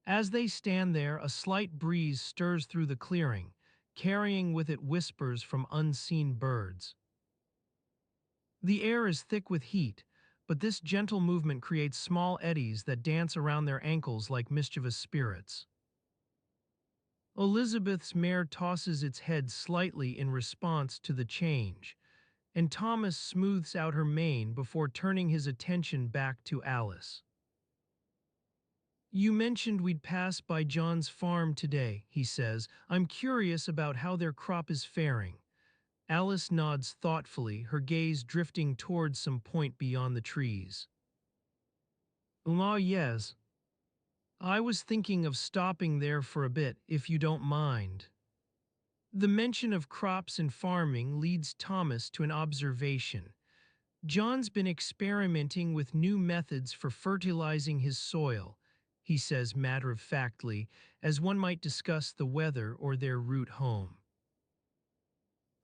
As they stand there, a slight breeze stirs through the clearing, carrying with it whispers from unseen birds. The air is thick with heat, but this gentle movement creates small eddies that dance around their ankles like mischievous spirits. Elizabeth's mare tosses its head slightly in response to the change, and Thomas smooths out her mane before turning his attention back to Alice. "You mentioned we'd pass by John's farm today," he says. "I'm curious about how their crop is faring." Alice nods thoughtfully, her gaze drifting towards some point beyond the trees. Yes. I was thinking of stopping there for a bit, if you don't mind." The mention of crops and farming leads Thomas to an observation. "John's been experimenting with new methods for fertilizing his soil," he says matter-of-factly, as one might discuss the weather or their route home.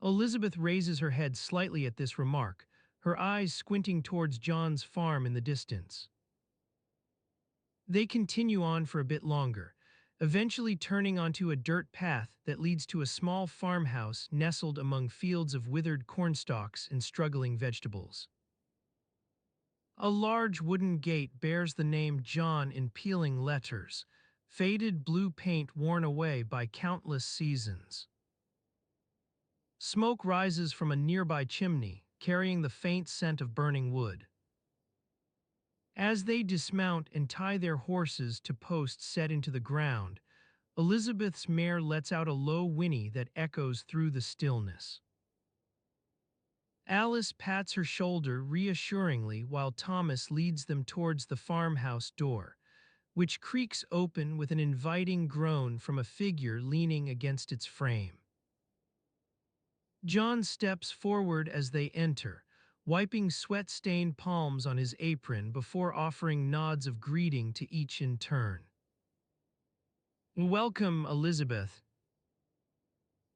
Elizabeth raises her head slightly at this remark, her eyes squinting towards John's farm in the distance. They continue on for a bit longer, eventually turning onto a dirt path that leads to a small farmhouse nestled among fields of withered cornstalks and struggling vegetables. A large wooden gate bears the name John in peeling letters, faded blue paint worn away by countless seasons. Smoke rises from a nearby chimney, carrying the faint scent of burning wood. As they dismount and tie their horses to posts set into the ground, Elizabeth's mare lets out a low whinny that echoes through the stillness. Alice pats her shoulder reassuringly while Thomas leads them towards the farmhouse door, which creaks open with an inviting groan from a figure leaning against its frame. John steps forward as they enter, wiping sweat-stained palms on his apron before offering nods of greeting to each in turn. "Welcome, Elizabeth.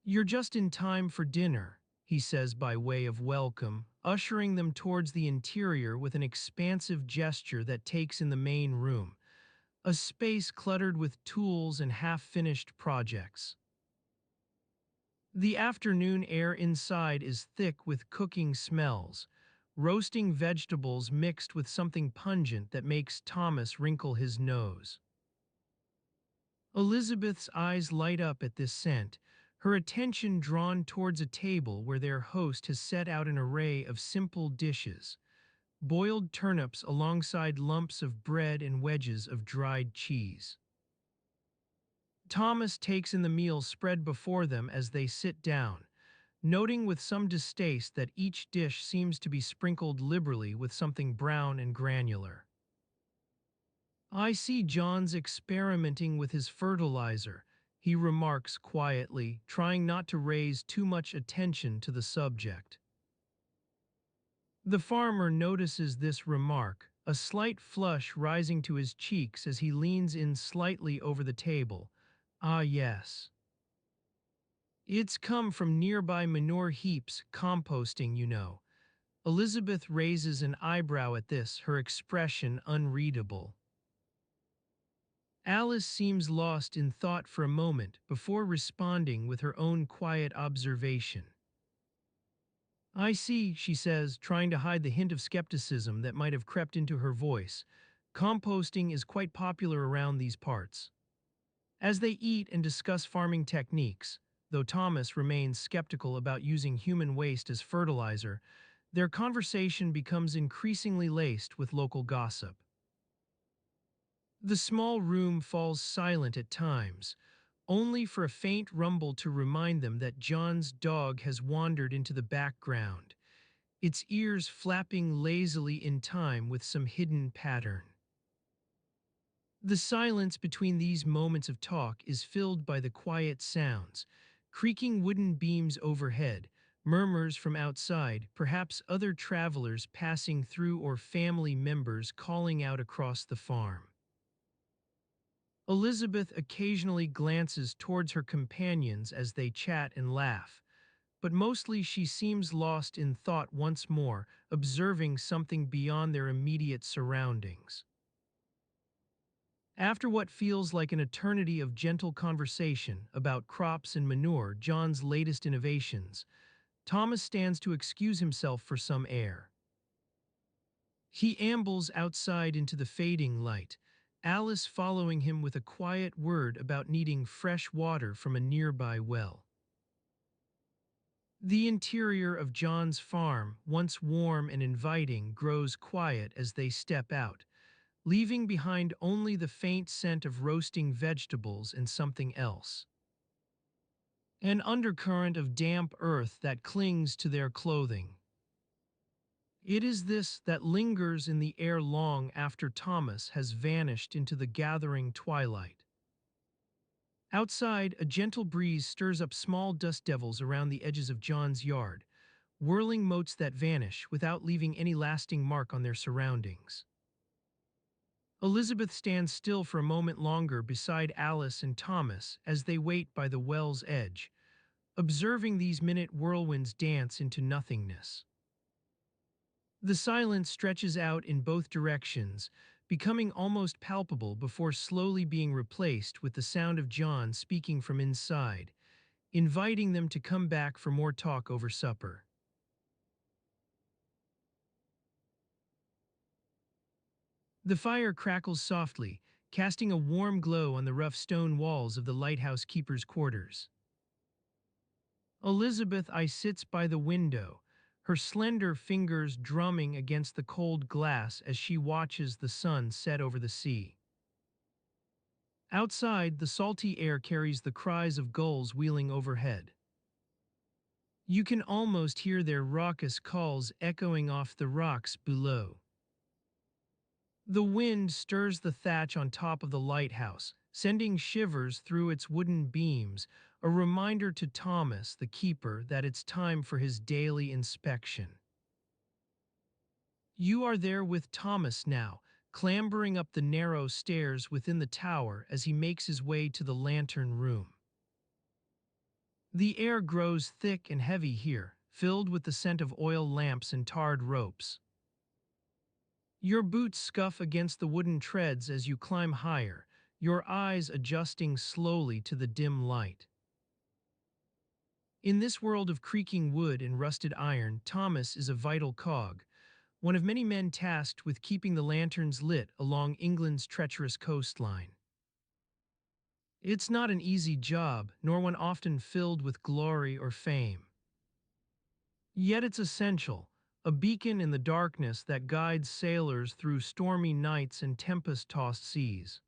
You're just in time for dinner," he says by way of welcome, ushering them towards the interior with an expansive gesture that takes in the main room, a space cluttered with tools and half-finished projects. The afternoon air inside is thick with cooking smells, roasting vegetables mixed with something pungent that makes Thomas wrinkle his nose. Elizabeth's eyes light up at this scent, her attention drawn towards a table where their host has set out an array of simple dishes, boiled turnips alongside lumps of bread and wedges of dried cheese. Thomas takes in the meal spread before them as they sit down, noting with some distaste that each dish seems to be sprinkled liberally with something brown and granular. "I see John's experimenting with his fertilizer," he remarks quietly, trying not to raise too much attention to the subject. The farmer notices this remark, a slight flush rising to his cheeks as he leans in slightly over the table. "Ah, yes. It's come from nearby manure heaps, composting, you know." Elizabeth raises an eyebrow at this, her expression unreadable. Alice seems lost in thought for a moment before responding with her own quiet observation. "I see," she says, trying to hide the hint of skepticism that might have crept into her voice. "Composting is quite popular around these parts." As they eat and discuss farming techniques, though Thomas remains skeptical about using human waste as fertilizer, their conversation becomes increasingly laced with local gossip. The small room falls silent at times, only for a faint rumble to remind them that John's dog has wandered into the background, its ears flapping lazily in time with some hidden pattern. The silence between these moments of talk is filled by the quiet sounds, creaking wooden beams overhead, murmurs from outside, perhaps other travelers passing through or family members calling out across the farm. Elizabeth occasionally glances towards her companions as they chat and laugh, but mostly she seems lost in thought once more, observing something beyond their immediate surroundings. After what feels like an eternity of gentle conversation about crops and manure, John's latest innovations, Thomas stands to excuse himself for some air. He ambles outside into the fading light, Alice following him with a quiet word about needing fresh water from a nearby well. The interior of John's farm, once warm and inviting, grows quiet as they step out, leaving behind only the faint scent of roasting vegetables and something else. An undercurrent of damp earth that clings to their clothing. It is this that lingers in the air long after Thomas has vanished into the gathering twilight. Outside, a gentle breeze stirs up small dust devils around the edges of John's yard, whirling motes that vanish without leaving any lasting mark on their surroundings. Elizabeth stands still for a moment longer beside Alice and Thomas as they wait by the well's edge, observing these minute whirlwinds dance into nothingness. The silence stretches out in both directions, becoming almost palpable before slowly being replaced with the sound of John speaking from inside, inviting them to come back for more talk over supper. The fire crackles softly, casting a warm glow on the rough stone walls of the lighthouse keeper's quarters. Elizabeth I sits by the window, her slender fingers drumming against the cold glass as she watches the sun set over the sea. Outside, the salty air carries the cries of gulls wheeling overhead. You can almost hear their raucous calls echoing off the rocks below. The wind stirs the thatch on top of the lighthouse, sending shivers through its wooden beams, a reminder to Thomas, the keeper, that it's time for his daily inspection. You are there with Thomas now, clambering up the narrow stairs within the tower as he makes his way to the lantern room. The air grows thick and heavy here, filled with the scent of oil lamps and tarred ropes. Your boots scuff against the wooden treads as you climb higher, your eyes adjusting slowly to the dim light. In this world of creaking wood and rusted iron, Thomas is a vital cog, one of many men tasked with keeping the lanterns lit along England's treacherous coastline. It's not an easy job, nor one often filled with glory or fame. Yet it's essential, a beacon in the darkness that guides sailors through stormy nights and tempest-tossed seas.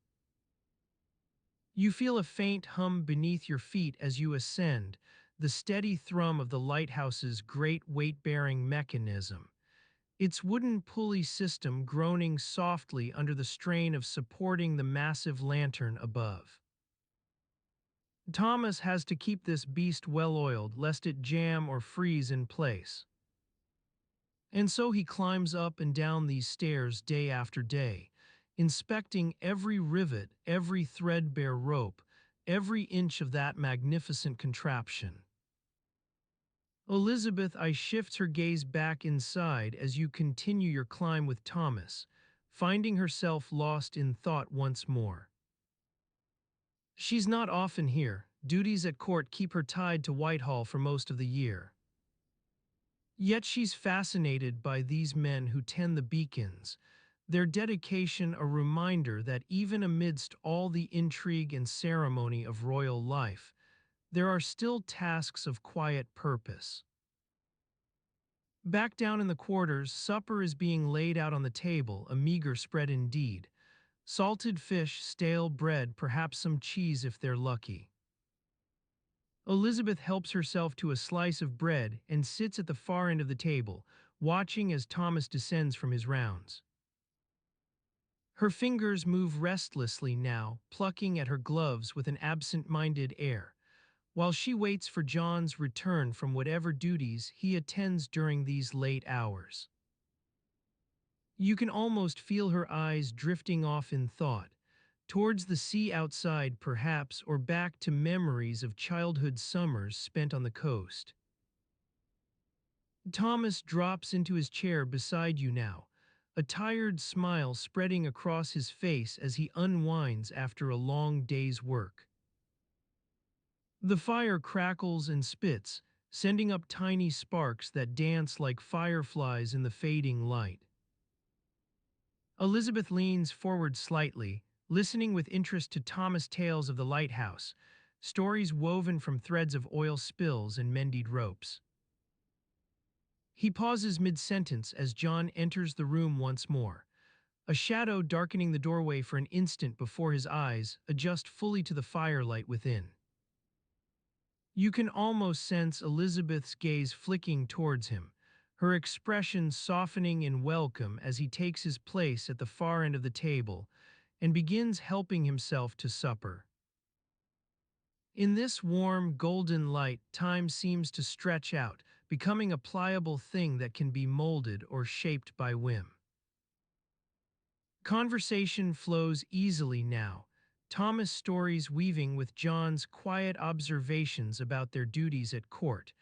You feel a faint hum beneath your feet as you ascend, the steady thrum of the lighthouse's great weight-bearing mechanism, its wooden pulley system groaning softly under the strain of supporting the massive lantern above. Thomas has to keep this beast well-oiled lest it jam or freeze in place. And so he climbs up and down these stairs day after day, inspecting every rivet, every threadbare rope, every inch of that magnificent contraption. Elizabeth I shifts her gaze back inside as you continue your climb with Thomas, finding herself lost in thought once more. She's not often here. Duties at court keep her tied to Whitehall for most of the year. Yet she's fascinated by these men who tend the beacons, their dedication a reminder that even amidst all the intrigue and ceremony of royal life, there are still tasks of quiet purpose. Back down in the quarters, supper is being laid out on the table, a meager spread indeed. Salted fish, stale bread, perhaps some cheese if they're lucky. Elizabeth helps herself to a slice of bread and sits at the far end of the table, watching as Thomas descends from his rounds. Her fingers move restlessly now, plucking at her gloves with an absent-minded air, while she waits for John's return from whatever duties he attends during these late hours. You can almost feel her eyes drifting off in thought, towards the sea outside perhaps, or back to memories of childhood summers spent on the coast. Thomas drops into his chair beside you now, a tired smile spreading across his face as he unwinds after a long day's work. The fire crackles and spits, sending up tiny sparks that dance like fireflies in the fading light. Elizabeth leans forward slightly, listening with interest to Thomas' tales of the lighthouse, stories woven from threads of oil spills and mended ropes. He pauses mid-sentence as John enters the room once more, a shadow darkening the doorway for an instant before his eyes adjust fully to the firelight within. You can almost sense Elizabeth's gaze flicking towards him, her expression softening in welcome as he takes his place at the far end of the table and begins helping himself to supper. In this warm, golden light, time seems to stretch out, becoming a pliable thing that can be molded or shaped by whim. Conversation flows easily now, Thomas' stories weaving with John's quiet observations about their duties at court,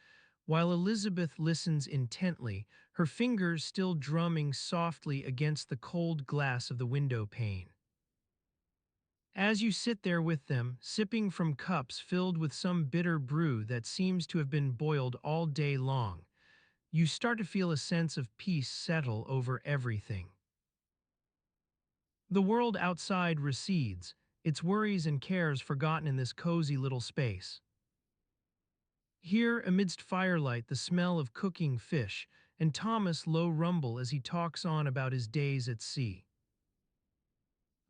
while Elizabeth listens intently, her fingers still drumming softly against the cold glass of the window pane. As you sit there with them, sipping from cups filled with some bitter brew that seems to have been boiled all day long, you start to feel a sense of peace settle over everything. The world outside recedes, its worries and cares forgotten in this cozy little space. Here, amidst firelight, the smell of cooking fish, and Thomas' low rumble as he talks on about his days at sea.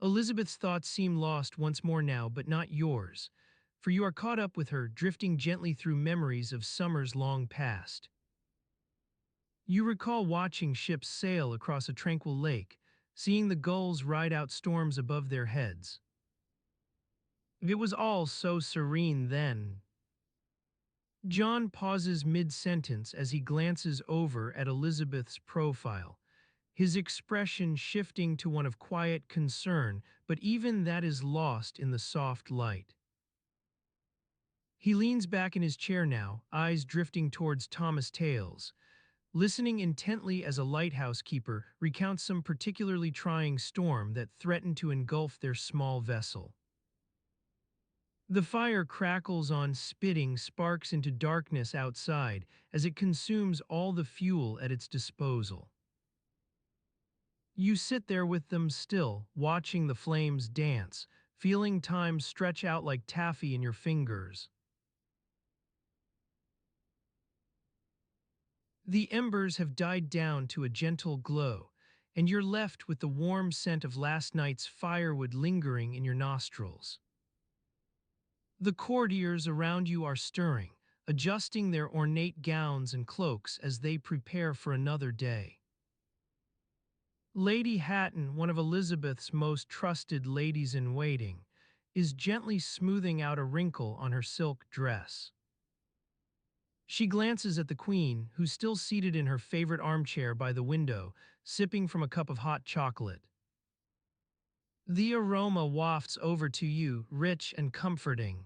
Elizabeth's thoughts seem lost once more now, but not yours, for you are caught up with her, drifting gently through memories of summers long past. You recall watching ships sail across a tranquil lake, seeing the gulls ride out storms above their heads. It was all so serene then. John pauses mid-sentence as he glances over at Elizabeth's profile, his expression shifting to one of quiet concern, but even that is lost in the soft light. He leans back in his chair now, eyes drifting towards Thomas Tales, listening intently as a lighthouse keeper recounts some particularly trying storm that threatened to engulf their small vessel. The fire crackles on, spitting sparks into darkness outside as it consumes all the fuel at its disposal. You sit there with them still, watching the flames dance, feeling time stretch out like taffy in your fingers. The embers have died down to a gentle glow, and you're left with the warm scent of last night's firewood lingering in your nostrils. The courtiers around you are stirring, adjusting their ornate gowns and cloaks as they prepare for another day. Lady Hatton, one of Elizabeth's most trusted ladies-in-waiting, is gently smoothing out a wrinkle on her silk dress. She glances at the Queen, who's still seated in her favorite armchair by the window, sipping from a cup of hot chocolate. The aroma wafts over to you, rich and comforting.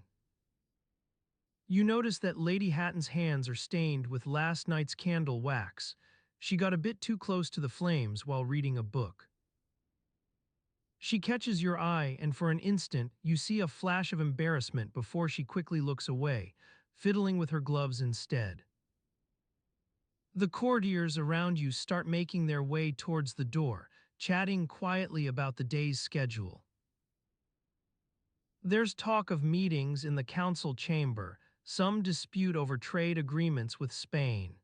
You notice that Lady Hatton's hands are stained with last night's candle wax. She got a bit too close to the flames while reading a book. She catches your eye, and for an instant, you see a flash of embarrassment before she quickly looks away, fiddling with her gloves instead. The courtiers around you start making their way towards the door, chatting quietly about the day's schedule. There's talk of meetings in the council chamber, some dispute over trade agreements with Spain.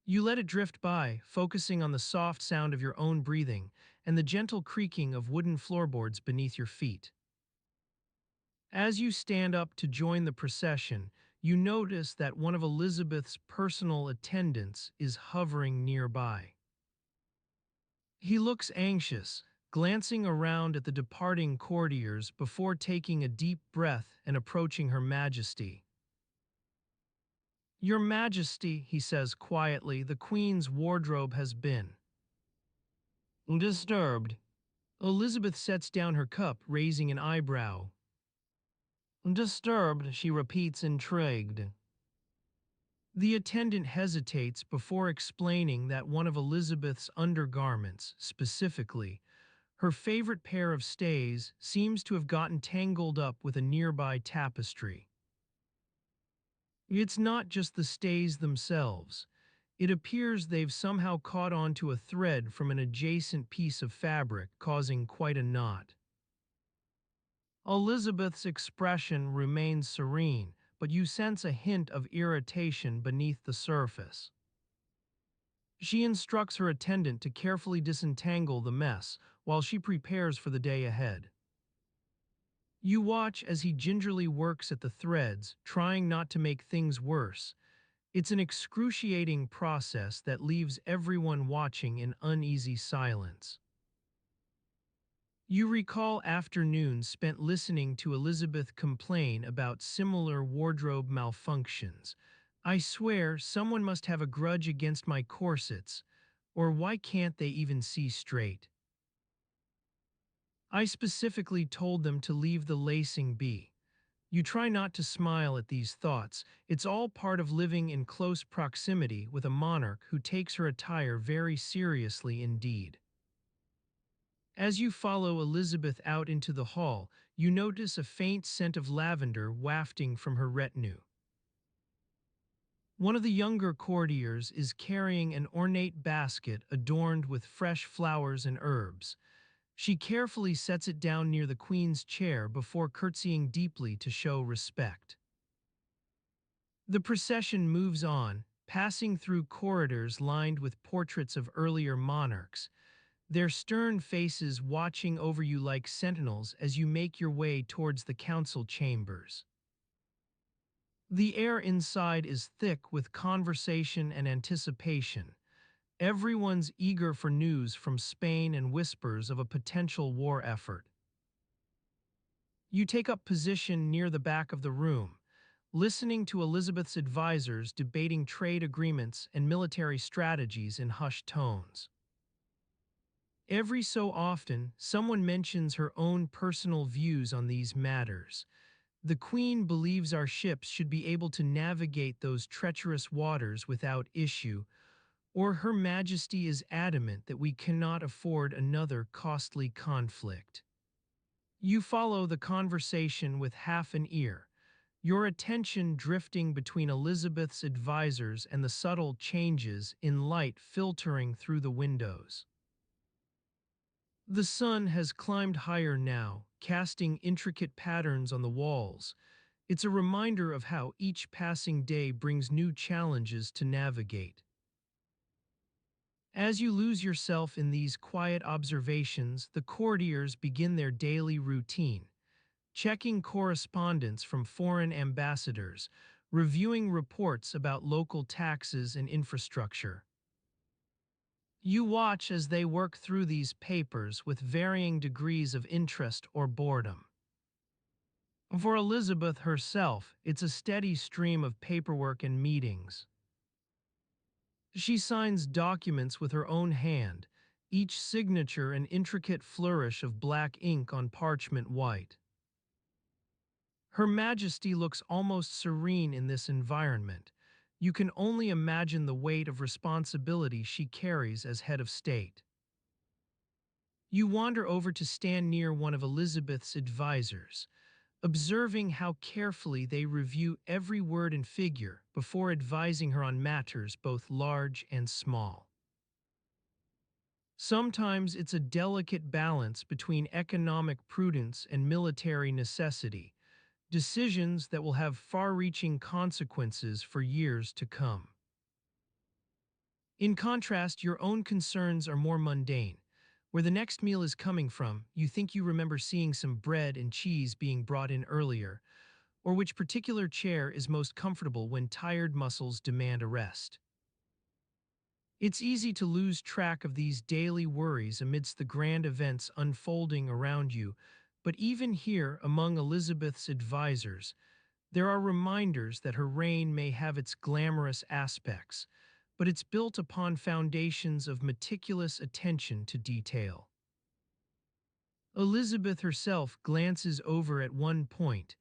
You let it drift by, focusing on the soft sound of your own breathing and the gentle creaking of wooden floorboards beneath your feet. As you stand up to join the procession, you notice that one of Elizabeth's personal attendants is hovering nearby. He looks anxious, glancing around at the departing courtiers before taking a deep breath and approaching Her Majesty. "Your Majesty," he says quietly, "the Queen's wardrobe has been disturbed." Elizabeth sets down her cup, raising an eyebrow. "Disturbed," she repeats, intrigued. The attendant hesitates before explaining that one of Elizabeth's undergarments, specifically, her favorite pair of stays, seems to have gotten tangled up with a nearby tapestry. It's not just the stays themselves. It appears they've somehow caught onto a thread from an adjacent piece of fabric, causing quite a knot. Elizabeth's expression remains serene, but you sense a hint of irritation beneath the surface. She instructs her attendant to carefully disentangle the mess while she prepares for the day ahead. You watch as he gingerly works at the threads, trying not to make things worse. It's an excruciating process that leaves everyone watching in uneasy silence. You recall afternoons spent listening to Elizabeth complain about similar wardrobe malfunctions. "I swear someone must have a grudge against my corsets, or why can't they even see straight? I specifically told them to leave the lacing be. You try not to smile at these thoughts. It's all part of living in close proximity with a monarch who takes her attire very seriously indeed. As you follow Elizabeth out into the hall, you notice a faint scent of lavender wafting from her retinue. One of the younger courtiers is carrying an ornate basket adorned with fresh flowers and herbs. She carefully sets it down near the queen's chair before curtsying deeply to show respect. The procession moves on, passing through corridors lined with portraits of earlier monarchs, their stern faces watching over you like sentinels as you make your way towards the council chambers. The air inside is thick with conversation and anticipation. Everyone's eager for news from Spain and whispers of a potential war effort. You take up position near the back of the room, listening to Elizabeth's advisors debating trade agreements and military strategies in hushed tones. Every so often, someone mentions her own personal views on these matters. The Queen believes our ships should be able to navigate those treacherous waters without issue, or Her Majesty is adamant that we cannot afford another costly conflict. You follow the conversation with half an ear, your attention drifting between Elizabeth's advisors and the subtle changes in light filtering through the windows. The sun has climbed higher now, casting intricate patterns on the walls. It's a reminder of how each passing day brings new challenges to navigate. As you lose yourself in these quiet observations, the courtiers begin their daily routine, checking correspondence from foreign ambassadors, reviewing reports about local taxes and infrastructure. You watch as they work through these papers with varying degrees of interest or boredom. For Elizabeth herself, it's a steady stream of paperwork and meetings. She signs documents with her own hand, each signature an intricate flourish of black ink on parchment white. Her Majesty looks almost serene in this environment. You can only imagine the weight of responsibility she carries as head of state. You wander over to stand near one of Elizabeth's advisors, observing how carefully they review every word and figure before advising her on matters both large and small. Sometimes it's a delicate balance between economic prudence and military necessity, decisions that will have far-reaching consequences for years to come. In contrast, your own concerns are more mundane. Where the next meal is coming from, you think you remember seeing some bread and cheese being brought in earlier, or which particular chair is most comfortable when tired muscles demand a rest. It's easy to lose track of these daily worries amidst the grand events unfolding around you, but even here among Elizabeth's advisors, there are reminders that her reign may have its glamorous aspects, but it's built upon foundations of meticulous attention to detail. Elizabeth herself glances over at one point,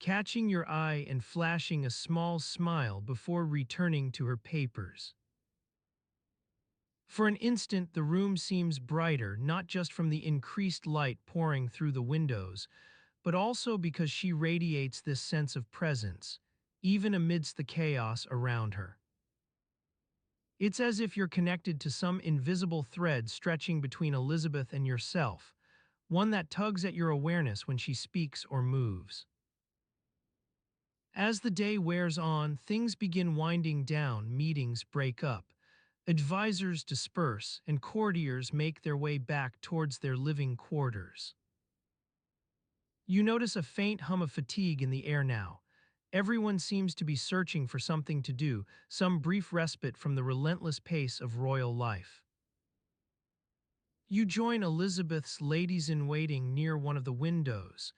catching your eye and flashing a small smile before returning to her papers. For an instant, the room seems brighter, not just from the increased light pouring through the windows, but also because she radiates this sense of presence, even amidst the chaos around her. It's as if you're connected to some invisible thread stretching between Elizabeth and yourself, one that tugs at your awareness when she speaks or moves. As the day wears on, things begin winding down, meetings break up, advisors disperse, and courtiers make their way back towards their living quarters. You notice a faint hum of fatigue in the air now. Everyone seems to be searching for something to do, some brief respite from the relentless pace of royal life. You join Elizabeth's ladies-in-waiting near one of the windows.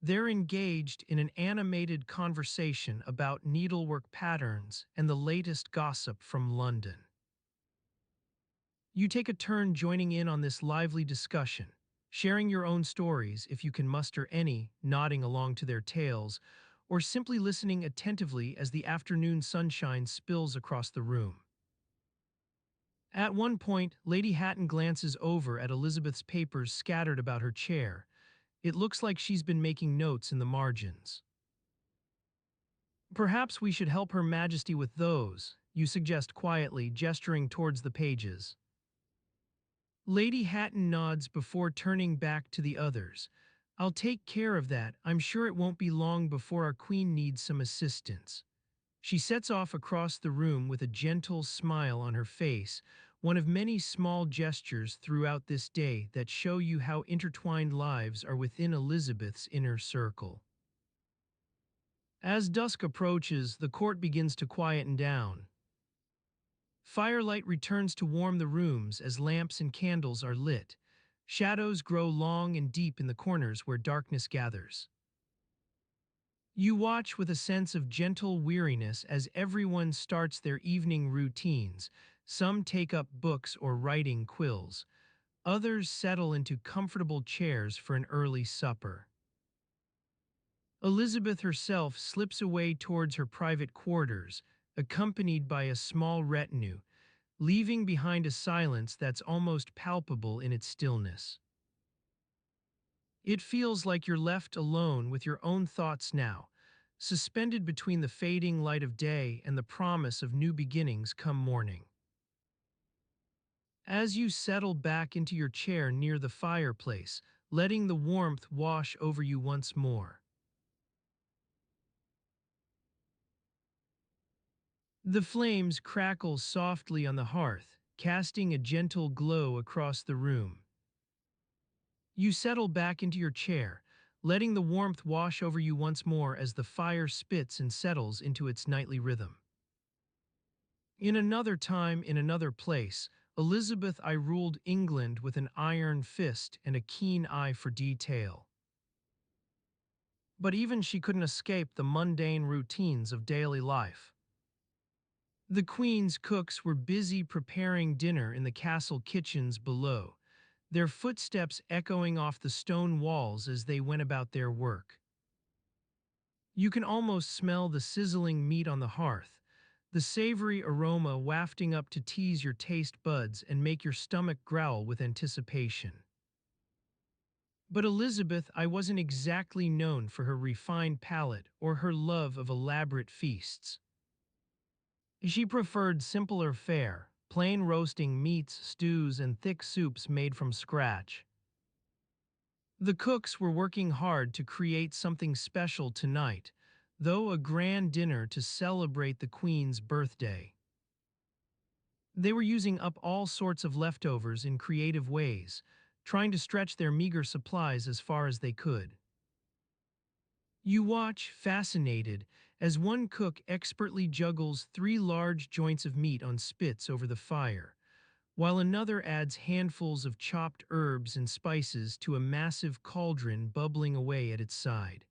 They're engaged in an animated conversation about needlework patterns and the latest gossip from London. You take a turn joining in on this lively discussion, sharing your own stories if you can muster any, nodding along to their tales, or simply listening attentively as the afternoon sunshine spills across the room. At one point, Lady Hatton glances over at Elizabeth's papers scattered about her chair. It looks like she's been making notes in the margins. Perhaps we should help Her Majesty with those, you suggest quietly, gesturing towards the pages. Lady Hatton nods before turning back to the others. I'll take care of that. I'm sure it won't be long before our queen needs some assistance. She sets off across the room with a gentle smile on her face, one of many small gestures throughout this day that show you how intertwined lives are within Elizabeth's inner circle. As dusk approaches, the court begins to quieten down. Firelight returns to warm the rooms as lamps and candles are lit. Shadows grow long and deep in the corners where darkness gathers. You watch with a sense of gentle weariness as everyone starts their evening routines. Some take up books or writing quills. Others settle into comfortable chairs for an early supper. Elizabeth herself slips away towards her private quarters, accompanied by a small retinue, leaving behind a silence that's almost palpable in its stillness. It feels like you're left alone with your own thoughts now, suspended between the fading light of day and the promise of new beginnings come morning. As you settle back into your chair near the fireplace, letting the warmth wash over you once more. The flames crackle softly on the hearth, casting a gentle glow across the room. You settle back into your chair, letting the warmth wash over you once more as the fire spits and settles into its nightly rhythm. In another time, in another place, Elizabeth I ruled England with an iron fist and a keen eye for detail. But even she couldn't escape the mundane routines of daily life. The Queen's cooks were busy preparing dinner in the castle kitchens below, their footsteps echoing off the stone walls as they went about their work. You can almost smell the sizzling meat on the hearth, the savory aroma wafting up to tease your taste buds and make your stomach growl with anticipation. But Elizabeth I wasn't exactly known for her refined palate or her love of elaborate feasts. She preferred simpler fare, plain roasting meats, stews, and thick soups made from scratch. The cooks were working hard to create something special tonight, though a grand dinner to celebrate the Queen's birthday. They were using up all sorts of leftovers in creative ways, trying to stretch their meager supplies as far as they could. You watch, fascinated, as one cook expertly juggles 3 large joints of meat on spits over the fire, while another adds handfuls of chopped herbs and spices to a massive cauldron bubbling away at its side.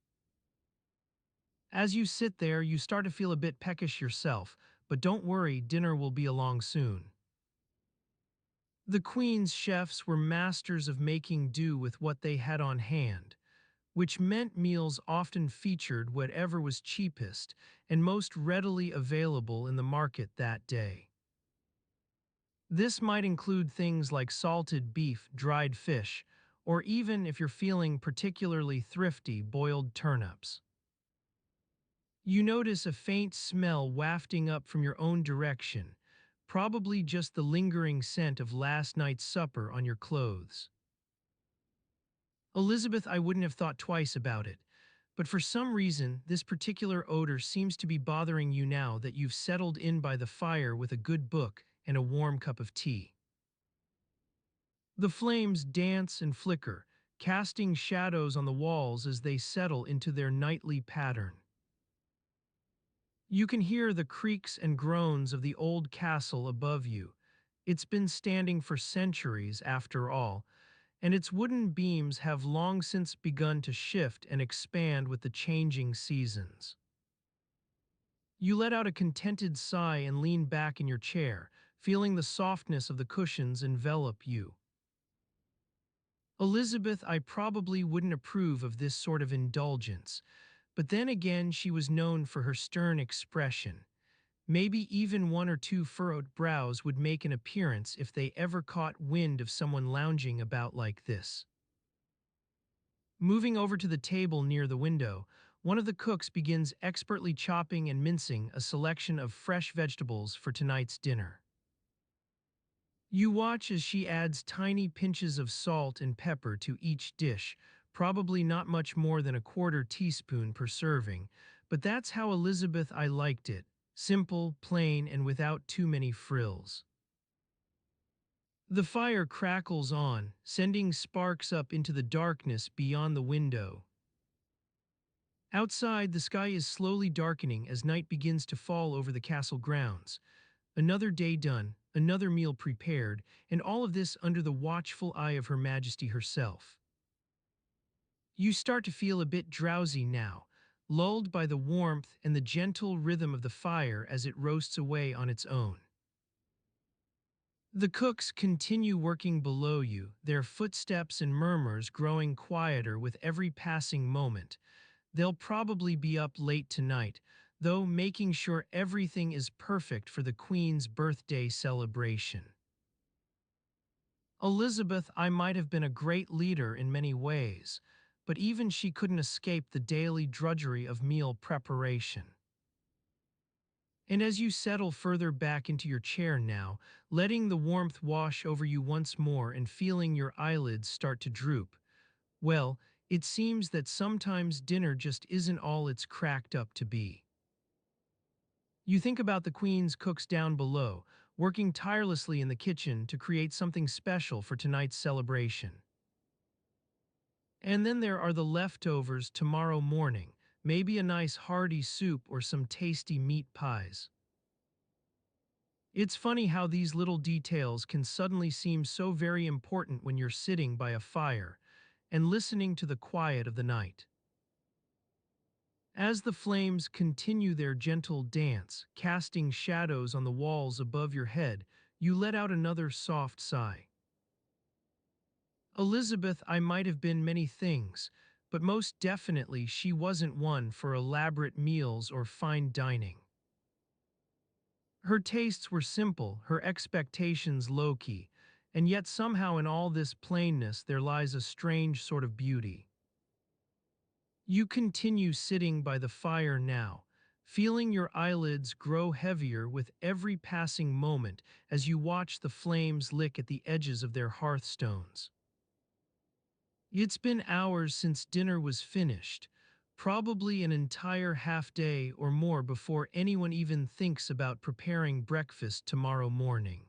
As you sit there, you start to feel a bit peckish yourself, but don't worry, dinner will be along soon. The Queen's chefs were masters of making do with what they had on hand, which meant meals often featured whatever was cheapest and most readily available in the market that day. This might include things like salted beef, dried fish, or even, if you're feeling particularly thrifty, boiled turnips. You notice a faint smell wafting up from your own direction, probably just the lingering scent of last night's supper on your clothes. Elizabeth, I wouldn't have thought twice about it, but for some reason, this particular odor seems to be bothering you now that you've settled in by the fire with a good book and a warm cup of tea. The flames dance and flicker, casting shadows on the walls as they settle into their nightly pattern. You can hear the creaks and groans of the old castle above you. It's been standing for centuries, after all, and its wooden beams have long since begun to shift and expand with the changing seasons. You let out a contented sigh and lean back in your chair, feeling the softness of the cushions envelop you. Elizabeth, I probably wouldn't approve of this sort of indulgence, But then again, she was known for her stern expression. Maybe even one or two furrowed brows would make an appearance if they ever caught wind of someone lounging about like this. Moving over to the table near the window, one of the cooks begins expertly chopping and mincing a selection of fresh vegetables for tonight's dinner. You watch as she adds tiny pinches of salt and pepper to each dish, probably not much more than a quarter teaspoon per serving, but that's how Elizabeth I liked it, simple, plain, and without too many frills. The fire crackles on, sending sparks up into the darkness beyond the window. Outside, the sky is slowly darkening as night begins to fall over the castle grounds. Another day done, another meal prepared, and all of this under the watchful eye of Her Majesty herself. You start to feel a bit drowsy now, lulled by the warmth and the gentle rhythm of the fire as it roasts away on its own. The cooks continue working below you, their footsteps and murmurs growing quieter with every passing moment. They'll probably be up late tonight, though making sure everything is perfect for the Queen's birthday celebration. Elizabeth I might have been a great leader in many ways, but even she couldn't escape the daily drudgery of meal preparation. And as you settle further back into your chair now, letting the warmth wash over you once more and feeling your eyelids start to droop, well, it seems that sometimes dinner just isn't all it's cracked up to be. You think about the Queen's cooks down below, working tirelessly in the kitchen to create something special for tonight's celebration. And then there are the leftovers tomorrow morning, maybe a nice hearty soup or some tasty meat pies. It's funny how these little details can suddenly seem so very important when you're sitting by a fire and listening to the quiet of the night. As the flames continue their gentle dance, casting shadows on the walls above your head, you let out another soft sigh. Elizabeth I might have been many things, but most definitely she wasn't one for elaborate meals or fine dining. Her tastes were simple, her expectations low-key, and yet somehow in all this plainness there lies a strange sort of beauty. You continue sitting by the fire now, feeling your eyelids grow heavier with every passing moment as you watch the flames lick at the edges of their hearthstones. It's been hours since dinner was finished, probably an entire half day or more before anyone even thinks about preparing breakfast tomorrow morning.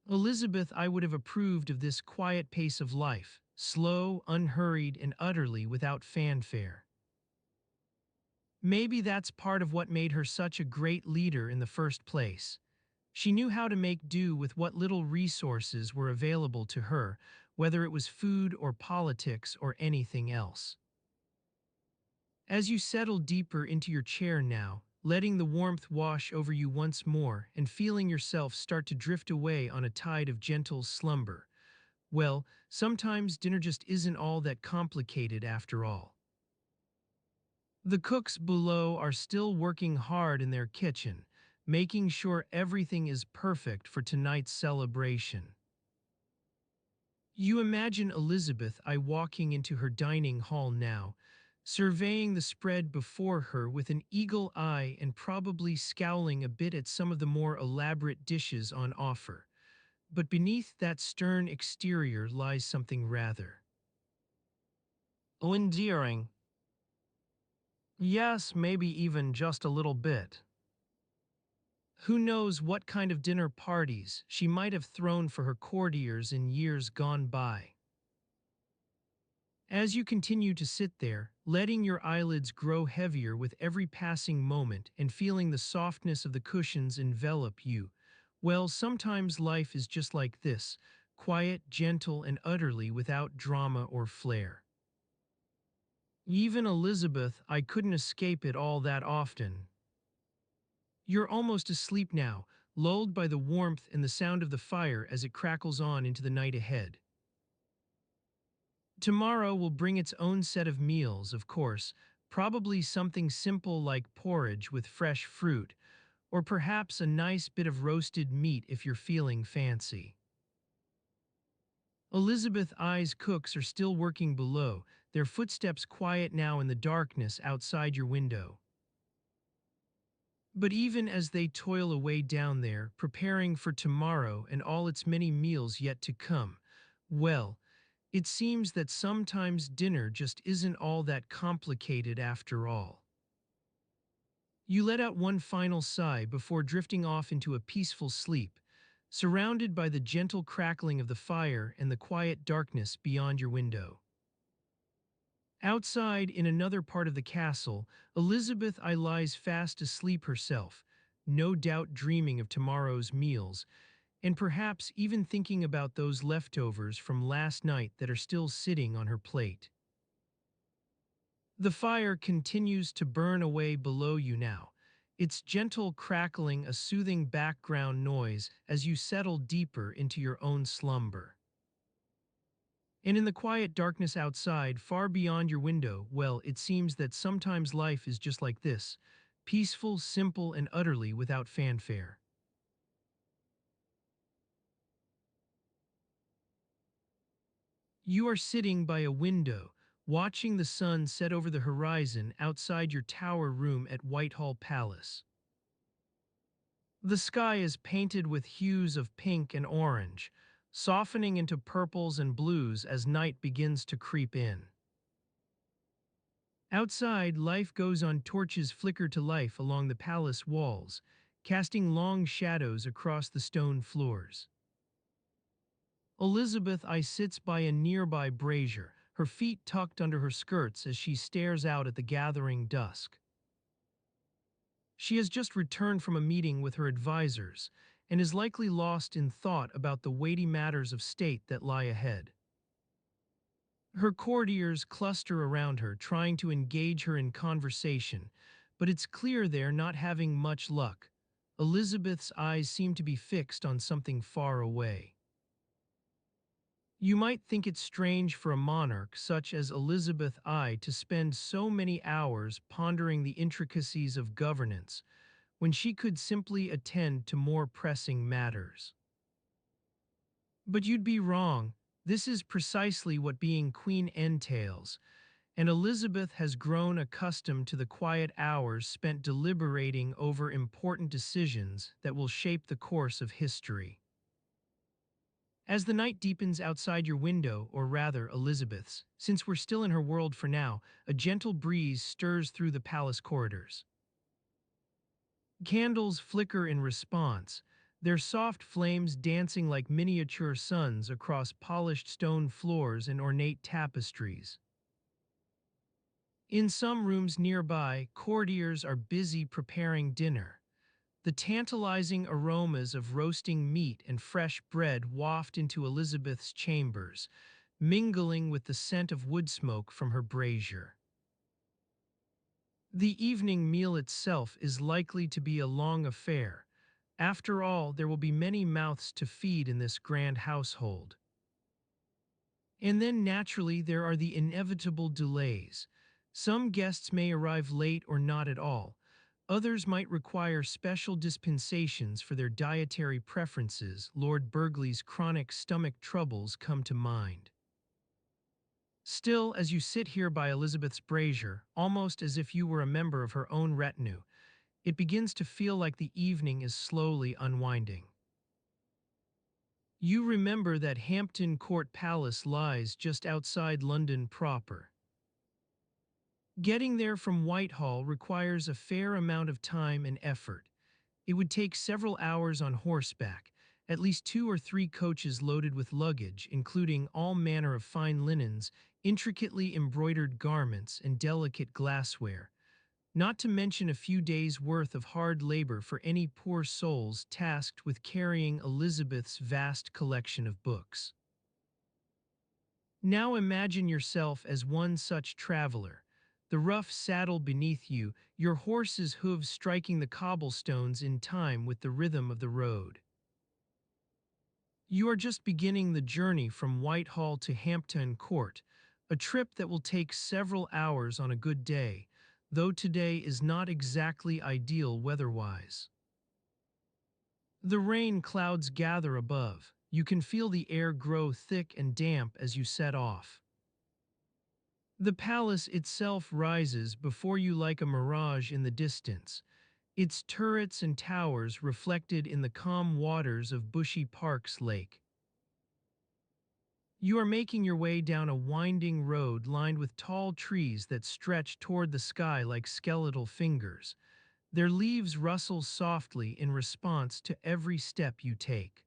Elizabeth I would have approved of this quiet pace of life, slow, unhurried, and utterly without fanfare. Maybe that's part of what made her such a great leader in the first place. She knew how to make do with what little resources were available to her, whether it was food or politics or anything else. As you settle deeper into your chair now, letting the warmth wash over you once more and feeling yourself start to drift away on a tide of gentle slumber, well, sometimes dinner just isn't all that complicated after all. The cooks below are still working hard in their kitchen, making sure everything is perfect for tonight's celebration. You imagine Elizabeth I walking into her dining hall now, surveying the spread before her with an eagle eye and probably scowling a bit at some of the more elaborate dishes on offer. But beneath that stern exterior lies something rather endearing. Yes, maybe even just a little bit. Who knows what kind of dinner parties she might have thrown for her courtiers in years gone by. As you continue to sit there, letting your eyelids grow heavier with every passing moment and feeling the softness of the cushions envelop you, well, sometimes life is just like this, quiet, gentle, and utterly without drama or flair. Even Elizabeth, I couldn't escape it all that often. You're almost asleep now, lulled by the warmth and the sound of the fire as it crackles on into the night ahead. Tomorrow will bring its own set of meals, of course, probably something simple like porridge with fresh fruit, or perhaps a nice bit of roasted meat if you're feeling fancy. Elizabeth I's cooks are still working below, their footsteps quiet now in the darkness outside your window. But even as they toil away down there, preparing for tomorrow and all its many meals yet to come, well, it seems that sometimes dinner just isn't all that complicated after all. You let out one final sigh before drifting off into a peaceful sleep, surrounded by the gentle crackling of the fire and the quiet darkness beyond your window. Outside, in another part of the castle, Elizabeth I lies fast asleep herself, no doubt dreaming of tomorrow's meals, and perhaps even thinking about those leftovers from last night that are still sitting on her plate. The fire continues to burn away below you now, its gentle crackling a soothing background noise as you settle deeper into your own slumber. And in the quiet darkness outside, far beyond your window, well, it seems that sometimes life is just like this, peaceful, simple, and utterly without fanfare. You are sitting by a window, watching the sun set over the horizon outside your tower room at Whitehall Palace. The sky is painted with hues of pink and orange, softening into purples and blues as night begins to creep in. Outside, life goes on. Torches flicker to life along the palace walls, casting long shadows across the stone floors. Elizabeth I sits by a nearby brazier, her feet tucked under her skirts as she stares out at the gathering dusk. She has just returned from a meeting with her advisors and is likely lost in thought about the weighty matters of state that lie ahead. Her courtiers cluster around her, trying to engage her in conversation, but it's clear they're not having much luck. Elizabeth's eyes seem to be fixed on something far away. You might think it strange for a monarch such as Elizabeth I to spend so many hours pondering the intricacies of governance when she could simply attend to more pressing matters. But you'd be wrong. This is precisely what being queen entails, and Elizabeth has grown accustomed to the quiet hours spent deliberating over important decisions that will shape the course of history. As the night deepens outside your window, or rather Elizabeth's, since we're still in her world for now, a gentle breeze stirs through the palace corridors. Candles flicker in response, their soft flames dancing like miniature suns across polished stone floors and ornate tapestries. In some rooms nearby, courtiers are busy preparing dinner. The tantalizing aromas of roasting meat and fresh bread waft into Elizabeth's chambers, mingling with the scent of wood smoke from her brazier. The evening meal itself is likely to be a long affair. After all, there will be many mouths to feed in this grand household. And then naturally there are the inevitable delays. Some guests may arrive late or not at all. Others might require special dispensations for their dietary preferences. Lord Burghley's chronic stomach troubles come to mind. Still, as you sit here by Elizabeth's brazier, almost as if you were a member of her own retinue, it begins to feel like the evening is slowly unwinding. You remember that Hampton Court Palace lies just outside London proper. Getting there from Whitehall requires a fair amount of time and effort. It would take several hours on horseback, at least 2 or 3 coaches loaded with luggage, including all manner of fine linens, intricately embroidered garments, and delicate glassware, not to mention a few days' worth of hard labor for any poor souls tasked with carrying Elizabeth's vast collection of books. Now imagine yourself as one such traveler, the rough saddle beneath you, your horse's hooves striking the cobblestones in time with the rhythm of the road. You are just beginning the journey from Whitehall to Hampton Court, a trip that will take several hours on a good day, though today is not exactly ideal weather-wise. The rain clouds gather above. You can feel the air grow thick and damp as you set off. The palace itself rises before you like a mirage in the distance, its turrets and towers reflected in the calm waters of Bushy Park's lake. You are making your way down a winding road lined with tall trees that stretch toward the sky like skeletal fingers. Their leaves rustle softly in response to every step you take.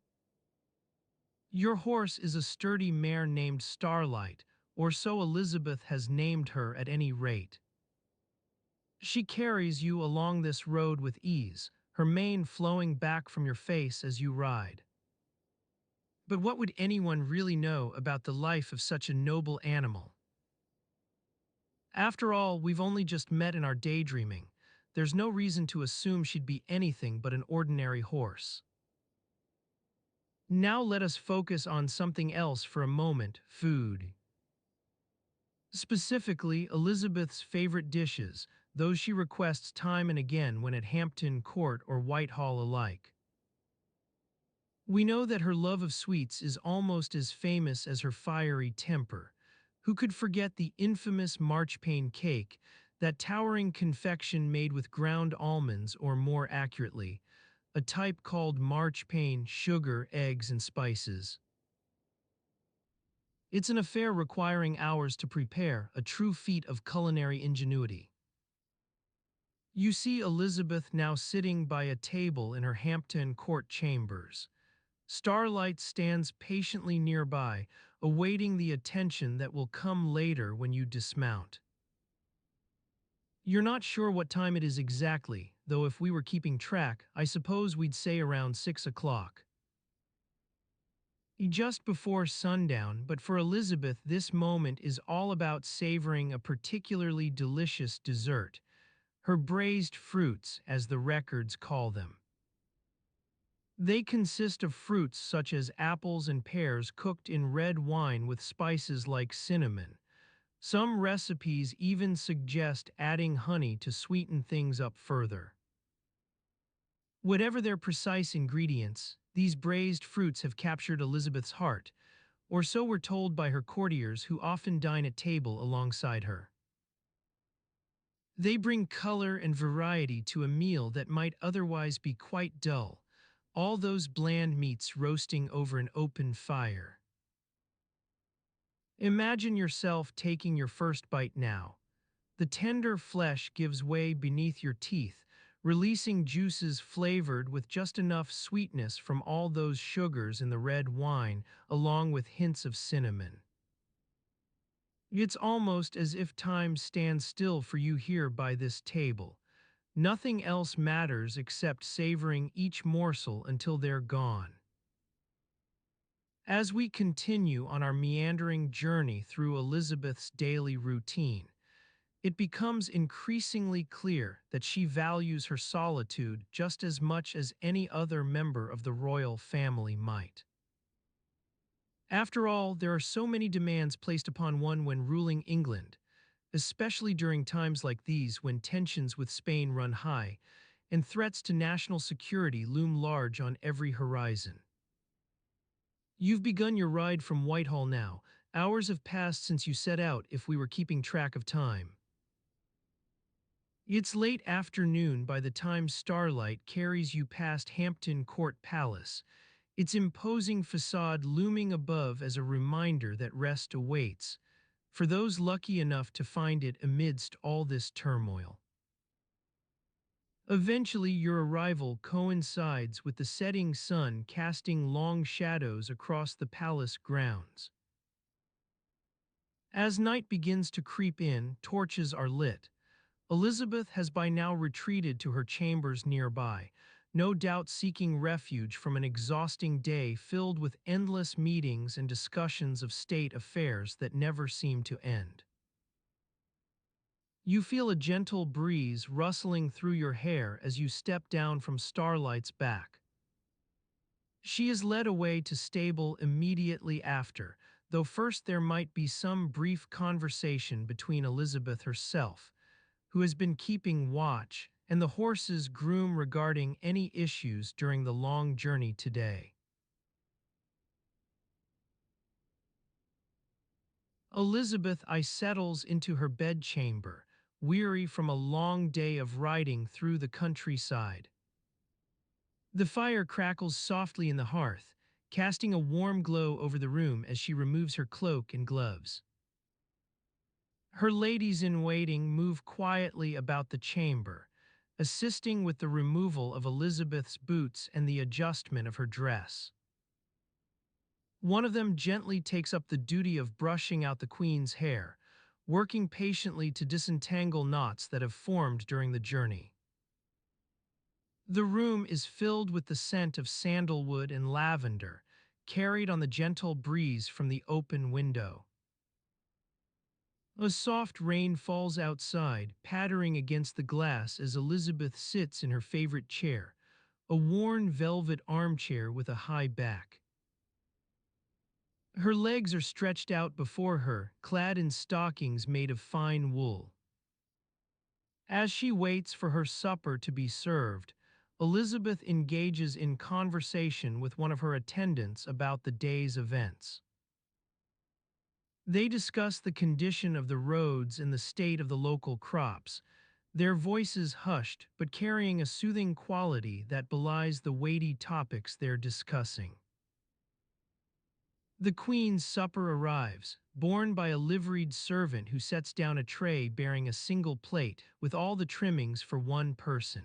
Your horse is a sturdy mare named Starlight, or so Elizabeth has named her at any rate. She carries you along this road with ease, her mane flowing back from your face as you ride. But what would anyone really know about the life of such a noble animal? After all, we've only just met in our daydreaming. There's no reason to assume she'd be anything but an ordinary horse. Now let us focus on something else for a moment: food. Specifically, Elizabeth's favorite dishes, those she requests time and again when at Hampton Court or Whitehall alike. We know that her love of sweets is almost as famous as her fiery temper. Who could forget the infamous marchpane cake, that towering confection made with ground almonds, or more accurately, a type called marchpane, sugar, eggs, and spices? It's an affair requiring hours to prepare, a true feat of culinary ingenuity. You see Elizabeth now sitting by a table in her Hampton Court chambers. Starlight stands patiently nearby, awaiting the attention that will come later when you dismount. You're not sure what time it is exactly, though if we were keeping track, I suppose we'd say around 6 o'clock. Just before sundown, but for Elizabeth this moment is all about savoring a particularly delicious dessert, her braised fruits, as the records call them. They consist of fruits such as apples and pears cooked in red wine with spices like cinnamon. Some recipes even suggest adding honey to sweeten things up further. Whatever their precise ingredients, these braised fruits have captured Elizabeth's heart, or so we're told by her courtiers who often dine at table alongside her. They bring color and variety to a meal that might otherwise be quite dull, all those bland meats roasting over an open fire. Imagine yourself taking your first bite now. The tender flesh gives way beneath your teeth, releasing juices flavored with just enough sweetness from all those sugars in the red wine, along with hints of cinnamon. It's almost as if time stands still for you here by this table. Nothing else matters except savoring each morsel until they're gone. As we continue on our meandering journey through Elizabeth's daily routine, it becomes increasingly clear that she values her solitude just as much as any other member of the royal family might. After all, there are so many demands placed upon one when ruling England, especially during times like these when tensions with Spain run high and threats to national security loom large on every horizon. You've begun your ride from Whitehall now. Hours have passed since you set out, if we were keeping track of time. It's late afternoon by the time Starlight carries you past Hampton Court Palace, its imposing facade looming above as a reminder that rest awaits, for those lucky enough to find it amidst all this turmoil. Eventually, your arrival coincides with the setting sun casting long shadows across the palace grounds. As night begins to creep in, torches are lit. Elizabeth has by now retreated to her chambers nearby, no doubt seeking refuge from an exhausting day filled with endless meetings and discussions of state affairs that never seem to end. You feel a gentle breeze rustling through your hair as you step down from Starlight's back. She is led away to stable immediately after, though first there might be some brief conversation between Elizabeth herself, who has been keeping watch, and the horse's groom regarding any issues during the long journey today. Elizabeth I settles into her bedchamber, weary from a long day of riding through the countryside. The fire crackles softly in the hearth, casting a warm glow over the room as she removes her cloak and gloves. Her ladies-in-waiting move quietly about the chamber, assisting with the removal of Elizabeth's boots and the adjustment of her dress. One of them gently takes up the duty of brushing out the queen's hair, working patiently to disentangle knots that have formed during the journey. The room is filled with the scent of sandalwood and lavender, carried on the gentle breeze from the open window. A soft rain falls outside, pattering against the glass as Elizabeth sits in her favorite chair, a worn velvet armchair with a high back. Her legs are stretched out before her, clad in stockings made of fine wool. As she waits for her supper to be served, Elizabeth engages in conversation with one of her attendants about the day's events. They discuss the condition of the roads and the state of the local crops, their voices hushed but carrying a soothing quality that belies the weighty topics they're discussing. The Queen's supper arrives, borne by a liveried servant who sets down a tray bearing a single plate with all the trimmings for one person.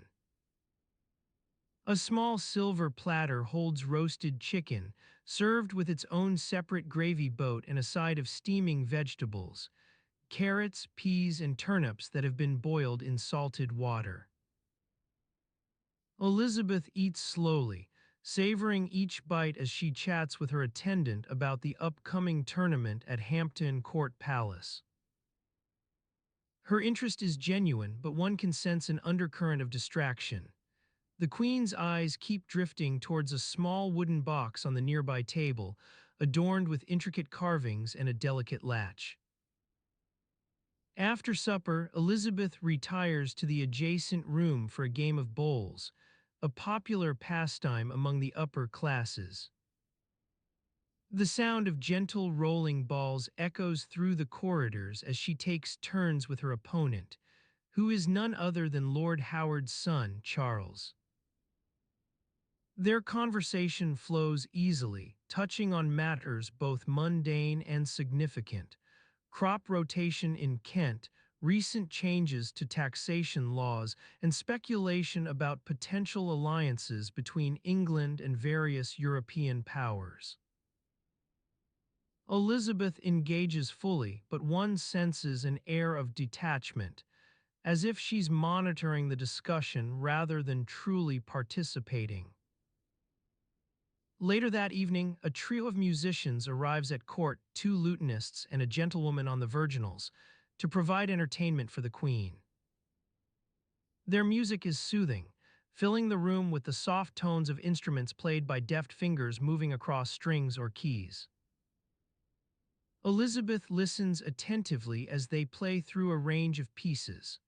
A small silver platter holds roasted chicken, served with its own separate gravy boat and a side of steaming vegetables, carrots, peas, and turnips that have been boiled in salted water. Elizabeth eats slowly, savoring each bite as she chats with her attendant about the upcoming tournament at Hampton Court Palace. Her interest is genuine, but one can sense an undercurrent of distraction. The Queen's eyes keep drifting towards a small wooden box on the nearby table, adorned with intricate carvings and a delicate latch. After supper, Elizabeth retires to the adjacent room for a game of bowls, a popular pastime among the upper classes. The sound of gentle rolling balls echoes through the corridors as she takes turns with her opponent, who is none other than Lord Howard's son, Charles. Their conversation flows easily, touching on matters both mundane and significant: crop rotation in Kent, recent changes to taxation laws, and speculation about potential alliances between England and various European powers. Elizabeth engages fully, but one senses an air of detachment, as if she's monitoring the discussion rather than truly participating. Later that evening, a trio of musicians arrives at court, two lutanists and a gentlewoman on the virginals, to provide entertainment for the Queen. Their music is soothing, filling the room with the soft tones of instruments played by deft fingers moving across strings or keys. Elizabeth listens attentively as they play through a range of pieces: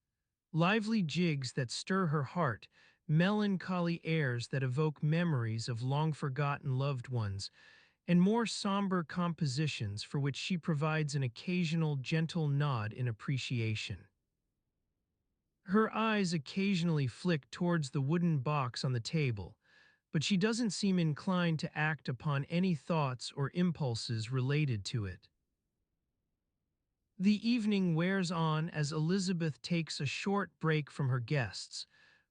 lively jigs that stir her heart, melancholy airs that evoke memories of long-forgotten loved ones, and more somber compositions for which she provides an occasional gentle nod in appreciation. Her eyes occasionally flick towards the wooden box on the table, but she doesn't seem inclined to act upon any thoughts or impulses related to it. The evening wears on as Elizabeth takes a short break from her guests,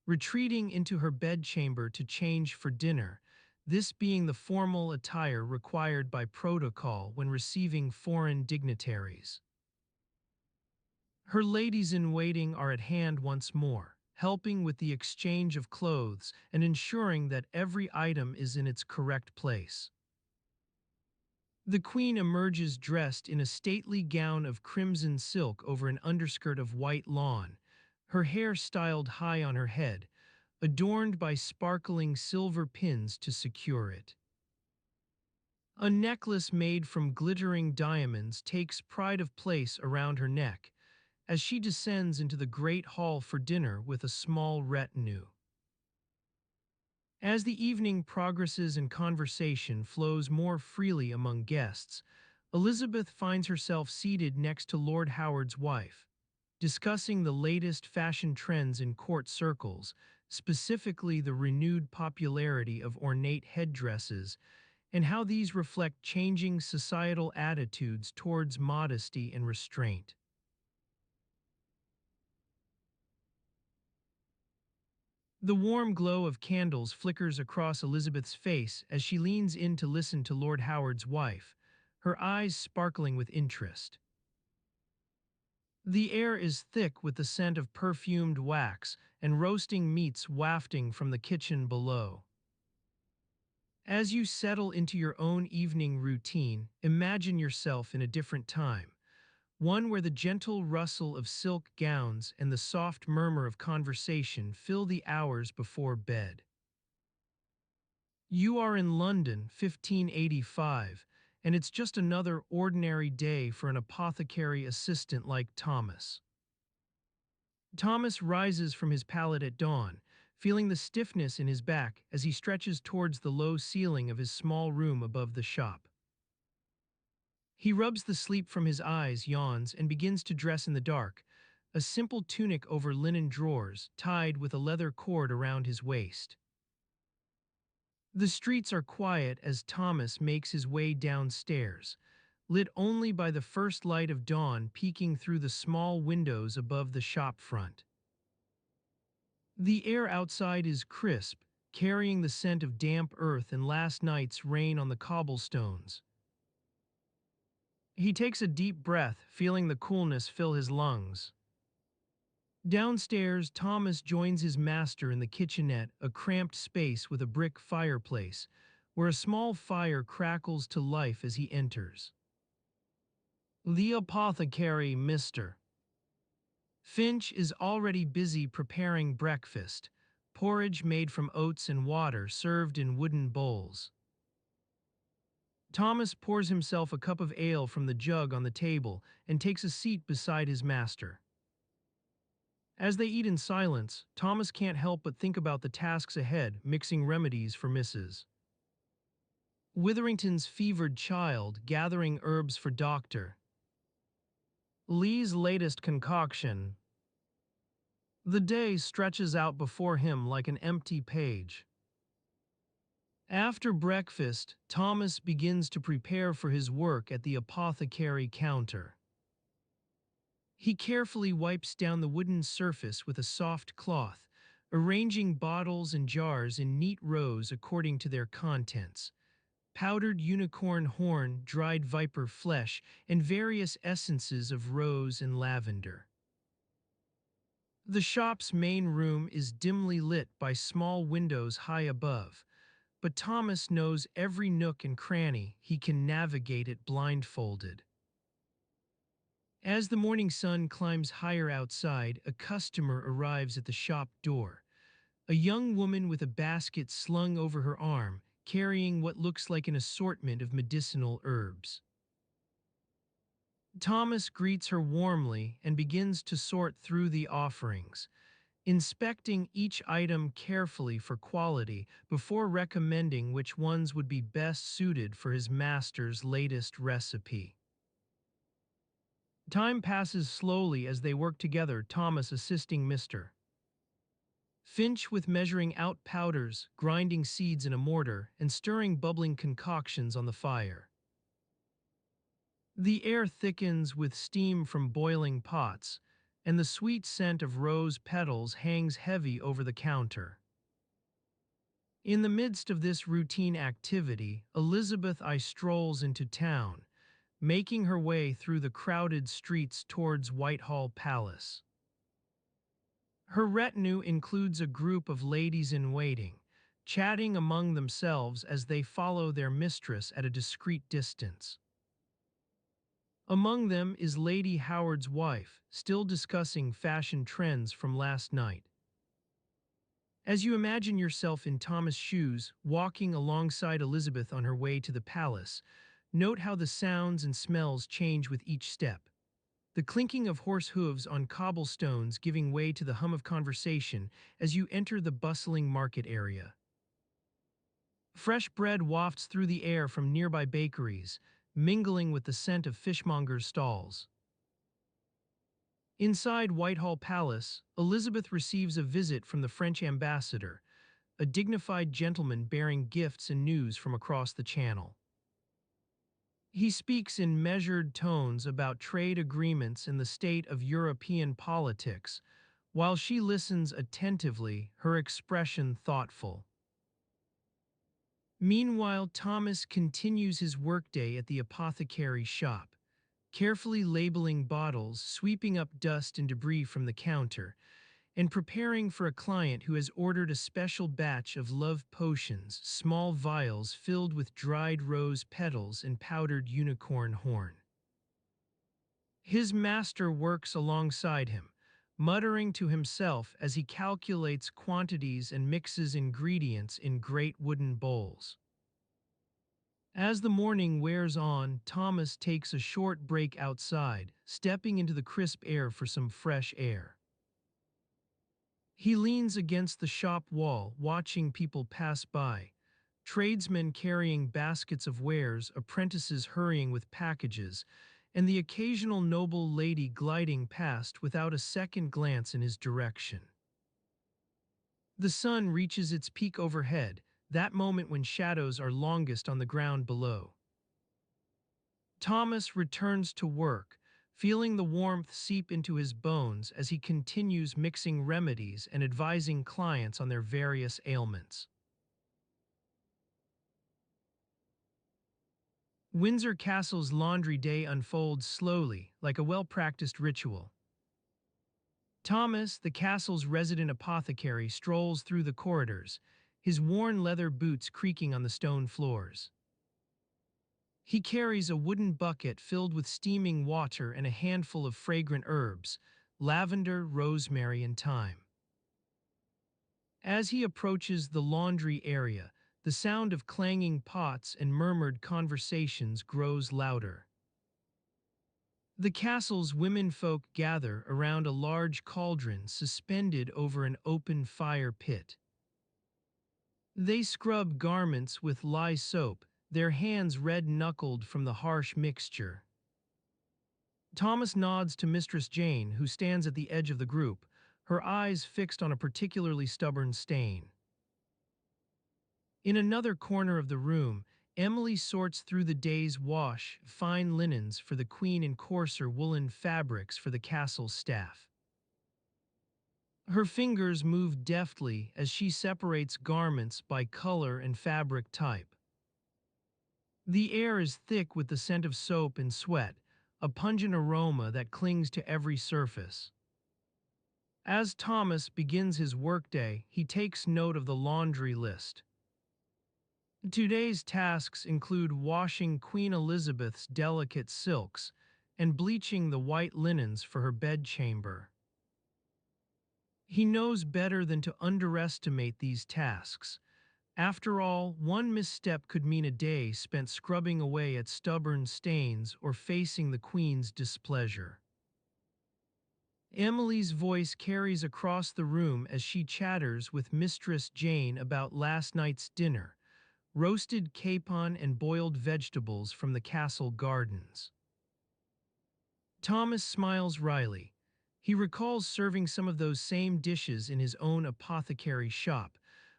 retreating into her bedchamber to change for dinner, this being the formal attire required by protocol when receiving foreign dignitaries. Her ladies-in-waiting are at hand once more, helping with the exchange of clothes and ensuring that every item is in its correct place. The Queen emerges dressed in a stately gown of crimson silk over an underskirt of white lawn, her hair styled high on her head, adorned by sparkling silver pins to secure it. A necklace made from glittering diamonds takes pride of place around her neck as she descends into the great hall for dinner with a small retinue. As the evening progresses and conversation flows more freely among guests, Elizabeth finds herself seated next to Lord Howard's wife, discussing the latest fashion trends in court circles, specifically the renewed popularity of ornate headdresses and how these reflect changing societal attitudes towards modesty and restraint. The warm glow of candles flickers across Elizabeth's face as she leans in to listen to Lord Howard's wife, her eyes sparkling with interest. The air is thick with the scent of perfumed wax and roasting meats wafting from the kitchen below. As you settle into your own evening routine, imagine yourself in a different time, one where the gentle rustle of silk gowns and the soft murmur of conversation fill the hours before bed. You are in London, 1585, and it's just another ordinary day for an apothecary assistant like Thomas. Thomas rises from his pallet at dawn, feeling the stiffness in his back as he stretches towards the low ceiling of his small room above the shop. He rubs the sleep from his eyes, yawns, and begins to dress in the dark, a simple tunic over linen drawers, tied with a leather cord around his waist. The streets are quiet as Thomas makes his way downstairs, lit only by the first light of dawn peeking through the small windows above the shop front. The air outside is crisp, carrying the scent of damp earth and last night's rain on the cobblestones. He takes a deep breath, feeling the coolness fill his lungs. Downstairs, Thomas joins his master in the kitchenette, a cramped space with a brick fireplace, where a small fire crackles to life as he enters. The apothecary, Mr. Finch is already busy preparing breakfast, porridge made from oats and water served in wooden bowls. Thomas pours himself a cup of ale from the jug on the table and takes a seat beside his master. As they eat in silence, Thomas can't help but think about the tasks ahead, mixing remedies for Mrs. Witherington's fevered child, gathering herbs for Dr. Lee's latest concoction. The day stretches out before him like an empty page. After breakfast, Thomas begins to prepare for his work at the apothecary counter. He carefully wipes down the wooden surface with a soft cloth, arranging bottles and jars in neat rows according to their contents. Powdered unicorn horn, dried viper flesh, and various essences of rose and lavender. The shop's main room is dimly lit by small windows high above, but Thomas knows every nook and cranny. He can navigate it blindfolded. As the morning sun climbs higher outside, a customer arrives at the shop door. A young woman with a basket slung over her arm, carrying what looks like an assortment of medicinal herbs. Thomas greets her warmly and begins to sort through the offerings, inspecting each item carefully for quality before recommending which ones would be best suited for his master's latest recipe. Time passes slowly as they work together, Thomas assisting Mr. Finch with measuring out powders, grinding seeds in a mortar, and stirring bubbling concoctions on the fire. The air thickens with steam from boiling pots, and the sweet scent of rose petals hangs heavy over the counter. In the midst of this routine activity, Elizabeth I strolls into town, making her way through the crowded streets towards Whitehall Palace. Her retinue includes a group of ladies in waiting, chatting among themselves as they follow their mistress at a discreet distance. Among them is Lady Howard's wife, still discussing fashion trends from last night. As you imagine yourself in Thomas' shoes, walking alongside Elizabeth on her way to the palace, note how the sounds and smells change with each step. The clinking of horse hooves on cobblestones giving way to the hum of conversation as you enter the bustling market area. Fresh bread wafts through the air from nearby bakeries, mingling with the scent of fishmongers' stalls. Inside Whitehall Palace, Elizabeth receives a visit from the French ambassador, a dignified gentleman bearing gifts and news from across the channel. He speaks in measured tones about trade agreements and the state of European politics, while she listens attentively, her expression thoughtful. Meanwhile, Thomas continues his workday at the apothecary's shop, carefully labeling bottles, sweeping up dust and debris from the counter, and preparing for a client who has ordered a special batch of love potions, small vials filled with dried rose petals and powdered unicorn horn. His master works alongside him, muttering to himself as he calculates quantities and mixes ingredients in great wooden bowls. As the morning wears on, Thomas takes a short break outside, stepping into the crisp air for some fresh air. He leans against the shop wall, watching people pass by, tradesmen carrying baskets of wares, apprentices hurrying with packages, and the occasional noble lady gliding past without a second glance in his direction. The sun reaches its peak overhead, that moment when shadows are longest on the ground below. Thomas returns to work, feeling the warmth seep into his bones as he continues mixing remedies and advising clients on their various ailments. Windsor Castle's laundry day unfolds slowly, like a well-practiced ritual. Thomas, the castle's resident apothecary, strolls through the corridors, his worn leather boots creaking on the stone floors. He carries a wooden bucket filled with steaming water and a handful of fragrant herbs, lavender, rosemary, and thyme. As he approaches the laundry area, the sound of clanging pots and murmured conversations grows louder. The castle's womenfolk gather around a large cauldron suspended over an open fire pit. They scrub garments with lye soap, their hands red-knuckled from the harsh mixture. Thomas nods to Mistress Jane, who stands at the edge of the group, her eyes fixed on a particularly stubborn stain. In another corner of the room, Emily sorts through the day's wash, fine linens for the queen and coarser woolen fabrics for the castle's staff. Her fingers move deftly as she separates garments by color and fabric type. The air is thick with the scent of soap and sweat, a pungent aroma that clings to every surface. As Thomas begins his workday, he takes note of the laundry list. Today's tasks include washing Queen Elizabeth's delicate silks and bleaching the white linens for her bedchamber. He knows better than to underestimate these tasks. After all, one misstep could mean a day spent scrubbing away at stubborn stains or facing the Queen's displeasure. Emily's voice carries across the room as she chatters with Mistress Jane about last night's dinner, roasted capon and boiled vegetables from the castle gardens. Thomas smiles wryly. He recalls serving some of those same dishes in his own apothecary shop,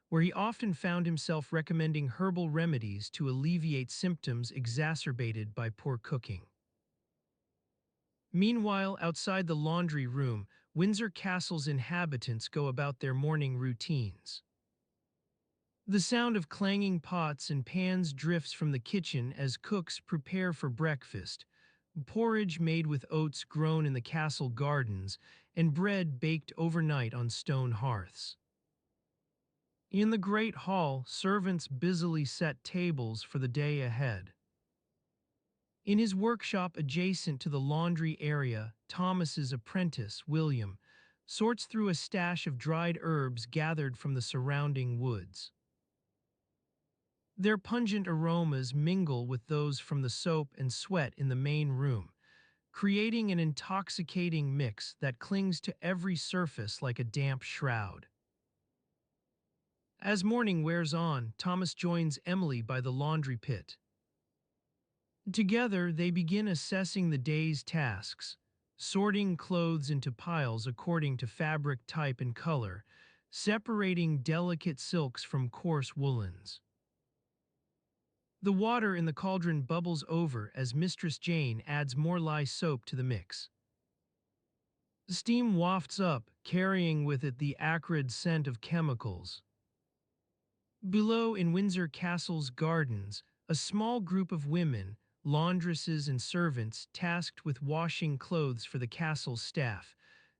where he often found himself recommending herbal remedies to alleviate symptoms exacerbated by poor cooking. Meanwhile, outside the laundry room, Windsor Castle's inhabitants go about their morning routines. The sound of clanging pots and pans drifts from the kitchen as cooks prepare for breakfast, porridge made with oats grown in the castle gardens, and bread baked overnight on stone hearths. In the great hall, servants busily set tables for the day ahead. In his workshop adjacent to the laundry area, Thomas's apprentice, William, sorts through a stash of dried herbs gathered from the surrounding woods. Their pungent aromas mingle with those from the soap and sweat in the main room, creating an intoxicating mix that clings to every surface like a damp shroud. As morning wears on, Thomas joins Emily by the laundry pit. Together, they begin assessing the day's tasks, sorting clothes into piles according to fabric type and color, separating delicate silks from coarse woolens. The water in the cauldron bubbles over as Mistress Jane adds more lye soap to the mix. Steam wafts up, carrying with it the acrid scent of chemicals. Below in Windsor Castle's gardens, a small group of women, laundresses and servants tasked with washing clothes for the castle's staff,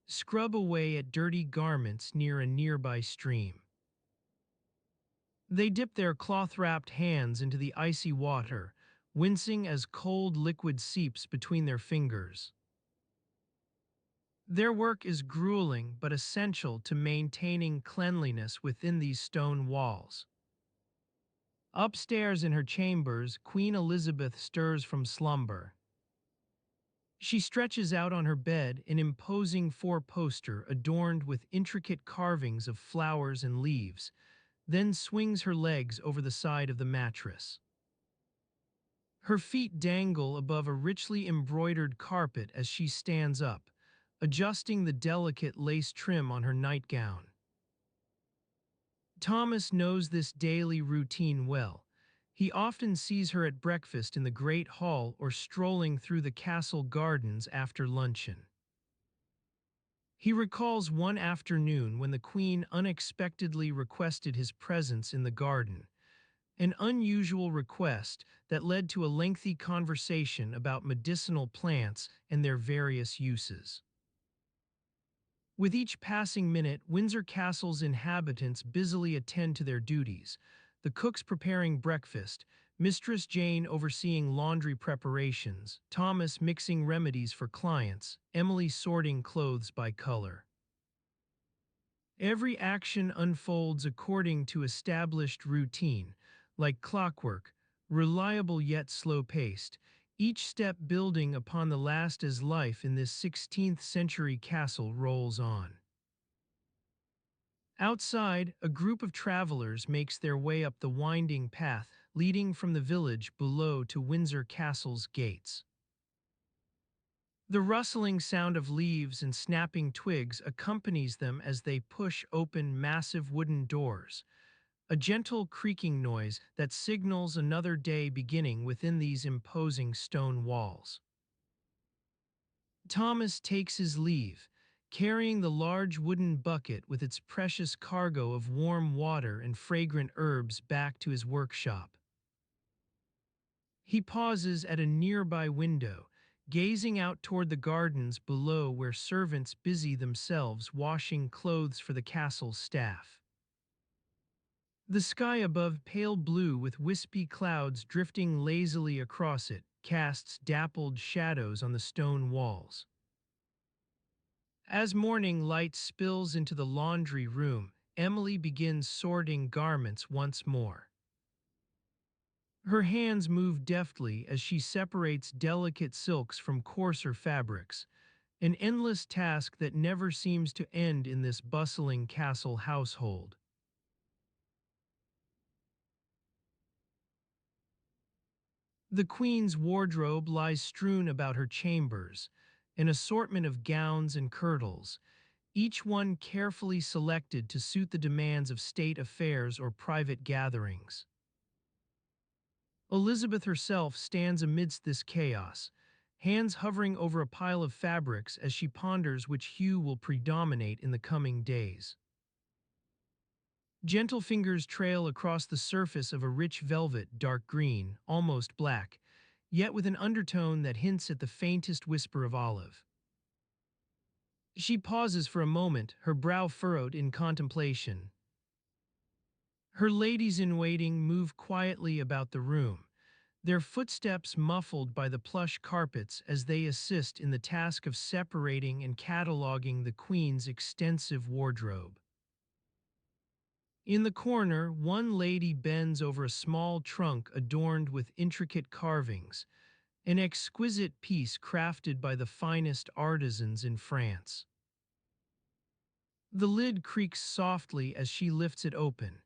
scrub away at dirty garments near a nearby stream. They dip their cloth-wrapped hands into the icy water, wincing as cold liquid seeps between their fingers. Their work is grueling but essential to maintaining cleanliness within these stone walls. Upstairs in her chambers, Queen Elizabeth stirs from slumber. She stretches out on her bed an imposing four-poster adorned with intricate carvings of flowers and leaves, then swings her legs over the side of the mattress. Her feet dangle above a richly embroidered carpet as she stands up, adjusting the delicate lace trim on her nightgown. Thomas knows this daily routine well. He often sees her at breakfast in the Great Hall or strolling through the castle gardens after luncheon. He recalls one afternoon when the Queen unexpectedly requested his presence in the garden, an unusual request that led to a lengthy conversation about medicinal plants and their various uses. With each passing minute, Windsor Castle's inhabitants busily attend to their duties, the cooks preparing breakfast, Mistress Jane overseeing laundry preparations, Thomas mixing remedies for clients, Emily sorting clothes by color. Every action unfolds according to established routine, like clockwork, reliable yet slow-paced, each step building upon the last as life in this 16th century castle rolls on. Outside, a group of travelers makes their way up the winding path leading from the village below to Windsor Castle's gates. The rustling sound of leaves and snapping twigs accompanies them as they push open massive wooden doors, a gentle creaking noise that signals another day beginning within these imposing stone walls. Thomas takes his leave, carrying the large wooden bucket with its precious cargo of warm water and fragrant herbs back to his workshop. He pauses at a nearby window, gazing out toward the gardens below where servants busy themselves washing clothes for the castle's staff. The sky above, pale blue with wispy clouds drifting lazily across it, casts dappled shadows on the stone walls. As morning light spills into the laundry room, Emily begins sorting garments once more. Her hands move deftly as she separates delicate silks from coarser fabrics, an endless task that never seems to end in this bustling castle household. The Queen's wardrobe lies strewn about her chambers, an assortment of gowns and kirtles, each one carefully selected to suit the demands of state affairs or private gatherings. Elizabeth herself stands amidst this chaos, hands hovering over a pile of fabrics as she ponders which hue will predominate in the coming days. Gentle fingers trail across the surface of a rich velvet, dark green, almost black, yet with an undertone that hints at the faintest whisper of olive. She pauses for a moment, her brow furrowed in contemplation. Her ladies-in-waiting move quietly about the room, their footsteps muffled by the plush carpets as they assist in the task of separating and cataloging the queen's extensive wardrobe. In the corner, one lady bends over a small trunk adorned with intricate carvings, an exquisite piece crafted by the finest artisans in France. The lid creaks softly as she lifts it open,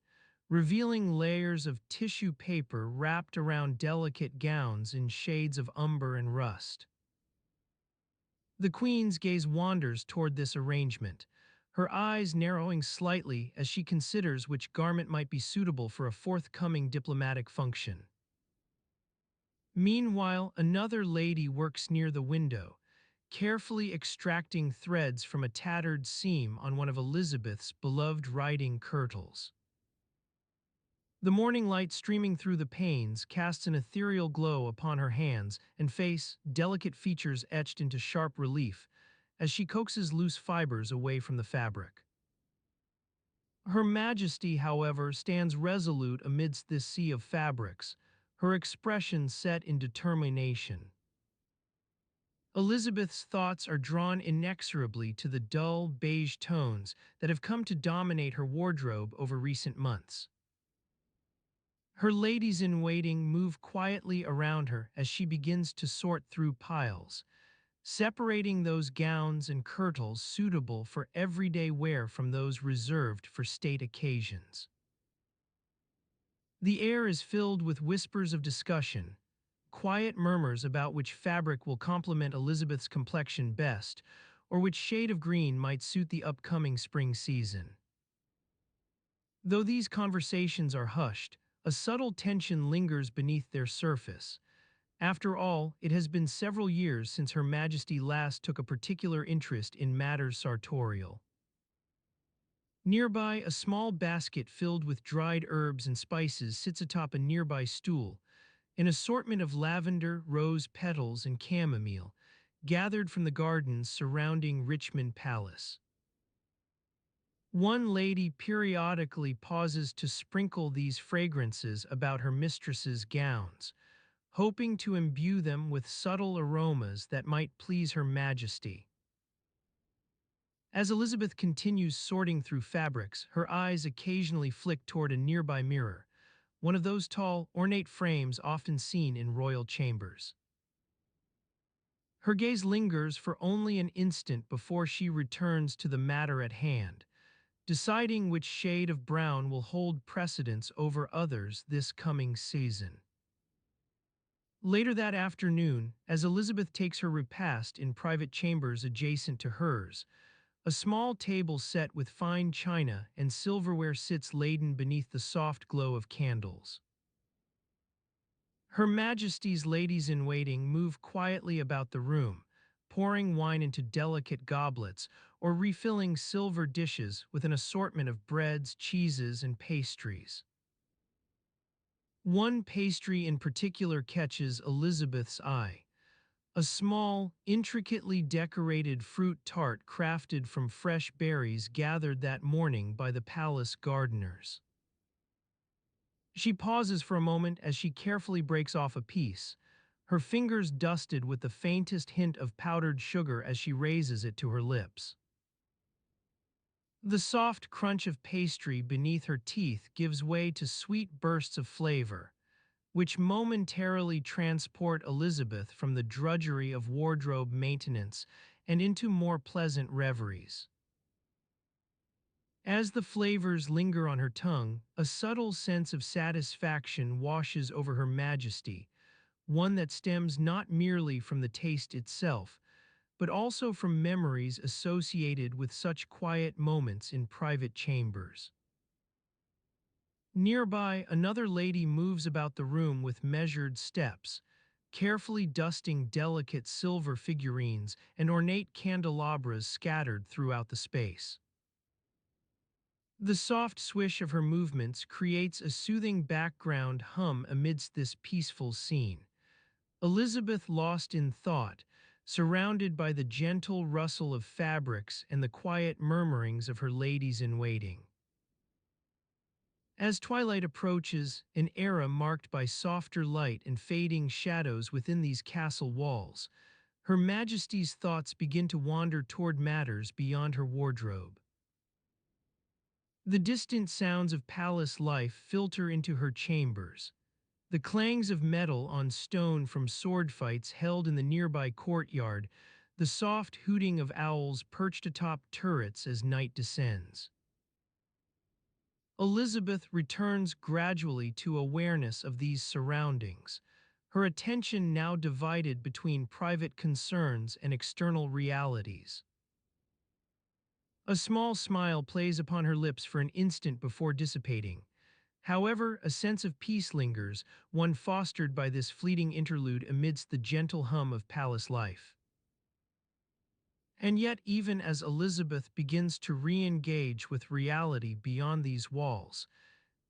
revealing layers of tissue paper wrapped around delicate gowns in shades of umber and rust. The queen's gaze wanders toward this arrangement, her eyes narrowing slightly as she considers which garment might be suitable for a forthcoming diplomatic function. Meanwhile, another lady works near the window, carefully extracting threads from a tattered seam on one of Elizabeth's beloved riding kirtles. The morning light streaming through the panes casts an ethereal glow upon her hands and face, delicate features etched into sharp relief, as she coaxes loose fibers away from the fabric. Her Majesty, however, stands resolute amidst this sea of fabrics, her expression set in determination. Elizabeth's thoughts are drawn inexorably to the dull, beige tones that have come to dominate her wardrobe over recent months. Her ladies-in-waiting move quietly around her as she begins to sort through piles, separating those gowns and kirtles suitable for everyday wear from those reserved for state occasions. The air is filled with whispers of discussion, quiet murmurs about which fabric will complement Elizabeth's complexion best, or which shade of green might suit the upcoming spring season. Though these conversations are hushed, a subtle tension lingers beneath their surface. After all, it has been several years since Her Majesty last took a particular interest in matters sartorial. Nearby, a small basket filled with dried herbs and spices sits atop a nearby stool, an assortment of lavender, rose petals, and chamomile, gathered from the gardens surrounding Richmond Palace. One lady periodically pauses to sprinkle these fragrances about her mistress's gowns, hoping to imbue them with subtle aromas that might please Her Majesty. As Elizabeth continues sorting through fabrics, her eyes occasionally flick toward a nearby mirror, one of those tall, ornate frames often seen in royal chambers. Her gaze lingers for only an instant before she returns to the matter at hand, deciding which shade of brown will hold precedence over others this coming season. Later that afternoon, as Elizabeth takes her repast in private chambers adjacent to hers, a small table set with fine china and silverware sits laden beneath the soft glow of candles. Her Majesty's ladies-in-waiting move quietly about the room, pouring wine into delicate goblets or refilling silver dishes with an assortment of breads, cheeses, and pastries. One pastry in particular catches Elizabeth's eye, a small, intricately decorated fruit tart crafted from fresh berries gathered that morning by the palace gardeners. She pauses for a moment as she carefully breaks off a piece, her fingers dusted with the faintest hint of powdered sugar as she raises it to her lips. The soft crunch of pastry beneath her teeth gives way to sweet bursts of flavor, which momentarily transport Elizabeth from the drudgery of wardrobe maintenance and into more pleasant reveries. As the flavors linger on her tongue, a subtle sense of satisfaction washes over Her Majesty, one that stems not merely from the taste itself, but also from memories associated with such quiet moments in private chambers. Nearby, another lady moves about the room with measured steps, carefully dusting delicate silver figurines and ornate candelabras scattered throughout the space. The soft swish of her movements creates a soothing background hum amidst this peaceful scene. Elizabeth lost in thought, surrounded by the gentle rustle of fabrics and the quiet murmurings of her ladies-in-waiting. As twilight approaches, an era marked by softer light and fading shadows within these castle walls, Her Majesty's thoughts begin to wander toward matters beyond her wardrobe. The distant sounds of palace life filter into her chambers. The clangs of metal on stone from sword fights held in the nearby courtyard, the soft hooting of owls perched atop turrets as night descends. Elizabeth returns gradually to awareness of these surroundings, her attention now divided between private concerns and external realities. A small smile plays upon her lips for an instant before dissipating. However, a sense of peace lingers, one fostered by this fleeting interlude amidst the gentle hum of palace life. And yet, even as Elizabeth begins to re-engage with reality beyond these walls,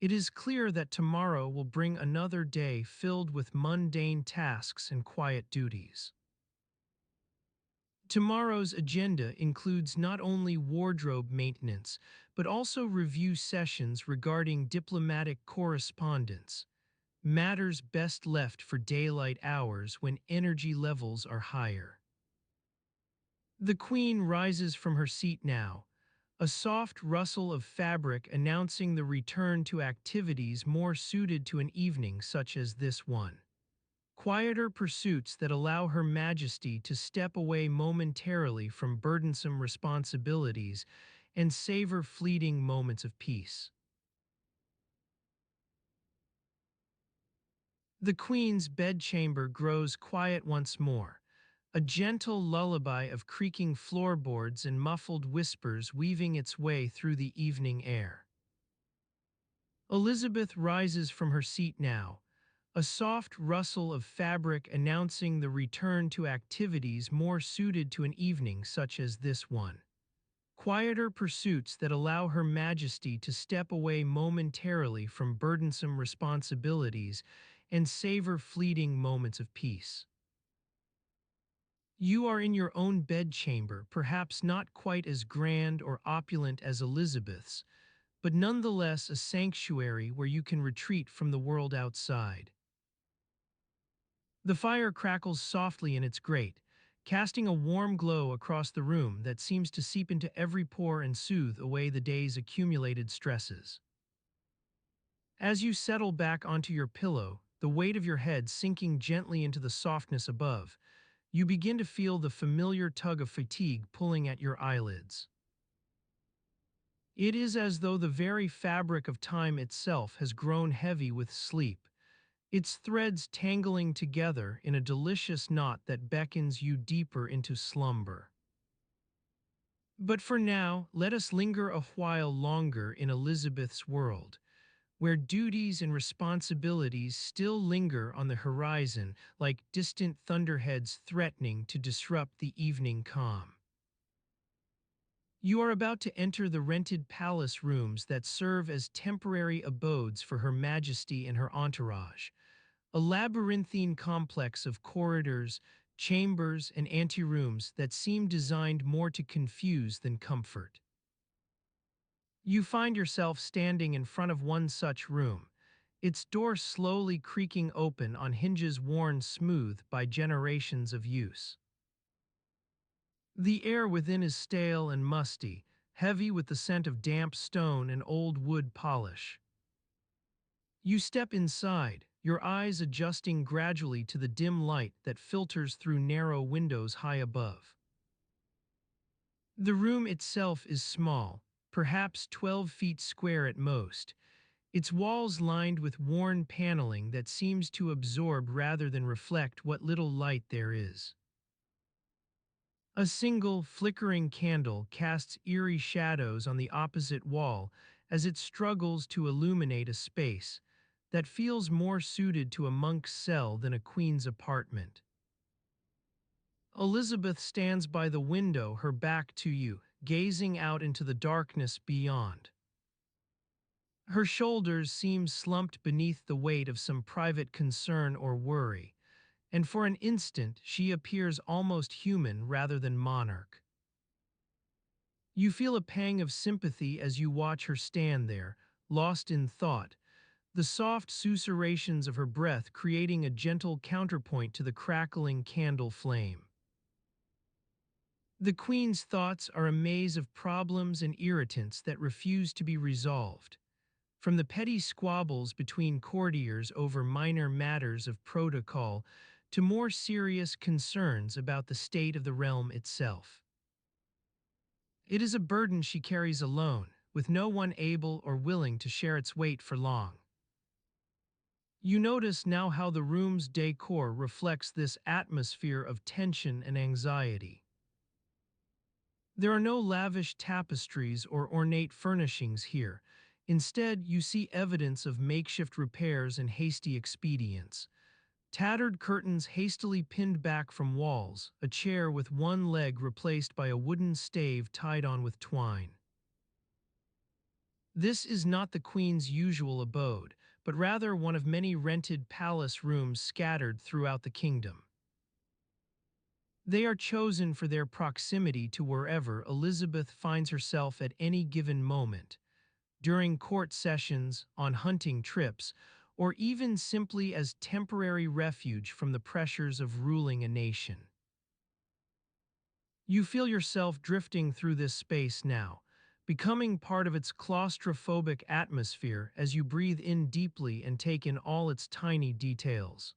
it is clear that tomorrow will bring another day filled with mundane tasks and quiet duties. Tomorrow's agenda includes not only wardrobe maintenance, but also review sessions regarding diplomatic correspondence, matters best left for daylight hours when energy levels are higher. The Queen rises from her seat now, a soft rustle of fabric announcing the return to activities more suited to an evening such as this one. Quieter pursuits that allow Her Majesty to step away momentarily from burdensome responsibilities and savor fleeting moments of peace. The Queen's bedchamber grows quiet once more, a gentle lullaby of creaking floorboards and muffled whispers weaving its way through the evening air. Elizabeth rises from her seat now, a soft rustle of fabric announcing the return to activities more suited to an evening such as this one. Quieter pursuits that allow Her Majesty to step away momentarily from burdensome responsibilities and savor fleeting moments of peace. You are in your own bedchamber, perhaps not quite as grand or opulent as Elizabeth's, but nonetheless a sanctuary where you can retreat from the world outside. The fire crackles softly in its grate, casting a warm glow across the room that seems to seep into every pore and soothe away the day's accumulated stresses. As you settle back onto your pillow, the weight of your head sinking gently into the softness above, you begin to feel the familiar tug of fatigue pulling at your eyelids. It is as though the very fabric of time itself has grown heavy with sleep, its threads tangling together in a delicious knot that beckons you deeper into slumber. But for now, let us linger a while longer in Elizabeth's world, where duties and responsibilities still linger on the horizon like distant thunderheads threatening to disrupt the evening calm. You are about to enter the rented palace rooms that serve as temporary abodes for Her Majesty and her entourage, a labyrinthine complex of corridors, chambers, and anterooms that seem designed more to confuse than comfort. You find yourself standing in front of one such room, its door slowly creaking open on hinges worn smooth by generations of use. The air within is stale and musty, heavy with the scent of damp stone and old wood polish. You step inside, your eyes adjusting gradually to the dim light that filters through narrow windows high above. The room itself is small, perhaps 12 feet square at most, its walls lined with worn paneling that seems to absorb rather than reflect what little light there is. A single, flickering candle casts eerie shadows on the opposite wall as it struggles to illuminate a space that feels more suited to a monk's cell than a queen's apartment. Elizabeth stands by the window, her back to you, gazing out into the darkness beyond. Her shoulders seem slumped beneath the weight of some private concern or worry, and for an instant she appears almost human rather than monarch. You feel a pang of sympathy as you watch her stand there, lost in thought, the soft susurrations of her breath creating a gentle counterpoint to the crackling candle flame. The queen's thoughts are a maze of problems and irritants that refuse to be resolved. From the petty squabbles between courtiers over minor matters of protocol to more serious concerns about the state of the realm itself. It is a burden she carries alone, with no one able or willing to share its weight for long. You notice now how the room's decor reflects this atmosphere of tension and anxiety. There are no lavish tapestries or ornate furnishings here. Instead, you see evidence of makeshift repairs and hasty expedients. Tattered curtains hastily pinned back from walls, a chair with one leg replaced by a wooden stave tied on with twine. This is not the queen's usual abode, but rather one of many rented palace rooms scattered throughout the kingdom. They are chosen for their proximity to wherever Elizabeth finds herself at any given moment, during court sessions, on hunting trips, or even simply as temporary refuge from the pressures of ruling a nation. You feel yourself drifting through this space now, becoming part of its claustrophobic atmosphere as you breathe in deeply and take in all its tiny details.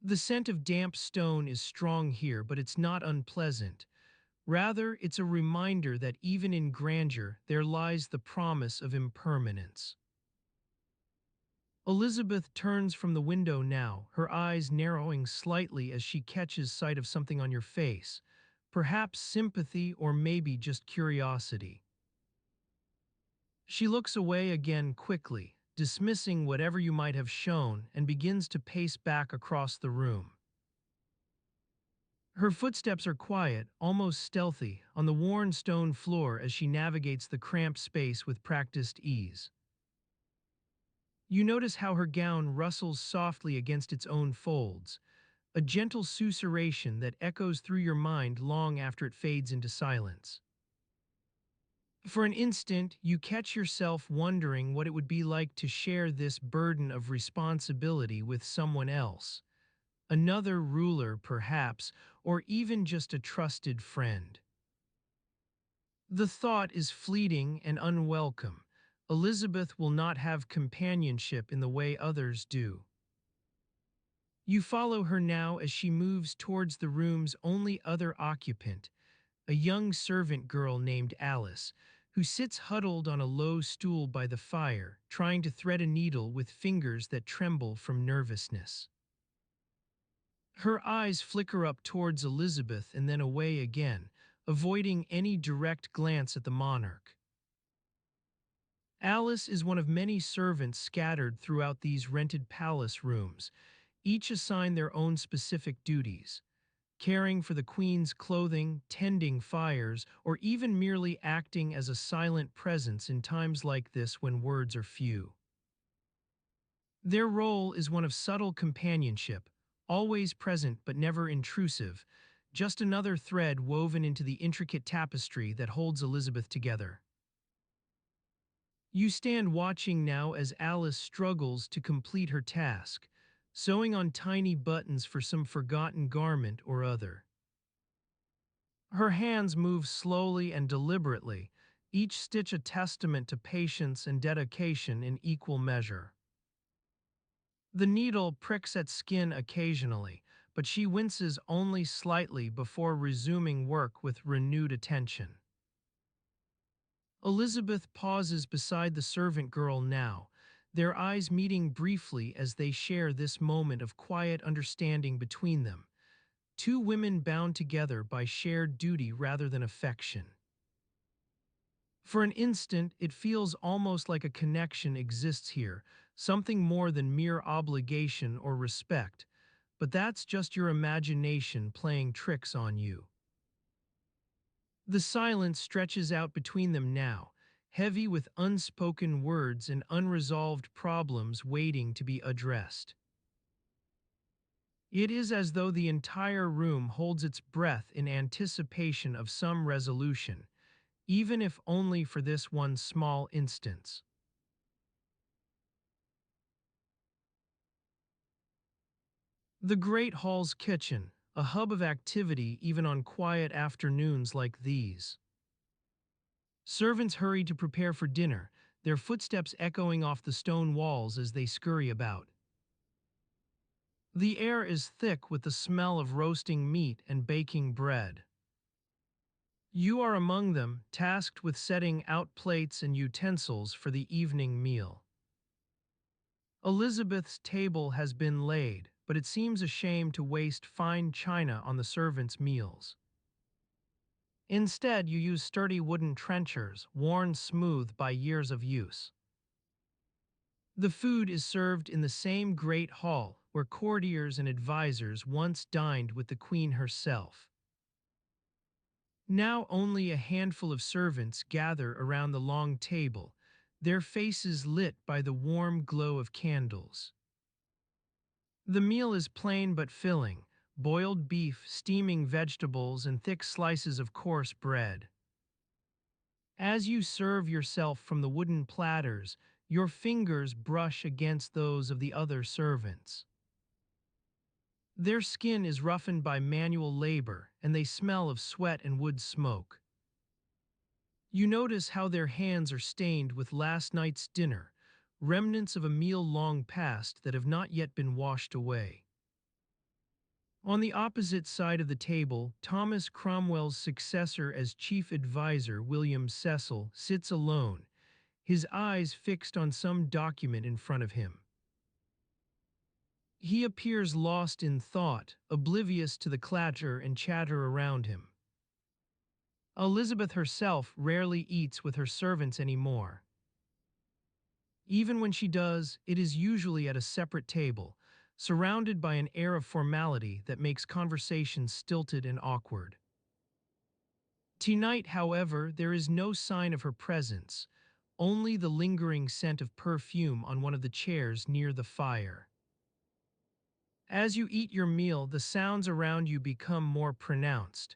The scent of damp stone is strong here, but it's not unpleasant. Rather, it's a reminder that even in grandeur, there lies the promise of impermanence. Elizabeth turns from the window now, her eyes narrowing slightly as she catches sight of something on your face, perhaps sympathy or maybe just curiosity. She looks away again quickly, dismissing whatever you might have shown, and begins to pace back across the room. Her footsteps are quiet, almost stealthy, on the worn stone floor as she navigates the cramped space with practiced ease. You notice how her gown rustles softly against its own folds, a gentle susurration that echoes through your mind long after it fades into silence. For an instant, you catch yourself wondering what it would be like to share this burden of responsibility with someone else, another ruler perhaps, or even just a trusted friend. The thought is fleeting and unwelcome. Elizabeth will not have companionship in the way others do. You follow her now as she moves towards the room's only other occupant, a young servant girl named Alice, who sits huddled on a low stool by the fire, trying to thread a needle with fingers that tremble from nervousness. Her eyes flicker up towards Elizabeth and then away again, avoiding any direct glance at the monarch. Alice is one of many servants scattered throughout these rented palace rooms, each assigned their own specific duties, caring for the queen's clothing, tending fires, or even merely acting as a silent presence in times like this when words are few. Their role is one of subtle companionship, always present but never intrusive, just another thread woven into the intricate tapestry that holds Elizabeth together. You stand watching now as Alice struggles to complete her task, sewing on tiny buttons for some forgotten garment or other. Her hands move slowly and deliberately, each stitch a testament to patience and dedication in equal measure. The needle pricks at skin occasionally, but she winces only slightly before resuming work with renewed attention. Elizabeth pauses beside the servant girl now, their eyes meeting briefly as they share this moment of quiet understanding between them, two women bound together by shared duty rather than affection. For an instant, it feels almost like a connection exists here, something more than mere obligation or respect, but that's just your imagination playing tricks on you. The silence stretches out between them now, heavy with unspoken words and unresolved problems waiting to be addressed. It is as though the entire room holds its breath in anticipation of some resolution, even if only for this one small instance. The Great Hall's kitchen, a hub of activity even on quiet afternoons like these. Servants hurry to prepare for dinner, their footsteps echoing off the stone walls as they scurry about. The air is thick with the smell of roasting meat and baking bread. You are among them, tasked with setting out plates and utensils for the evening meal. Elizabeth's table has been laid, but it seems a shame to waste fine china on the servants' meals. Instead, you use sturdy wooden trenchers, worn smooth by years of use. The food is served in the same great hall where courtiers and advisors once dined with the queen herself. Now only a handful of servants gather around the long table, their faces lit by the warm glow of candles. The meal is plain but filling: boiled beef, steaming vegetables, and thick slices of coarse bread. As you serve yourself from the wooden platters, your fingers brush against those of the other servants. Their skin is roughened by manual labor, and they smell of sweat and wood smoke. You notice how their hands are stained with last night's dinner, remnants of a meal long past that have not yet been washed away. On the opposite side of the table, Thomas Cromwell's successor as chief advisor, William Cecil, sits alone, his eyes fixed on some document in front of him. He appears lost in thought, oblivious to the clatter and chatter around him. Elizabeth herself rarely eats with her servants anymore. Even when she does, it is usually at a separate table, surrounded by an air of formality that makes conversation stilted and awkward. Tonight, however, there is no sign of her presence, only the lingering scent of perfume on one of the chairs near the fire. As you eat your meal, the sounds around you become more pronounced: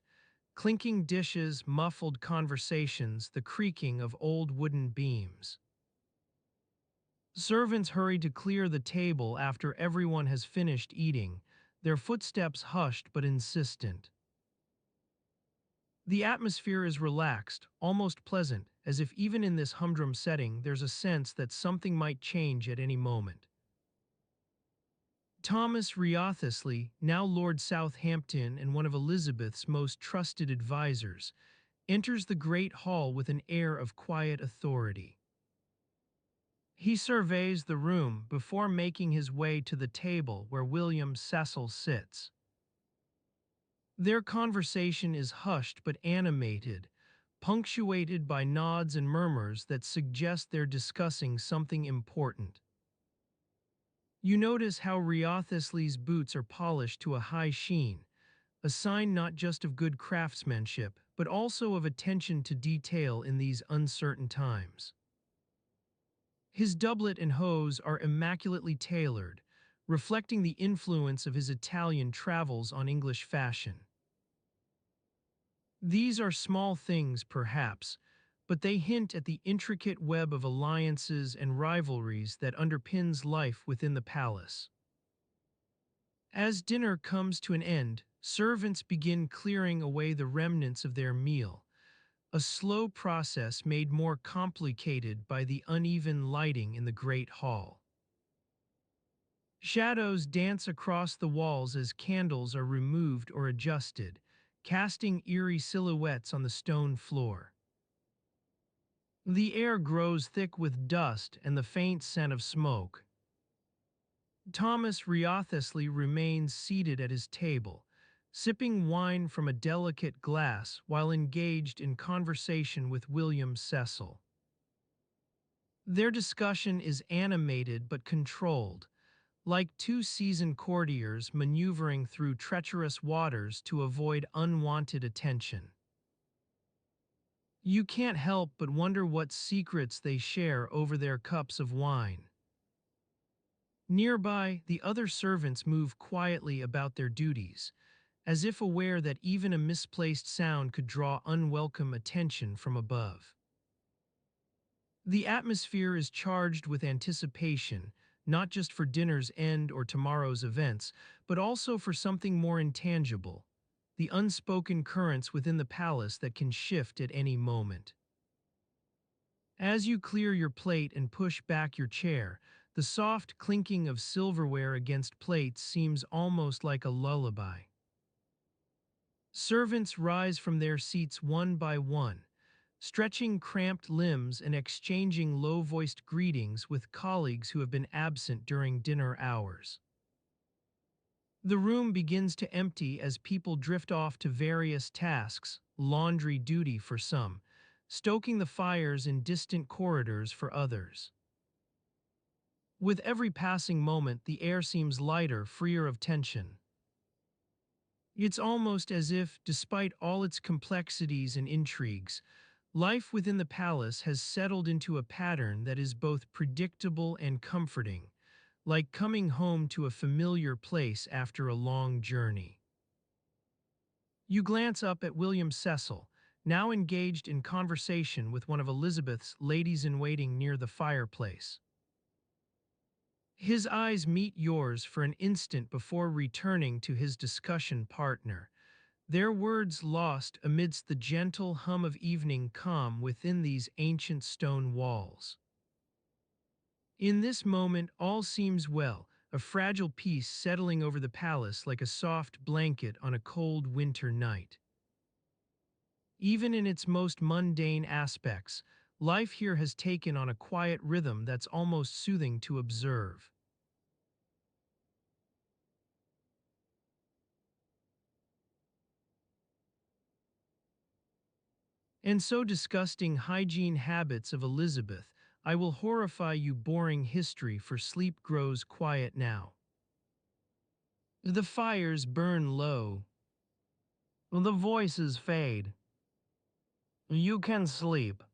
clinking dishes, muffled conversations, the creaking of old wooden beams. Servants hurry to clear the table after everyone has finished eating, their footsteps hushed but insistent. The atmosphere is relaxed, almost pleasant, as if even in this humdrum setting there's a sense that something might change at any moment. Thomas Wriothesley, now Lord Southampton and one of Elizabeth's most trusted advisers, enters the great hall with an air of quiet authority. He surveys the room before making his way to the table where William Cecil sits. Their conversation is hushed but animated, punctuated by nods and murmurs that suggest they're discussing something important. You notice how Wriothesley's boots are polished to a high sheen, a sign not just of good craftsmanship, but also of attention to detail in these uncertain times. His doublet and hose are immaculately tailored, reflecting the influence of his Italian travels on English fashion. These are small things, perhaps, but they hint at the intricate web of alliances and rivalries that underpins life within the palace. As dinner comes to an end, servants begin clearing away the remnants of their meal, a slow process made more complicated by the uneven lighting in the great hall. Shadows dance across the walls as candles are removed or adjusted, casting eerie silhouettes on the stone floor. The air grows thick with dust and the faint scent of smoke. Thomas Wriothesley remains seated at his table, sipping wine from a delicate glass while engaged in conversation with William Cecil. Their discussion is animated but controlled, like two seasoned courtiers maneuvering through treacherous waters to avoid unwanted attention. You can't help but wonder what secrets they share over their cups of wine. Nearby, the other servants move quietly about their duties, as if aware that even a misplaced sound could draw unwelcome attention from above. The atmosphere is charged with anticipation, not just for dinner's end or tomorrow's events, but also for something more intangible, the unspoken currents within the palace that can shift at any moment. As you clear your plate and push back your chair, the soft clinking of silverware against plates seems almost like a lullaby. Servants rise from their seats one by one, stretching cramped limbs and exchanging low-voiced greetings with colleagues who have been absent during dinner hours. The room begins to empty as people drift off to various tasks, laundry duty for some, stoking the fires in distant corridors for others. With every passing moment, the air seems lighter, freer of tension. It's almost as if, despite all its complexities and intrigues, life within the palace has settled into a pattern that is both predictable and comforting, like coming home to a familiar place after a long journey. You glance up at William Cecil, now engaged in conversation with one of Elizabeth's ladies-in-waiting near the fireplace. His eyes meet yours for an instant before returning to his discussion partner, their words lost amidst the gentle hum of evening calm within these ancient stone walls. In this moment, all seems well, a fragile peace settling over the palace like a soft blanket on a cold winter night. Even in its most mundane aspects, life here has taken on a quiet rhythm that's almost soothing to observe. And so disgusting hygiene habits of Elizabeth, I will horrify you boring history for sleep grows quiet now. The fires burn low. The voices fade. You can sleep.